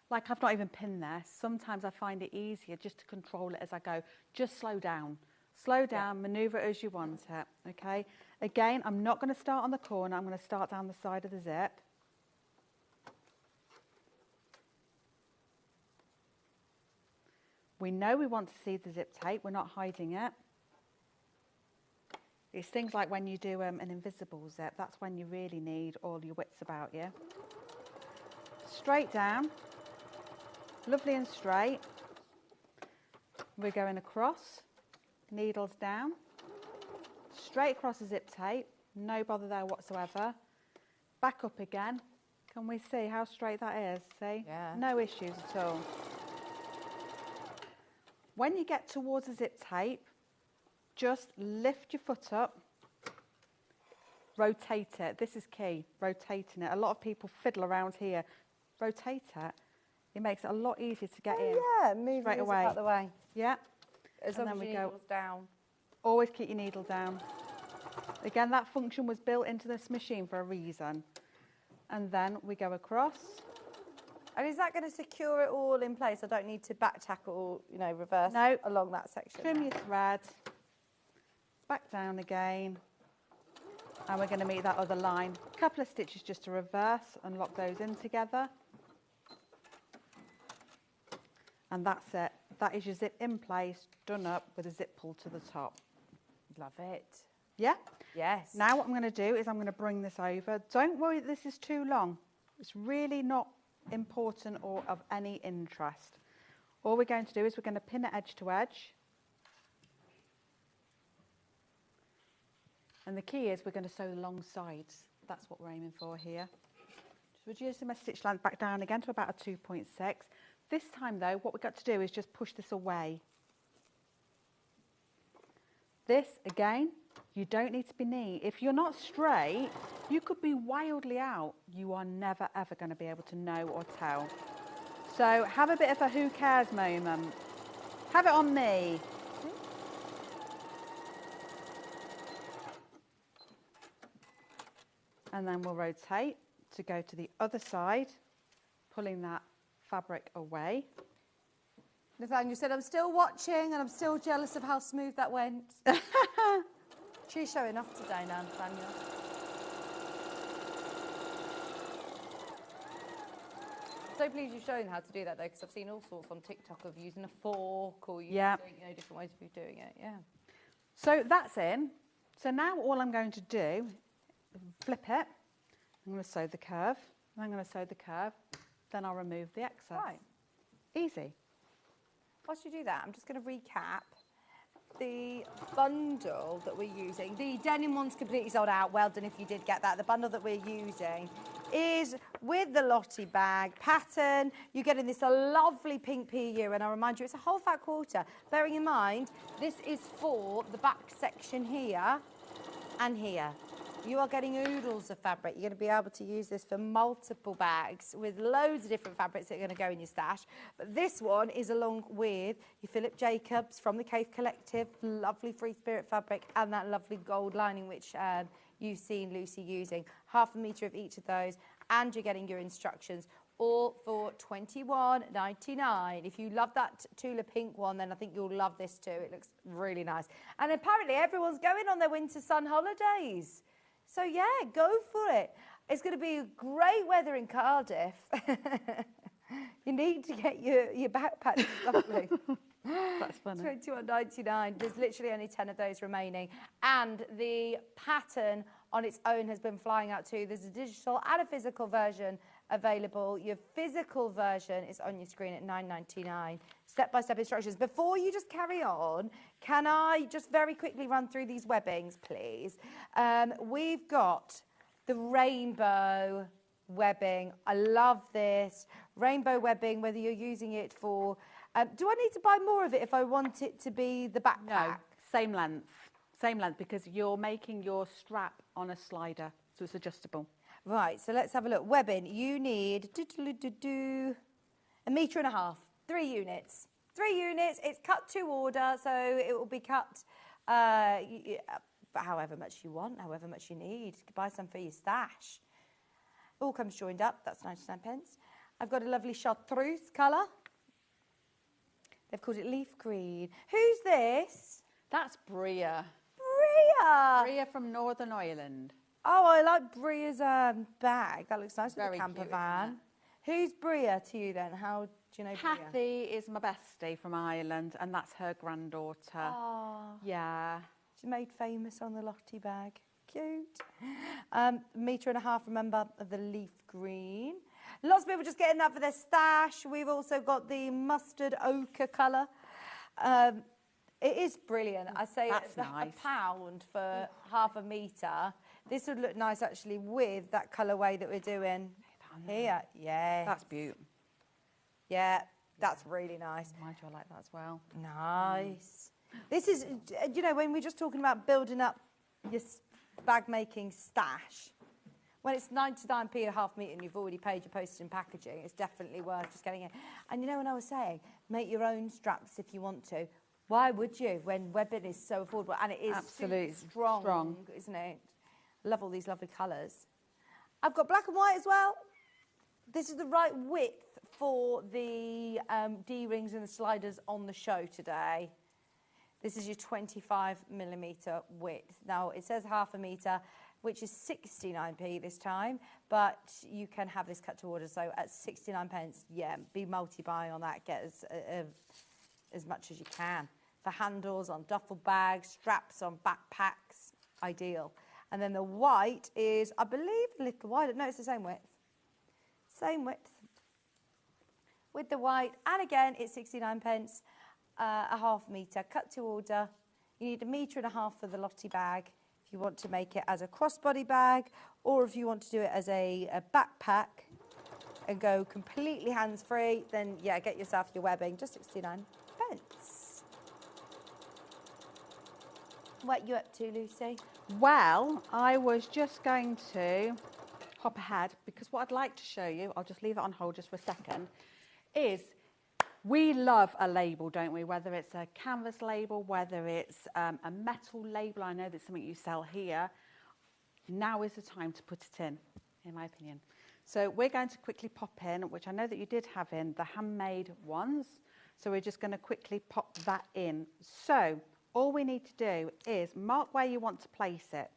Speaker 11: like I've not even pinned there. Sometimes I find it easier just to control it as I go. Just slow down. Slow down, manoeuvre it as you want it, okay? Again, I'm not going to start on the corner. I'm going to start down the side of the zip. We know we want to see the zip tape. We're not hiding it. It's things like when you do an invisible zip, that's when you really need all your wits about you. Straight down, lovely and straight. We're going across, needles down, straight across the zip tape, no bother there whatsoever. Back up again. Can we see how straight that is? See?
Speaker 5: Yeah.
Speaker 11: No issues at all. When you get towards the zip tape, just lift your foot up, rotate it. This is key, rotating it. A lot of people fiddle around here. Rotate it. It makes it a lot easier to get in.
Speaker 5: Yeah, move
Speaker 11: straight
Speaker 5: it
Speaker 11: away.
Speaker 5: out the way.
Speaker 11: Yeah.
Speaker 2: As long as your needle's down.
Speaker 11: Always keep your needle down. Again, that function was built into this machine for a reason. And then we go across.
Speaker 5: And is that going to secure it all in place? I don't need to back tackle or, you know, reverse along that section.
Speaker 11: Trim your thread. Back down again. And we're going to meet that other line. A couple of stitches just to reverse and lock those in together. And that's it. That is your zip in place, done up with a zip pull to the top.
Speaker 5: Love it.
Speaker 11: Yeah?
Speaker 5: Yes.
Speaker 11: Now what I'm going to do is I'm going to bring this over. Don't worry that this is too long. It's really not important or of any interest. All we're going to do is we're going to pin it edge to edge. And the key is we're going to sew the long sides. That's what we're aiming for here. Just reducing my stitch length back down again to about a 2.6. This time though, what we've got to do is just push this away. This, again, you don't need to be neat. If you're not straight, you could be wildly out. You are never, ever going to be able to know or tell. So have a bit of a who cares moment. Have it on me. And then we'll rotate to go to the other side, pulling that fabric away.
Speaker 5: Nathaniel said, I'm still watching and I'm still jealous of how smooth that went. She's showing off today now, Nathaniel. So pleased you've shown how to do that though, because I've seen all sorts on TikTok of using a fork or using different ways of doing it. Yeah.
Speaker 11: So that's in. So now all I'm going to do, flip it. I'm going to sew the curve. And I'm going to sew the curve. Then I'll remove the excess.
Speaker 5: Right.
Speaker 11: Easy.
Speaker 5: Whilst you do that, I'm just going to recap the bundle that we're using. The denim one's completely sold out. Well done if you did get that. The bundle that we're using is with the Lotty bag pattern. You're getting this lovely pink PU, and I remind you, it's a whole fat quarter. Bearing in mind, this is for the back section here and here. You are getting oodles of fabric. You're going to be able to use this for multiple bags with loads of different fabrics that are going to go in your stash. But this one is along with your Philip Jacobs from the Cave Collective, lovely Free Spirit fabric, and that lovely gold lining, which you've seen Lucy using. Half a metre of each of those, and you're getting your instructions all for $21.99. If you love that Tula pink one, then I think you'll love this too. It looks really nice. And apparently everyone's going on their winter sun holidays. So yeah, go for it. It's going to be great weather in Cardiff. You need to get your backpack lovely.
Speaker 11: That's funny.
Speaker 5: $21.99. There's literally only 10 of those remaining. And the pattern on its own has been flying out too. There's a digital and a physical version available. Your physical version is on your screen at $9.99. Step-by-step instructions. Before you just carry on, can I just very quickly run through these webbings, please? We've got the rainbow webbing. I love this. Rainbow webbing, whether you're using it for... do I need to buy more of it if I want it to be the backpack?
Speaker 11: No, same length. Same length, because you're making your strap on a slider, so it's adjustable.
Speaker 5: Right, so let's have a look. Webbing, you need a metre and a half, 3 units. 3 units, it's cut to order, so it will be cut however much you want, however much you need. You can buy some for your stash. All comes joined up, that's 99 pence. I've got a lovely chartreuse colour. They've called it leaf green. Who's this?
Speaker 11: That's Bria.
Speaker 5: Bria!
Speaker 11: Bria from Northern Ireland.
Speaker 5: Oh, I like Bria's bag. That looks nice with
Speaker 11: Very
Speaker 5: the camper
Speaker 11: cute,
Speaker 5: van. Who's Bria to you then? How do you know Bria?
Speaker 11: Kathy is my bestie from Ireland, and that's her granddaughter.
Speaker 5: Oh.
Speaker 11: Yeah.
Speaker 5: She's made famous on the Lotty bag. Cute. Metre and a half, remember, of the leaf green. Lots of people just getting that for their stash. We've also got the mustard ochre colour. It is brilliant. I say it's nice. £1 for half a metre. This would look nice actually with that colourway that we're doing here. Yeah.
Speaker 11: That's beautiful.
Speaker 5: Yeah, that's really nice.
Speaker 11: Why do I like that as well?
Speaker 5: Nice. This is, you know, when we're just talking about building up your bag making stash, when it's 99p a half metre and you've already paid your postage and packaging, it's definitely worth just getting it. And you know what I was saying? Make your own straps if you want to. Why would you when webbing is so affordable? And it is
Speaker 11: Absolutely
Speaker 5: strong, isn't it? Love all these lovely colours. I've got black and white as well. This is the right width for the D-rings and the sliders on the show today. This is your 25mm width. Now, it says half a metre, which is 69p this time, but you can have this cut to order. So at 69p, yeah, be multi-buying on that. Get as much as you can. For handles on duffel bags, straps on backpacks, ideal. And then the white is, I believe, a little wider. No, it's the same width. Same width. With the white, and again, it's 69p, a half metre, cut to order. You need 1.5 metres for the Lotty bag if you want to make it as a crossbody bag, or if you want to do it as a backpack and go completely hands-free, then yeah, get yourself your webbing, just 69p. What you up to, Lucy?
Speaker 11: Well, I was just going to hop ahead because what I'd like to show you, I'll just leave it on hold just for a second, is we love a label, don't we? Whether it's a canvas label, whether it's a metal label. I know that's something you sell here. Now is the time to put it in my opinion. So we're going to quickly pop in, which I know that you did have in, the handmade ones. So we're just going to quickly pop that in. So all we need to do is mark where you want to place it,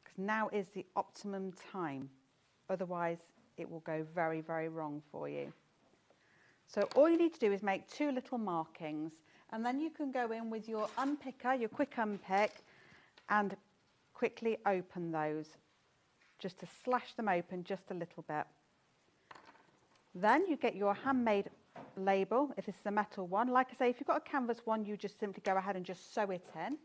Speaker 11: because now is the optimum time. Otherwise, it will go very, very wrong for you. So all you need to do is make 2 little markings, and then you can go in with your unpicker, your quick unpick, and quickly open those, just to slash them open just a little bit. Then you get your handmade label, if this is a metal one. Like I say, if you've got a canvas one, you just simply go ahead and just sew it in.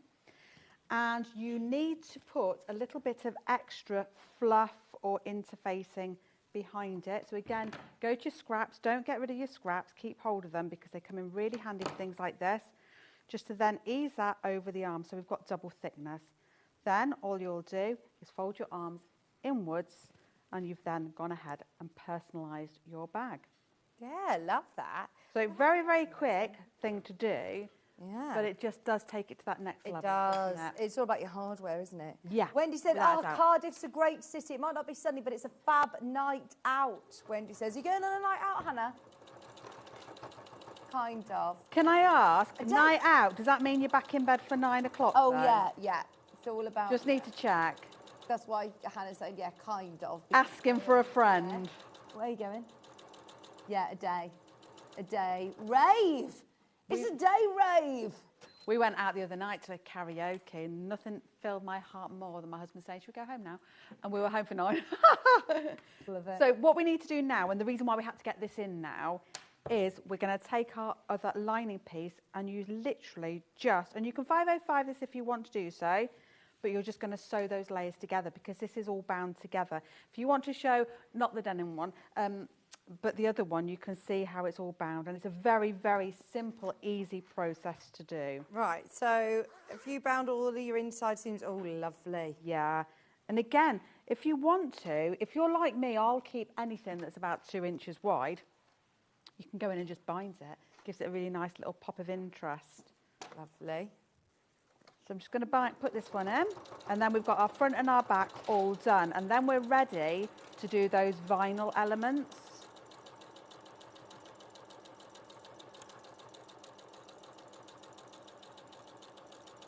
Speaker 11: And you need to put a little bit of extra fluff or interfacing behind it. So again, go to your scraps, don't get rid of your scraps, keep hold of them because they come in really handy for things like this, just to then ease that over the arm. So we've got double thickness. Then all you'll do is fold your arms inwards, and you've then gone ahead and personalised your bag.
Speaker 5: Yeah, love that.
Speaker 11: So very, very quick thing to do.
Speaker 5: Yeah.
Speaker 11: But it just does take it to that next level.
Speaker 5: It does.
Speaker 11: Doesn't it?
Speaker 5: It's all about your hardware, isn't it?
Speaker 11: Yeah.
Speaker 5: Wendy said,
Speaker 11: without a doubt.
Speaker 5: Cardiff's a great city. It might not be sunny, but it's a fab night out. Wendy says, you going on a night out, Hannah? Kind of.
Speaker 11: Can I ask, night out, does that mean you're back in bed for 9 o'clock?
Speaker 5: Oh,
Speaker 11: then?
Speaker 5: yeah. It's all about...
Speaker 11: Just need to check.
Speaker 5: That's why Hannah said, yeah, kind of.
Speaker 11: Asking for a friend.
Speaker 5: Where are you going? Yeah, a day. A day. Rave! It's a day rave!
Speaker 11: We went out the other night to a karaoke and nothing filled my heart more than my husband saying, should we go home now? And we were home for 9.
Speaker 5: Love it.
Speaker 11: So what we need to do now, and the reason why we had to get this in now, is we're going to take our other lining piece and use literally just, and you can 505 this if you want to do so, but you're just going to sew those layers together because this is all bound together. If you want to show, not the denim one, but the other one, you can see how it's all bound, and it's a very, very simple, easy process to do.
Speaker 5: Right, so if you bound all of your inside seams, oh, lovely.
Speaker 11: Yeah, and again, if you want to, if you're like me, I'll keep anything that's about 2 inches wide. You can go in and just bind it. Gives it a really nice little pop of interest.
Speaker 5: Lovely.
Speaker 11: So I'm just going to put this one in, and then we've got our front and our back all done, and then we're ready to do those vinyl elements.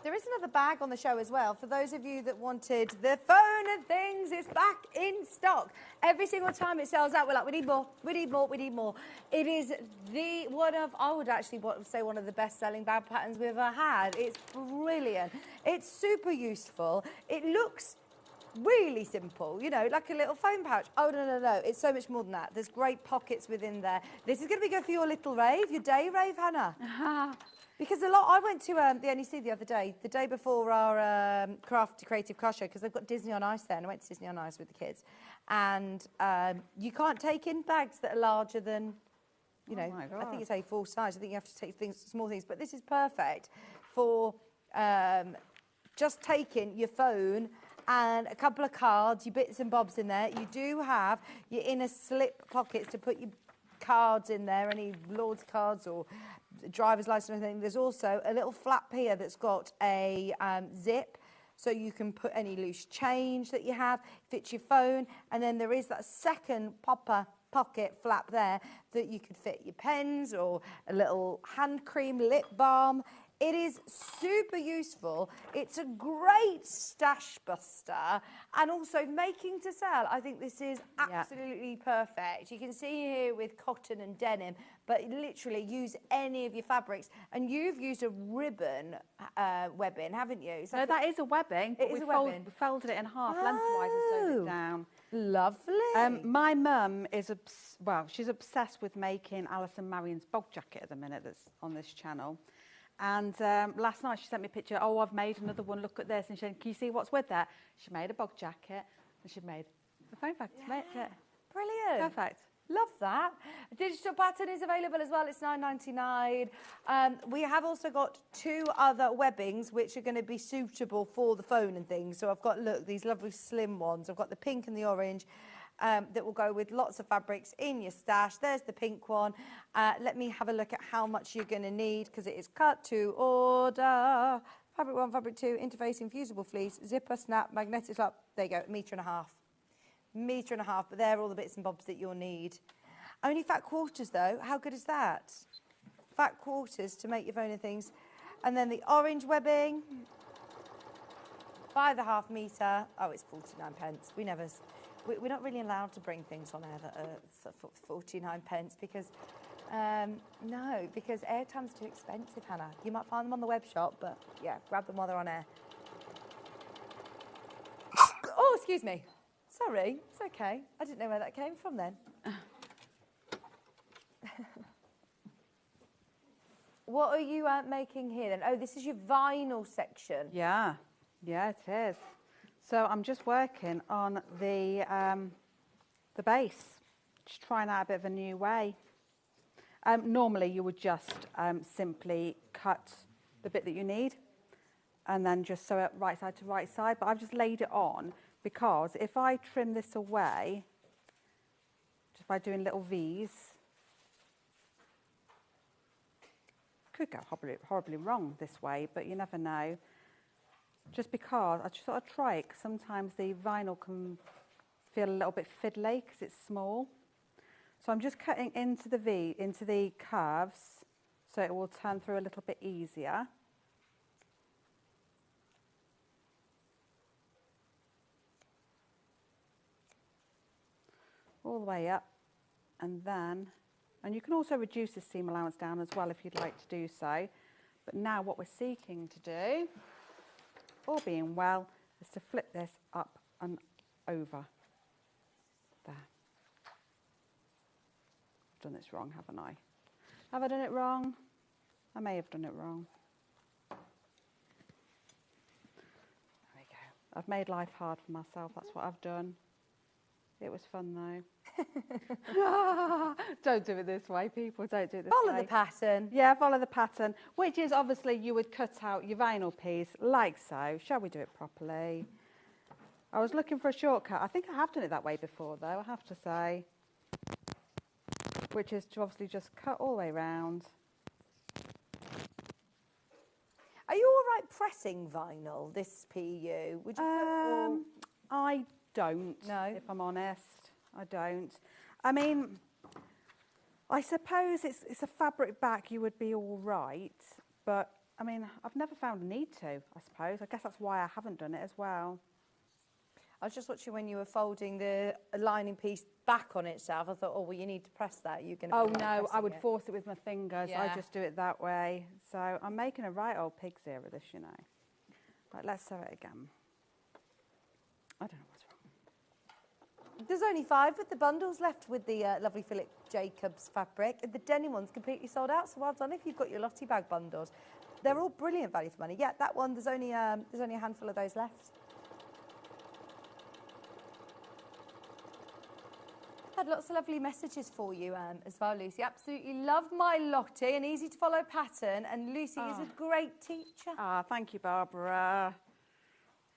Speaker 5: There is another bag on the show as well. For those of you that wanted the phone and things, it's back in stock. Every single time it sells out, we're like, we need more, we need more, we need more. It is I would actually say one of the best-selling bag patterns we've ever had. It's brilliant. It's super useful. It looks really simple, you know, like a little phone pouch. Oh, no. It's so much more than that. There's great pockets within there. This is going to be good for your little rave, your day rave, Hannah. Because I went to the NEC the other day, the day before our creative car show, because they've got Disney on Ice there, and I went to Disney on Ice with the kids. And you can't take in bags that are larger than, you know, I think it's A4 size. I think you have to take small things. But this is perfect for just taking your phone and a couple of cards, your bits and bobs in there. You do have your inner slip pockets to put your cards in there, any Lord's cards or driver's license or anything, there's also a little flap here that's got a zip, so you can put any loose change that you have, fit your phone, and then there is that second pocket flap there that you could fit your pens or a little hand cream, lip balm. It is super useful. It's a great stash buster and also making to sell. I think this is absolutely perfect. You can see here with cotton and denim, but literally use any of your fabrics. And you've used a ribbon webbing, haven't you?
Speaker 11: No, that is a webbing.
Speaker 5: It is a webbing.
Speaker 11: We folded it in half lengthwise and sewed it down.
Speaker 5: Lovely.
Speaker 11: My mum is, she's obsessed with making Alison Marion's bog jacket at the minute that's on this channel. And last night she sent me a picture, oh, I've made another one, look at this. And she said, can you see what's with that? She made a bog jacket and she made the phone bag to make it.
Speaker 5: Brilliant.
Speaker 11: Perfect.
Speaker 5: Love that. Digital pattern is available as well. It's £9.99. We have also got 2 other webbings which are going to be suitable for the phone and things. So I've got, look, these lovely slim ones. I've got the pink and the orange. That will go with lots of fabrics in your stash. There's the pink one. Let me have a look at how much you're going to need because it is cut to order. Fabric 1, fabric 2, interfacing, fusible fleece, zipper, snap, magnetic flap. There you go, 1.5 metres. 1.5 metres, but they're all the bits and bobs that you'll need. Only fat quarters though. How good is that? Fat quarters to make your phone and things. And then the orange webbing by the ½ metre. Oh, it's 49p. We're not really allowed to bring things on air that are 49p because, because airtime's too expensive, Hannah. You might find them on the web shop, but yeah, grab them while they're on air. Oh, excuse me. Sorry, it's okay. I didn't know where that came from then. What are you making here then? Oh, this is your vinyl section.
Speaker 11: Yeah, it is. So I'm just working on the base, just trying out a bit of a new way. Normally you would just simply cut the bit that you need and then just sew it right side to right side, but I've just laid it on because if I trim this away, just by doing little V's, could go horribly wrong this way, but you never know. Just because I just thought I'd try it, 'cause sometimes the vinyl can feel a little bit fiddly because it's small. So I'm just cutting into the curves, so it will turn through a little bit easier. All the way up, and you can also reduce the seam allowance down as well if you'd like to do so. But now what we're seeking to do, all being well, is to flip this up and over. There. I've done this wrong, haven't I? Have I done it wrong? I may have done it wrong. There we go. I've made life hard for myself, that's what I've done. It was fun though. Don't do it this way, people, don't do it this way.
Speaker 5: Follow the pattern.
Speaker 11: Yeah, follow the pattern, which is obviously you would cut out your vinyl piece like so. Shall we do it properly? I was looking for a shortcut. I think I have done it that way before though, I have to say. Which is to obviously just cut all the way around.
Speaker 5: Are you all right pressing vinyl, this PU? Would you
Speaker 11: I don't, if I'm honest. I don't. I mean, I suppose it's a fabric back, you would be all right, but I mean, I've never found a need to, I suppose. I guess that's why I haven't done it as well.
Speaker 5: I was just watching when you were folding the lining piece back on itself. I thought, oh, well, you need to press that. You're going to.
Speaker 11: Oh no, I would force it with my fingers.
Speaker 5: Yeah.
Speaker 11: I just do it that way. So I'm making a right old pig's ear of this, you know. Right, let's sew it again. I don't know what's wrong.
Speaker 5: There's only 5 with the bundles left with the lovely Philip Jacobs fabric. The denim one's completely sold out, so well done if you've got your Lotty bag bundles. They're all brilliant value for money. Yeah, that one, there's only a handful of those left. Had lots of lovely messages for you as well, Lucy. Absolutely love my Lottie, an easy to follow pattern, and Lucy is a great teacher.
Speaker 11: Ah, thank you, Barbara.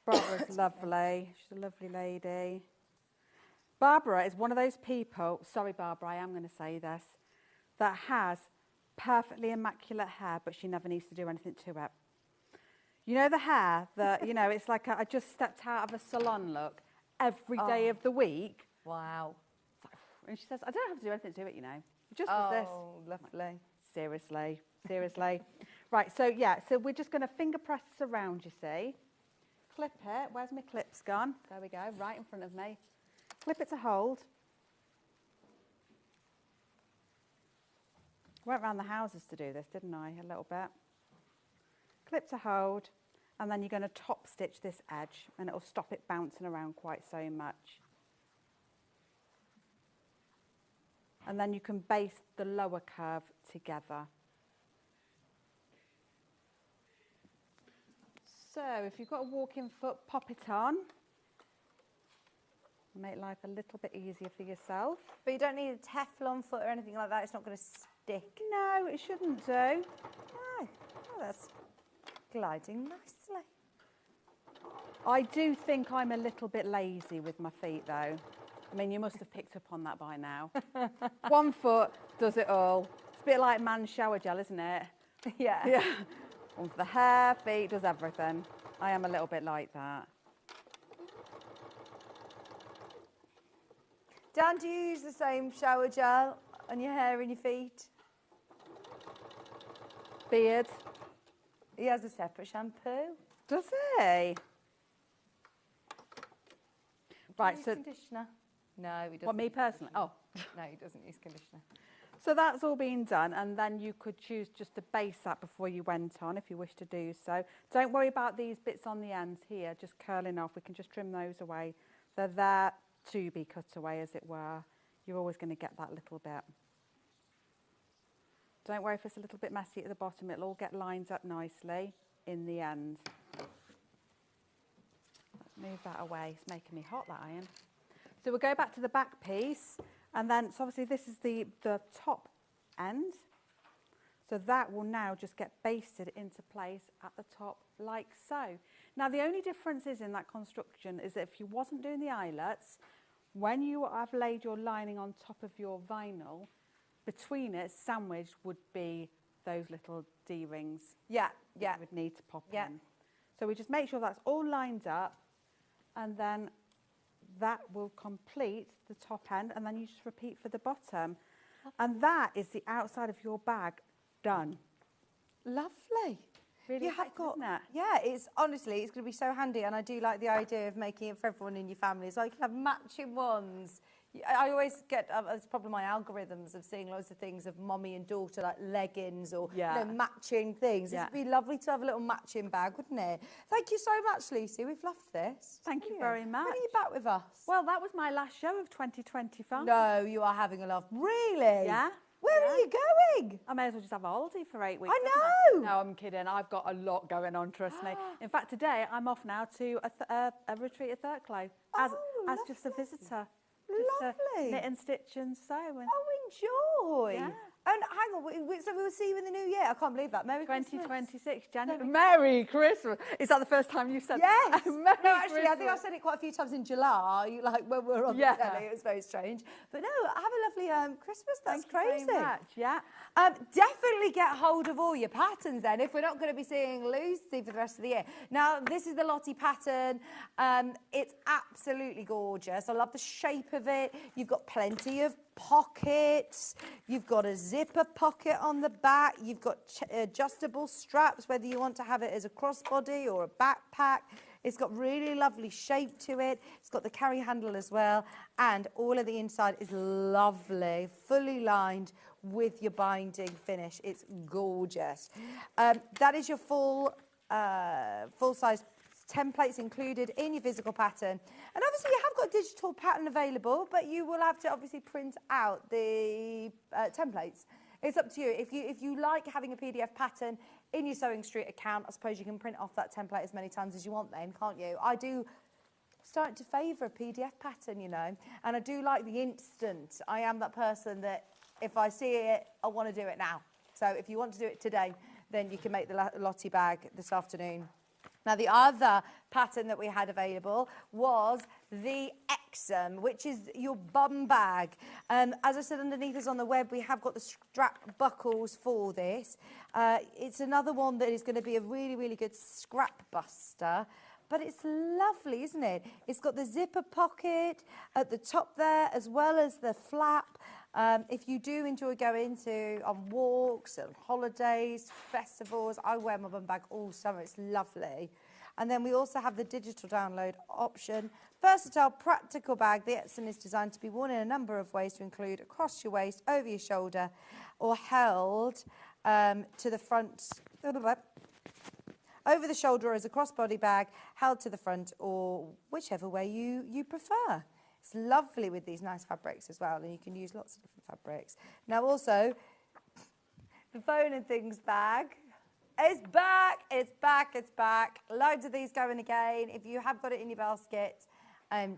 Speaker 11: Barbara's lovely. She's a lovely lady. Barbara is one of those people, sorry Barbara, I am going to say this, that has perfectly immaculate hair, but she never needs to do anything to it. You know the hair that, you know, it's like I just stepped out of a salon look every day of the week.
Speaker 5: Wow.
Speaker 11: And she says, I don't have to do anything to it, you know. Just with this.
Speaker 5: Oh, lovely.
Speaker 11: Seriously, seriously. Right, so yeah, so we're just going to finger press this around, you see. Clip it. Where's my clips gone? There we go, right in front of me. Clip it to hold. Went round the houses to do this, didn't I? A little bit. Clip to hold, and then you're going to top stitch this edge, and it'll stop it bouncing around quite so much. And then you can base the lower curve together. So if you've got a walking foot, pop it on. Make life a little bit easier for yourself.
Speaker 5: But you don't need a Teflon foot or anything like that. It's not going to stick.
Speaker 11: No, it shouldn't do.
Speaker 5: No. Oh, that's gliding nicely.
Speaker 11: I do think I'm a little bit lazy with my feet, though. I mean, you must have picked up on that by now. One foot does it all. It's a bit like man's shower gel, isn't it?
Speaker 5: Yeah.
Speaker 11: Yeah. One for the hair, feet, does everything. I am a little bit like that.
Speaker 5: Dan, do you use the same shower gel on your hair and your feet?
Speaker 11: Beard.
Speaker 5: He has a separate shampoo.
Speaker 11: Does he? Right, so...
Speaker 5: conditioner? No, he doesn't.
Speaker 11: What, me personally? Oh.
Speaker 5: No, he doesn't use conditioner.
Speaker 11: So that's all been done, and then you could choose just to base that before you went on if you wish to do so. Don't worry about these bits on the ends here, just curling off. We can just trim those away. They're there to be cut away, as it were. You're always going to get that little bit. Don't worry if it's a little bit messy at the bottom. It'll all get lined up nicely in the end. Let's move that away. It's making me hot, that iron. So we'll go back to the back piece, and then, so obviously this is the top end. So that will now just get basted into place at the top like so. Now the only difference is in that construction is that if you wasn't doing the eyelets, when you have laid your lining on top of your vinyl, between it, sandwiched would be those little D-rings.
Speaker 5: Yeah, yeah.
Speaker 11: You would need to pop in. So we just make sure that's all lined up, and then that will complete the top end, and then you just repeat for the bottom. And that is the outside of your bag done.
Speaker 5: Lovely.
Speaker 11: Really
Speaker 5: you have
Speaker 11: effective,
Speaker 5: got,
Speaker 11: isn't it?
Speaker 5: yeah, it's honestly, it's going to be so handy, and I do like the idea of making it for everyone in your family. So you can have matching ones. I always get it's probably my algorithms of seeing loads of things of mommy and daughter, like leggings or you know, matching things.
Speaker 11: Yeah.
Speaker 5: It'd be lovely to have a little matching bag, wouldn't it? Thank you so much, Lucy. We've loved this.
Speaker 11: Thank you very much.
Speaker 5: When are you back with us?
Speaker 11: Well, that was my last show of 2025.
Speaker 5: No, you are having a laugh. Really?
Speaker 11: Yeah.
Speaker 5: Where are you going?
Speaker 11: I may as well just have a holiday for 8 weeks.
Speaker 5: I know.
Speaker 11: No, I'm kidding. I've got a lot going on, trust me. In fact, today I'm off now to a retreat at Thurklow as just a visitor. Just
Speaker 5: Lovely.
Speaker 11: Knit and stitch and sew. And
Speaker 5: enjoy.
Speaker 11: Yeah.
Speaker 5: And hang on, so we will see you in the new year. I can't believe that. Merry
Speaker 11: 2026, January. Merry Christmas. Is that the first time you've said that?
Speaker 5: Yes.
Speaker 11: Merry
Speaker 5: No, actually,
Speaker 11: Christmas.
Speaker 5: I think I've said it quite a few times in July, like when we were on the telly. It was very strange. But no, have a lovely Christmas. That's crazy.
Speaker 11: Thank you very much. Yeah.
Speaker 5: Definitely get hold of all your patterns then, if we're not going to be seeing Lucy for the rest of the year. Now, this is the Lotty pattern. It's absolutely gorgeous. I love the shape of it. You've got plenty of pockets. You've got a zipper pocket on the back. You've got adjustable straps, whether you want to have it as a crossbody or a backpack. It's got really lovely shape to it. It's got the carry handle as well. And all of the inside is lovely, fully lined with your binding finish. It's gorgeous. That is your full-size templates included in your physical pattern. And obviously you have got a digital pattern available, but you will have to obviously print out the templates. It's up to you. If you like having a PDF pattern in your Sewing Street account, I suppose you can print off that template as many times as you want then, can't you? I do start to favour a PDF pattern, you know, and I do like the instant. I am that person that if I see it, I want to do it now. So if you want to do it today, then you can make the Lottie bag this afternoon. Now, the other pattern that we had available was the Exom, which is your bum bag. As I said, underneath us on the web, we have got the strap buckles for this. It's another one that is going to be a really, really good scrap buster. But it's lovely, isn't it? It's got the zipper pocket at the top there, as well as the flap. If you do enjoy going on walks and holidays, festivals, I wear my bum bag all summer. It's lovely. And then we also have the digital download option. Versatile, practical bag. The Exom is designed to be worn in a number of ways to include across your waist, over your shoulder, or held to the front. Over the shoulder as a crossbody bag, held to the front, or whichever way you prefer. It's lovely with these nice fabrics as well, and you can use lots of different fabrics. Now also, the phone and things bag is back, it's back, it's back. Loads of these going again. If you have got it in your basket,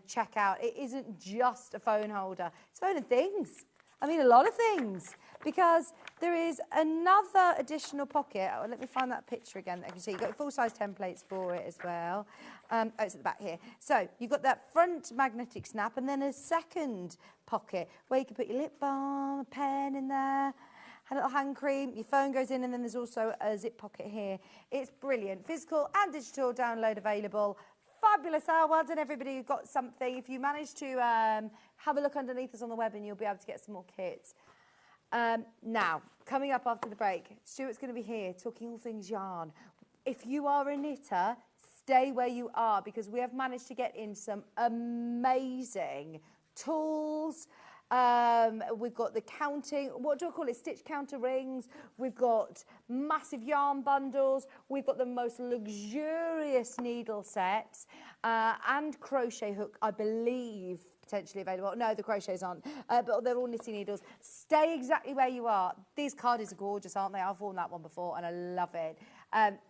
Speaker 5: check out. It isn't just a phone holder. It's phone and things. I mean, a lot of things, because there is another additional pocket. Oh, let me find that picture again. That you can see. You've got full-size templates for it as well. Oh, it's at the back here. So you've got that front magnetic snap, and then a second pocket where you can put your lip balm, a pen in there, a little hand cream, your phone goes in, and then there's also a zip pocket here. It's brilliant. Physical and digital download available. Fabulous. Well done, everybody who got something. If you manage to have a look underneath us on the web, and you'll be able to get some more kits. Now, coming up after the break, Stuart's going to be here talking all things yarn. If you are a knitter, stay where you are, because we have managed to get in some amazing tools. We've got the counting, what do I call it, stitch counter rings. We've got massive yarn bundles. We've got the most luxurious needle sets and crochet hook, I believe, potentially available. No, the crochets aren't, but they're all knitting needles. Stay exactly where you are. These cardis are gorgeous, aren't they? I've worn that one before and I love it.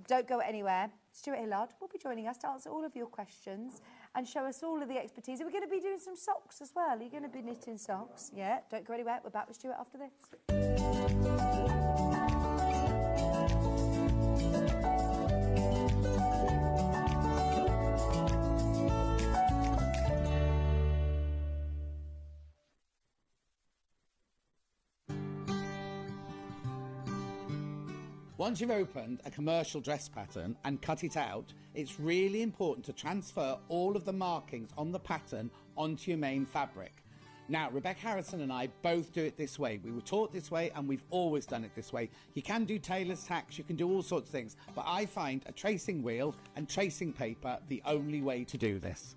Speaker 5: Don't go anywhere. Stuart Hillard will be joining us to answer all of your questions and show us all of the expertise. We're going to be doing some socks as well. Are you going to be knitting socks? Yeah, don't go anywhere. We're back with Stuart after this.
Speaker 7: Once you've opened a commercial dress pattern and cut it out, it's really important to transfer all of the markings on the pattern onto your main fabric. Now, Rebecca Harrison and I both do it this way. We were taught this way and we've always done it this way. You can do tailor's tacks, you can do all sorts of things, but I find a tracing wheel and tracing paper the only way to do this.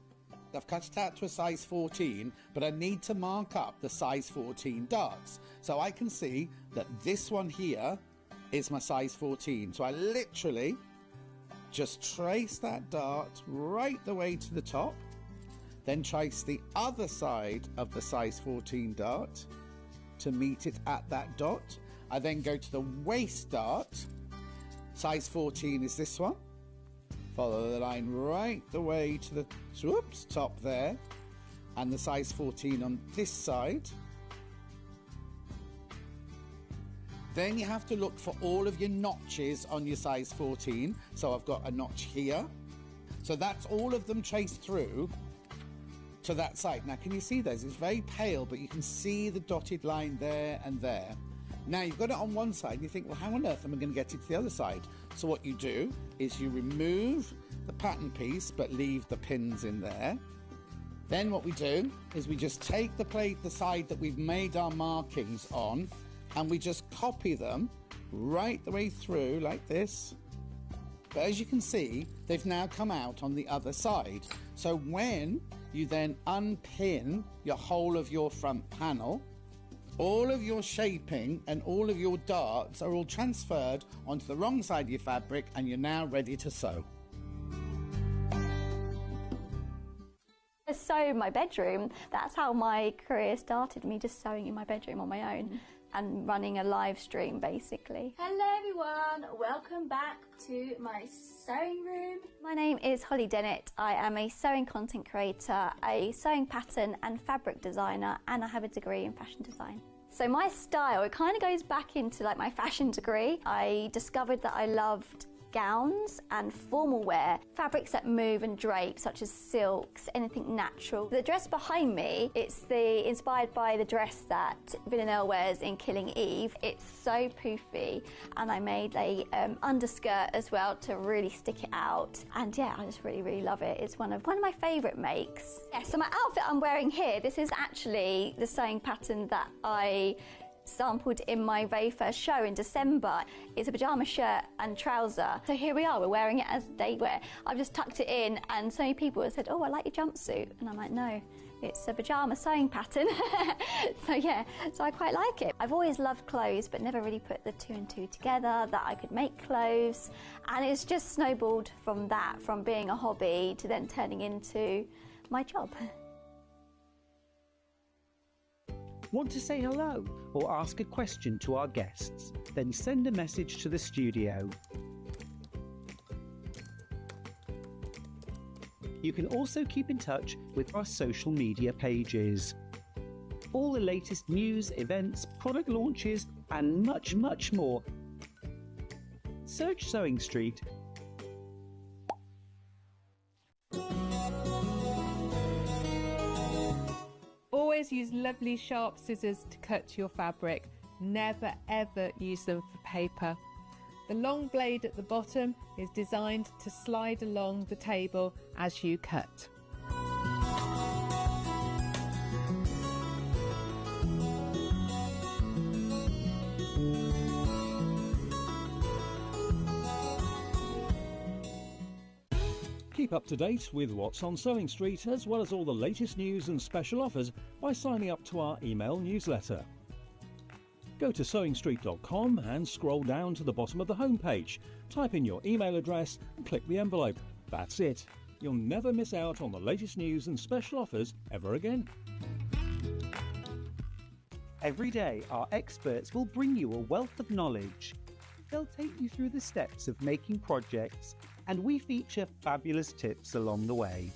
Speaker 7: I've cut it out to a size 14, but I need to mark up the size 14 darts. So I can see that this one here is my size 14. So I literally just trace that dart right the way to the top, then trace the other side of the size 14 dart to meet it at that dot. I then go to the waist dart. Size 14 is this one. Follow the line right the way to the top there, and the size 14 on this side. Then you have to look for all of your notches on your size 14. So I've got a notch here. So that's all of them traced through to that side. Now, can you see those? It's very pale, but you can see the dotted line there and there. Now, you've got it on one side, and you think, well, how on earth am I going to get it to the other side? So what you do is you remove the pattern piece, but leave the pins in there. Then what we do is we just take the plate, the side that we've made our markings on, and we just copy them right the way through like this. But as you can see, they've now come out on the other side. So when you then unpin your whole of your front panel, all of your shaping and all of your darts are all transferred onto the wrong side of your fabric, and you're now ready to sew.
Speaker 17: Sew in my bedroom. That's how my career started, me just sewing in my bedroom on my own. And running a live stream, basically.
Speaker 18: Hello everyone, welcome back to my sewing room.
Speaker 17: My name is Holly Dennett. I am a sewing content creator, a sewing pattern and fabric designer, and I have a degree in fashion design. So my style, it kind of goes back into like my fashion degree. I discovered that I loved gowns and formal wear, fabrics that move and drape such as silks, anything natural. The dress behind me, it's inspired by the dress that Villanelle wears in Killing Eve. It's so poofy, and I made a underskirt as well to really stick it out. And yeah, I just really love it. It's one of my favourite makes. Yeah, so my outfit I'm wearing here, this is actually the sewing pattern that I sampled in my very first show in December. It's a pyjama shirt and trouser. So here we are, we're wearing it as day wear. I've just tucked it in, and so many people have said, oh, I like your jumpsuit. And I'm like, no, it's a pyjama sewing pattern. So yeah, so I quite like it. I've always loved clothes, but never really put the two and two together, that I could make clothes. And it's just snowballed from that, from being a hobby to then turning into my job.
Speaker 9: Want to say hello or ask a question to our guests? Then send a message to the studio. You can also keep in touch with our social media pages. All the latest news, events, product launches, and much more. Search Sewing Street.
Speaker 16: Always use lovely sharp scissors to cut your fabric. Never ever use them for paper. The long blade at the bottom is designed to slide along the table as you cut.
Speaker 6: Keep up to date with what's on Sewing Street, as well as all the latest news and special offers by signing up to our email newsletter. Go to sewingstreet.com and scroll down to the bottom of the homepage. Type in your email address and click the envelope. That's it. You'll never miss out on the latest news and special offers ever again.
Speaker 9: Every day, our experts will bring you a wealth of knowledge. They'll take you through the steps of making projects, and we feature fabulous tips along the way.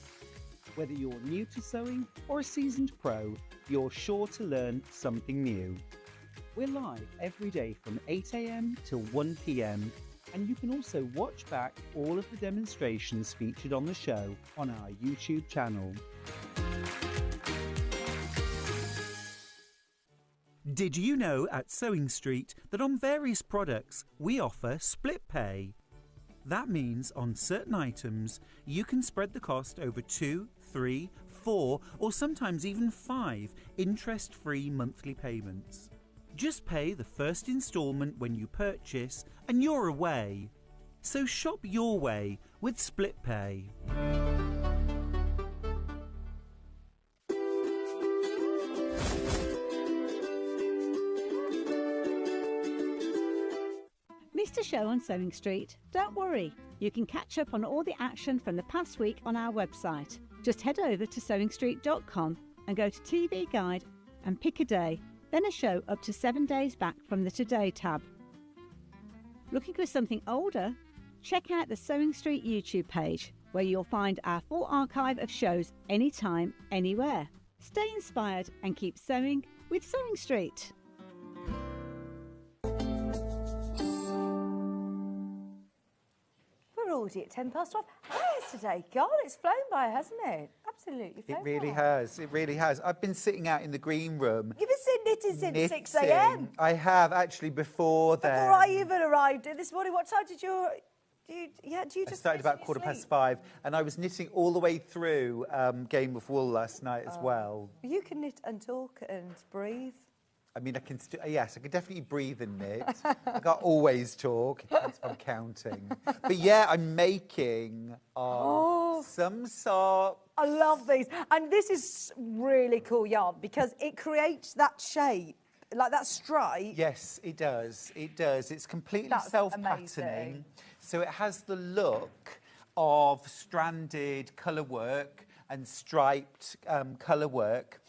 Speaker 9: Whether you're new to sewing or a seasoned pro, you're sure to learn something new. We're live every day from 8 AM till 1 PM, and you can also watch back all of the demonstrations featured on the show on our YouTube channel.
Speaker 1: Did you know at Sewing Street that on various products we offer split pay? That means on certain items you can spread the cost over 2, 3, 4 or sometimes even 5 interest-free monthly payments. Just pay the first instalment when you purchase and you're away. So shop your way with split pay.
Speaker 10: Missed a show on Sewing Street? Don't worry, you can catch up on all the action from the past week on our website. Just head over to sewingstreet.com and go to TV Guide and pick a day, then a show up to 7 days back from the Today tab. Looking for something older? Check out the Sewing Street YouTube page, where you'll find our full archive of shows anytime, anywhere. Stay inspired and keep sewing with Sewing Street.
Speaker 5: We're already at 12:10. Where's today gone? It's flown by, hasn't it? Absolutely flown
Speaker 15: It really
Speaker 5: by.
Speaker 15: has. It really has. I've been sitting out in the green room.
Speaker 5: You've been sitting knitting since 6 AM.
Speaker 15: I have actually before then.
Speaker 5: Before I even arrived this morning. What time did you... Do you
Speaker 15: I
Speaker 5: just
Speaker 15: started about 5:15, and I was knitting all the way through Game of Wool last night as well.
Speaker 5: You can knit and talk and breathe.
Speaker 15: I mean, I can yes, I can definitely breathe and knit. I can't always talk. It depends if I'm counting. But yeah, I'm making some sort.
Speaker 5: I love these. And this is really cool yarn because it creates that shape, like that stripe.
Speaker 15: Yes, it does. It does. It's completely
Speaker 5: That's
Speaker 15: self-patterning.
Speaker 5: amazing.
Speaker 15: So it has the look of stranded colour work and striped colour work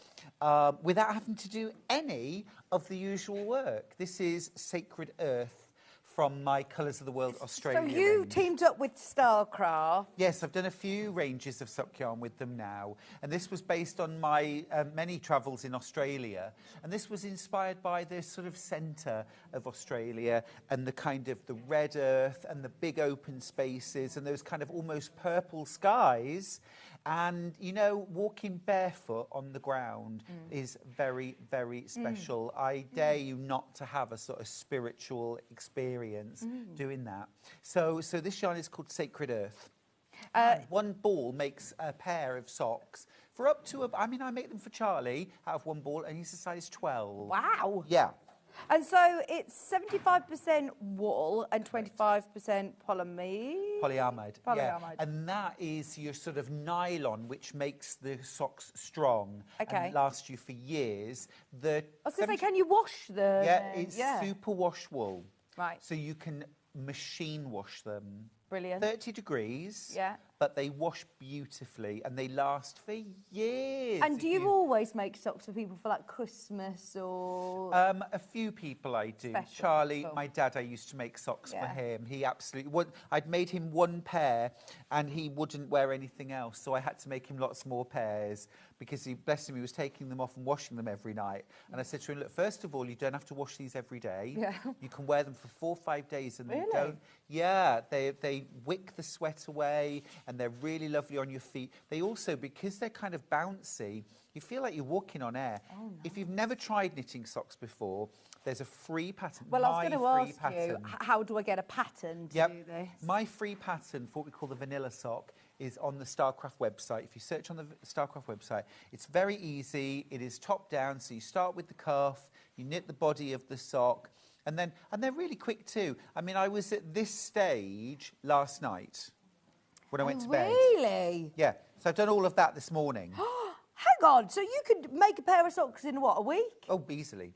Speaker 15: without having to do any of the usual work. This is Sacred Earth from my Colours of the World Australia
Speaker 5: So you
Speaker 15: range.
Speaker 5: teamed up with Starcraft.
Speaker 15: Yes, I've done a few ranges of sock yarn with them now, and this was based on my many travels in Australia, and this was inspired by the sort of centre of Australia and the kind of the red earth and the big open spaces and those kind of almost purple skies. And, you know, walking barefoot on the ground is very, very special. I dare you not to have a sort of spiritual experience doing that. So this yarn is called Sacred Earth. And one ball makes a pair of socks for up to, I make them for Charlie out of one ball, and he's a size 12.
Speaker 5: Wow.
Speaker 15: Yeah.
Speaker 5: And so it's 75% wool and 25% polyamide.
Speaker 15: Polyamide. Yeah.
Speaker 5: Polyamide.
Speaker 15: And that is your sort of nylon, which makes the socks strong
Speaker 5: Okay.
Speaker 15: and last you for years.
Speaker 5: I was going to say, can you wash them?
Speaker 15: Yeah, it's super wash wool.
Speaker 5: Right.
Speaker 15: So you can machine wash them.
Speaker 5: Brilliant.
Speaker 15: 30 degrees.
Speaker 5: Yeah.
Speaker 15: But they wash beautifully and they last for years.
Speaker 5: And do you always make socks for people for like Christmas or?
Speaker 15: A few people I do.
Speaker 5: Special.
Speaker 15: Charlie,
Speaker 5: Cool.
Speaker 15: my dad, I used to make socks for
Speaker 5: Yeah.
Speaker 15: him. He absolutely would. I'd made him one pair and he wouldn't wear anything else. So I had to make him lots more pairs because he, bless him, he was taking them off and washing them every night. And I said to him, look, first of all, you don't have to wash these every day.
Speaker 5: Yeah.
Speaker 15: You can wear them for 4 or 5 days and they
Speaker 5: Really?
Speaker 15: don't. Yeah, they wick the sweat away and they're really lovely on your feet. They also, because they're kind of bouncy, you feel like you're walking on air.
Speaker 5: Oh,
Speaker 15: If you've never tried knitting socks before, there's a free pattern.
Speaker 5: Well, I was going to ask
Speaker 15: pattern.
Speaker 5: you, how do I get a pattern to do this?
Speaker 15: My free pattern for what we call the vanilla sock is on the Starcraft website. If you search on the Starcraft website, it's very easy. It is top down, so you start with the cuff, you knit the body of the sock, and they're really quick too. I mean, I was at this stage last night when I went to bed.
Speaker 5: Really?
Speaker 15: Yeah, so I've done all of that this morning.
Speaker 5: Hang on, so you could make a pair of socks in what, a week?
Speaker 15: Oh, easily.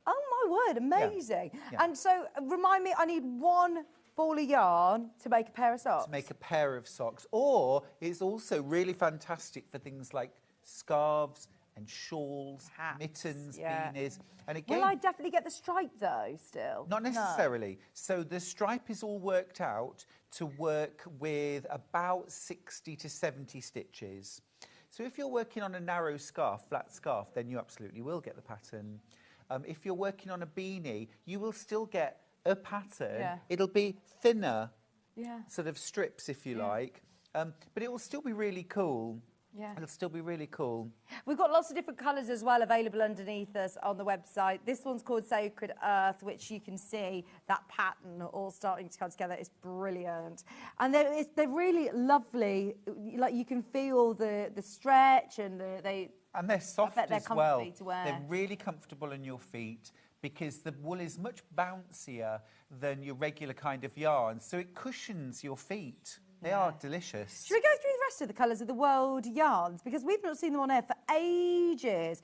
Speaker 5: Oh my word, amazing.
Speaker 15: Yeah.
Speaker 5: And so remind me, I need one ball of yarn to make a pair of socks.
Speaker 15: To make a pair of socks. Or it's also really fantastic for things like scarves and shawls, mittens, beanies. And again,
Speaker 5: Will I definitely get the stripe though, still?
Speaker 15: not necessarily. So the stripe is all worked out to work with about 60 to 70 stitches. So if you're working on a narrow scarf, flat scarf, then you absolutely will get the pattern. If you're working on a beanie, you will still get a pattern.
Speaker 5: Yeah.
Speaker 15: It'll be thinner
Speaker 5: Yeah.
Speaker 15: sort of strips, if you like. But it will still be really cool.
Speaker 5: Yeah.
Speaker 15: It'll still be really cool.
Speaker 5: We've got lots of different colours as well available underneath us on the website. This one's called Sacred Earth, which you can see that pattern all starting to come together. It's brilliant. And they're really lovely. Like you can feel the stretch and
Speaker 15: And they're soft
Speaker 5: they're
Speaker 15: as well.
Speaker 5: comfy to wear.
Speaker 15: They're really comfortable on your feet because the wool is much bouncier than your regular kind of yarn, so it cushions your feet. They are delicious.
Speaker 5: Should we go through the rest of the Colours of the World yarns? Because we've not seen them on air for ages.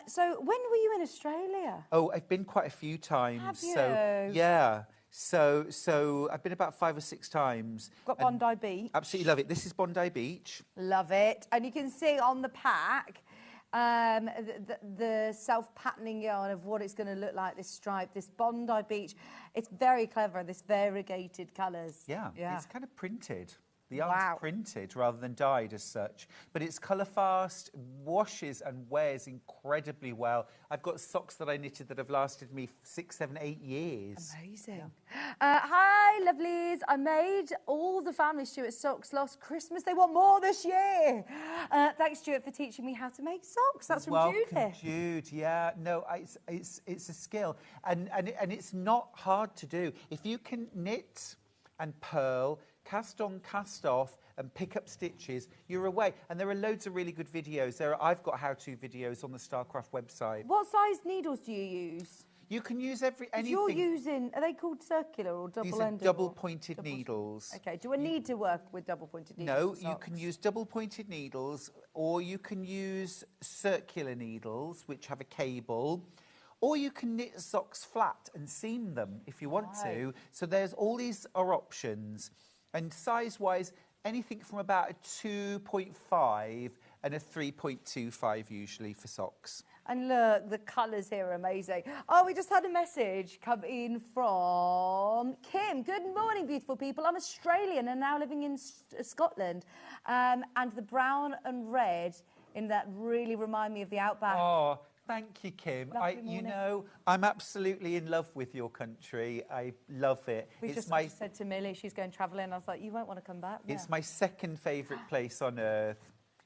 Speaker 5: So when were you in Australia?
Speaker 15: Oh, I've been quite a few times.
Speaker 5: Have
Speaker 15: So,
Speaker 5: you?
Speaker 15: yeah. So I've been about 5 or 6 times.
Speaker 5: Got
Speaker 15: and
Speaker 5: Bondi Beach.
Speaker 15: Absolutely love it. This is Bondi Beach.
Speaker 5: Love it. And you can see on the pack the self-patterning yarn of what it's going to look like, this stripe, this Bondi Beach. It's very clever, this variegated colours.
Speaker 15: Yeah,
Speaker 5: Yeah.
Speaker 15: it's kind of printed. The yarn's printed rather than dyed as such. But it's colour fast, washes and wears incredibly well. I've got socks that I knitted that have lasted me 6, 7, 8 years.
Speaker 5: Amazing. Hi, lovelies. I made all the family Stuart socks last Christmas. They want more this year. Thanks, Stuart, for teaching me how to make socks. That's from
Speaker 15: Welcome,
Speaker 5: Judith.
Speaker 15: Jude. Yeah, no, it's a skill. And it's not hard to do. If you can knit and purl, cast on, cast off, and pick up stitches, you're away. And there are loads of really good videos. I've got how-to videos on the Starcraft website.
Speaker 5: What size needles do you use?
Speaker 15: You can use anything.
Speaker 5: You're using, are they called circular or
Speaker 15: These
Speaker 5: double-ended?
Speaker 15: are double-pointed needles.
Speaker 5: Okay, do I need to work with double-pointed needles?
Speaker 15: No,
Speaker 5: for
Speaker 15: you
Speaker 5: socks?
Speaker 15: can use double-pointed needles, or you can use circular needles, which have a cable, or you can knit socks flat and seam them if you want to. So there's all these are options. And size-wise, anything from about a 2.5 and a 3.25 usually for socks.
Speaker 5: And look, the colours here are amazing. Oh, we just had a message come in from Kim. Good morning, beautiful people. I'm Australian and now living in Scotland. And the brown and red in that really remind me of the outback.
Speaker 15: Oh, thank you, Kim.
Speaker 5: Lovely
Speaker 15: You
Speaker 5: morning.
Speaker 15: know, I'm absolutely in love with your country. I love it.
Speaker 5: We just said to Millie, she's going travelling. I was like, you won't want to come back.
Speaker 15: It's my second favourite place on earth.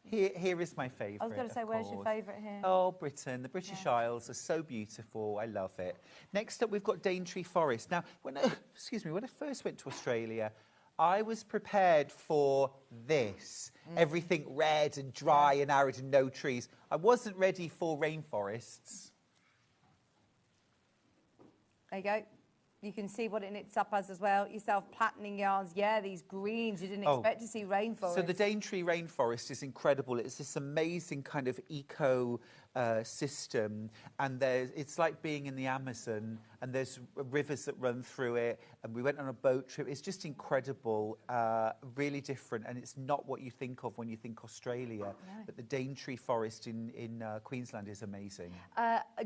Speaker 15: Here is my favourite.
Speaker 5: I was going to say, where's your favourite here?
Speaker 15: Oh, Britain. The British Isles are so beautiful. I love it. Next up, we've got Daintree Forest. Now, when I first went to Australia, I was prepared for this. Everything red and dry and arid and no trees. I wasn't ready for rainforests.
Speaker 5: There you go. You can see what it knits up as well. Your self-plattening yarns. Yeah, these greens. You didn't expect to see rainforest.
Speaker 15: So the Daintree rainforest is incredible. It's this amazing kind of eco system, and it's like being in the Amazon, and there's rivers that run through it, and we went on a boat trip. It's just incredible, really different, and it's not what you think of when you think Australia. No. But the Daintree forest in Queensland is amazing.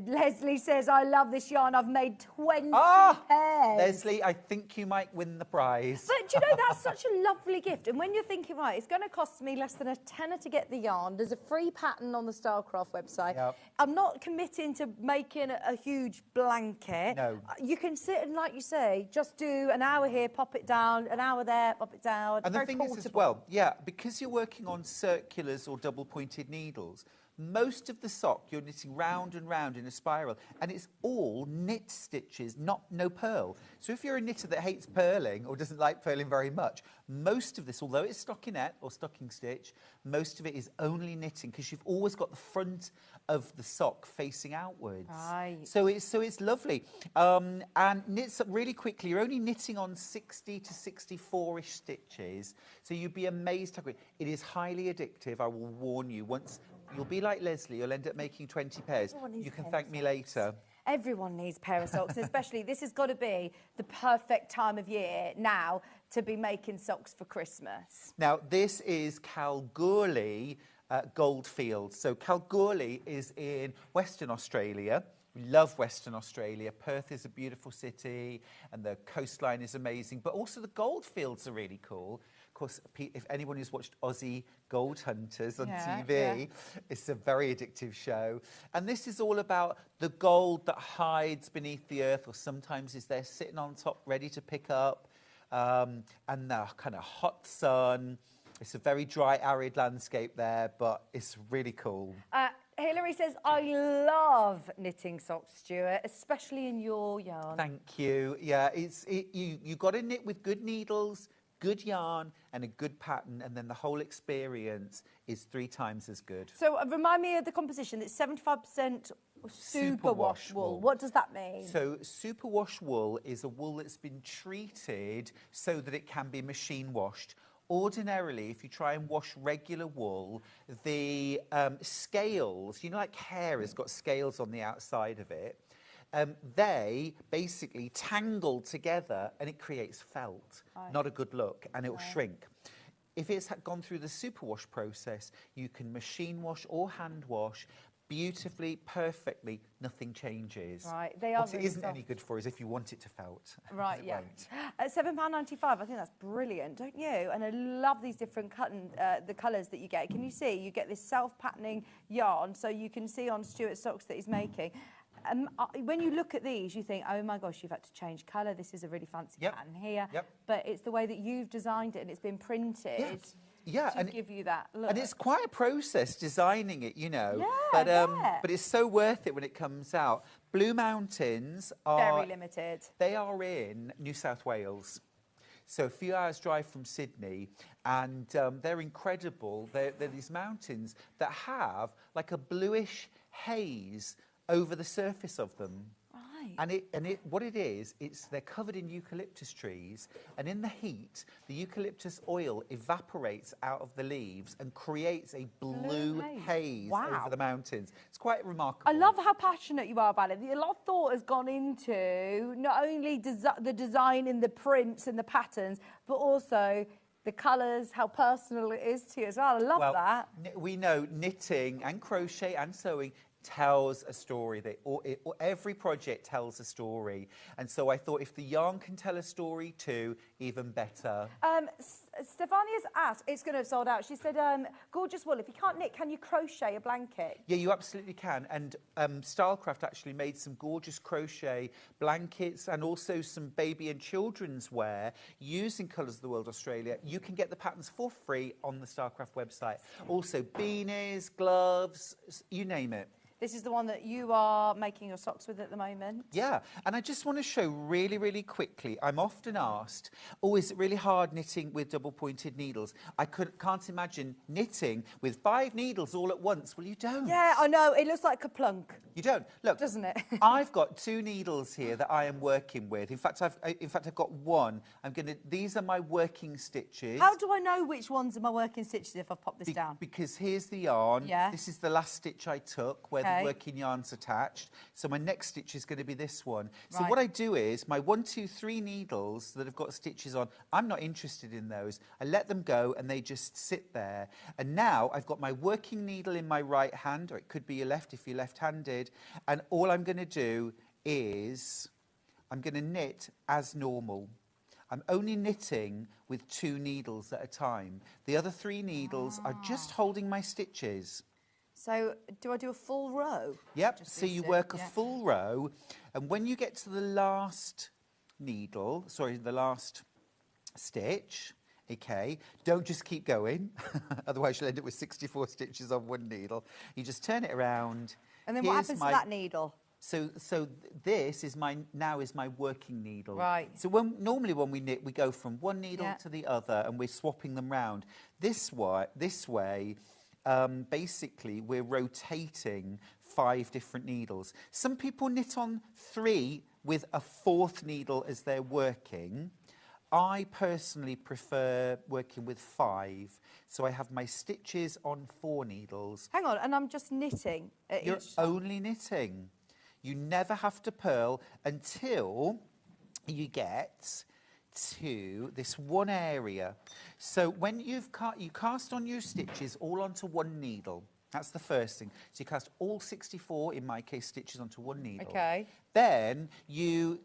Speaker 5: Leslie says, I love this yarn. I've made 20 pairs.
Speaker 15: Leslie, I think you might win the prize.
Speaker 5: But do you know, that's such a lovely gift. And when you're thinking, right, it's going to cost me less than a tenner to get the yarn. There's a free pattern on the Stylecraft website. Yep. I'm not committing to making a huge blanket.
Speaker 15: No.
Speaker 5: You can sit and, like you say, just do an hour here, pop it down, an hour there, pop it down.
Speaker 15: And the thing is as well, because you're working on circulars or double-pointed needles, most of the sock you're knitting round and round in a spiral, and it's all knit stitches, no purl. So if you're a knitter that hates purling or doesn't like purling very much, most of this, although it's stockinette or stocking stitch, most of it is only knitting, because you've always got the front of the sock facing outwards. Right. So it's lovely. And knits up really quickly. You're only knitting on 60 to 64-ish stitches, so you'd be amazed how quick. It is highly addictive, I will warn you. Once you'll be like Leslie, you'll end up making 20 pairs. You can thank me later.
Speaker 5: Everyone needs a pair of socks, especially this has got to be the perfect time of year now to be making socks for Christmas.
Speaker 15: Now, this is Kalgoorlie Goldfields. So Kalgoorlie is in Western Australia. We love Western Australia. Perth is a beautiful city and the coastline is amazing, but also the goldfields are really cool. Of course, if anyone who's watched Aussie Gold Hunters on TV, it's a very addictive show. And this is all about the gold that hides beneath the earth, or sometimes is there sitting on top ready to pick up, and the kind of hot sun. It's a very dry, arid landscape there, but it's really cool.
Speaker 5: Hilary says, I love knitting socks, Stuart, especially in your yarn.
Speaker 15: Thank you. Yeah, you got to knit with good needles, good yarn and a good pattern, and then the whole experience is 3 times as good.
Speaker 5: So remind me of the composition. It's 75% superwash wool. What does that mean?
Speaker 15: So superwash wool is a wool that's been treated so that it can be machine washed. Ordinarily, if you try and wash regular wool, the scales, you know, like hair has got scales on the outside of it, they basically tangle together and it creates felt. Not a good look, and it will shrink. If it's gone through the superwash process, you can machine wash or hand wash beautifully, perfectly, nothing changes.
Speaker 5: Right, they are
Speaker 15: what
Speaker 5: really
Speaker 15: it isn't
Speaker 5: soft.
Speaker 15: any good for is if you want it to felt.
Speaker 5: Right, yeah. At £7.95, I think that's brilliant, don't you? And I love these different the colours that you get. Can you see? You get this self-patterning yarn, so you can see on Stuart's socks that he's making. When you look at these, you think, oh my gosh, you've had to change colour. This is a really fancy pattern here. But it's the way that you've designed it and it's been printed. To give you that look.
Speaker 15: And it's quite a process designing it, you know. But it's so worth it when it comes out. Blue Mountains are...
Speaker 5: Very limited.
Speaker 15: They are in New South Wales. So a few hours drive from Sydney, and they're incredible. They're these mountains that have like a bluish haze over the surface of them.
Speaker 5: Right.
Speaker 15: And what it is, they're covered in eucalyptus trees, and in the heat, the eucalyptus oil evaporates out of the leaves and creates a blue haze over the mountains. It's quite remarkable.
Speaker 5: I love how passionate you are about it. A lot of thought has gone into not only the design and the prints and the patterns, but also the colours, how personal it is to you as well. I love that.
Speaker 15: We know knitting and crochet and sewing tells a story. Every project tells a story. And so I thought if the yarn can tell a story too, even better.
Speaker 5: Stefania's asked, it's going to have sold out. She said, gorgeous wool, if you can't knit, can you crochet a blanket?
Speaker 15: Yeah, you absolutely can. And Stylecraft actually made some gorgeous crochet blankets and also some baby and children's wear using Colours of the World Australia. You can get the patterns for free on the Stylecraft website. Also beanies, gloves, you name it.
Speaker 5: This is the one that you are making your socks with at the moment.
Speaker 15: Yeah, and I just want to show really, really quickly. I'm often asked, oh, is it really hard knitting with double-pointed needles? I can't imagine knitting with 5 needles all at once. Well, you don't.
Speaker 5: Yeah, I know. It looks like a plunk.
Speaker 15: You don't. Look,
Speaker 5: doesn't it?
Speaker 15: I've got 2 needles here that I am working with. In fact, I've got one. These are my working stitches.
Speaker 5: How do I know which ones are my working stitches if I pop this down?
Speaker 15: Because here's the yarn.
Speaker 5: Yeah.
Speaker 15: This is the last stitch I took where the working yarn's attached. So my next stitch is going to be this one. So what I do is my 1, 2, 3 needles that have got stitches on, I'm not interested in those. I let them go and they just sit there. And now I've got my working needle in my right hand, or it could be your left if you're left-handed. And all I'm going to do is I'm going to knit as normal. I'm only knitting with 2 needles at a time. The other 3 needles are just holding my stitches.
Speaker 5: So do I do a full row?
Speaker 15: Yep, so you work a full row, and when you get to the last needle, sorry, the last stitch, okay, don't just keep going, otherwise you'll end up with 64 stitches on one needle. You just turn it around.
Speaker 5: And then what happens to that needle?
Speaker 15: So this is my working needle.
Speaker 5: Right.
Speaker 15: So normally when we knit, we go from one needle to the other, and we're swapping them round. This way, basically, we're rotating 5 different needles. Some people knit on 3 with a 4th needle as they're working. I personally prefer working with 5. So I have my stitches on 4 needles.
Speaker 5: Hang on, and I'm just knitting at
Speaker 15: You're
Speaker 5: each time.
Speaker 15: only knitting. You never have to purl until you get to this one area. So when you cast on your stitches all onto one needle. That's the first thing. So you cast all 64, in my case, stitches onto one needle.
Speaker 5: Okay.
Speaker 15: Then you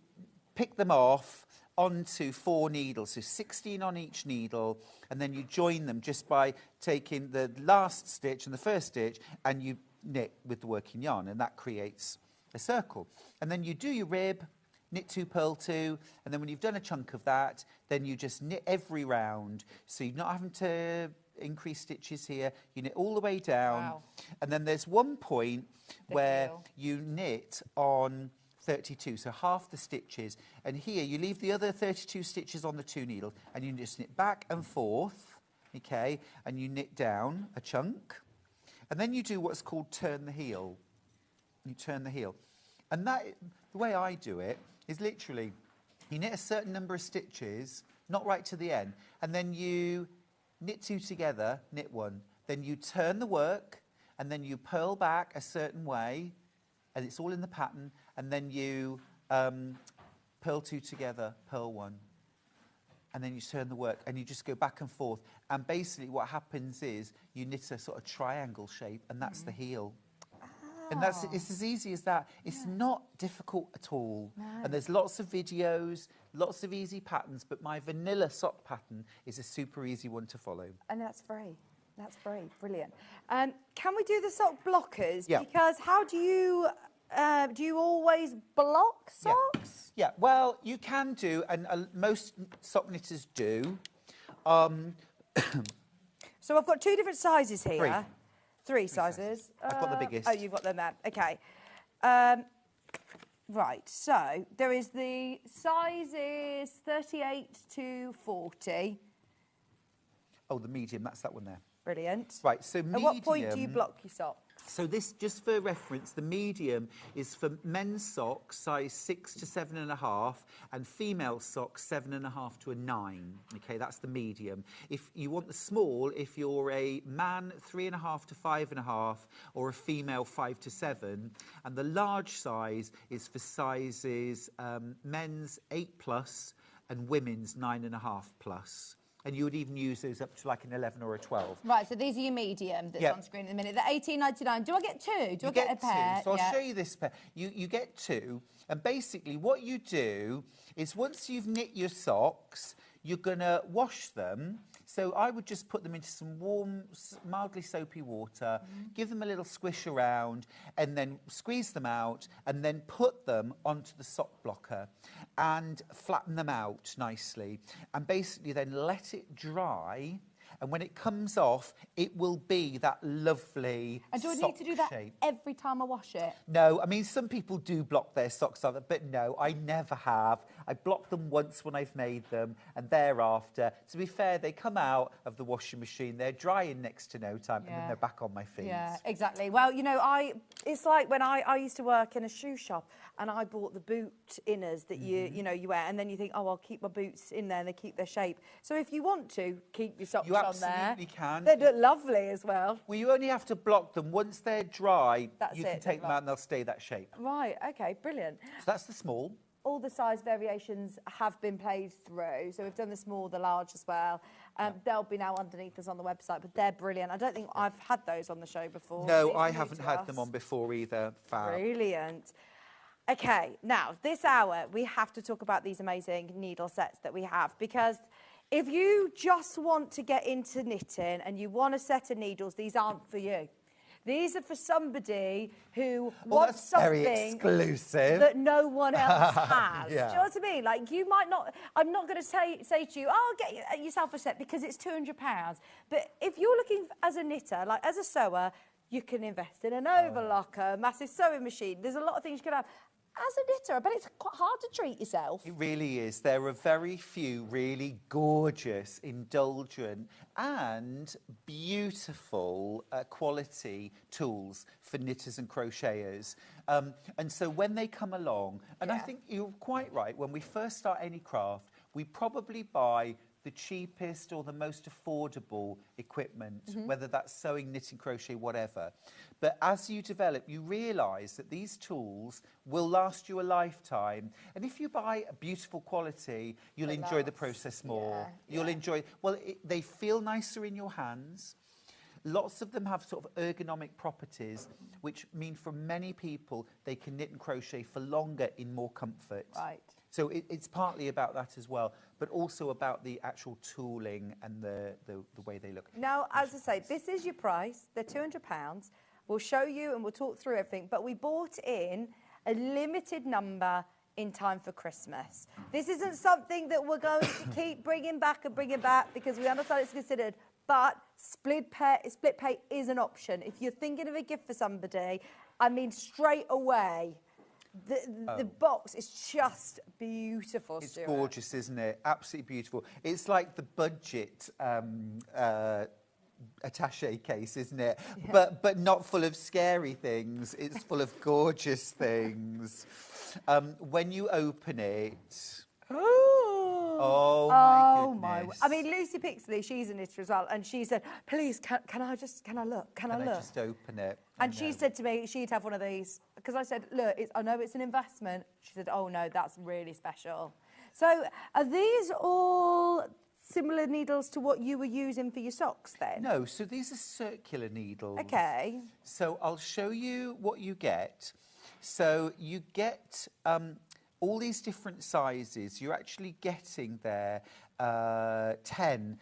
Speaker 15: pick them off onto 4 needles, so 16 on each needle, and then you join them just by taking the last stitch and the first stitch, and you knit with the working yarn, and that creates a circle. And then you do your rib, knit 2, purl 2, and then when you've done a chunk of that, then you just knit every round. So you're not having to increase stitches here. You knit all the way down.
Speaker 5: Wow.
Speaker 15: And then there's one point where you knit on 32, so half the stitches. And here you leave the other 32 stitches on the 2 needles, and you just knit back and forth, okay? And you knit down a chunk. And then you do what's called turn the heel. You turn the heel. And that, the way I do it, is literally, you knit a certain number of stitches, not right to the end, and then you knit 2 together, knit 1. Then you turn the work, and then you purl back a certain way, and it's all in the pattern, and then you purl 2 together, purl 1. And then you turn the work, and you just go back and forth. And basically what happens is you knit a sort of triangle shape, and that's the heel. And it's as easy as that. It's not difficult at all.
Speaker 5: No.
Speaker 15: And there's lots of videos, lots of easy patterns, but my vanilla sock pattern is a super easy one to follow.
Speaker 5: And that's free. That's free. Brilliant. Can we do the sock blockers?
Speaker 15: Yeah.
Speaker 5: Because how do you always block socks?
Speaker 15: Yeah, well, you can do, and most sock knitters do.
Speaker 5: So I've got 2 different sizes here.
Speaker 15: 3.
Speaker 5: 3 sizes.
Speaker 15: I've got the biggest.
Speaker 5: Oh, you've got them there. Okay. Right, so there is the sizes 38 to 40.
Speaker 15: Oh, the medium, that's that one there.
Speaker 5: Brilliant.
Speaker 15: Right, so medium...
Speaker 5: At what point do you block your socks?
Speaker 15: So this, just for reference, the medium is for men's socks, size 6 to 7.5, and female socks, 7.5 to a 9. Okay, that's the medium. If you want the small, if you're a man, 3.5 to 5.5, or a female, 5 to 7. And the large size is for sizes men's 8+, and women's 9.5+. and you would even use those up to like an 11 or a 12.
Speaker 5: Right, so these are your medium that's on screen in a minute. They're $18.99. Do I get two? Do I get a pair?
Speaker 15: Two. So I'll show you this pair. You get two, and basically what you do is once you've knit your socks, you're going to wash them. So I would just put them into some warm, mildly soapy water, give them a little squish around, and then squeeze them out, and then put them onto the sock blocker and flatten them out nicely. And basically then let it dry. And when it comes off, it will be that lovely
Speaker 5: And do I need
Speaker 15: sock
Speaker 5: to do that
Speaker 15: shape.
Speaker 5: every time I wash it?
Speaker 15: No, I mean, some people do block their socks on it, but no, I never have. I block them once when I've made them, and thereafter, to be fair, they come out of the washing machine, they're dry in next to no time, and then they're back on my feet.
Speaker 5: Yeah, exactly. Well, you know, it's like when I used to work in a shoe shop, and I bought the boot inners that you wear, and then you think, oh, I'll keep my boots in there, and they keep their shape. So if you want to keep your socks on there,
Speaker 15: absolutely can.
Speaker 5: They look lovely as well.
Speaker 15: Well, you only have to block them. Once they're dry,
Speaker 5: That's
Speaker 15: you
Speaker 5: it,
Speaker 15: can take them out and they'll stay that shape.
Speaker 5: Right, okay, brilliant.
Speaker 15: So that's the small.
Speaker 5: All the size variations have been played through. So we've done the small, the large as well. They'll be now underneath us on the website, but they're brilliant. I don't think I've had those on the show before.
Speaker 15: No,
Speaker 5: These
Speaker 15: I
Speaker 5: are new
Speaker 15: haven't
Speaker 5: to
Speaker 15: had
Speaker 5: us.
Speaker 15: them on before either. Fab.
Speaker 5: Brilliant. Okay, now this hour we have to talk about these amazing needle sets that we have, because if you just want to get into knitting and you want a set of needles, these aren't for you. These are for somebody who wants
Speaker 15: that's very
Speaker 5: something
Speaker 15: exclusive.
Speaker 5: that no one else has.
Speaker 15: Yeah.
Speaker 5: Do you know what I mean? Like, you might not, I'm not going to say to you, oh, get yourself a set because it's £200. But if you're looking as a knitter, like as a sewer, you can invest in an overlocker, a massive sewing machine. There's a lot of things you can have. As a knitter, I bet it's quite hard to treat yourself.
Speaker 15: It really is. There are very few really gorgeous, indulgent and beautiful quality tools for knitters and crocheters. And so when they come along, and I think you're quite right, when we first start any craft, we probably buy the cheapest or the most affordable equipment, whether that's sewing, knitting, crochet, whatever. But as you develop, you realise that these tools will last you a lifetime. And if you buy a beautiful quality, you'll enjoy the process more. You'll enjoy, they feel nicer in your hands. Lots of them have sort of ergonomic properties, which mean for many people, they can knit and crochet for longer in more comfort.
Speaker 5: Right.
Speaker 15: So it's partly about that as well, but also about the actual tooling and the way they look.
Speaker 5: Now, as I say, this is your price. They're £200. We'll show you and we'll talk through everything. But we bought in a limited number in time for Christmas. This isn't something that we're going to keep bringing back because we understand it's considered. But split pay is an option. If you're thinking of a gift for somebody, I mean, straight away, the box is just beautiful,
Speaker 15: It's
Speaker 5: Stuart.
Speaker 15: gorgeous, isn't it? Absolutely beautiful. It's like the budget attaché case, isn't it? Yeah. But not full of scary things. It's full of gorgeous things. When you open it... Oh my goodness.
Speaker 5: I mean, Lucy Pixley, she's a knitter as well, and she said, please, can I look? Can I look?
Speaker 15: Just open it?
Speaker 5: And she said to me she'd have one of these, because I said, look, I know it's an investment. She said, oh no, that's really special. So are these all similar needles to what you were using for your socks then?
Speaker 15: No, so these are circular needles.
Speaker 5: Okay.
Speaker 15: So I'll show you what you get. So you get all these different sizes. You're actually getting there 10,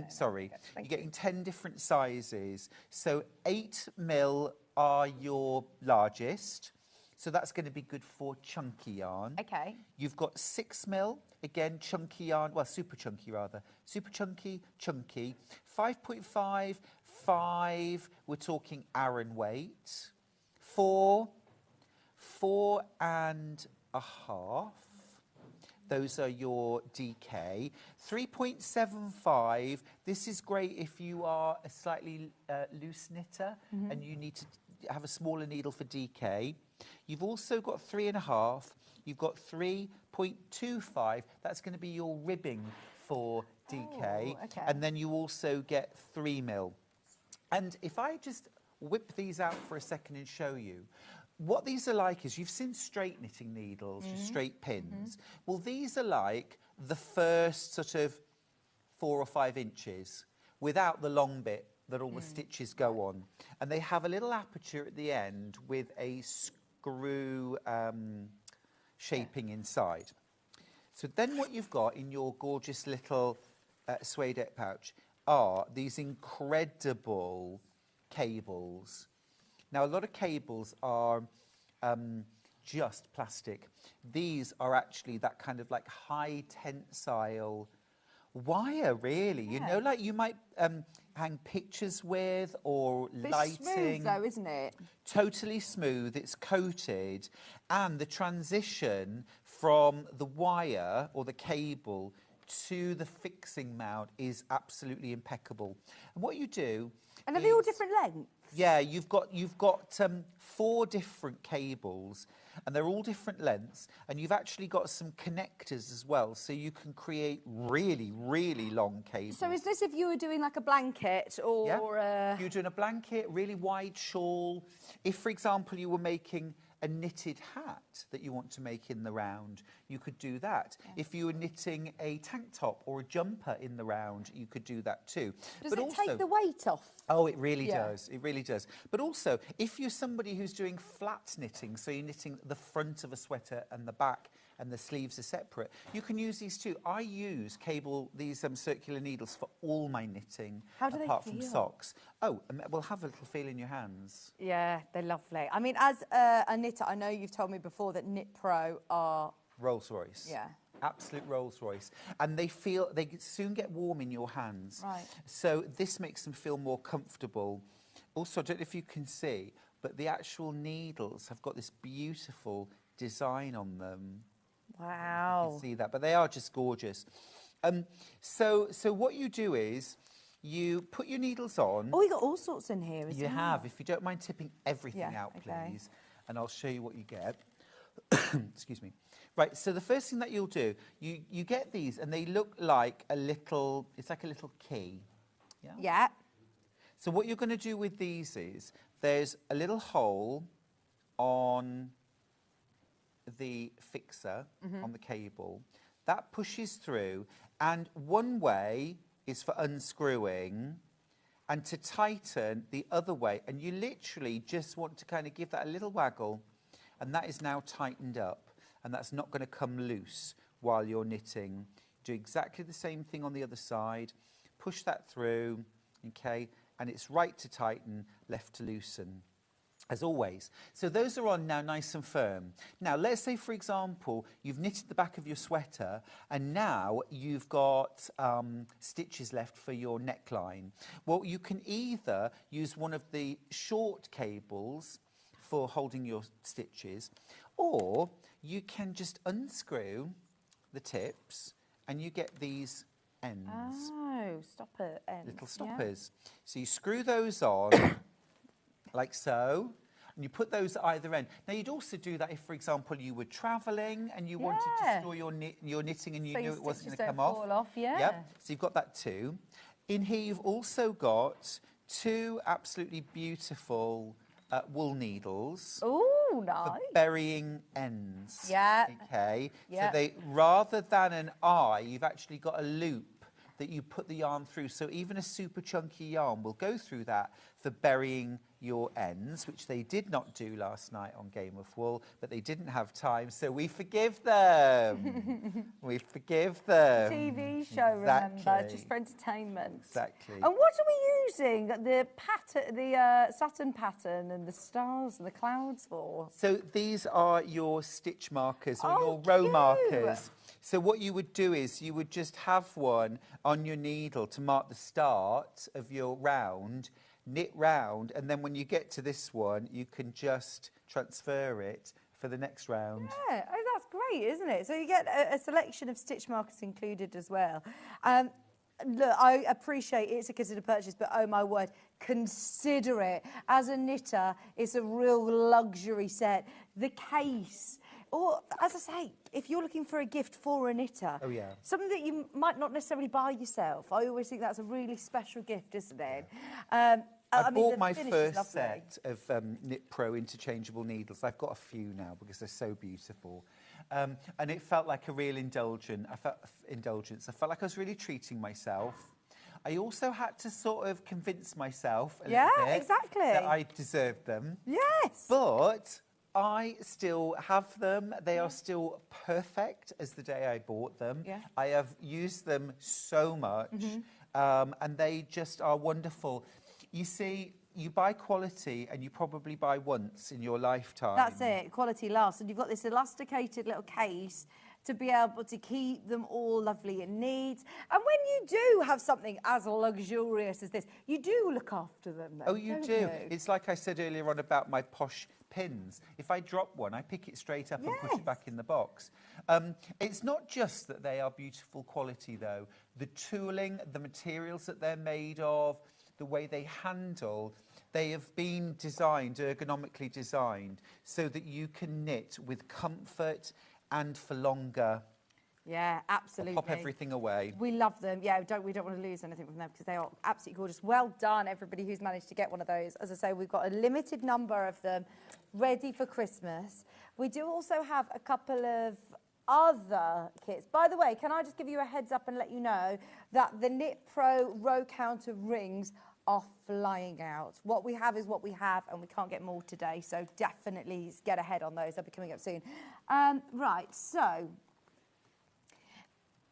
Speaker 15: sorry. You're getting 10 different sizes. So 8mm are your largest. So that's going to be good for chunky yarn.
Speaker 5: Okay.
Speaker 15: You've got 6mm, again, chunky yarn, well, super chunky rather. Super chunky, chunky. 5.5, 5, we're talking Aran weight. 4, 4.5. Those are your DK. 3.75, this is great if you are a slightly loose knitter and you need to have a smaller needle for DK. You've also got 3.5, you've got 3.25, that's going to be your ribbing for DK.
Speaker 5: Okay.
Speaker 15: And then you also get 3mm. And if I just whip these out for a second and show you, what these are like is, you've seen straight knitting needles, your straight pins. Well, these are like the first sort of 4 or 5 inches without the long bit that all the stitches go on. And they have a little aperture at the end with a screw shaping inside. So then what you've got in your gorgeous little suede pouch are these incredible cables. Now, a lot of cables are just plastic. These are actually that kind of like high tensile wire, really. You know, like you might hang pictures with, or lighting.
Speaker 5: It's smooth though, isn't it?
Speaker 15: Totally smooth. It's coated, and the transition from the wire or the cable to the fixing mount is absolutely impeccable. And what you do,
Speaker 5: and are they all different lengths?
Speaker 15: Yeah, you've got 4 different cables, and they're all different lengths, and you've actually got some connectors as well, so you can create really, really long cables.
Speaker 5: So is this if you were doing like a blanket or
Speaker 15: If you're doing a blanket, really wide shawl. If, for example, you were making a knitted hat that you want to make in the round, you could do that. Yeah. If you were knitting a tank top or a jumper in the round, you could do that too.
Speaker 5: Does it take the weight off?
Speaker 15: Oh, it really does. It really does. But also, if you're somebody who's doing flat knitting, so you're knitting the front of a sweater and the back and the sleeves are separate, you can use these too. I use these circular needles for all my knitting.
Speaker 5: How do they
Speaker 15: apart from
Speaker 5: feel?
Speaker 15: socks. Oh, well, have a little feel in your hands.
Speaker 5: Yeah, they're lovely. I mean, as a knitter, I know you've told me before that Knit Pro are...
Speaker 15: Rolls Royce.
Speaker 5: Yeah.
Speaker 15: Absolute Rolls Royce. And they soon get warm in your hands.
Speaker 5: Right.
Speaker 15: So this makes them feel more comfortable. Also, I don't know if you can see, but the actual needles have got this beautiful design on them.
Speaker 5: Wow.
Speaker 15: You can see that, but they are just gorgeous. So what you do is you put your needles on.
Speaker 5: Oh, you got all sorts in here, isn't
Speaker 15: You
Speaker 5: there?
Speaker 15: have. If you don't mind tipping everything out,
Speaker 5: okay.
Speaker 15: please, and I'll show you what you get. Excuse me. Right, so the first thing that you'll do, you get these, and they look like it's like a little key. Yeah?
Speaker 5: Yeah.
Speaker 15: So what you're going to do with these is, there's a little hole on the fixer, on the cable. That pushes through, and one way is for unscrewing, and to tighten the other way. And you literally just want to kind of give that a little waggle, and that is now tightened up, and that's not going to come loose while you're knitting. Do exactly the same thing on the other side. Push that through, okay, and it's right to tighten, left to loosen, as always. So those are on now nice and firm. Now, let's say, for example, you've knitted the back of your sweater, and now you've got stitches left for your neckline. Well, you can either use one of the short cables for holding your stitches, or you can just unscrew the tips and you get these ends.
Speaker 5: Oh, stopper ends.
Speaker 15: Little stoppers. Yeah. So you screw those on like so, and you put those at either end. Now, you'd also do that if, for example, you were travelling and you wanted to store your knitting and you knew it wasn't going to come off.
Speaker 5: Fall off. Yeah.
Speaker 15: Yep. So you've got that too. In here, you've also got 2 absolutely beautiful wool needles.
Speaker 5: Ooh, nice.
Speaker 15: For burying ends.
Speaker 5: Yeah.
Speaker 15: Okay.
Speaker 5: Yeah.
Speaker 15: So they, rather than an eye, you've actually got a loop that you put the yarn through. So even a super chunky yarn will go through that for burying your ends, which they did not do last night on Game of Wool, but they didn't have time, so we forgive them. We forgive them.
Speaker 5: TV show, remember, just for entertainment.
Speaker 15: Exactly.
Speaker 5: And what are we using the pattern, the Saturn pattern and the stars and the clouds for?
Speaker 15: So these are your stitch markers or your row markers. So what you would do is you would just have one on your needle to mark the start of your round, knit round, and then when you get to this one, you can just transfer it for the next round.
Speaker 5: Yeah, oh, that's great, isn't it? So you get a selection of stitch markers included as well. Look, I appreciate it's a considered purchase, but oh my word, consider it. As a knitter, it's a real luxury set. The case, or as I say, if you're looking for a gift for a knitter, something that you might not necessarily buy yourself, I always think that's a really special gift, isn't it?
Speaker 15: I bought my first set of Knit Pro interchangeable needles. I've got a few now because they're so beautiful. And it felt like a real indulgence. I felt like I was really treating myself. I also had to sort of convince myself a little bit
Speaker 5: exactly.
Speaker 15: that I deserved them.
Speaker 5: Yes.
Speaker 15: But I still have them. They are still perfect as the day I bought them.
Speaker 5: Yeah.
Speaker 15: I have used them so much, and they just are wonderful. You see, you buy quality and you probably buy once in your lifetime.
Speaker 5: That's it, quality lasts. And you've got this elasticated little case to be able to keep them all lovely and neat. And when you do have something as luxurious as this, you do look after them, though,
Speaker 15: Oh, you
Speaker 5: don't
Speaker 15: do.
Speaker 5: you?
Speaker 15: It's like I said earlier on about my posh pins. If I drop one, I pick it straight up and put it back in the box. It's not just that they are beautiful quality, though. The tooling, the materials that they're made of, the way they handle, they have been designed, ergonomically designed, so that you can knit with comfort and for longer.
Speaker 5: Yeah, absolutely.
Speaker 15: I'll pop everything away.
Speaker 5: We love them. Yeah, we don't want to lose anything from them because they are absolutely gorgeous. Well done, everybody who's managed to get one of those. As I say, we've got a limited number of them ready for Christmas. We do also have a couple of other kits. By the way, can I just give you a heads up and let you know that the Knit Pro row counter rings are flying out. What we have is what we have, and we can't get more today, so definitely get ahead on those. They'll be coming up soon. Right, so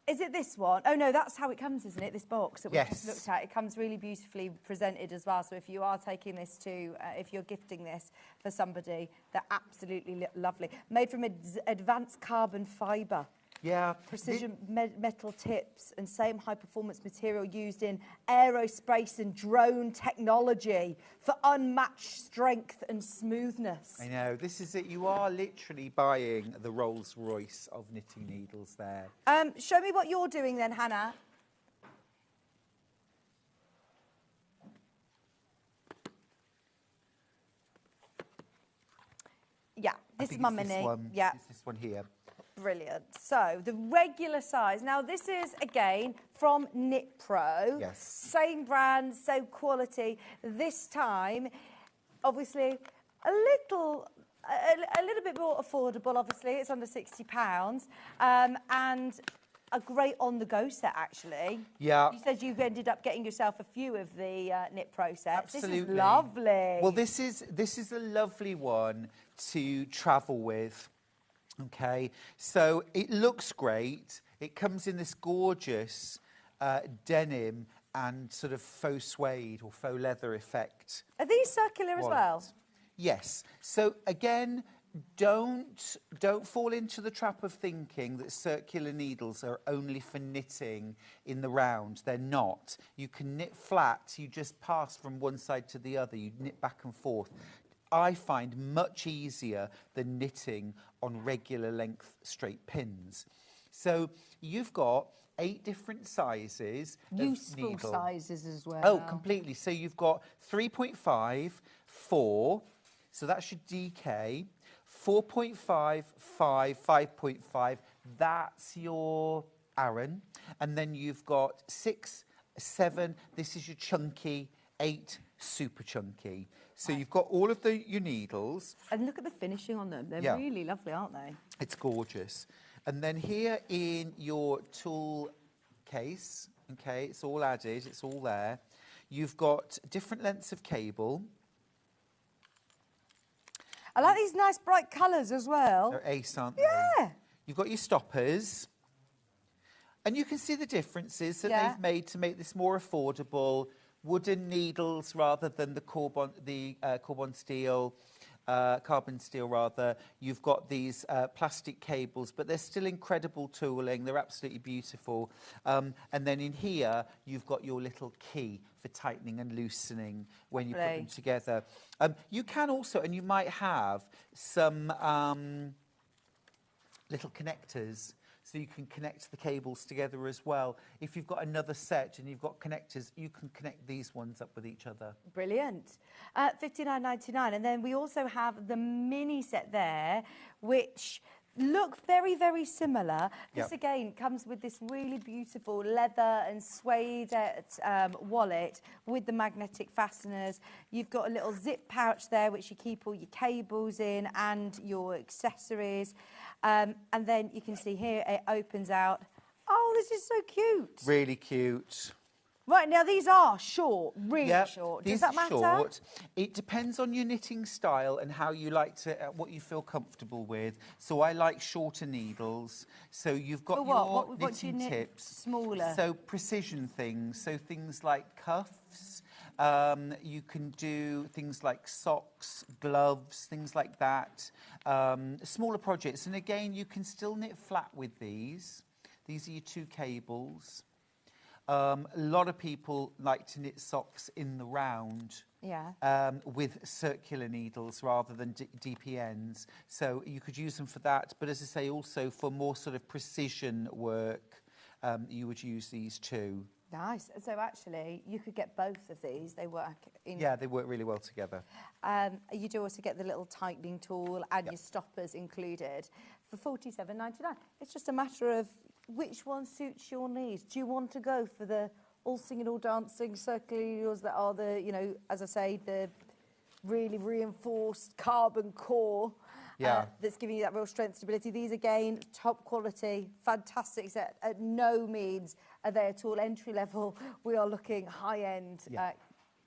Speaker 5: is it this one? Oh, no, that's how it comes, isn't it, this box that we just looked at? It comes really beautifully presented as well, so if you are taking this to, if you're gifting this for somebody, they're absolutely lovely. Made from advanced carbon fibre.
Speaker 15: Yeah.
Speaker 5: Precision metal tips and same high-performance material used in aerospace and drone technology for unmatched strength and smoothness.
Speaker 15: I know, this is it. You are literally buying the Rolls-Royce of knitting needles there.
Speaker 5: Show me what you're doing then, Hannah. Yeah, this is my mini. Yeah.
Speaker 15: It's this one here.
Speaker 5: Brilliant. So, the regular size. Now, this is, again, from Knit Pro.
Speaker 15: Yes.
Speaker 5: Same brand, same quality. This time, obviously, a little bit more affordable, obviously. It's under £60. And a great on-the-go set, actually.
Speaker 15: Yeah.
Speaker 5: You said you ended up getting yourself a few of the Knit Pro sets.
Speaker 15: Absolutely.
Speaker 5: This is lovely.
Speaker 15: Well, this is a lovely one to travel with. Okay, so it looks great. It comes in this gorgeous denim and sort of faux suede or faux leather effect.
Speaker 5: Are these circular as well?
Speaker 15: Yes. So again, don't fall into the trap of thinking that circular needles are only for knitting in the round. They're not. You can knit flat. You just pass from one side to the other. You knit back and forth. I find much easier than knitting on regular length straight pins. So you've got 8 different sizes
Speaker 5: Useful
Speaker 15: of needle.
Speaker 5: sizes as well.
Speaker 15: Oh, completely. So you've got 3.5, 4, so that's your DK, 4.5, 5, 5.5, that's your Aran, and then you've got 6, 7, this is your chunky, 8, super chunky. So you've got all of your needles.
Speaker 5: And look at the finishing on them. They're really lovely, aren't they?
Speaker 15: It's gorgeous. And then here in your tool case, okay, it's all added, it's all there. You've got different lengths of cable.
Speaker 5: I like these nice bright colours as well.
Speaker 15: They're ace, aren't they?
Speaker 5: Yeah.
Speaker 15: You've got your stoppers. And you can see the differences that they've made to make this more affordable. Wooden needles rather than the carbon steel. You've got these plastic cables, but they're still incredible tooling. They're absolutely beautiful. And then in here, you've got your little key for tightening and loosening when you put them together. You can also, and you might have some little connectors, so you can connect the cables together as well. If you've got another set and you've got connectors, you can connect these ones up with each other.
Speaker 5: Brilliant. $59.99. And then we also have the mini set there, which look very, very similar. This, again, comes with this really beautiful leather and suede wallet with the magnetic fasteners. You've got a little zip pouch there, which you keep all your cables in and your accessories. And then you can see here it opens out. Oh, this is so cute.
Speaker 15: Really cute.
Speaker 5: Right, now these are short, really
Speaker 15: Yep,
Speaker 5: short.
Speaker 15: these
Speaker 5: Does that
Speaker 15: are
Speaker 5: matter?
Speaker 15: short. It depends on your knitting style and how you like to, what you feel comfortable with. So I like shorter needles. So you've got
Speaker 5: For what?
Speaker 15: your
Speaker 5: What do you
Speaker 15: knitting
Speaker 5: knit
Speaker 15: tips.
Speaker 5: smaller?
Speaker 15: So precision things. So things like cuffs. You can do things like socks, gloves, things like that. Smaller projects. And again, you can still knit flat with these. These are your 2 cables. A lot of people like to knit socks in the round with circular needles rather than DPNs. So you could use them for that. But as I say, also for more sort of precision work, you would use these too.
Speaker 5: Nice. So actually, you could get both of these. They work in...
Speaker 15: Yeah, they work really well together.
Speaker 5: You do also get the little tightening tool and your stoppers included for $47.99. It's just a matter of which one suits your needs. Do you want to go for the all singing, all dancing circular needles that are the, you know, as I say, the really reinforced carbon core that's giving you that real strength, stability? These, again, top quality, fantastic set. At no means are they at all entry level. We are looking high-end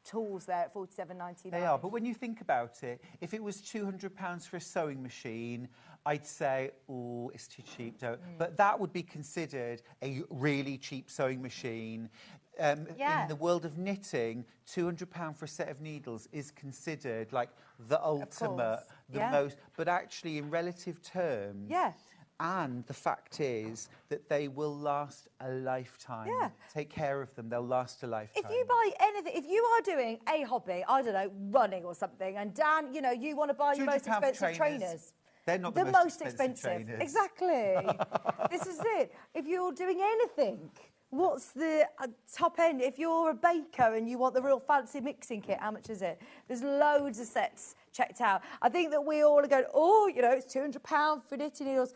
Speaker 5: tools there at $47.99.
Speaker 15: They are, but when you think about it, if it was £200 for a sewing machine, I'd say, oh, it's too cheap. But that would be considered a really cheap sewing machine. In the world of knitting, £200 for a set of needles is considered like the ultimate, the most. But actually, in relative terms, and the fact is that they will last a lifetime. Take care of them; they'll last a lifetime.
Speaker 5: If you buy anything, if you are doing a hobby, I don't know, running or something, and Dan, you know, you want to buy your most expensive trainers.
Speaker 15: They're not
Speaker 5: the most expensive.
Speaker 15: trainers.
Speaker 5: Exactly. This is it. If you're doing anything, what's the top end? If you're a baker and you want the real fancy mixing kit, how much is it? There's loads of sets checked out. I think that we all are going, oh, you know, it's £200 for knitting needles.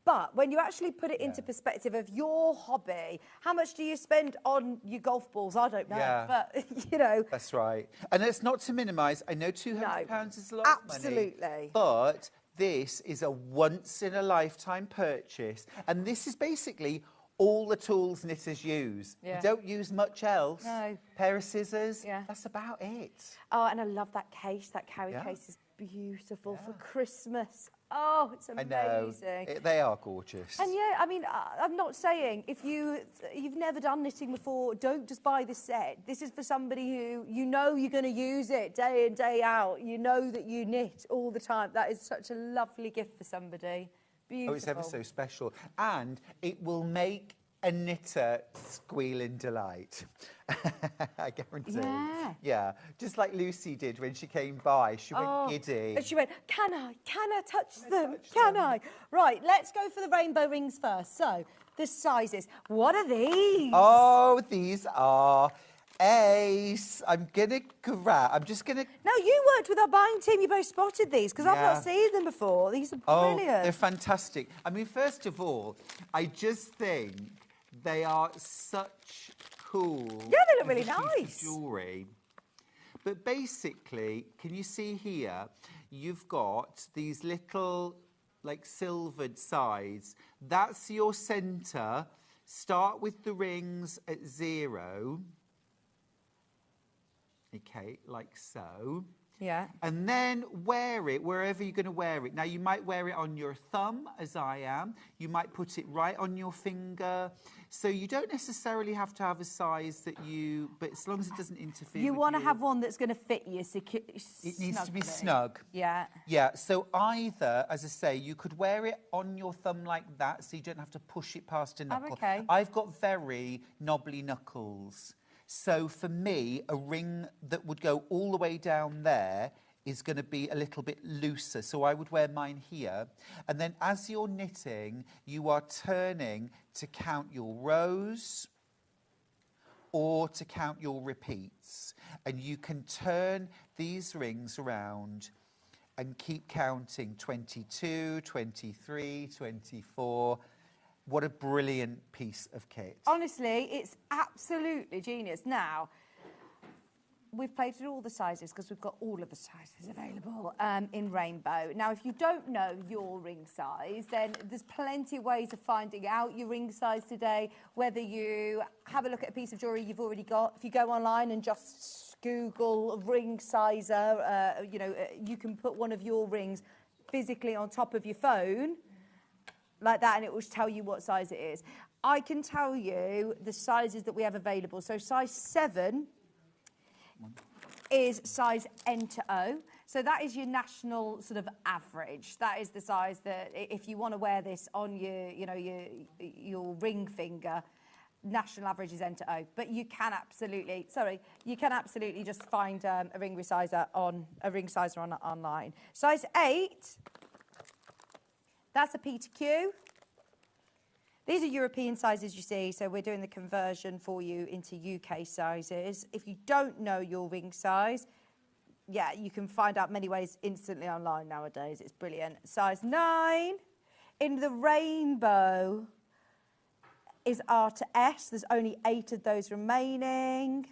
Speaker 5: But when you actually put it into perspective of your hobby, how much do you spend on your golf balls? I don't know, but, you know.
Speaker 15: That's right. And it's not to minimise. I know £200 is a lot of money.
Speaker 5: Absolutely.
Speaker 15: But this is a once-in-a-lifetime purchase. And this is basically all the tools knitters use. You don't use much else.
Speaker 5: No.
Speaker 15: Pair of scissors, that's about it.
Speaker 5: Oh, and I love that case. That carry case is beautiful for Christmas. Oh, it's amazing.
Speaker 15: I know. They are gorgeous.
Speaker 5: And I mean, I'm not saying if you've never done knitting before, don't just buy this set. This is for somebody who, you know, you're going to use it day in, day out. You know that you knit all the time. That is such a lovely gift for somebody. Beautiful.
Speaker 15: Oh, it's ever so special. And it will make a knitter squeal in delight. I guarantee. Yeah. Just like Lucy did when she came by. She went giddy.
Speaker 5: And she went, can I touch them? Can I? Right, let's go for the rainbow rings first. So, the sizes. What are these?
Speaker 15: Oh, these are ace. I'm just gonna...
Speaker 5: No, you worked with our buying team. You both spotted these, because I've not seen them before. These are brilliant.
Speaker 15: Oh, they're fantastic. I mean, first of all, I just think they are such cool...
Speaker 5: Yeah, they look really nice.
Speaker 15: ...jewellery. But basically, can you see here, you've got these little, like, silvered sides. That's your centre. Start with the rings at 0. Okay, like so.
Speaker 5: Yeah.
Speaker 15: And then wear it wherever you're going to wear it. Now, you might wear it on your thumb, as I am. You might put it right on your finger. So you don't necessarily have to have a size that you... But as long as it doesn't interfere with you...
Speaker 5: You want to have one that's going to fit you.
Speaker 15: It needs to be snug.
Speaker 5: Yeah.
Speaker 15: Yeah, so either, as I say, you could wear it on your thumb like that, so you don't have to push it past a knuckle.
Speaker 5: Okay.
Speaker 15: I've got very knobbly knuckles. So for me, a ring that would go all the way down there is going to be a little bit looser. So I would wear mine here. And then as you're knitting, you are turning to count your rows or to count your repeats. And you can turn these rings around and keep counting 22, 23, 24... What a brilliant piece of kit.
Speaker 5: Honestly, it's absolutely genius. Now, we've played with all the sizes because we've got all of the sizes available in rainbow. Now, if you don't know your ring size, then there's plenty of ways of finding out your ring size today, whether you have a look at a piece of jewellery you've already got. If you go online and just Google ring sizer, you can put one of your rings physically on top of your phone like that, and it will tell you what size it is. I can tell you the sizes that we have available. So size 7 is size N to O. So that is your national sort of average. That is the size that if you want to wear this on your ring finger, national average is N to O. But you can absolutely, just find a ring sizer online. Size 8, that's a P to Q. These are European sizes, you see, so we're doing the conversion for you into UK sizes. If you don't know your ring size, yeah, you can find out many ways instantly online nowadays. It's brilliant. Size 9 in the rainbow is R to S. There's only 8 of those remaining.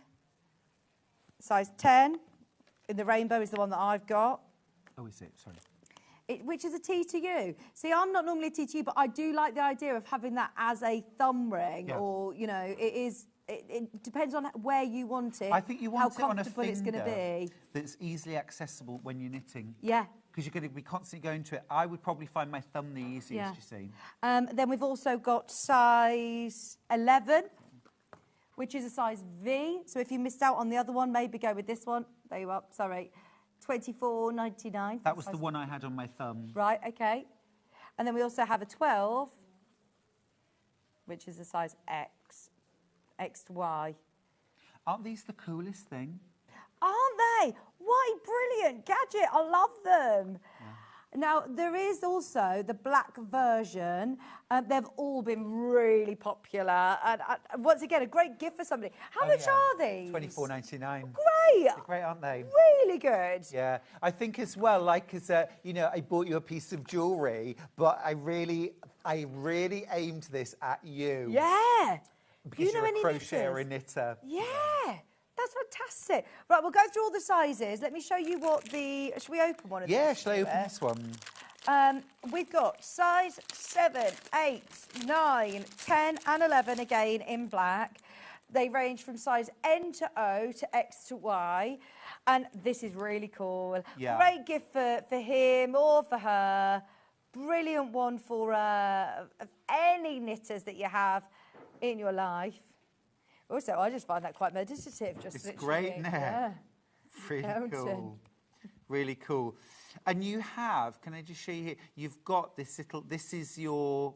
Speaker 5: Size 10 in the rainbow is the one that I've got.
Speaker 15: Oh, is it? Sorry.
Speaker 5: Which is a T to U. See, I'm not normally a T to U, but I do like the idea of having that as a thumb ring, or it depends on where you want it.
Speaker 15: I think you want
Speaker 5: how
Speaker 15: it on a
Speaker 5: comfortable it's going to be.
Speaker 15: That's easily accessible when you're knitting.
Speaker 5: Yeah.
Speaker 15: Because you're going to be constantly going to it. I would probably find my thumb the easiest, you see.
Speaker 5: Then we've also got size 11, which is a size V. So if you missed out on the other one, maybe go with this one. There you are. Sorry. $24.99.
Speaker 15: That was the one I had on my thumb.
Speaker 5: Right, okay. And then we also have a 12, which is a size X, X to Y.
Speaker 15: Aren't these the coolest thing?
Speaker 5: Aren't they? What a brilliant gadget. I love them. Yeah. Now, there is also the black version. They've all been really popular. And once again, a great gift for somebody. How much are these?
Speaker 15: $24.99.
Speaker 5: Great.
Speaker 15: They're great, aren't they?
Speaker 5: Really good.
Speaker 15: Yeah. I think as well, I bought you a piece of jewellery, but I really aimed this at you.
Speaker 5: Yeah.
Speaker 15: Because you're a crocheter and knitter.
Speaker 5: Yeah. That's fantastic. Right, we'll go through all the sizes. Let me show you what the... Should we open one of these?
Speaker 15: Yeah, shall I open this one?
Speaker 5: We've got size 7, 8, 9, 10 and 11 again in black. They range from size N to O to X to Y. And this is really cool.
Speaker 15: Yeah.
Speaker 5: Great gift for him or for her. Brilliant one for any knitters that you have in your life. Also, I just find that quite meditative.
Speaker 15: It's great, isn't it?
Speaker 5: Yeah.
Speaker 15: Really cool. Really cool. And you have, can I just show you here, you've got this is your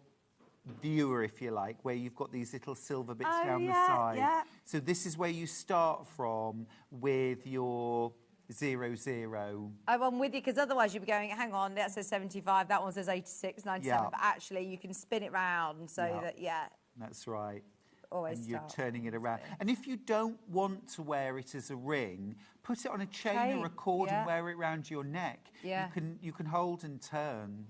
Speaker 15: viewer, if you like, where you've got these little silver bits down the side.
Speaker 5: Yeah.
Speaker 15: So this is where you start from with your 00.
Speaker 5: I'm with you, because otherwise you'd be going, hang on, that says 75, that one says 86, 97, but actually you can spin it round so that,
Speaker 15: That's right.
Speaker 5: Always
Speaker 15: and you're turning it around. And if you don't want to wear it as a ring, put it on a chain or a cord and wear it around your neck.
Speaker 5: Yeah.
Speaker 15: You can hold and turn.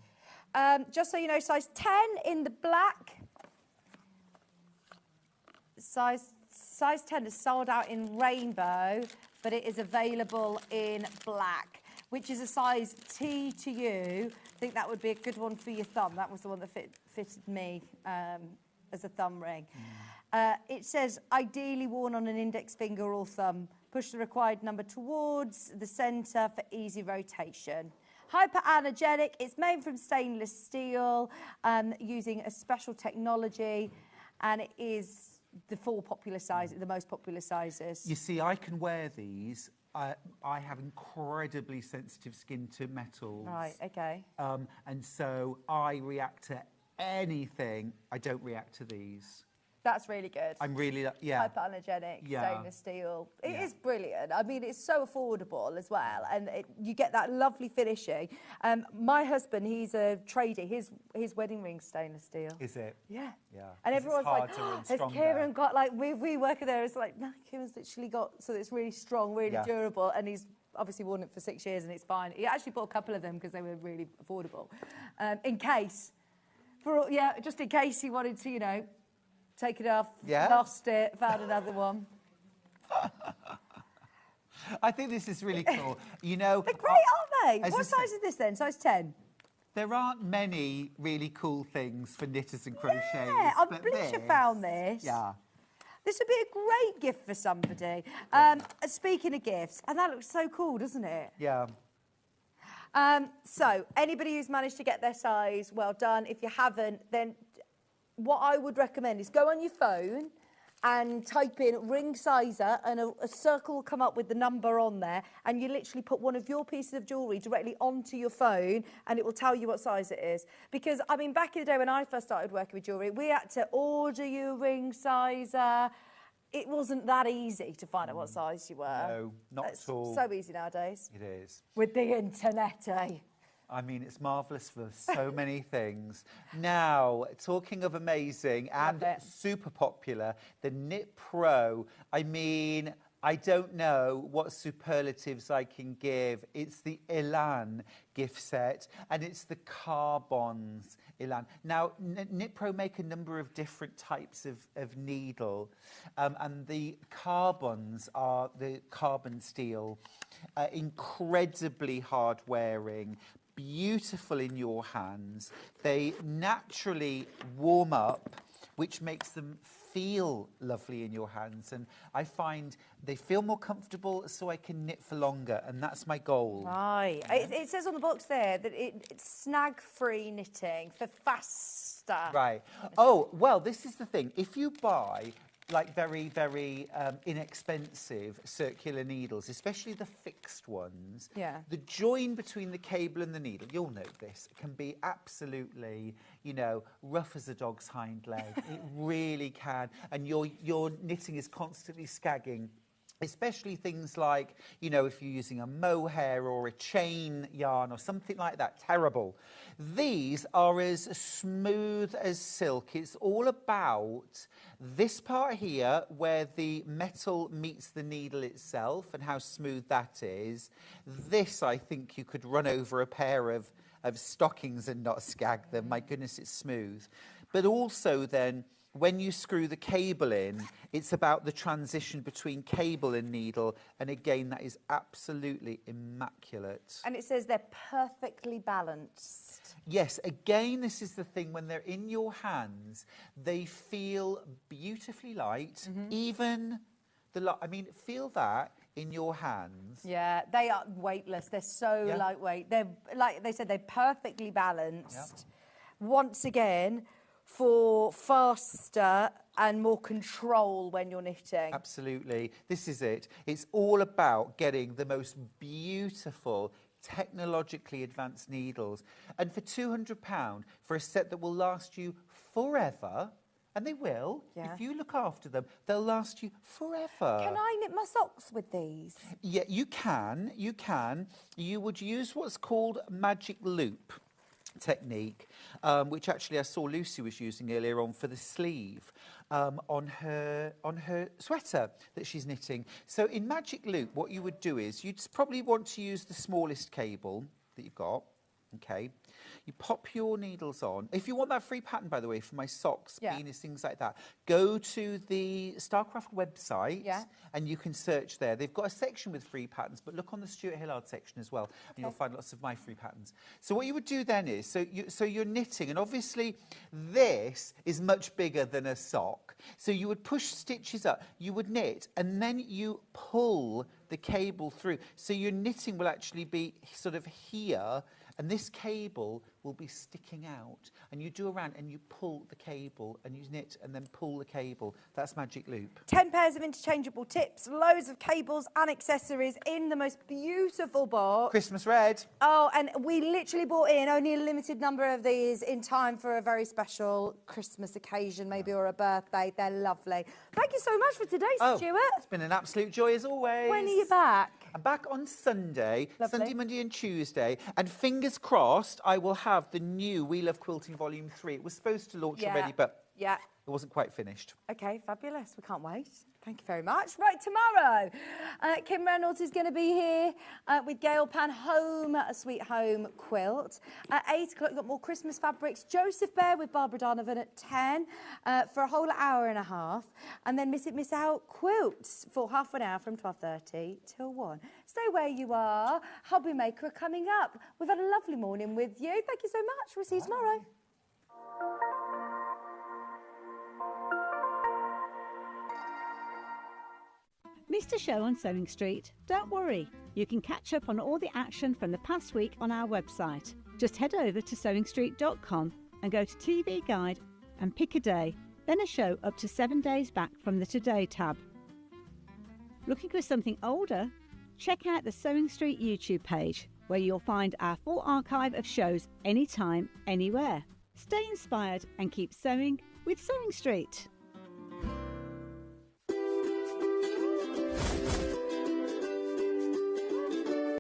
Speaker 5: Just so you know, size 10 in the black. Size 10 is sold out in rainbow, but it is available in black, which is a size T to you. I think that would be a good one for your thumb. That was the one that fitted me as a thumb ring. It says, ideally worn on an index finger or thumb. Push the required number towards the centre for easy rotation. Hyperallergenic, it's made from stainless steel using a special technology, and it is the the most popular sizes.
Speaker 15: You see, I can wear these. I have incredibly sensitive skin to metals.
Speaker 5: Right, okay.
Speaker 15: And so I react to anything. I don't react to these.
Speaker 5: That's really good.
Speaker 15: I'm really,
Speaker 5: hyperallergenic, stainless steel. It is brilliant. I mean, it's so affordable as well, and you get that lovely finishing. My husband, he's a tradie. His wedding ring's stainless steel.
Speaker 15: Is it?
Speaker 5: Yeah.
Speaker 15: Yeah.
Speaker 5: And everyone's like, has
Speaker 15: stronger.
Speaker 5: Kieran got, like, we work there, it's like, no, Kieran's literally got, so it's really strong, really durable, and he's obviously worn it for 6 years and it's fine. He actually bought a couple of them because they were really affordable. In case, just in case he wanted to, take it off, lost it, found another one.
Speaker 15: I think this is really cool. You know,
Speaker 5: They're great, aren't they?
Speaker 15: as
Speaker 5: What
Speaker 15: I
Speaker 5: size is this then? Size 10?
Speaker 15: there aren't many really cool things for knitters and crocheters.
Speaker 5: Yeah,
Speaker 15: but
Speaker 5: Alicia
Speaker 15: this-
Speaker 5: found this.
Speaker 15: Yeah.
Speaker 5: This would be a great gift for somebody. Speaking of gifts, and that looks so cool, doesn't it?
Speaker 15: Yeah.
Speaker 5: So, anybody who's managed to get their size, well done. If you haven't, then what I would recommend is go on your phone and type in ring sizer, and a circle will come up with the number on there, and you literally put one of your pieces of jewellery directly onto your phone, and it will tell you what size it is. Because, I mean, back in the day when I first started working with jewellery, we had to order your ring sizer. It wasn't that easy to find out what size you were.
Speaker 15: No, not
Speaker 5: It's
Speaker 15: at all.
Speaker 5: so easy nowadays.
Speaker 15: It is.
Speaker 5: With the internet, eh?
Speaker 15: I mean, it's marvellous for so many things. Now, talking of amazing and super popular, the Knit Pro. I mean, I don't know what superlatives I can give. It's the Elan gift set, and it's the Carbons Elan. Now, Knit Pro make a number of different types of needle, and the Carbons are the carbon steel, incredibly hard wearing, beautiful in your hands. They naturally warm up, which makes them feel lovely in your hands, and I find they feel more comfortable, so I can knit for longer, and that's my goal.
Speaker 5: Right. It says on the box there that it's snag-free knitting for faster.
Speaker 15: Right. Oh, well, this is the thing. If you buy like very, very inexpensive circular needles, especially the fixed ones,
Speaker 5: Yeah.
Speaker 15: the join between the cable and the needle, you'll know this, can be absolutely, you know, rough as a dog's hind leg. It really can. And your knitting is constantly skagging. Especially things like, you know, if you're using a mohair or a chain yarn or something like that, terrible. These are as smooth as silk. It's all about this part here where the metal meets the needle itself and how smooth that is. This, I think you could run over a pair of stockings and not skag them. My goodness, it's smooth. But also then, when you screw the cable in, it's about the transition between cable and needle. And again, that is absolutely immaculate.
Speaker 5: And it says they're perfectly balanced.
Speaker 15: Yes, again, this is the thing. When they're in your hands, they feel beautifully light. Even I mean, feel that in your hands.
Speaker 5: Yeah, they are weightless. They're so lightweight. They're, like they said, they're perfectly balanced. Once again, for faster and more control when you're knitting.
Speaker 15: Absolutely. This is it. It's all about getting the most beautiful, technologically advanced needles. And for £200, for a set that will last you forever, and they will, if you look after them, they'll last you forever.
Speaker 5: Can I knit my socks with these?
Speaker 15: Yeah, you can. You can. You would use what's called magic loop technique, which actually I saw Lucy was using earlier on for the sleeve on her sweater that she's knitting. So in magic loop, what you would do is you'd probably want to use the smallest cable that you've got. Okay, you pop your needles on. If you want that free pattern, by the way, for my socks, beanies, things like that, go to the Starcraft website and you can search there. They've got a section with free patterns, but look on the Stuart Hillard section as well, and you'll find lots of my free patterns. So what you would do then is, so you're knitting, and obviously this is much bigger than a sock. So you would push stitches up, you would knit, and then you pull the cable through. So your knitting will actually be sort of here, and this cable will be sticking out. And you do around and you pull the cable and you knit and then pull the cable. That's magic loop.
Speaker 5: 10 pairs of interchangeable tips, loads of cables and accessories in the most beautiful box.
Speaker 15: Christmas red.
Speaker 5: Oh, and we literally bought in only a limited number of these in time for a very special Christmas occasion, maybe, or a birthday. They're lovely. Thank you so much for today, Stuart.
Speaker 15: It's been an absolute joy as always.
Speaker 5: When are you back?
Speaker 15: I'm back on Sunday, Sunday, Monday and Tuesday. And fingers crossed, I will have the new We Love Quilting Volume 3. It was supposed to launch already, but
Speaker 5: Yeah.
Speaker 15: It wasn't quite finished.
Speaker 5: Okay, fabulous. We can't wait. Thank you very much. Right, tomorrow, Kim Reynolds is going to be here with Gail Pan Home, a Sweet Home quilt. At 8 o'clock, you've got more Christmas fabrics. Joseph Bear with Barbara Donovan at 10 for a whole hour and a half. And then Miss It, Miss Out quilts for half an hour from 12:30 till 1. Stay where you are. Hobby Maker are coming up. We've had a lovely morning with you. Thank you so much. We'll see you tomorrow.
Speaker 10: Missed a show on Sewing Street? Don't worry, you can catch up on all the action from the past week on our website. Just head over to sewingstreet.com and go to TV Guide and pick a day, then a show up to 7 days back from the Today tab. Looking for something older? Check out the Sewing Street YouTube page, where you'll find our full archive of shows anytime, anywhere. Stay inspired and keep sewing with Sewing Street.